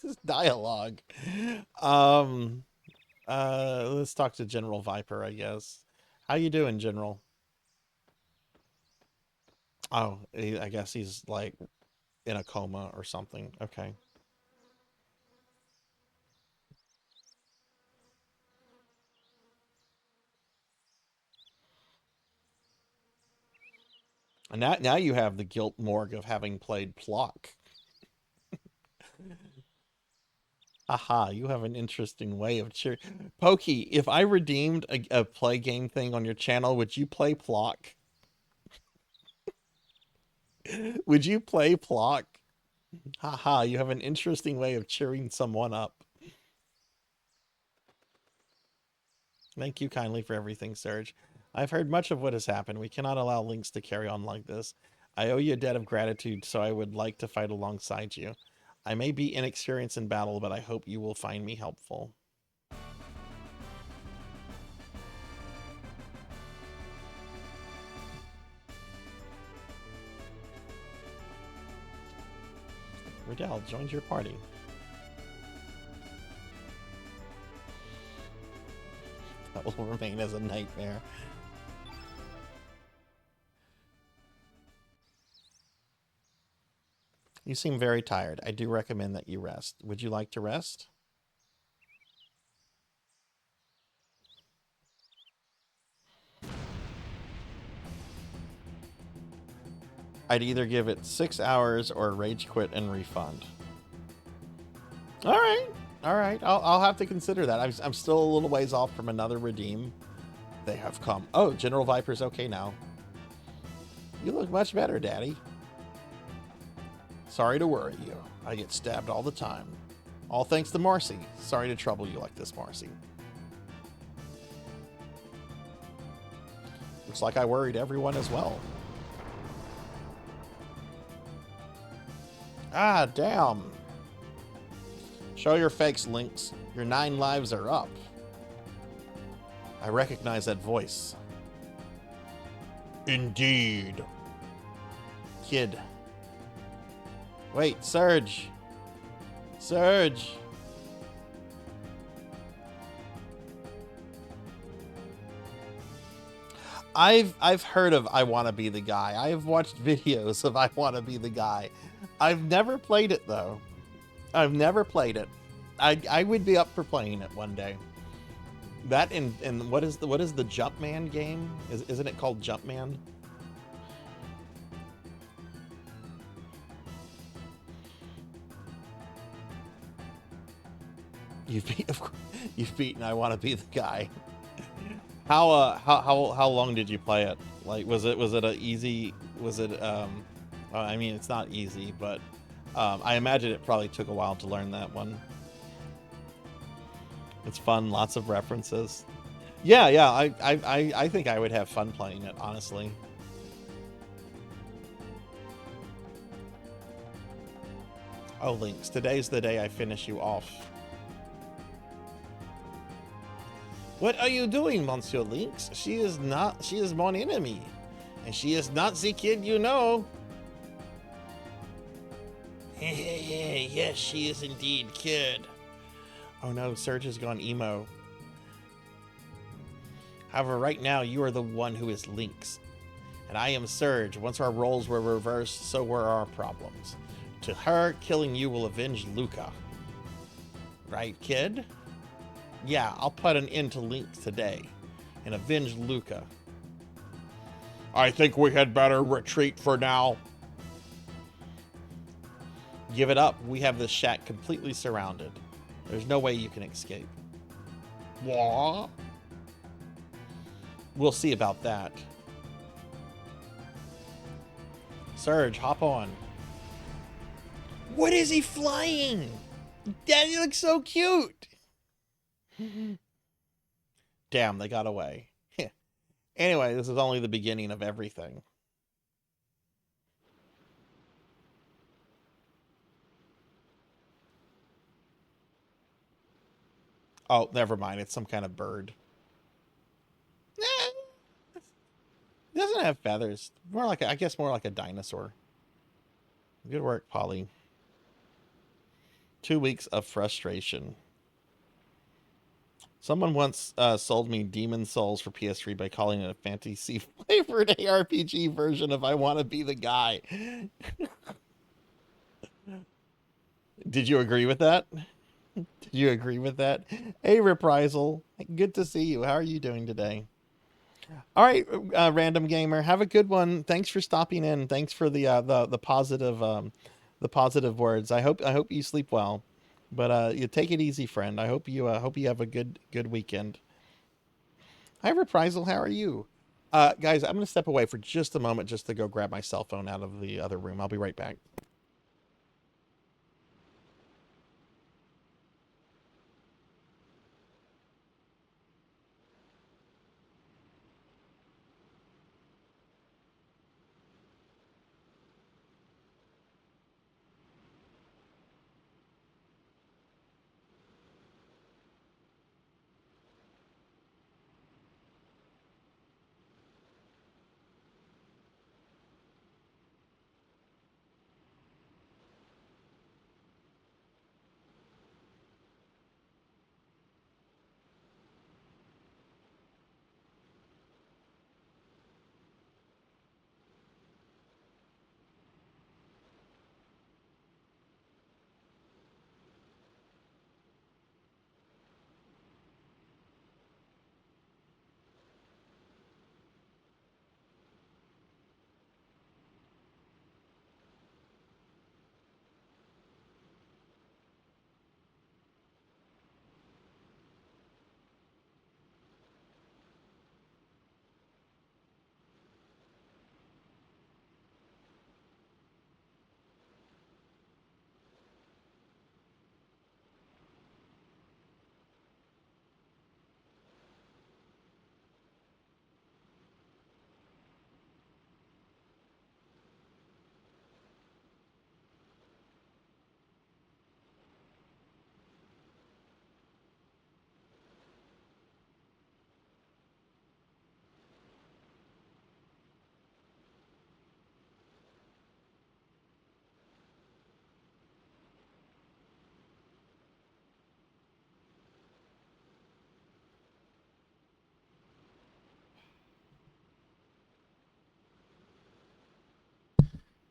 This dialogue. Let's talk to General Viper, I guess. How you doing, General? Oh, I guess he's like in a coma or something. Okay. And now you have the guilt morgue of having played Plock. Aha, you have an interesting way of cheering. Pokey, if I redeemed a play game thing on your channel, would you play Plock? Would you play Plock? Haha, you have an interesting way of cheering someone up. Thank you kindly for everything, Serge. I've heard much of what has happened. We cannot allow Lynx to carry on like this. I owe you a debt of gratitude, so I would like to fight alongside you. I may be inexperienced in battle, but I hope you will find me helpful. Riddell joins your party. That will remain as a nightmare. You seem very tired. I do recommend that you rest. Would you like to rest? I'd either give it 6 hours or rage quit and refund. All right. All right. I'll have to consider that. I'm still a little ways off from another redeem. They have come. Oh, General Viper's okay now. You look much better, Daddy. Sorry to worry you. I get stabbed all the time. All thanks to Marcy. Sorry to trouble you like this, Marcy. Looks like I worried everyone as well. Ah, damn. Show your fakes, Lynx. Your 9 lives are up. I recognize that voice. Indeed. Kid. Wait, Surge. Surge. I've heard of I Wanna Be the Guy. I've watched videos of I Wanna Be the Guy. I've never played it though. I've never played it. I would be up for playing it one day. That and what is the Jumpman game? Isn't it called Jumpman? You've beaten I Wanna Be the Guy. How long did you play it? Like was it a easy? Was it I mean it's not easy, but I imagine it probably took a while to learn that one. It's fun, lots of references. Yeah, I think I would have fun playing it, honestly. Oh, Lynx, today's the day I finish you off. What are you doing, Monsieur Lynx? She is my enemy. And she is not the kid you know. Yes, she is indeed, kid. Oh no, Surge has gone emo. However, right now, you are the one who is Lynx. And I am Surge. Once our roles were reversed, so were our problems. To her, killing you will avenge Luca. Right, kid? Yeah, I'll put an end to Lynx today and avenge Luca. I think we had better retreat for now. Give it up. We have this shack completely surrounded. There's no way you can escape. What? We'll see about that. Surge, hop on. What is he flying? Daddy looks so cute. Damn, they got away. Anyway, this is only the beginning of everything. Oh, never mind. It's some kind of bird. It doesn't have feathers. More like I guess more like a dinosaur. Good work, Polly. 2 weeks of frustration. Someone once sold me Demon Souls for PS3 by calling it a fantasy-flavored ARPG version of I Wanna Be the Guy. Did you agree with that? Did you agree with that? Hey, Reprisal. Good to see you. How are you doing today? All right, Random Gamer. Have a good one. Thanks for stopping in. Thanks for the positive words. I hope you sleep well. But you take it easy, friend. I hope you have a good weekend. Hi, Reprisal. How are you? Guys, I'm going to step away for just a moment just to go grab my cell phone out of the other room. I'll be right back.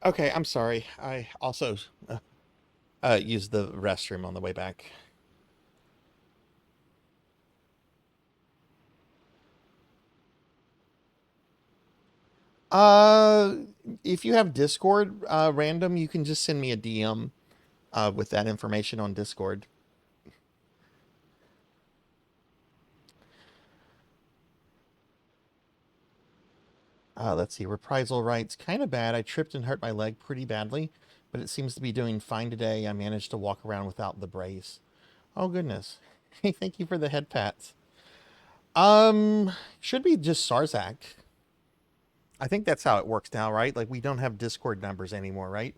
Okay, I'm sorry. I also used the restroom on the way back. Uh, if you have Discord random, you can just send me a DM with that information on Discord. Let's see. Reprisal writes, kind of bad. I tripped and hurt my leg pretty badly, but it seems to be doing fine today. I managed to walk around without the brace. Oh, goodness. Hey, thank you for the head pats. Should be just Sarzac. I think that's how it works now, right? Like, we don't have Discord numbers anymore, right?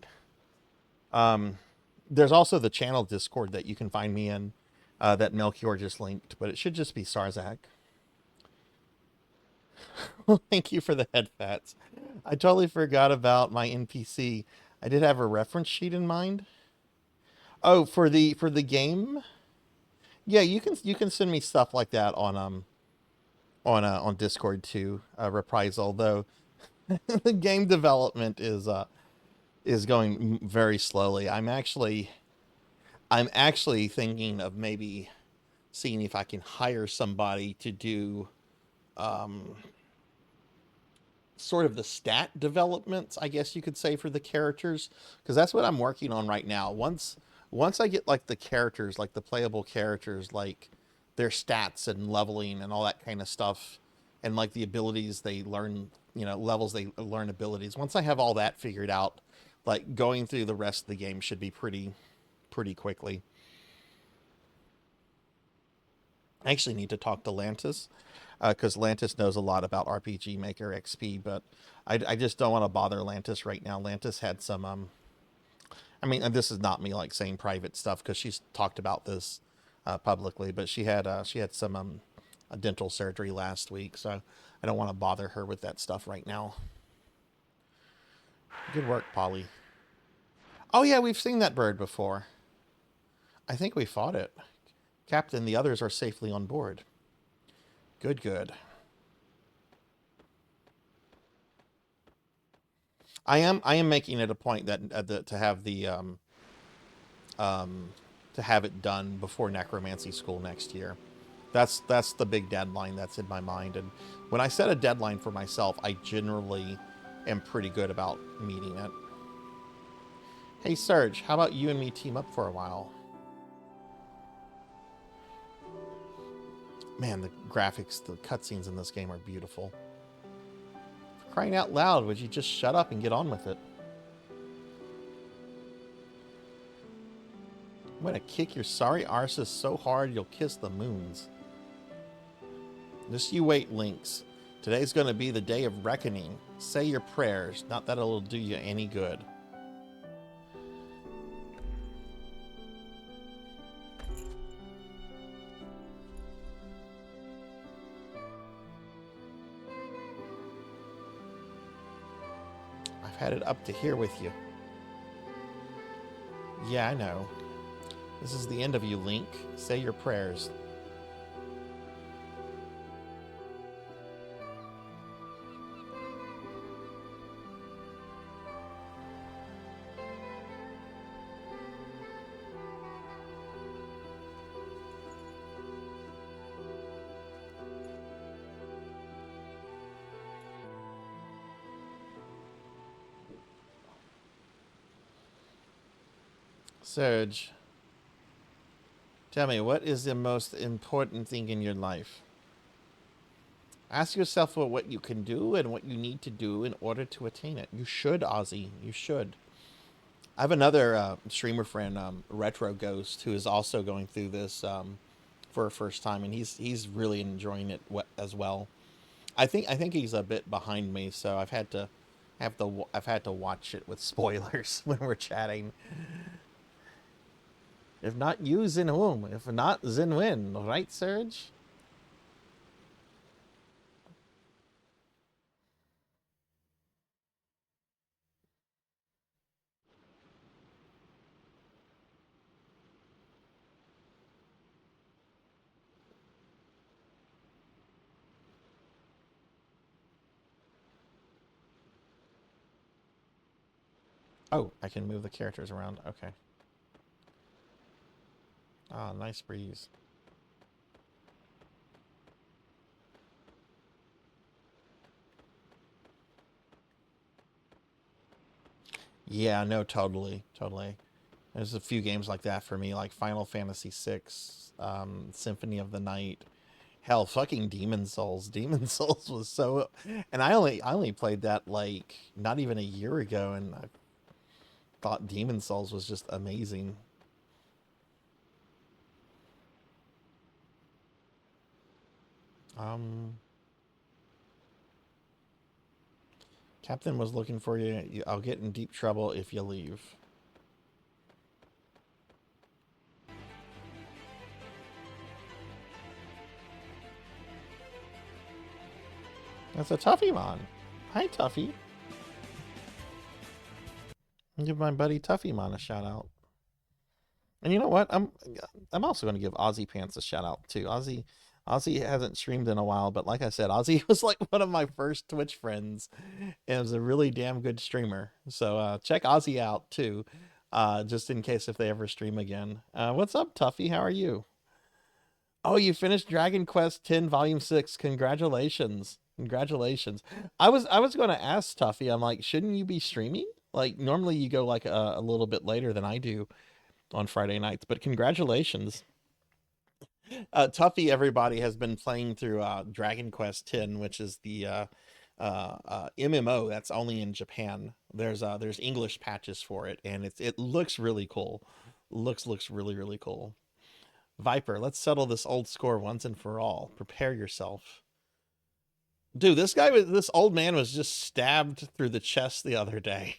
There's also the channel Discord that you can find me in that Melchior just linked, but it should just be Sarzac. Thank you for the head pats. I totally forgot about my NPC. I did have a reference sheet in mind. Oh, for the game? Yeah, you can send me stuff like that on Discord too. Reprisal, though the game development is going very slowly. I'm actually thinking of maybe seeing if I can hire somebody to do sort of the stat developments, I guess you could say, for the characters, because that's what I'm working on right now. Once I get like the characters, like the playable characters, like their stats and leveling and all that kind of stuff, and like the abilities they learn, levels they learn abilities. Once I have all that figured out, like going through the rest of the game should be pretty quickly. I actually need to talk to Lantis because Lantis knows a lot about RPG Maker XP, but I just don't want to bother Lantis right now. Lantis had some, I mean, and this is not me like saying private stuff because she's talked about this publicly, but she had some dental surgery last week, so I don't want to bother her with that stuff right now. Good work, Polly. Oh yeah, we've seen that bird before. I think we fought it. Captain, the others are safely on board. Good, good. I am making it a point that to have the to have it done before necromancy school next year. That's the big deadline that's in my mind. And when I set a deadline for myself, I generally am pretty good about meeting it. Hey Serge, how about you and me team up for a while? Man, the graphics, the cutscenes in this game are beautiful. For crying out loud, would you just shut up and get on with it? I'm gonna kick your sorry arses so hard you'll kiss the moons. Just you wait, Lynx. Today's gonna be the day of reckoning. Say your prayers, not that it'll do you any good. I've had it up to here with you. Yeah, I know. This is the end of you, Link. Say your prayers. Serge, tell me, what is the most important thing in your life? Ask yourself what you can do and what you need to do in order to attain it. You should, Ozzy. You should. I have another streamer friend, Retro Ghost, who is also going through this for a first time, and he's really enjoying it as well. I think he's a bit behind me, so I've had to watch it with spoilers when we're chatting. If not you, then whom? If not, then when? Right, Serge? Oh, I can move the characters around. Okay. Ah, nice breeze. Yeah, no, totally. There's a few games like that for me, like Final Fantasy VI, Symphony of the Night. Hell, fucking Demon Souls. Demon Souls was so... And I only played that, like, not even a year ago, and I thought Demon Souls was just amazing. Captain was looking for you. I'll get in deep trouble if you leave. That's a Tuffymon. Hi, Tuffy. I'll give my buddy Tuffymon a shout out. And you know what? I'm also going to give Ozzy Pants a shout out too. Ozzy hasn't streamed in a while, but like I said, Ozzy was like one of my first Twitch friends, and was a really damn good streamer. So check Ozzy out too, just in case if they ever stream again. What's up, Tuffy? How are you? Oh, you finished Dragon Quest X Volume 6. Congratulations. Congratulations. I was going to ask Tuffy, I'm like, shouldn't you be streaming? Like, normally you go like a little bit later than I do on Friday nights, but congratulations. Tuffy, everybody, has been playing through Dragon Quest X, which is the MMO that's only in Japan. There's English patches for it, and it looks really cool. Looks really, really cool. Viper, let's settle this old score once and for all. Prepare yourself. Dude, this old man was just stabbed through the chest the other day.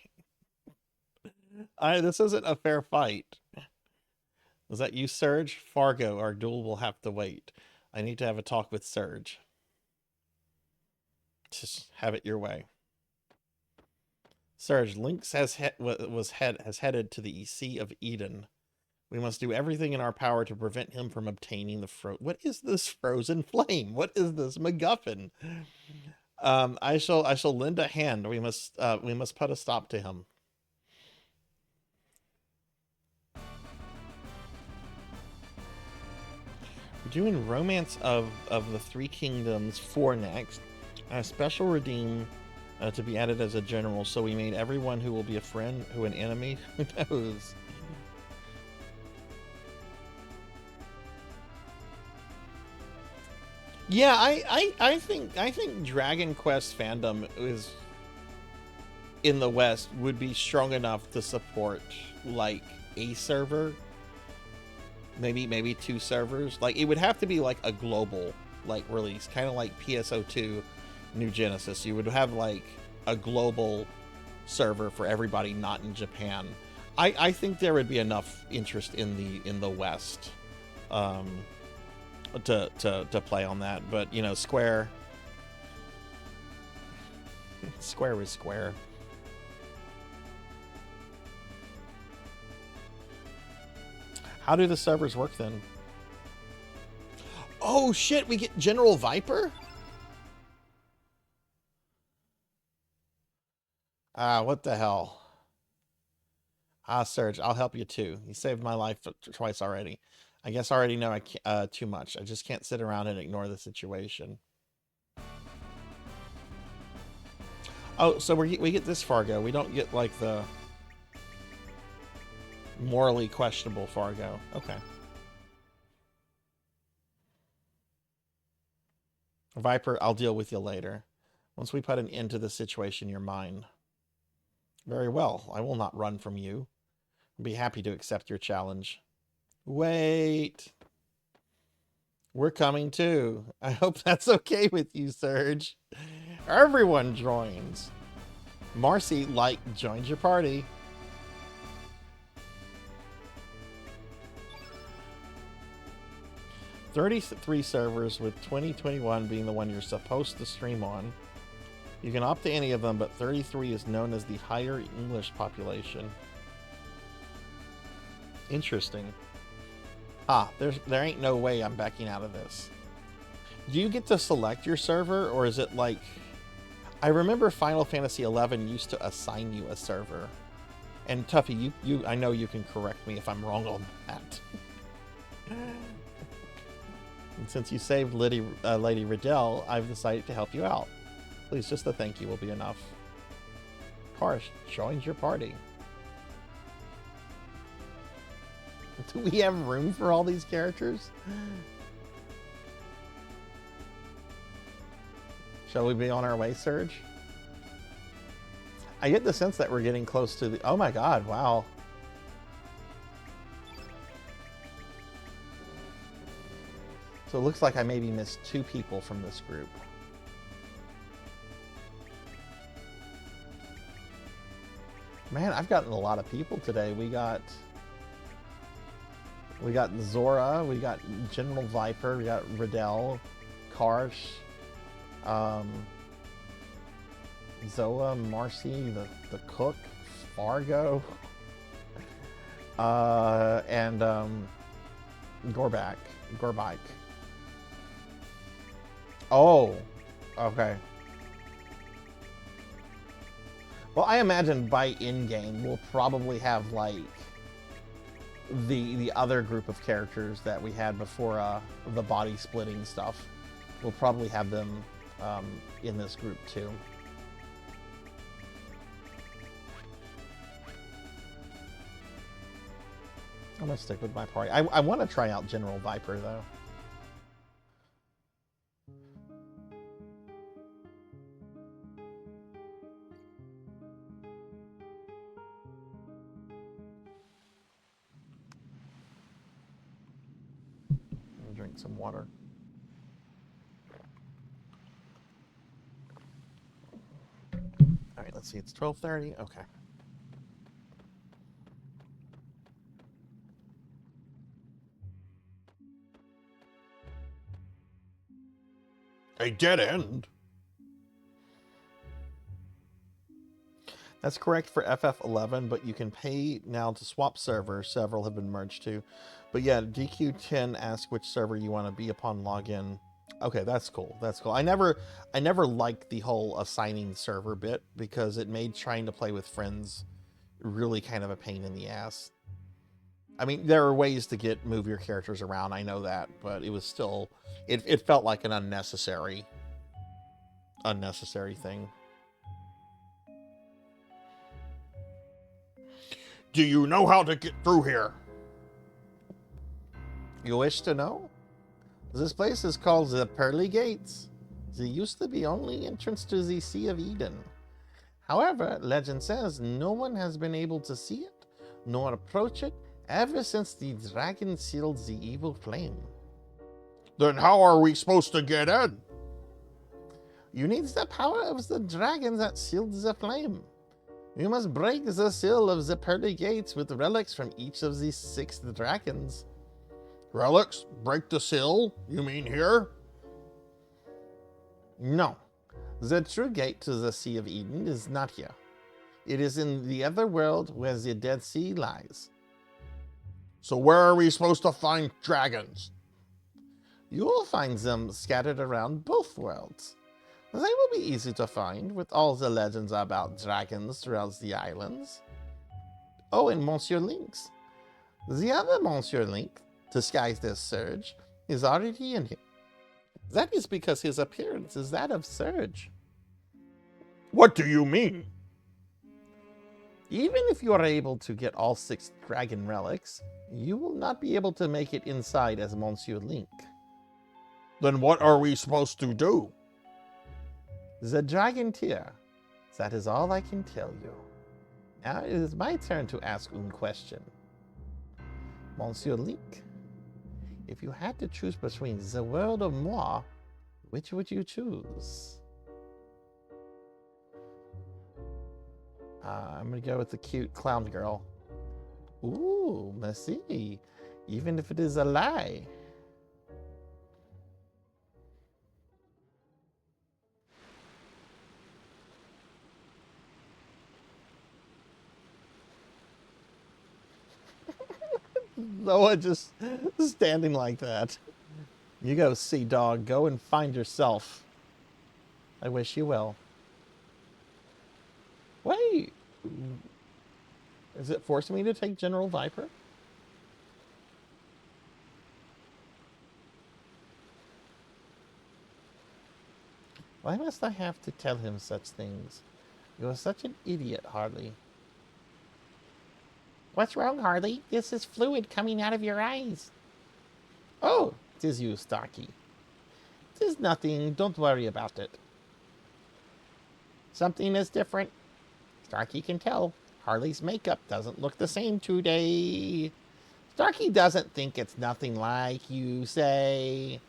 This isn't a fair fight. Was that you, Surge? Fargo, our duel will have to wait. I need to have a talk with Surge. Just have it your way. Surge, Lynx has headed to the Sea of Eden. We must do everything in our power to prevent him from obtaining the What is this frozen flame? What is this MacGuffin? I shall lend a hand. We must put a stop to him. We're doing Romance of the Three Kingdoms 4 next. A special redeem to be added as a general. So we made everyone who will be a friend, who an enemy. Who knows? Yeah, I think Dragon Quest fandom is in the West would be strong enough to support like a server, maybe 2 servers. Like it would have to be like a global like release, kind of like PSO2 New Genesis. You would have like a global server for everybody not in Japan. I think there would be enough interest in the West. To play on that, but you know, Square is Square. How do the servers work then? Oh shit, we get General Viper? What the hell? Surge, I'll help you too. You saved my life twice already. I guess I already know I can't, too much. I just can't sit around and ignore the situation. Oh, so we get this Fargo. We don't get like the morally questionable Fargo. Okay. Viper, I'll deal with you later. Once we put an end to the situation, you're mine. Very well. I will not run from you. I'll be happy to accept your challenge. Wait. We're coming too. I hope that's okay with you, Surge. Everyone joins. Marcy, joins your party. $33 servers, with 2021 being the one you're supposed to stream on. You can opt to any of them, but 33 is known as the higher English population. Interesting. There ain't no way I'm backing out of this. Do you get to select your server, or is it like... I remember Final Fantasy XI used to assign you a server. And Tuffy, I know you can correct me if I'm wrong on that. And since you saved Lady Riddell, I've decided to help you out. Please, just a thank you will be enough. Karsh joins your party. Do we have room for all these characters? Shall we be on our way, Surge? I get the sense that we're getting close to the... Oh my god, wow. So it looks like I maybe missed 2 people from this group. Man, I've gotten a lot of people today. We got Zora, we got General Viper, we got Riddell, Karsh, Zoa, Marcy, the cook, Fargo, and Gorbike. Oh, okay. Well, I imagine by in-game we'll probably have like the other group of characters that we had before the body splitting stuff. We'll probably have them in this group too. I'm gonna stick with my party. I want to try out General Viper though. Drink some water. All right, let's see. It's 12:30. Okay. A dead end? That's correct for FF11, but you can pay now to swap servers. Several have been merged too. But yeah, DQ10 asks which server you want to be upon login. Okay, that's cool. That's cool. I never liked the whole assigning server bit because it made trying to play with friends really kind of a pain in the ass. I mean, there are ways to move your characters around, I know that, but it was still, it felt like an unnecessary thing. Do you know how to get through here? You wish to know? This place is called the Pearly Gates. There used to be only entrance to the Sea of Eden. However, legend says no one has been able to see it, nor approach it, ever since the dragon sealed the evil flame. Then how are we supposed to get in? You need the power of the dragon that sealed the flame. You must break the seal of the Pearly Gates with relics from each of the 6 dragons. Relics? Break the seal? You mean here? No. The true gate to the Sea of Eden is not here. It is in the other world where the Dead Sea lies. So where are we supposed to find dragons? You will find them scattered around both worlds. They will be easy to find with all the legends about dragons throughout the islands. Oh, and Monsieur Lynx. The other Monsieur Link, disguised as Surge, is already in here. That is because his appearance is that of Surge. What do you mean? Even if you are able to get all 6 dragon relics, you will not be able to make it inside as Monsieur Link. Then what are we supposed to do? The dragon tier. That is all I can tell you. Now it is my turn to ask one question. Monsieur Link, if you had to choose between the world or moi, which would you choose? I'm gonna go with the cute clown girl. Ooh, merci. Even if it is a lie. Noah just standing like that. You go, sea dog. Go and find yourself. I wish you well. Wait. Is it forcing me to take General Viper? Why must I have to tell him such things? You're such an idiot, Harley. What's wrong, Harley? This is fluid coming out of your eyes. Oh, 'tis you, Starkey. 'Tis nothing. Don't worry about it. Something is different. Starkey can tell. Harley's makeup doesn't look the same today. Starkey doesn't think it's nothing like you say.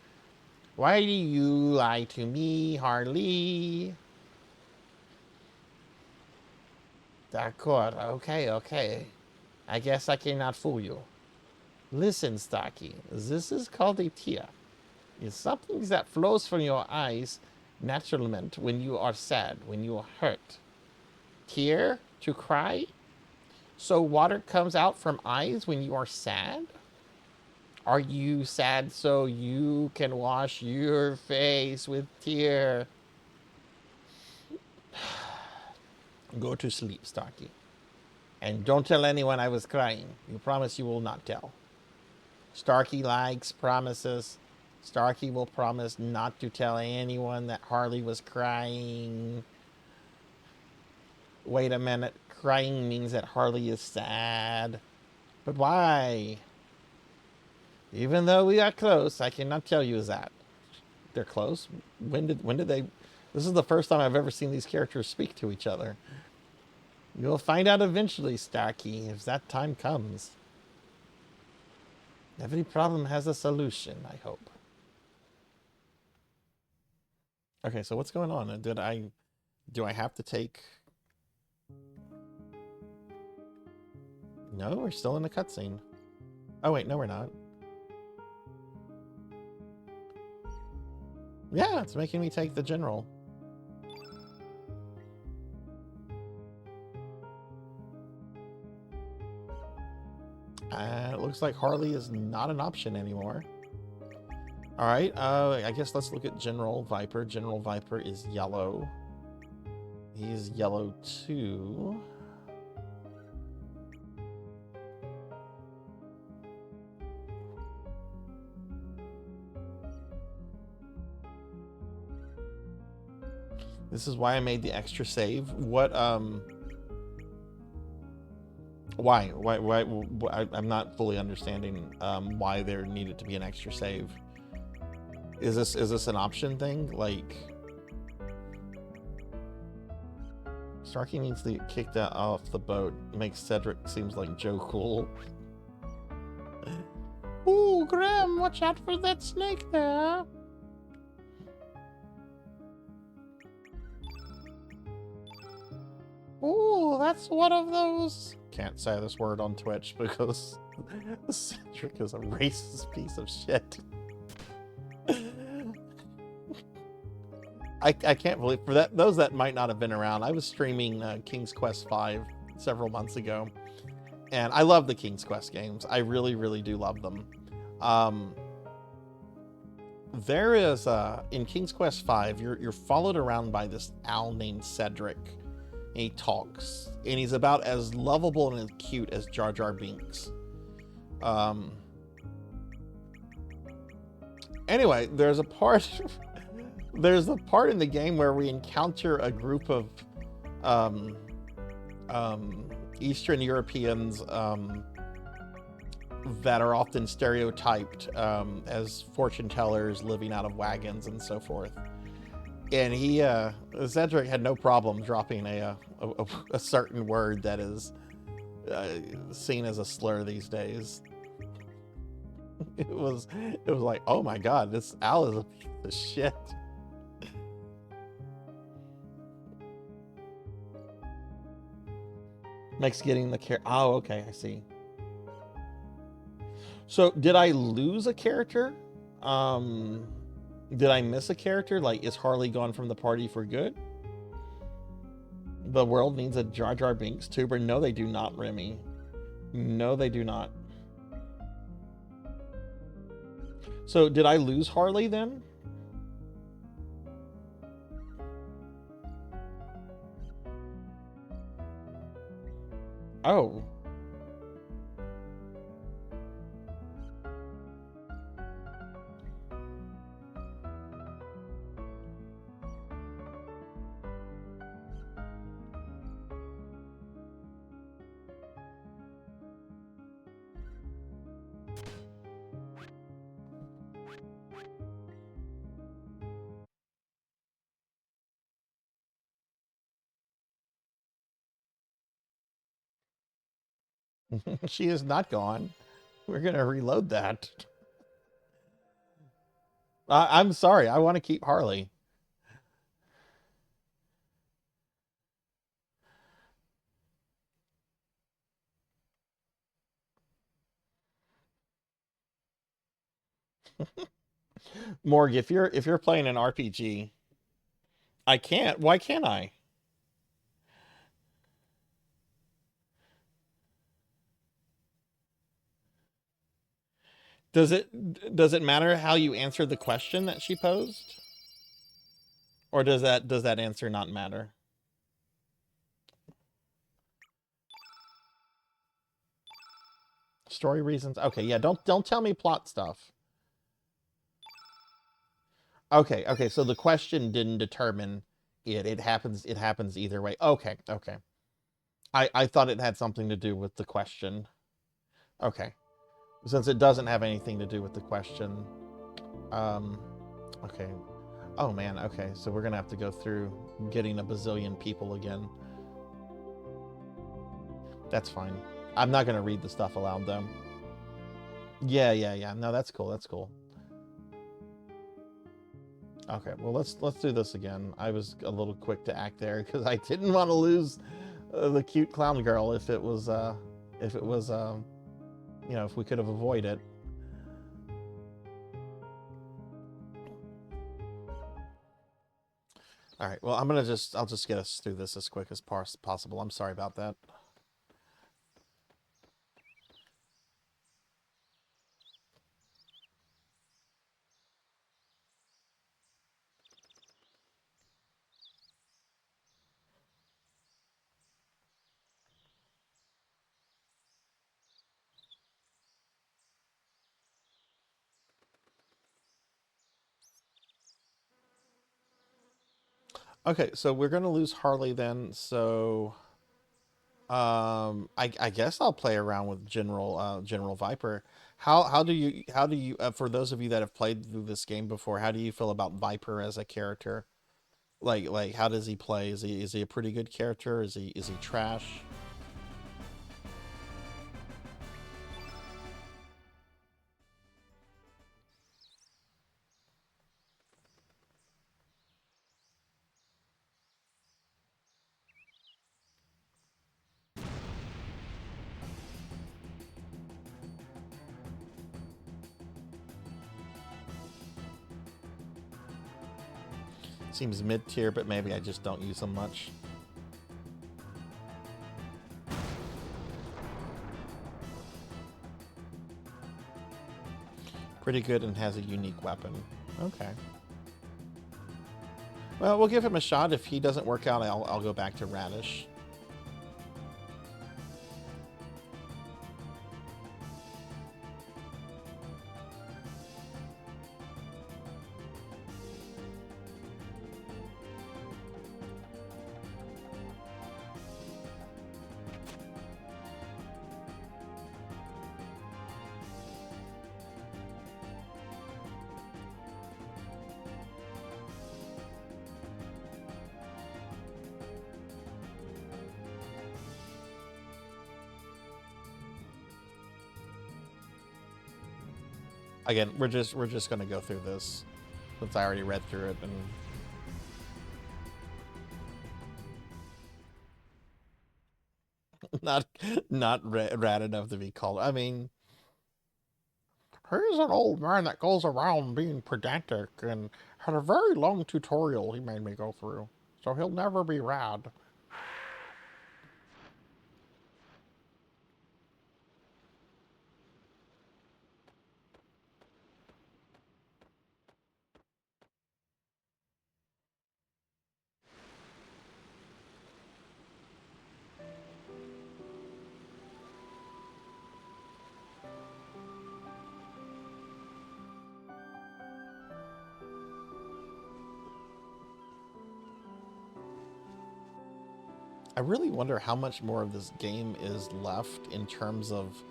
Why do you lie to me, Harley? D'accord, okay. I guess I cannot fool you. Listen, Starkey, this is called a tear. It's something that flows from your eyes naturally when you are sad, when you are hurt. Tear? To cry? So water comes out from eyes when you are sad? Are you sad so you can wash your face with tear? Go to sleep, Starkey. And don't tell anyone I was crying. You promise you will not tell. Starkey likes promises. Starkey will promise not to tell anyone that Harley was crying. Wait a minute. Crying means that Harley is sad. But why? Even though we are close, I cannot tell you that. They're close? When did they... This is the first time I've ever seen these characters speak to each other. You'll find out eventually, Starkey, if that time comes. Every problem has a solution, I hope. Okay, so what's going on? Do I have to take... No, we're still in the cutscene. Oh wait, no we're not. Yeah, it's making me take the general. It looks like Harley is not an option anymore. All right, I guess let's look at General Viper. General Viper is yellow. He's yellow too. This is why I made the extra save. What, why, I'm not fully understanding, why there needed to be an extra save. Is this an option thing? Like, Starkey needs to get kicked out off the boat. Makes Cedric seems like Joe Cool. Ooh, Graham, watch out for that snake there. Ooh, that's one of those. Can't say this word on Twitch because Cedric is a racist piece of shit. I can't believe, for that, those that might not have been around, I was streaming King's Quest V several months ago, and I love the King's Quest games. I really, really do love them. There is in King's Quest V, you're followed around by this owl named Cedric. And he talks, and he's about as lovable and as cute as Jar Jar Binks. Anyway, there's a part in the game where we encounter a group of Eastern Europeans that are often stereotyped as fortune tellers living out of wagons and so forth. And he, Cedric had no problem dropping a certain word that is seen as a slur these days. It was like, oh my god, this owl is a piece of shit. Makes getting the character. Oh, okay, I see. So, did I lose a character? Did I miss a character? Like, is Harley gone from the party for good? The world needs a Jar Jar Binks tuber. No, they do not, Remy. No, they do not. So, did I lose Harley then? Oh, She is not gone. We're going to reload that. I'm sorry. I want to keep Harley. Morg, if you're playing an RPG, I can't. Why can't I? Does it matter how you answer the question that she posed? Or does that answer not matter? Story reasons. Okay, yeah, don't tell me plot stuff. Okay, so the question didn't determine it. It happens either way. Okay. I thought it had something to do with the question. Okay. Since it doesn't have anything to do with the question. Okay. Oh man, okay. So we're gonna have to go through getting a bazillion people again. That's fine. I'm not gonna read the stuff aloud though. Yeah. No, that's cool. That's cool. Okay, well let's do this again. I was a little quick to act there because I didn't want to lose the cute clown girl if it was you know, if we could have avoided it. All right, well I'll just get us through this as quick as possible. I'm sorry about that. Okay, so we're gonna lose Harley then. So, I guess I'll play around with General Viper. How do you for those of you that have played through this game before, how do you feel about Viper as a character? Like how does he play? Is he a pretty good character? Is he trash? Seems mid-tier, but maybe I just don't use him much. Pretty good and has a unique weapon. Okay. Well, we'll give him a shot. If he doesn't work out, I'll go back to Radish. Again, we're just gonna go through this since I already read through it and not rad enough to be called. I mean, here's an old man that goes around being pedantic and had a very long tutorial he made me go through, so he'll never be rad. I really wonder how much more of this game is left in terms of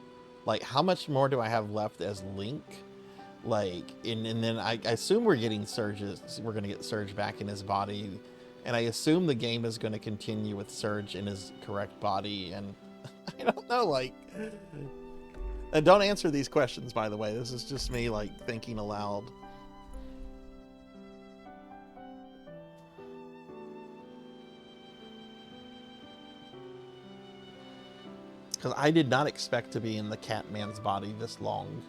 Like, how much more do I have left as Link? Like, and then I assume we're getting Surge's. We're going to get Surge back in his body. And I assume the game is going to continue with Surge in his correct body. And I don't know, like... And don't answer these questions, by the way. This is just me, like, thinking aloud. Because I did not expect to be in the Catman's body this long.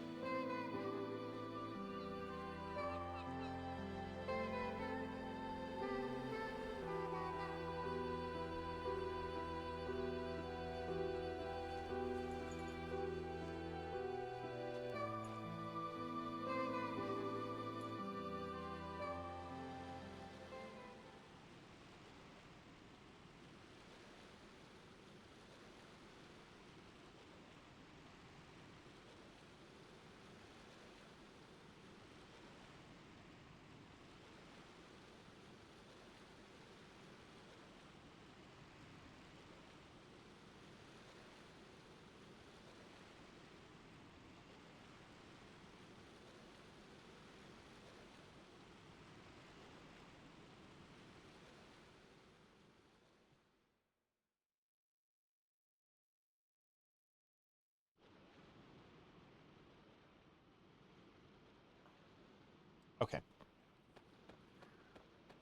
Okay.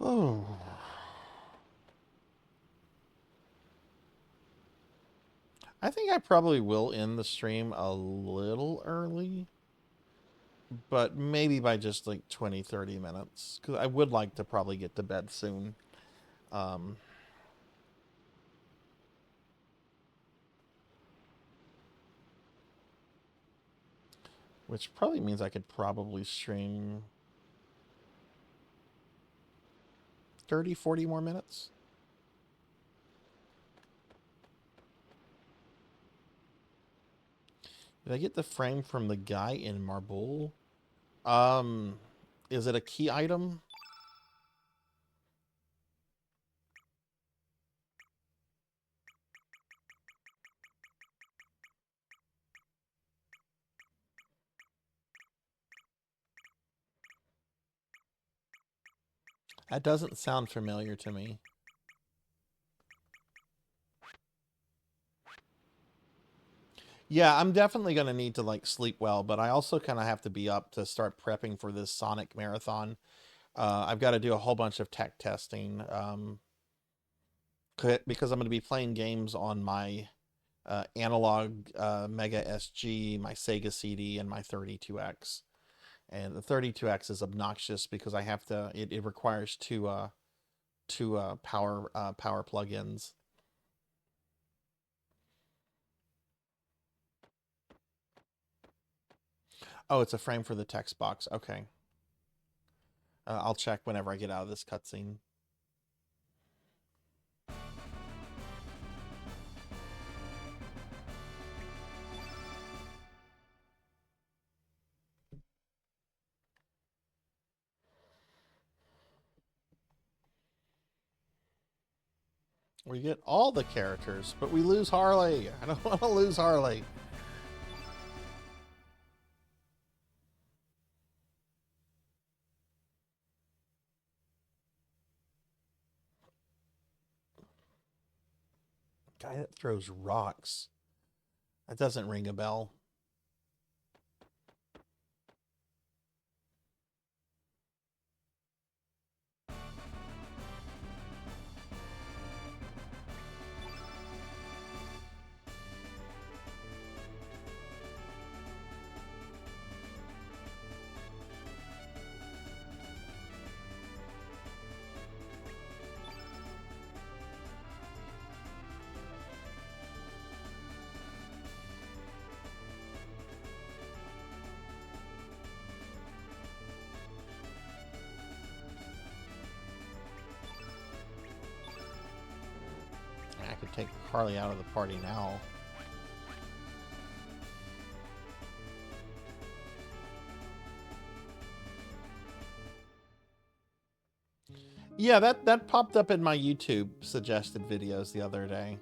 Oh. I think I probably will end the stream a little early, but maybe by just like 20, 30 minutes, because I would like to probably get to bed soon. Which probably means I could probably stream 30, 40 more minutes. Did I get the frame from the guy in Marble? Is it a key item? That doesn't sound familiar to me. Yeah, I'm definitely going to need to like sleep well, but I also kind of have to be up to start prepping for this Sonic marathon. I've got to do a whole bunch of tech testing because I'm going to be playing games on my analog Mega SG, my Sega CD, and my 32X. And the 32X is obnoxious because I have to. It requires two power plugins. Oh, it's a frame for the text box. Okay. I'll check whenever I get out of this cutscene. We get all the characters, but we lose Harley. I don't want to lose Harley. Guy that throws rocks. That doesn't ring a bell. I could take Harley out of the party now. Yeah, that popped up in my YouTube suggested videos the other day.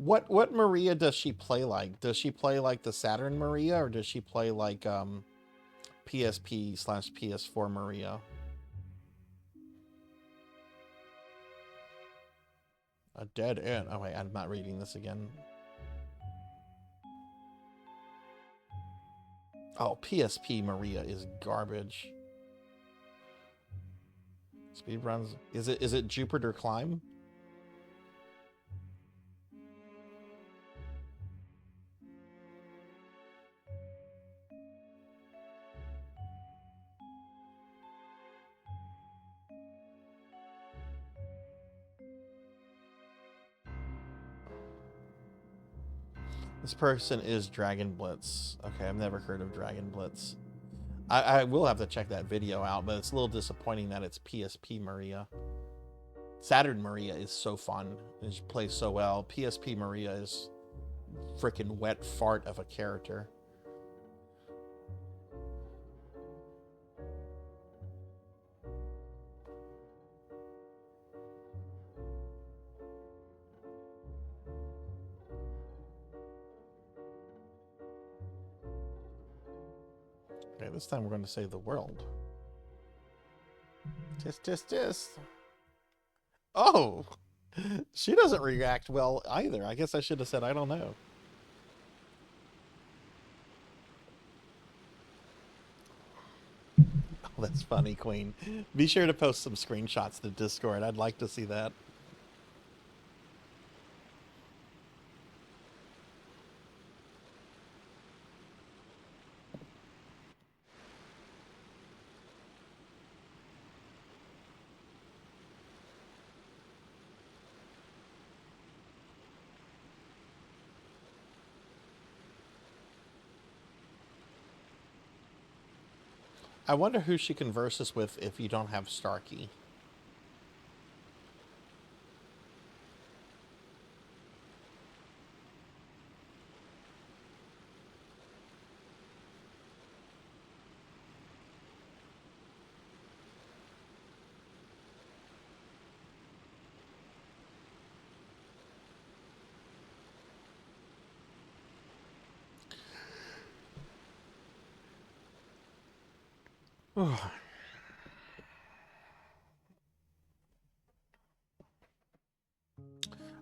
What Maria does she play like? Does she play like the Saturn Maria, or does she play like PSP/PS4 Maria? A dead end. Oh wait, I'm not reading this again. Oh, PSP Maria is garbage. Speedruns. Is it Jupiter Climb? This person is Dragon Blitz. Okay, I've never heard of Dragon Blitz. I will have to check that video out, but it's a little disappointing that it's PSP Maria. Saturn Maria is so fun. It plays so well. PSP Maria is freaking wet fart of a character. Okay, this time we're going to save the world. Tisk. Oh! She doesn't react well either. I guess I should have said, I don't know. Oh, that's funny, Queen. Be sure to post some screenshots to Discord. I'd like to see that. I wonder who she converses with if you don't have Starkey.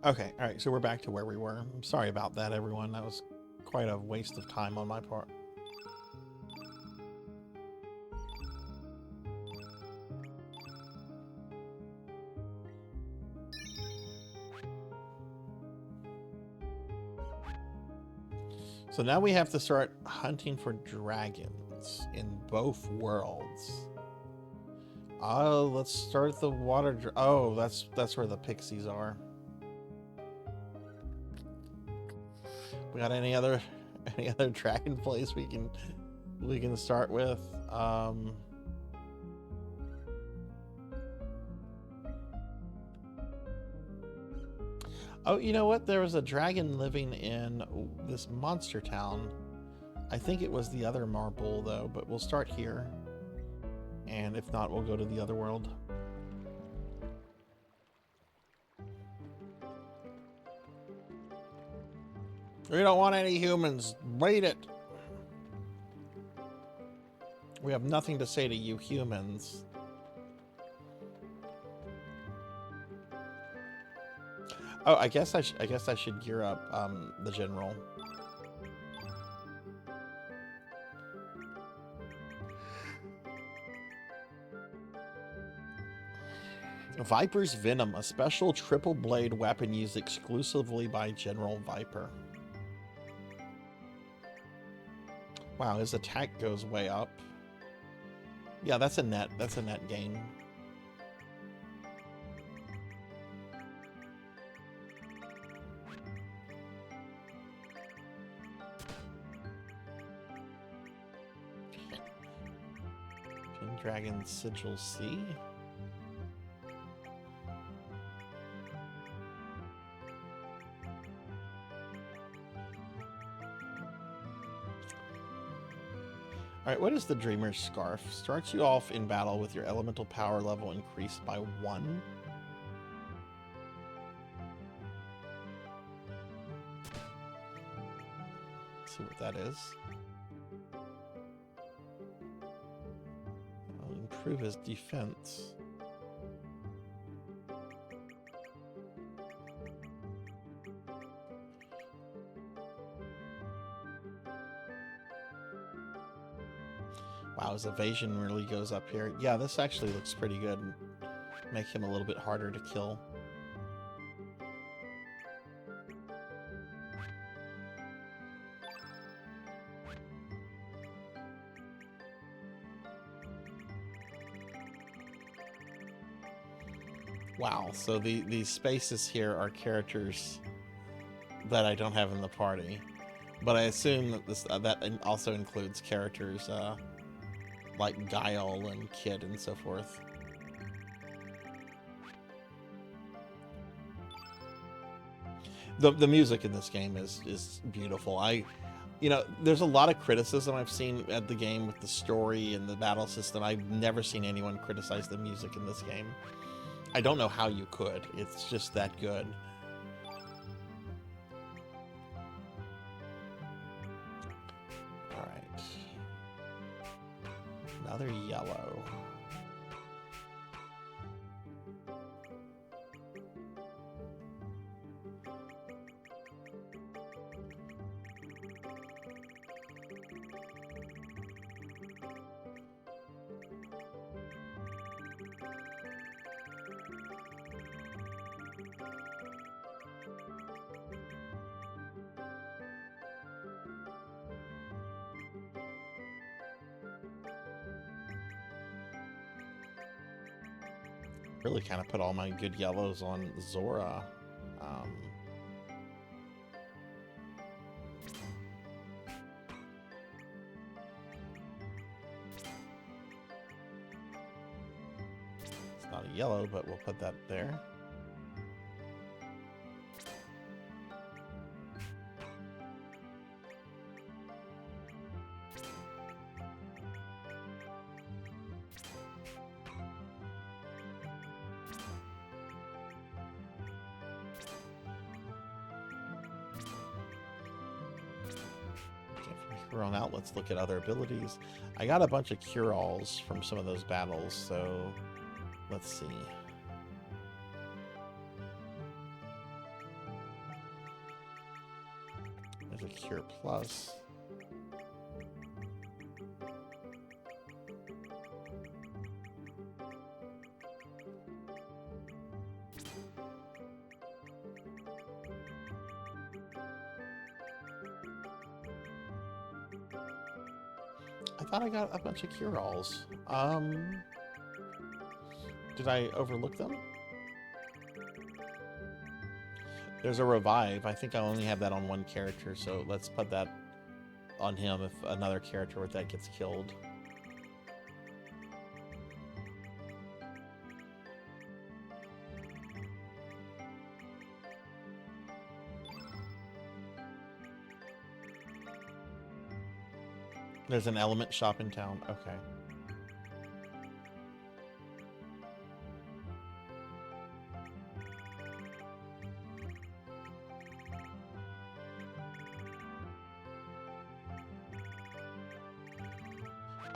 Okay, alright, so we're back to where we were. I'm sorry about that, everyone. That was quite a waste of time on my part. So now we have to start hunting for dragons in both worlds. Oh, let's start the water. Oh, that's where the pixies are. We got any other dragon place we can start with? Oh, you know what? There was a dragon living in this monster town. I think it was the other marble, though, but we'll start here. And if not, we'll go to the other world. We don't want any humans. Beat it. We have nothing to say to you humans. Oh, I guess I should gear up the general. Viper's Venom, a special triple blade weapon used exclusively by General Viper. Wow, his attack goes way up. Yeah, that's a net gain. Dragon Sigil C. Alright, what is the Dreamer's Scarf? Starts you off in battle with your elemental power level increased by 1. Let's see what that is. I'll improve his defense. Wow, his evasion really goes up here. Yeah, this actually looks pretty good. Make him a little bit harder to kill. Wow, so these spaces here are characters that I don't have in the party. But I assume that that also includes characters like Guile and Kid and so forth. The music in this game is beautiful. You know, there's a lot of criticism I've seen at the game with the story and the battle system. I've never seen anyone criticize the music in this game. I don't know how you could. It's just that good. All right. Another yellow. Really kind of put all my good yellows on Zora. It's not a yellow, but we'll put that there. On out, let's look at other abilities. I got a bunch of cure-alls from some of those battles, so let's see. There's a cure plus. I thought I got a bunch of cure-alls. Did I overlook them? There's a revive. I think I only have that on one character, so let's put that on him if another character with that gets killed. There's an element shop in town. Okay.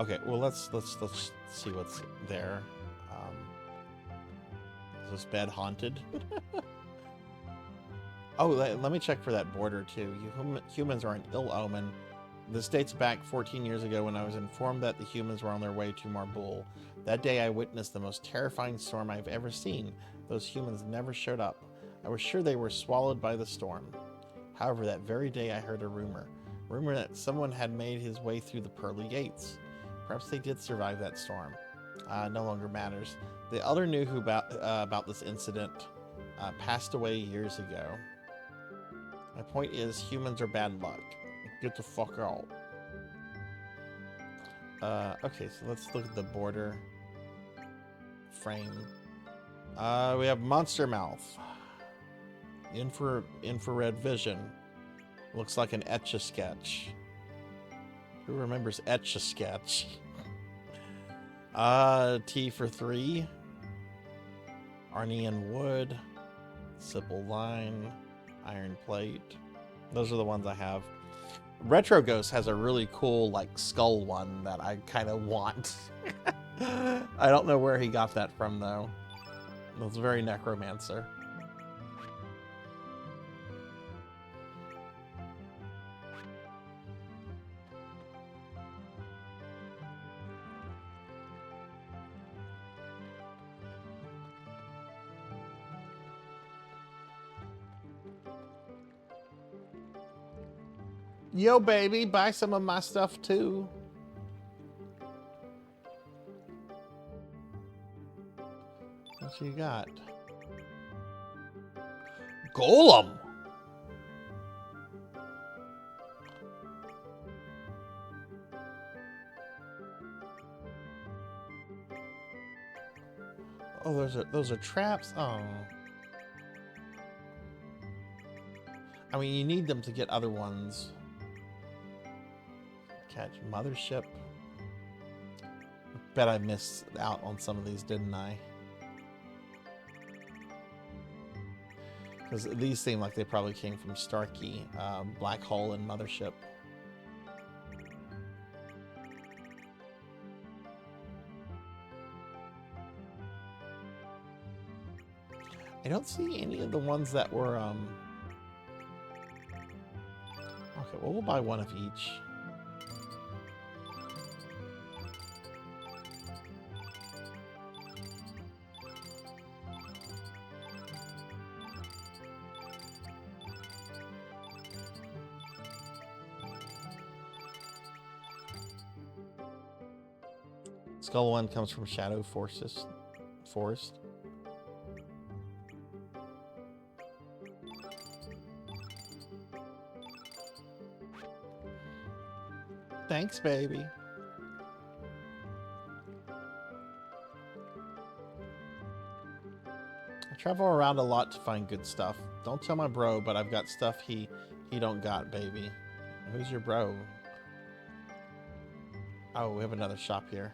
Okay, well let's see what's there. Is this bed haunted? Oh, let me check for that border too. Humans are an ill omen. This dates back 14 years ago when I was informed that the humans were on their way to Marbul. That day I witnessed the most terrifying storm I've ever seen. Those humans never showed up. I was sure they were swallowed by the storm. However, that very day I heard a rumor that someone had made his way through the pearly gates. Perhaps they did survive that storm. No longer matters. The elder knew about this incident, passed away years ago. My point is, humans are bad luck. Get the fuck out. Okay, so let's look at the border frame. We have Monster Mouth. Infrared vision. Looks like an Etch-a-Sketch. Who remembers Etch-a-Sketch? T for 3. Arnian Wood. Simple Line. Iron Plate. Those are the ones I have. Retro Ghost has a really cool, like, skull one that I kind of want. I don't know where he got that from, though. It was very Necromancer. Yo, baby, buy some of my stuff, too. What you got? Golem! Oh, those are traps? Oh. I mean, you need them to get other ones. Catch Mothership. Bet I missed out on some of these, didn't I? Because these seem like they probably came from Starkey, Black Hole, and Mothership. I don't see any of the ones that were, Okay, well, we'll buy one of each. Skull one comes from Shadow Forest. Thanks, baby. I travel around a lot to find good stuff. Don't tell my bro, but I've got stuff he don't got, baby. Who's your bro? Oh, we have another shop here.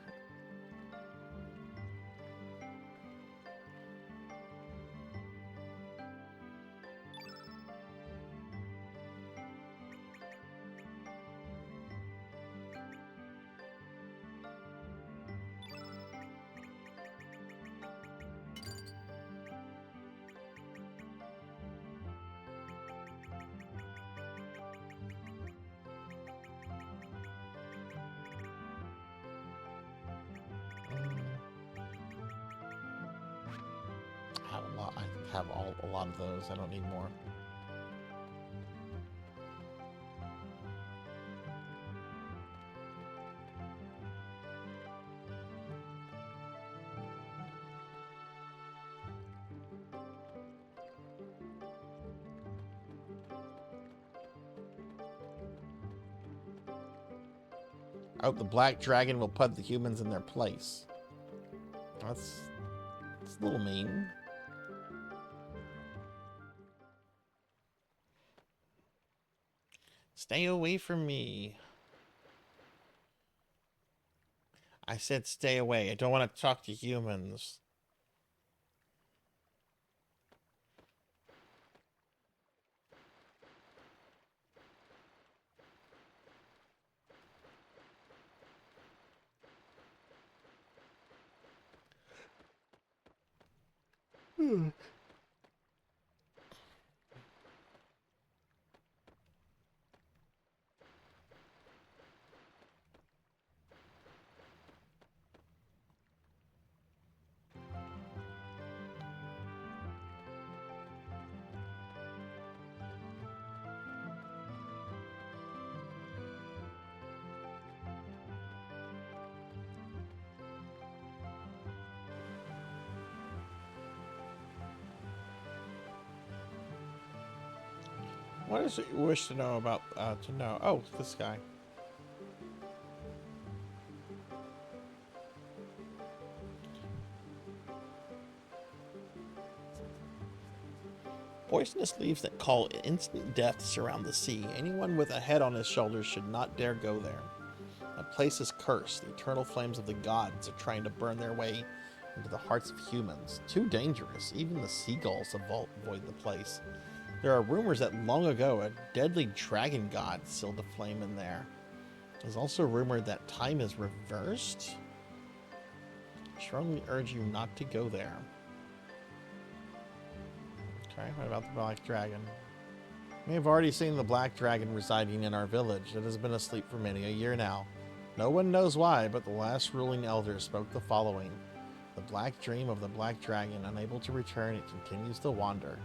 I have a lot of those. I don't need more. Oh, the black dragon will put the humans in their place. That's a little mean. Stay away from me. I said stay away. I don't want to talk to humans. What is it you wish to know about, Oh, this guy. Poisonous leaves that call instant death surround the sea. Anyone with a head on his shoulders should not dare go there. The place is cursed. The eternal flames of the gods are trying to burn their way into the hearts of humans. Too dangerous. Even the seagulls avoid the place. There are rumors that long ago a deadly dragon god sealed a flame in there. There's also rumored that time is reversed. I strongly urge you not to go there. Okay, what about the black dragon? We have already seen the black dragon residing in our village. It has been asleep for many a year now. No one knows why, but the last ruling elder spoke the following. The black dream of the black dragon, unable to return, it continues to wander.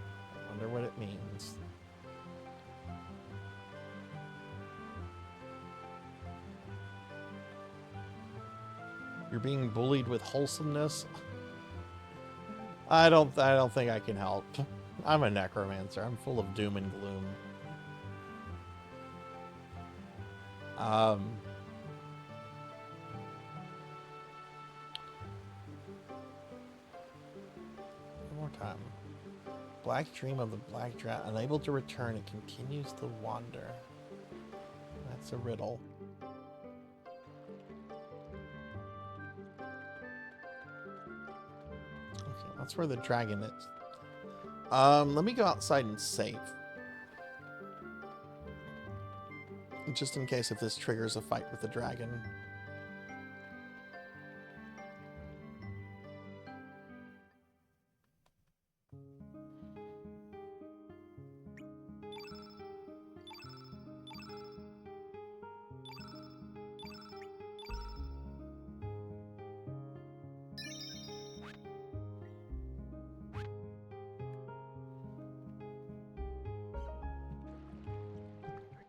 I wonder what it means. You're being bullied with wholesomeness? I don't think I can help. I'm a necromancer. I'm full of doom and gloom. One more time. Black dream of the black dragon, unable to return, it continues to wander. That's a riddle. Okay, that's where the dragon is. Let me go outside and save. Just in case if this triggers a fight with the dragon.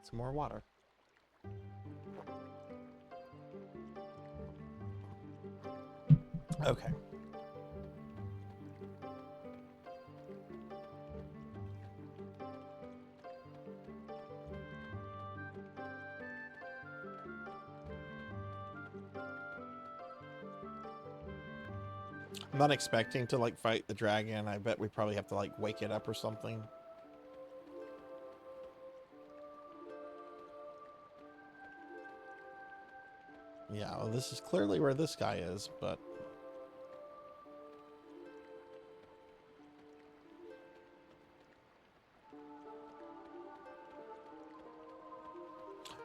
Some more water. Okay. I'm not expecting to like fight the dragon. I bet we probably have to like wake it up or something. Yeah, well, this is clearly where this guy is, but...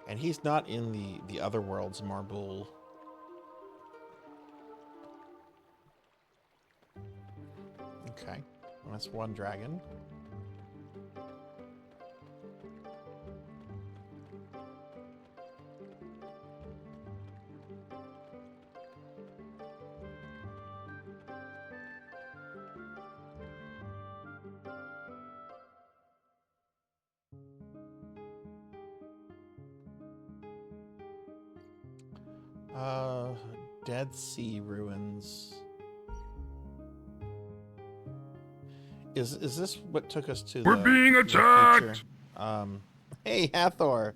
And he's not in the other world's Marbul. Okay, well, that's one dragon. Dead Sea ruins. Is this what took us to We're being attacked! Hey, Hathor.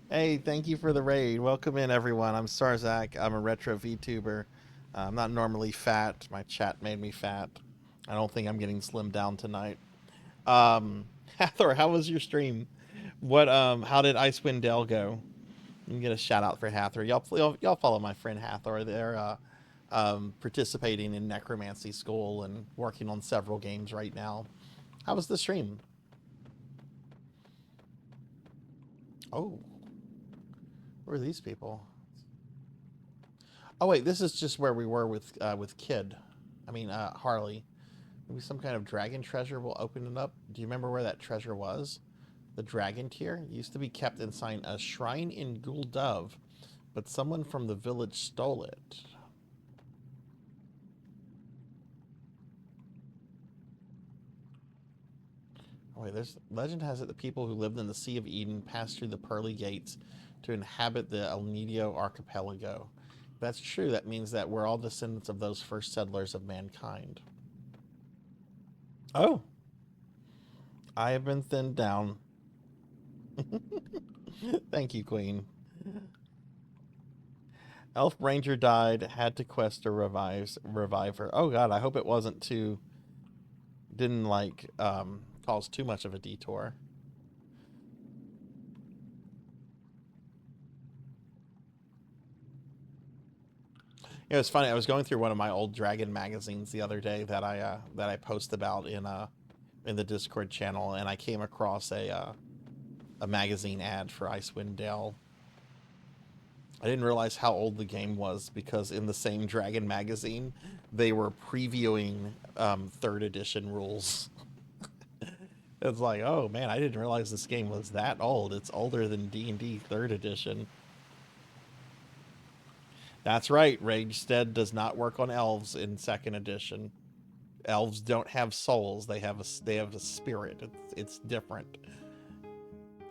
Hey, thank you for the raid. Welcome in, everyone. I'm Sarzac. I'm a retro VTuber. I'm not normally fat. My chat made me fat. I don't think I'm getting slimmed down tonight. Hathor, how was your stream? What how did Icewind Dale go? Let me get a shout out for Hathor. Y'all follow my friend Hathor. They're participating in Necromancy School and working on several games right now. How was the stream? Oh, who are these people? Oh wait, this is just where we were with Kid. I mean Harley. Maybe some kind of dragon treasure will open it up. Do you remember where that treasure was? The dragon tier used to be kept inside a shrine in Guldove, but someone from the village stole it. Oh wait, legend has it the people who lived in the Sea of Eden passed through the pearly gates to inhabit the El Nido archipelago. If that's true, that means that we're all descendants of those first settlers of mankind. Oh. I have been thinned down. Thank you, Queen. Elf Ranger died, had to quest to revive her. Oh god, I hope it wasn't too... Didn't, like, cause too much of a detour. It was funny, I was going through one of my old Dragon magazines the other day that I post about in in the Discord channel, and I came across a magazine ad for Icewind Dale. I didn't realize how old the game was because in the same Dragon magazine, they were previewing 3rd edition rules. It's like, oh man, I didn't realize this game was that old. It's older than D&D 3rd edition. That's right, Ragestead does not work on elves in 2nd edition. Elves don't have souls; they have a spirit. It's different,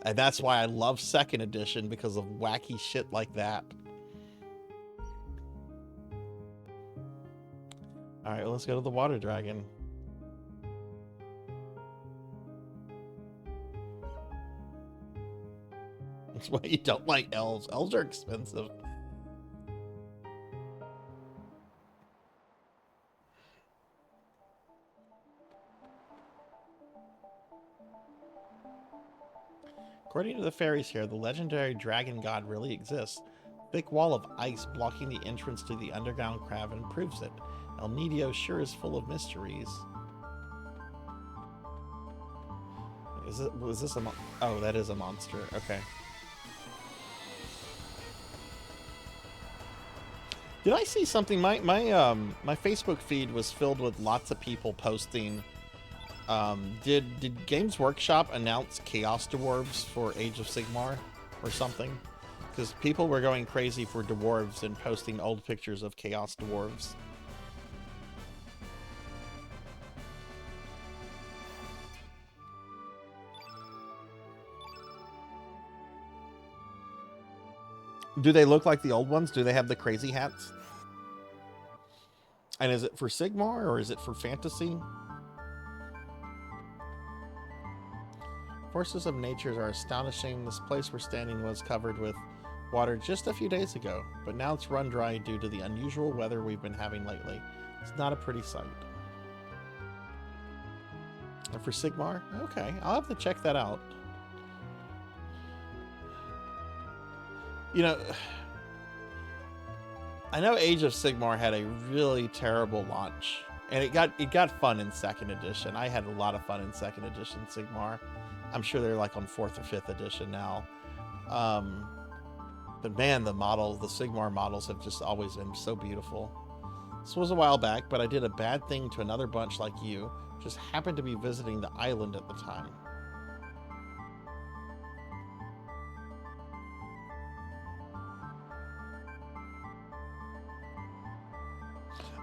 and that's why I love 2nd edition because of wacky shit like that. All right, let's go to the water dragon. That's why you don't like elves. Elves are expensive. According to the fairies here, the legendary dragon god really exists. Thick wall of ice blocking the entrance to the underground cavern proves it. El Nido sure is full of mysteries. Was this a oh, that is a monster. Okay. Did I see something? My Facebook feed was filled with lots of people posting. Did Games Workshop announce Chaos Dwarves for Age of Sigmar or something? Because people were going crazy for dwarves and posting old pictures of Chaos Dwarves. Do they look like the old ones? Do they have the crazy hats? And is it for Sigmar or is it for fantasy? Forces of nature are astonishing. This place we're standing was covered with water just a few days ago, but now it's run dry due to the unusual weather we've been having lately. It's not a pretty sight. And for Sigmar? Okay, I'll have to check that out. You know, I know Age of Sigmar had a really terrible launch, and it got fun in 2nd edition. I had a lot of fun in 2nd edition Sigmar. I'm sure they're like on 4th or 5th edition now. But man, the Sigmar models have just always been so beautiful. This was a while back, but I did a bad thing to another bunch like you. Just happened to be visiting the island at the time.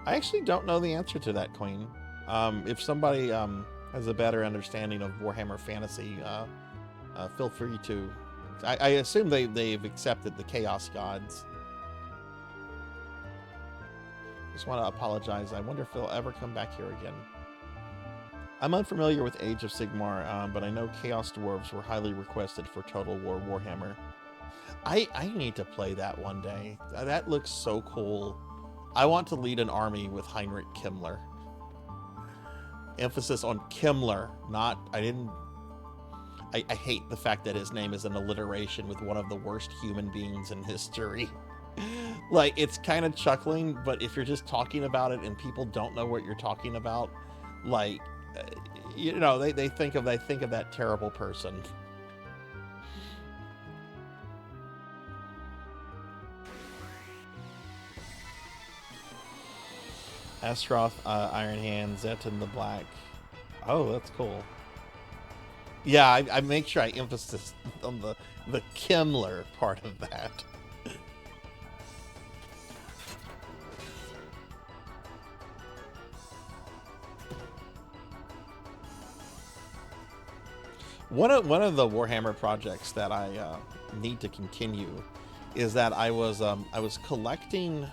I actually don't know the answer to that, Queen. If somebody has a better understanding of Warhammer Fantasy, feel free to. I assume they've accepted the Chaos Gods. Just want to apologize. I wonder if they'll ever come back here again. I'm unfamiliar with Age of Sigmar, but I know Chaos Dwarves were highly requested for Total War Warhammer. I need to play that one day. That looks so cool. I want to lead an army with Heinrich Himmler. Emphasis on Himmler, not... I hate the fact that his name is an alliteration with one of the worst human beings in history. Like, it's kind of chuckling, but if you're just talking about it and people don't know what you're talking about, like, you know, they think of that terrible person. Astroth, Iron Hand, Zetan the Black. Oh, that's cool. Yeah, I make sure I emphasize on the Himmler part of that. One of the Warhammer projects that I need to continue is that I was collecting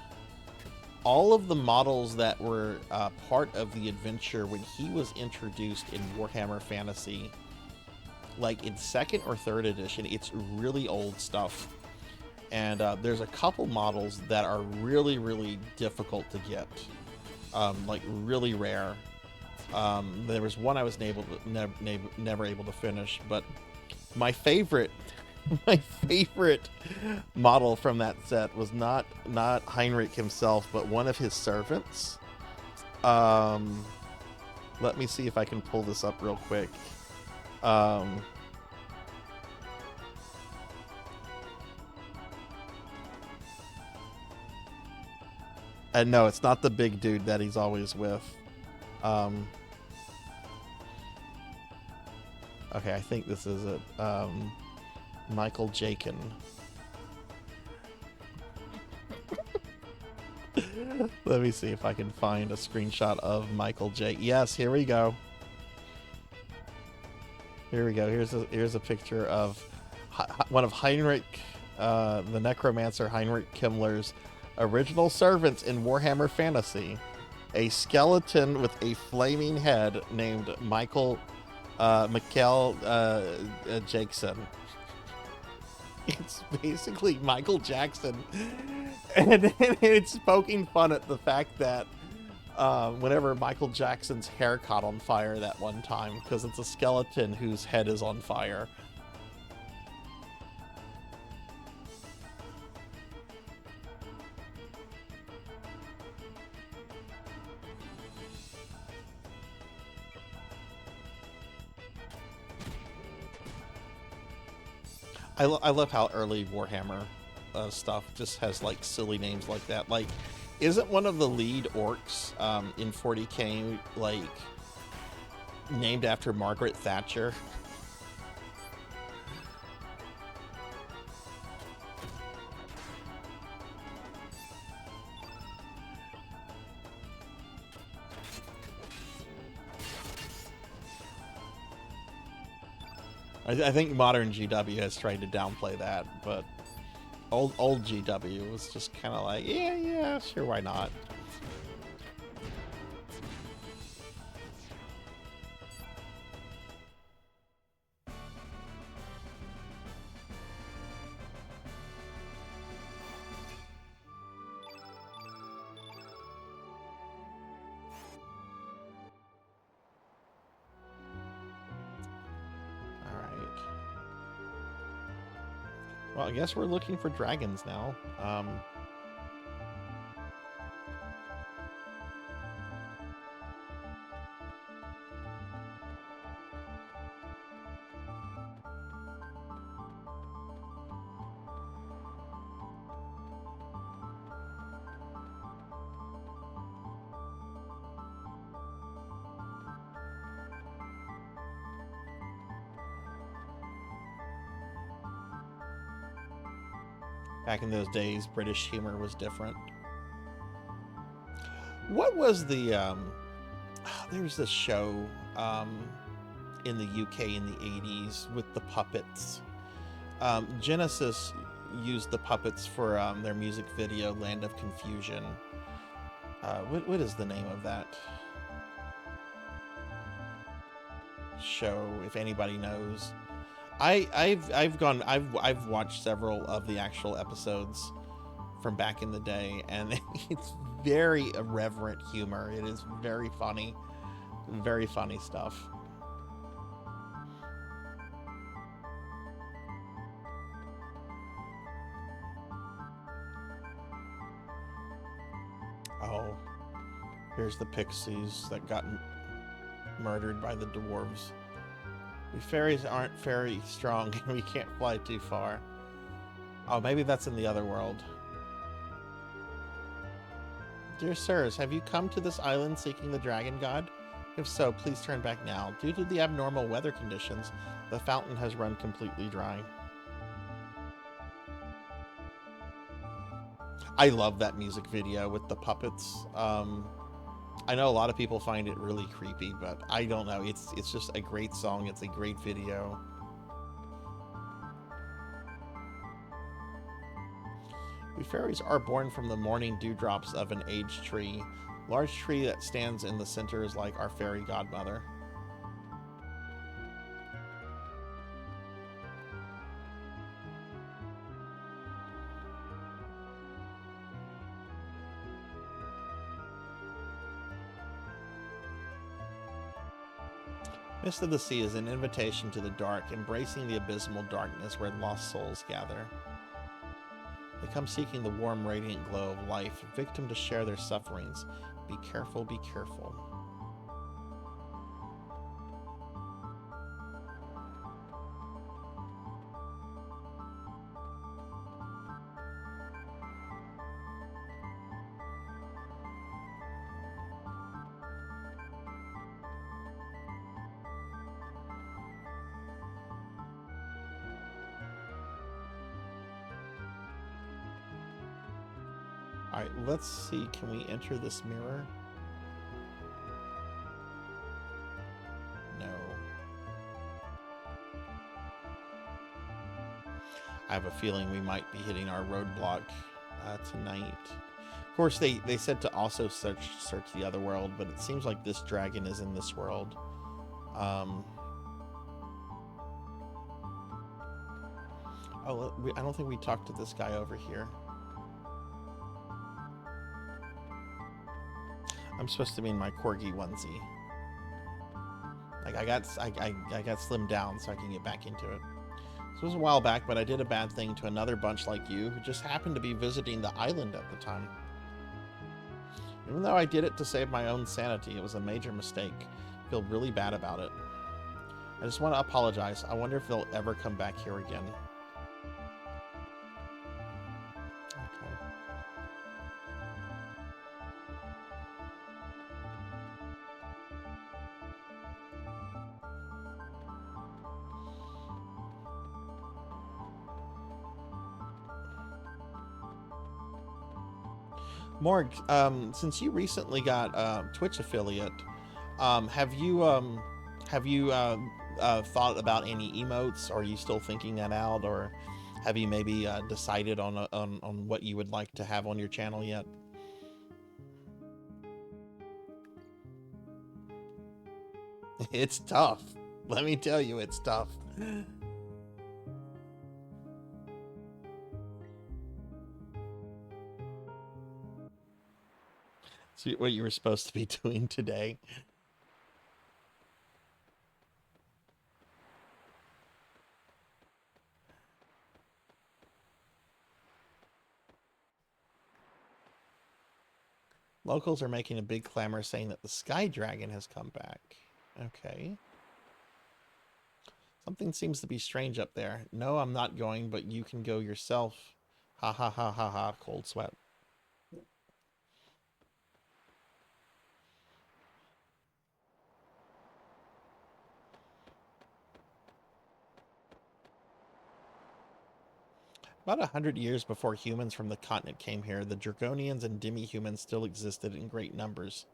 all of the models that were part of the adventure when he was introduced in Warhammer Fantasy, like in 2nd or 3rd edition. It's really old stuff, and there's a couple models that are really, really difficult to get, like really rare. There was one I was never able to finish, but my favorite model from that set was not Heinrich himself, but one of his servants. Let me see if I can pull this up real quick. And no, it's not the big dude that he's always with. Okay, I think this is it. Michael Jakin. Let me see if I can find a screenshot of Michael J. Yes, here we go. Here we go. Here's a picture of one of Heinrich, the necromancer Heinrich Himmler's original servants in Warhammer Fantasy. A skeleton with a flaming head named Michael Jackson. It's basically Michael Jackson, and it's poking fun at the fact that whenever Michael Jackson's hair caught on fire that one time, because it's a skeleton whose head is on fire. I love how early Warhammer stuff just has like silly names like that. Like, isn't one of the lead orcs in 40K like named after Margaret Thatcher? I think modern GW has tried to downplay that, but old GW was just kind of like, yeah, sure, why not? Well, I guess we're looking for dragons now. Back in those days, British humor was different. What was the there was this show in the UK in the 80s with the puppets. Genesis used the puppets for their music video Land of Confusion. What is the name of that show, if anybody knows? I've watched several of the actual episodes from back in the day, and it's very irreverent humor. It is very funny stuff. Oh, here's the pixies that got murdered by the dwarves. We fairies aren't very strong and we can't fly too far. Oh, maybe that's in the other world. Dear sirs, have you come to this island seeking the dragon god? If so, please turn back now. Due to the abnormal weather conditions, the fountain has run completely dry. I love that music video with the puppets. I know a lot of people find it really creepy, but I don't know. It's just a great song. It's a great video. We fairies are born from the morning dewdrops of an aged tree. Large tree that stands in the center is like our fairy godmother. Mist of the Sea is an invitation to the dark, embracing the abysmal darkness where lost souls gather. They come seeking the warm, radiant glow of life, victim to share their sufferings. Be careful, be careful. Alright, let's see. Can we enter this mirror? No. I have a feeling we might be hitting our roadblock tonight. Of course, they said to also search the other world, but it seems like this dragon is in this world. Oh, I don't think we talked to this guy over here. I'm supposed to be in my corgi onesie. Like I got slimmed down so I can get back into it. This was a while back, but I did a bad thing to another bunch like you who just happened to be visiting the island at the time. Even though I did it to save my own sanity, it was a major mistake. I feel really bad about it. I just want to apologize. I wonder if they'll ever come back here again. Okay. Morg, since you recently got Twitch affiliate, have you thought about any emotes? Or are you still thinking that out, or have you maybe decided on what you would like to have on your channel yet? It's tough. Let me tell you, it's tough. See what you were supposed to be doing today. Locals are making a big clamor saying that the Sky Dragon has come back. Okay. Something seems to be strange up there. No, I'm not going, but you can go yourself. Ha ha ha ha ha, cold sweat. About 100 years before humans from the continent came here, the Dragonians and demi-humans still existed in great numbers.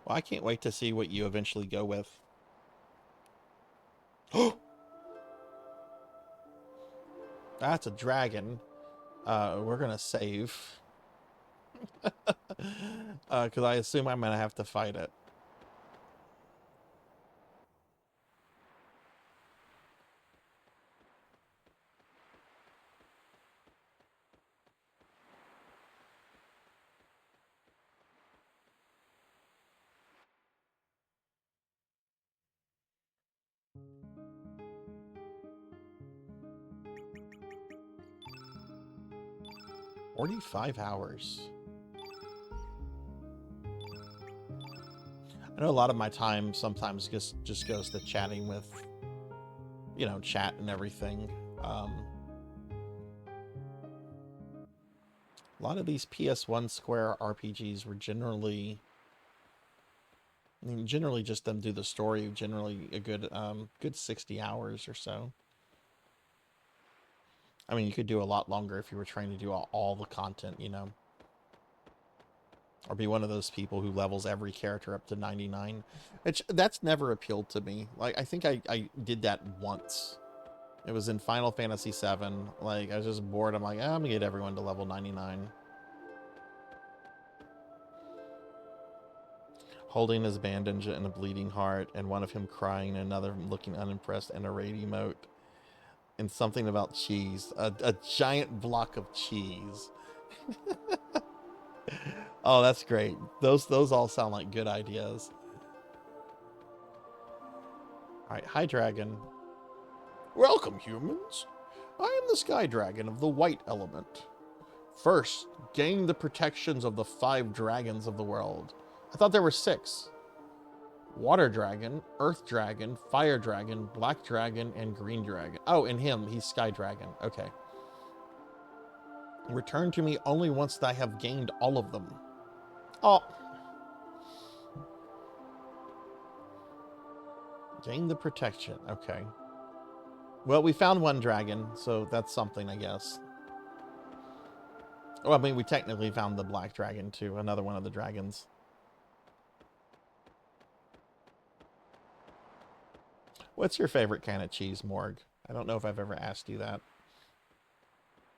Well, I can't wait to see what you eventually go with. That's a dragon. We're gonna save. Because I assume I'm gonna have to fight it. "45 hours. I know a lot of my time sometimes just goes to chatting with, you know, chat and everything. A lot of these PS1 Square RPGs were generally, I mean, generally just them do the story, generally a good 60 hours or so. I mean, you could do a lot longer if you were trying to do all the content, you know. Or be one of those people who levels every character up to 99. That's never appealed to me. Like, I think I did that once. It was in Final Fantasy VII. Like, I was just bored. I'm like, I'm gonna get everyone to level 99. Holding his bandage and a bleeding heart, and one of him crying, and another looking unimpressed, and a raid emote. And something about cheese. A giant block of cheese. Oh, that's great. Those all sound like good ideas. Alright, hi, dragon. Welcome, humans. I am the Sky Dragon of the White Element. First, gain the protections of the 5 dragons of the world. I thought there were 6. Water Dragon, Earth Dragon, Fire Dragon, Black Dragon, and Green Dragon. Oh, and him, he's Sky Dragon. Okay. Return to me only once I have gained all of them. Oh. Gain the protection. Okay. Well, we found one dragon, so that's something, I guess. Well, I mean, we technically found the black dragon, too. Another one of the dragons. What's your favorite kind of cheese, Morg? I don't know if I've ever asked you that.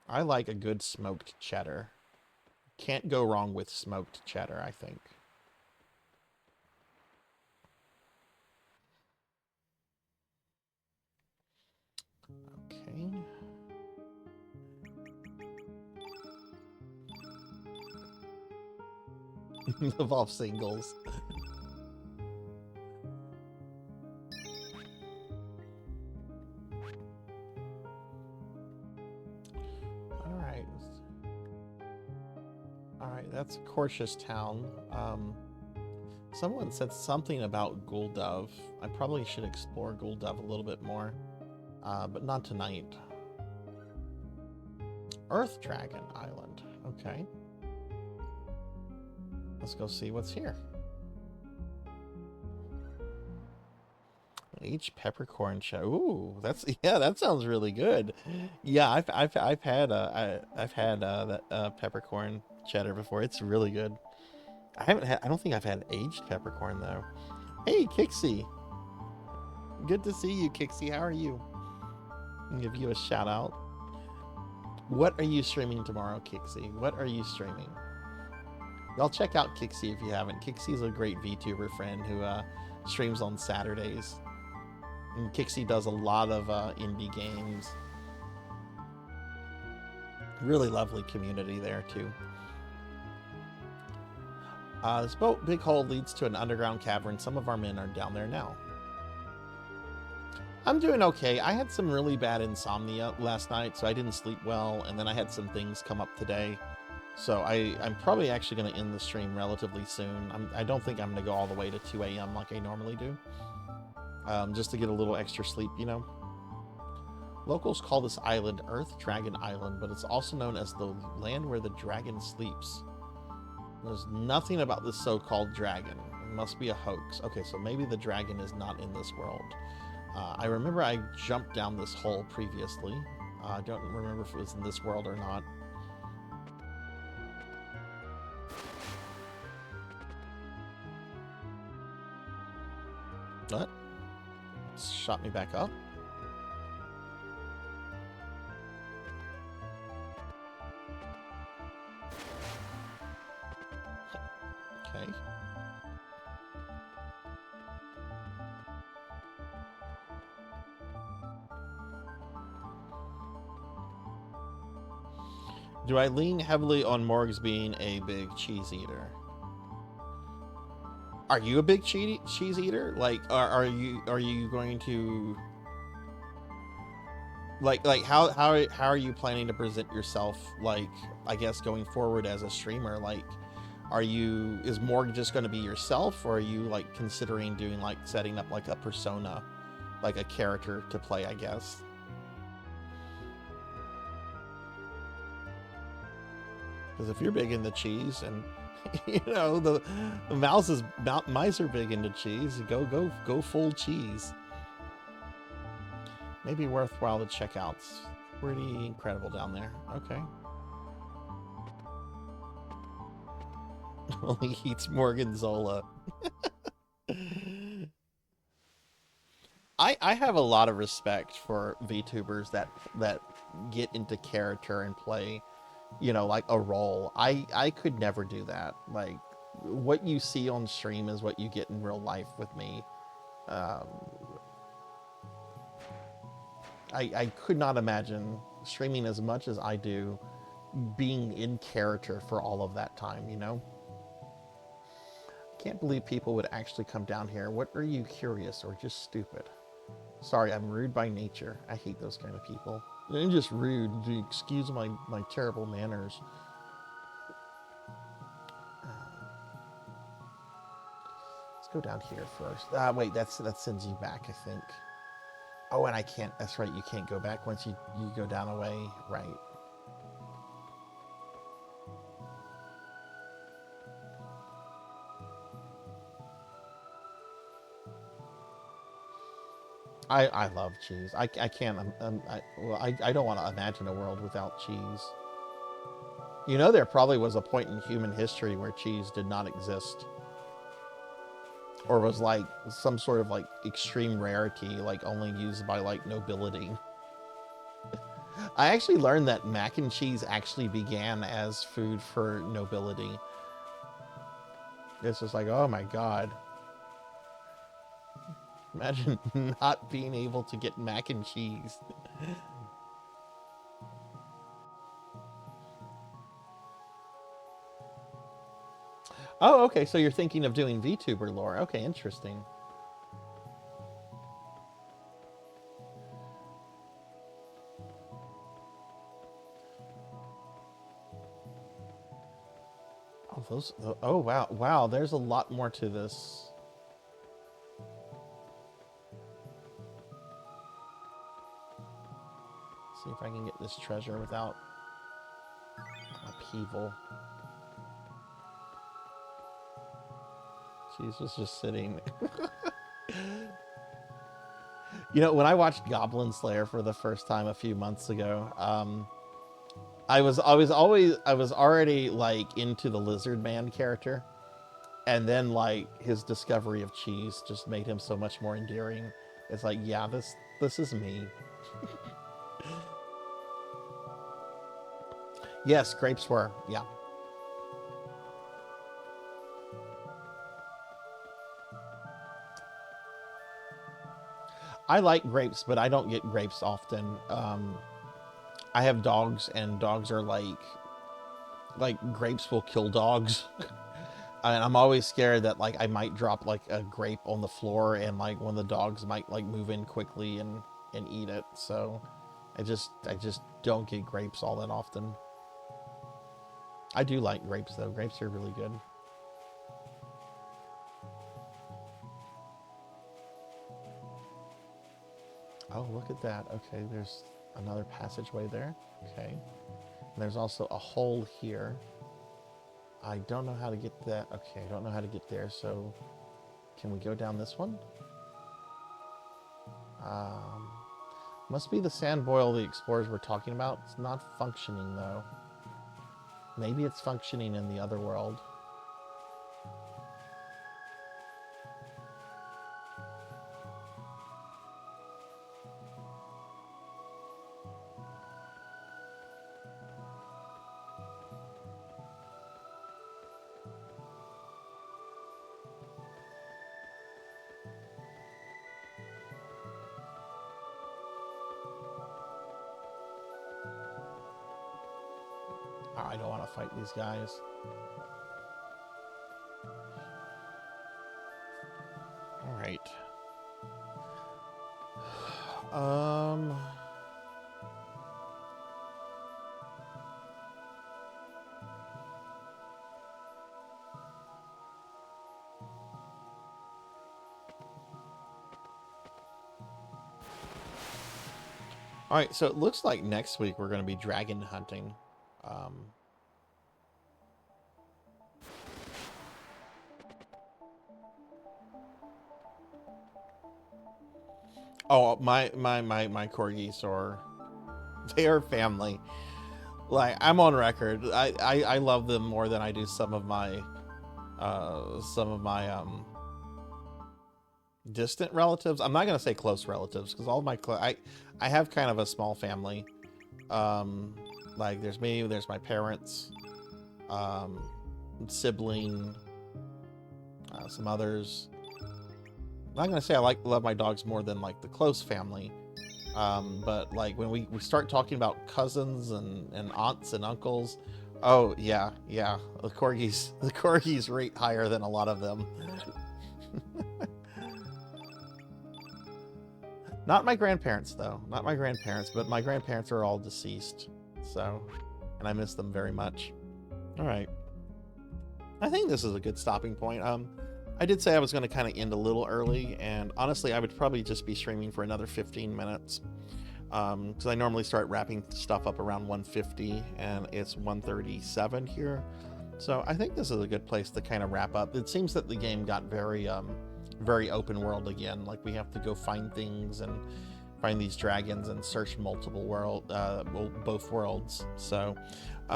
I like a good smoked cheddar. Can't go wrong with smoked cheddar, I think. Okay. Evolve singles. Alright. Alright, that's Cortius Town. Someone said something about Gul'Dove. I probably should explore Gul'Dove a little bit more. But not tonight. Earth Dragon Island. Okay. Let's go see what's here. Each peppercorn cheddar. Ooh, that's that sounds really good. Yeah, I've had that peppercorn cheddar before. It's really good. I don't think I've had aged peppercorn though. Hey, Kixie. Good to see you, Kixie. How are you? I'll give you a shout out. What are you streaming tomorrow, Kixie? What are you streaming? Y'all check out Kixie if you haven't. Kixie's a great VTuber friend who streams on Saturdays. And Kixie does a lot of indie games. Really lovely community there too. This big hole leads to an underground cavern. Some of our men are down there now. I'm doing okay. I had some really bad insomnia last night, so I didn't sleep well, and then I had some things come up today. So I'm probably actually going to end the stream relatively soon. I don't think I'm going to go all the way to 2 a.m. like I normally do. Just to get a little extra sleep, you know. Locals call this island Earth Dragon Island, but it's also known as the land where the dragon sleeps. There's nothing about this so-called dragon. It must be a hoax. Okay, so maybe the dragon is not in this world. I remember I jumped down this hole previously. I don't remember if it was in this world or not. What? It's shot me back up? Okay. Do I lean heavily on Morg's being a big cheese eater? Are you a big cheese eater? Like, are you going to like how are you planning to present yourself? Like, I guess going forward as a streamer, like, is Morg just going to be yourself, or are you like considering doing like setting up like a persona, like a character to play? I guess. Because if you're big into cheese, and you know the mice are big into cheese, go full cheese. Maybe worthwhile to check out. It's pretty incredible down there. Okay. Only eats Morganzola. I have a lot of respect for VTubers that get into character and play, you know, like a role. I could never do that. Like, what you see on stream is what you get in real life with me. I could not imagine streaming as much as I do, being in character for all of that time, you know? Can't believe people would actually come down here. What are you, curious or just stupid? Sorry, I'm rude by nature. I hate those kind of people. I'm just rude. Excuse my terrible manners. Let's go down here first. Wait, that sends you back, I think. Oh, and I can't. That's right. You can't go back once you go down a way. Right. I love cheese. I can't. I don't want to imagine a world without cheese. You know, there probably was a point in human history where cheese did not exist, or was like some sort of like extreme rarity, like only used by like nobility. I actually learned that mac and cheese actually began as food for nobility. It's just like, oh my god. Imagine not being able to get mac and cheese. Oh, okay, so you're thinking of doing VTuber lore. Okay, interesting. Oh, those. Oh, wow. Wow, there's a lot more to this. See if I can get this treasure without upheaval. She's just sitting. You know, when I watched Goblin Slayer for the first time a few months ago, I was already like into the Lizard Man character, and then like his discovery of cheese just made him so much more endearing. It's like, yeah, this is me. Yes, grapes were, yeah. I like grapes, but I don't get grapes often. I have dogs, and dogs are like grapes will kill dogs. And I'm always scared that like I might drop like a grape on the floor, and like one of the dogs might like move in quickly and eat it. So I just don't get grapes all that often. I do like grapes though. Grapes are really good. Oh, look at that. Okay, there's another passageway there. Okay. And there's also a hole here. I don't know how to get that. Okay, I don't know how to get there, so can we go down this one? Must be the sand boil the explorers were talking about. It's not functioning, though. Maybe it's functioning in the other world. Oh, I don't want to fight these guys. All right. All right, so it looks like next week we're going to be dragon hunting. Oh, my corgis are, they are family. Like, I'm on record. I love them more than I do some of my distant relatives. I'm not gonna say close relatives because all of my I have kind of a small family. Like there's me, there's my parents, sibling, some others. I'm not gonna say I love my dogs more than like the close family, but like when we start talking about cousins and aunts and uncles, oh yeah, the corgis rate higher than a lot of them. Not my grandparents though, not my grandparents, but my grandparents are all deceased, so, and I miss them very much. All right, I think this is a good stopping point. I did say I was going to kind of end a little early, and honestly, I would probably just be streaming for another 15 minutes, because I normally start wrapping stuff up around 1:50, and it's 1:37 here. So I think this is a good place to kind of wrap up. It seems that the game got very very open world again. Like, we have to go find things and find these dragons and search multiple both worlds. So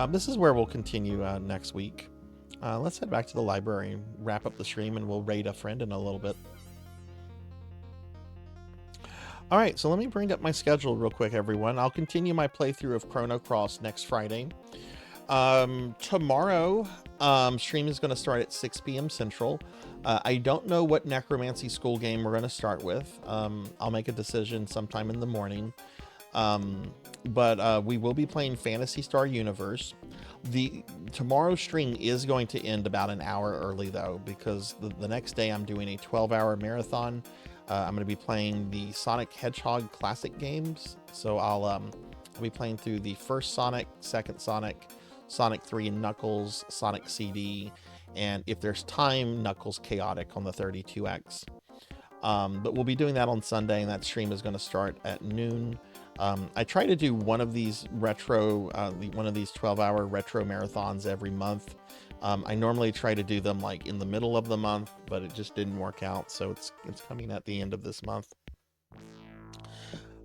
this is where we'll continue next week. Let's head back to the library and wrap up the stream, and we'll raid a friend in a little bit. All right, so let me bring up my schedule real quick, everyone. I'll continue my playthrough of Chrono Cross next Friday. Tomorrow, stream is going to start at 6 p.m. Central. I don't know what Necromancy School game we're going to start with. I'll make a decision sometime in the morning. But we will be playing Phantasy Star Universe. Tomorrow's stream is going to end about an hour early, though, because the next day I'm doing a 12-hour marathon. I'm going to be playing the Sonic Hedgehog classic games. So I'll be playing through the first Sonic, second Sonic, Sonic 3 and Knuckles, Sonic CD, and if there's time, Knuckles Chaotic on the 32X. But we'll be doing that on Sunday, and that stream is going to start at noon. I try to do one of these 12-hour retro marathons every month. I normally try to do them like in the middle of the month, but it just didn't work out, so it's coming at the end of this month.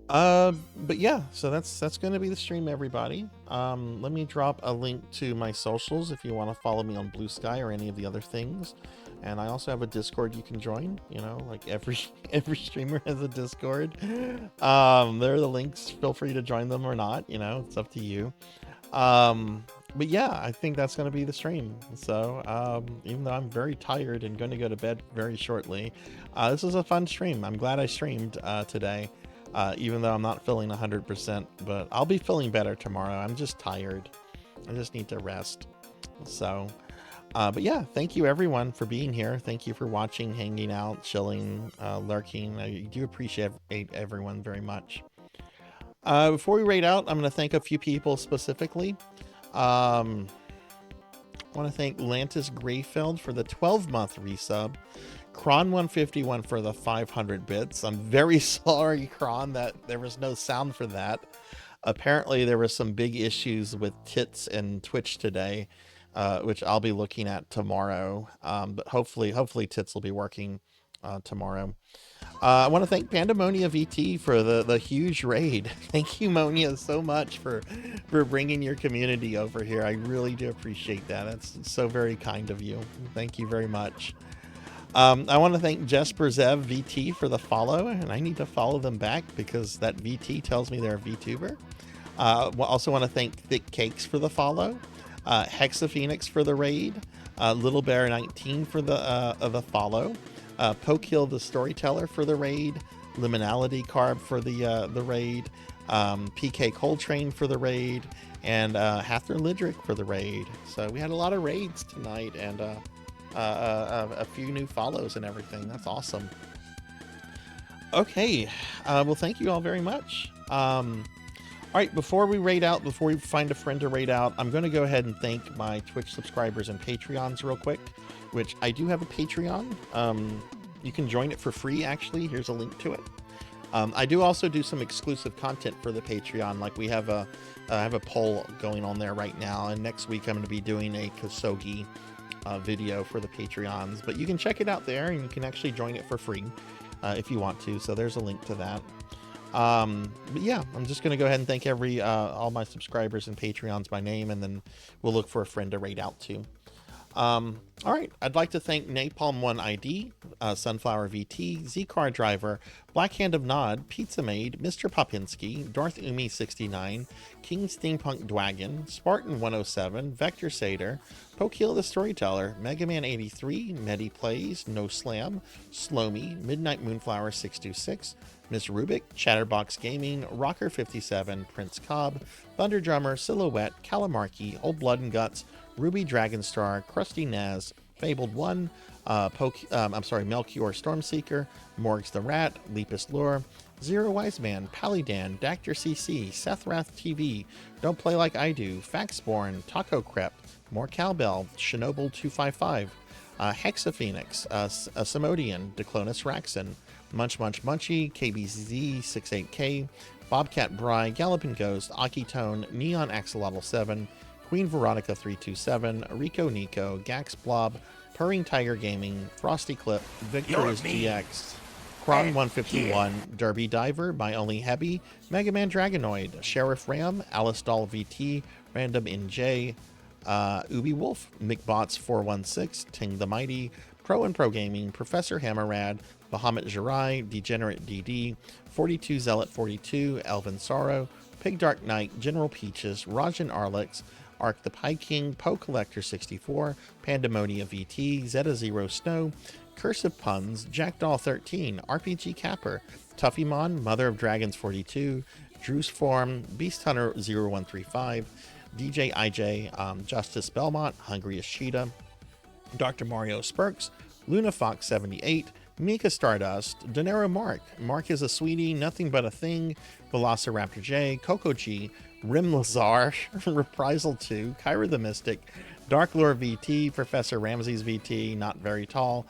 But yeah, so that's going to be the stream, everybody. Let me drop a link to my socials if you want to follow me on Blue Sky or any of the other things. And I also have a Discord you can join, like every streamer has a Discord. There are the links. Feel free to join them or not, it's up to you. But yeah, I think that's going to be the stream. So, even though I'm very tired and going to go to bed very shortly, this is a fun stream. I'm glad I streamed today, even though I'm not feeling 100%, but I'll be feeling better tomorrow. I'm just tired. I just need to rest. So, but yeah, thank you everyone for being here. Thank you for watching, hanging out, chilling, lurking. I do appreciate everyone very much. Before we raid out, I'm going to thank a few people specifically. I want to thank Lantis Grayfeld for the 12-month resub. Kron151 for the 500 bits. I'm very sorry, Kron, that there was no sound for that. Apparently, there were some big issues with Tits and Twitch today, which I'll be looking at tomorrow. But hopefully Tits will be working tomorrow. I want to thank Pandamonia VT for the huge raid. Thank you, Monia, so much for bringing your community over here. I really do appreciate that. That's so very kind of you. Thank you very much. I want to thank Jesper Zev VT for the follow, and I need to follow them back because that VT tells me they're a VTuber. Also want to thank Thick Cakes for the follow, Hexaphoenix for the raid, Little Bear 19 for the follow, Pokehill the Storyteller for the raid, Liminality Carb for the raid, PK Coltrane for the raid, and Hather Lidrick for the raid. So we had a lot of raids tonight, and a few new follows and everything. That's awesome. Okay, well, thank you all very much. All right, before we find a friend to raid out, I'm going to go ahead and thank my Twitch subscribers and Patreons real quick, which I do have a Patreon. You can join it for free, actually. Here's a link to it. I do also do some exclusive content for the Patreon. Like I have a poll going on there right now, and next week I'm going to be doing a Kosogi video for the Patreons. But you can check it out there, and you can actually join it for free if you want to. So there's a link to that. But yeah, I'm just going to go ahead and thank all my subscribers and Patreons by name, and then we'll look for a friend to raid out to. All right, I'd like to thank Napalm1ID, Sunflower VT, Z-Car Driver, Black Hand of Nod, Pizza Maid, Mr. Popinski, Darth Umi 69, King Steampunk Dwagon, Spartan 107, Vector Satyr, Pokehill the Storyteller, Mega Man 83, Medi Plays, No Slam, Slomy, Midnight Moonflower 626, Miss Rubik, Chatterbox Gaming, Rocker 57, Prince Cobb, Thunder Drummer, Silhouette, Calamarki, Old Blood and Guts, Ruby Dragonstar, Krusty Naz, Fabled One, Melchior Stormseeker, Morgs the Rat, Lepus Lure, Zero Wise Man, Palidan, Dactor CC, Sethrath TV, Don't Play Like I Do, Faxborn, Taco Crep, More Cowbell, Shinoble 255, Hexaphoenix, Samodian, Declonus Raxon, Munch Munch Munchy, KBZ 68K, Bobcat Bry, Galloping Ghost, Akitone, Neon Axolotl 7, Queen Veronica 327, Rico Nico, Gax Blob, Purring Tiger Gaming, Frosty Clip, Victor is GX, Kron 151, Derby Diver, My Only Hebby, Mega Man Dragonoid, Sheriff Ram, Alice Doll VT, Random NJ, Ubi Wolf, McBots 416, Ting the Mighty, Pro and Pro Gaming, Professor Hammerrad, Bahamut Jirai, Degenerate DD, 42 Zealot 42, Elvin Sorrow, Pig Dark Knight, General Peaches, Rajan Arlex, Ark the Pie King, Poe Collector 64, Pandemonia VT, Zeta Zero Snow, Cursive Puns, Jackdaw 13, RPG Capper, Tuffymon, Mother of Dragons 42, Drew's Form, Beast Hunter 0135, DJ IJ, Justice Belmont, Hungriest Cheetah, Dr. Mario Spurks, Luna Fox 78, Mika Stardust, Denero Mark is a sweetie, Nothing But a Thing, Velociraptor J, Coco G, Rim Lazar, Reprisal 2, Kyra the Mystic, Dark Lore VT, Professor Ramses VT, Not Very Tall,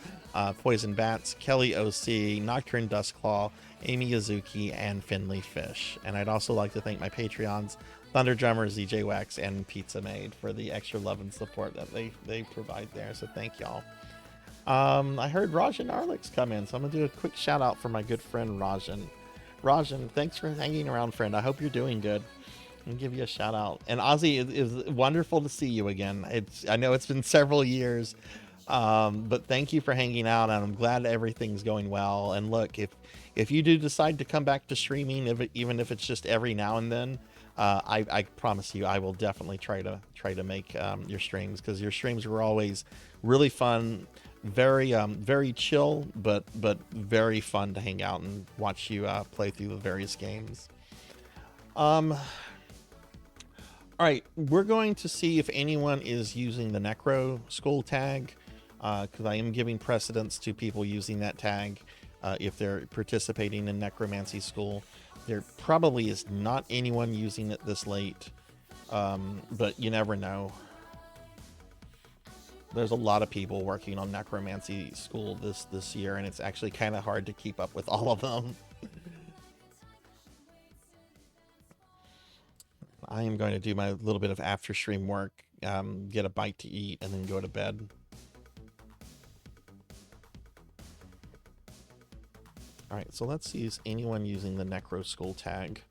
Poison Bats, Kelly OC, Nocturne Dustclaw, Amy Yazuki, and Finley Fish. And I'd also like to thank my Patreons, Thunder Drummer, ZJ Wax, and Pizza Maid for the extra love and support that they provide there. So thank y'all. I heard Rajan Arlex come in, so I'm gonna do a quick shout out for my good friend Rajan. Rajan, thanks for hanging around, friend. I hope you're doing good. I'll give you a shout out. And Ozzy, it is wonderful to see you again. I know it's been several years, but thank you for hanging out, and I'm glad everything's going well. And look, if you do decide to come back to streaming, even if it's just every now and then, I promise you, I will definitely try to make your streams, because your streams were always really fun, very chill, but very fun to hang out and watch you play through the various games. All right, we're going to see if anyone is using the Necro School tag, because I am giving precedence to people using that tag if they're participating in Necromancy School. There probably is not anyone using it this late, but you never know. There's a lot of people working on Necromancy School this year, and it's actually kind of hard to keep up with all of them. I am going to do my little bit of after stream work, get a bite to eat, and then go to bed. All right, so let's see, is anyone using the Necro Skull tag?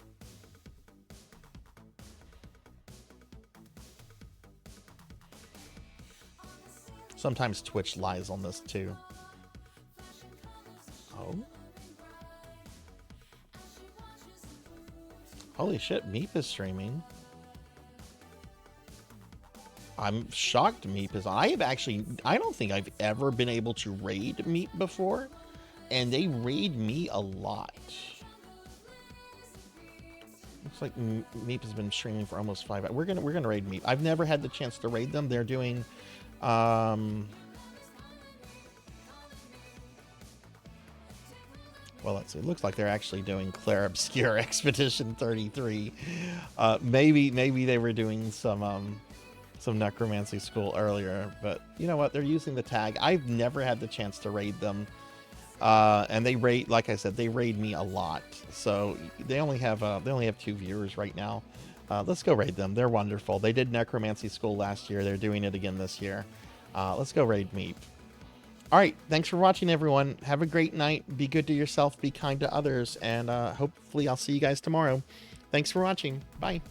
Sometimes Twitch lies on this too. Oh. Holy shit, Meep is streaming. I'm shocked Meep is on. I don't think I've ever been able to raid Meep before, and they raid me a lot. Looks like Meep has been streaming for almost 5 hours. We're gonna raid Meep. I've never had the chance to raid them. They're doing well, let's see. It looks like they're actually doing Claire Obscure Expedition 33. Maybe they were doing some Necromancy School earlier, but you know what? They're using the tag. I've never had the chance to raid them, and they raid, like I said, they raid me a lot. So they only have 2 viewers right now. Let's go raid them. They're wonderful. They did Necromancy School last year. They're doing it again this year. Let's go raid Meep. All right, thanks for watching, everyone. Have a great night. Be good to yourself. Be kind to others. And hopefully I'll see you guys tomorrow. Thanks for watching. Bye.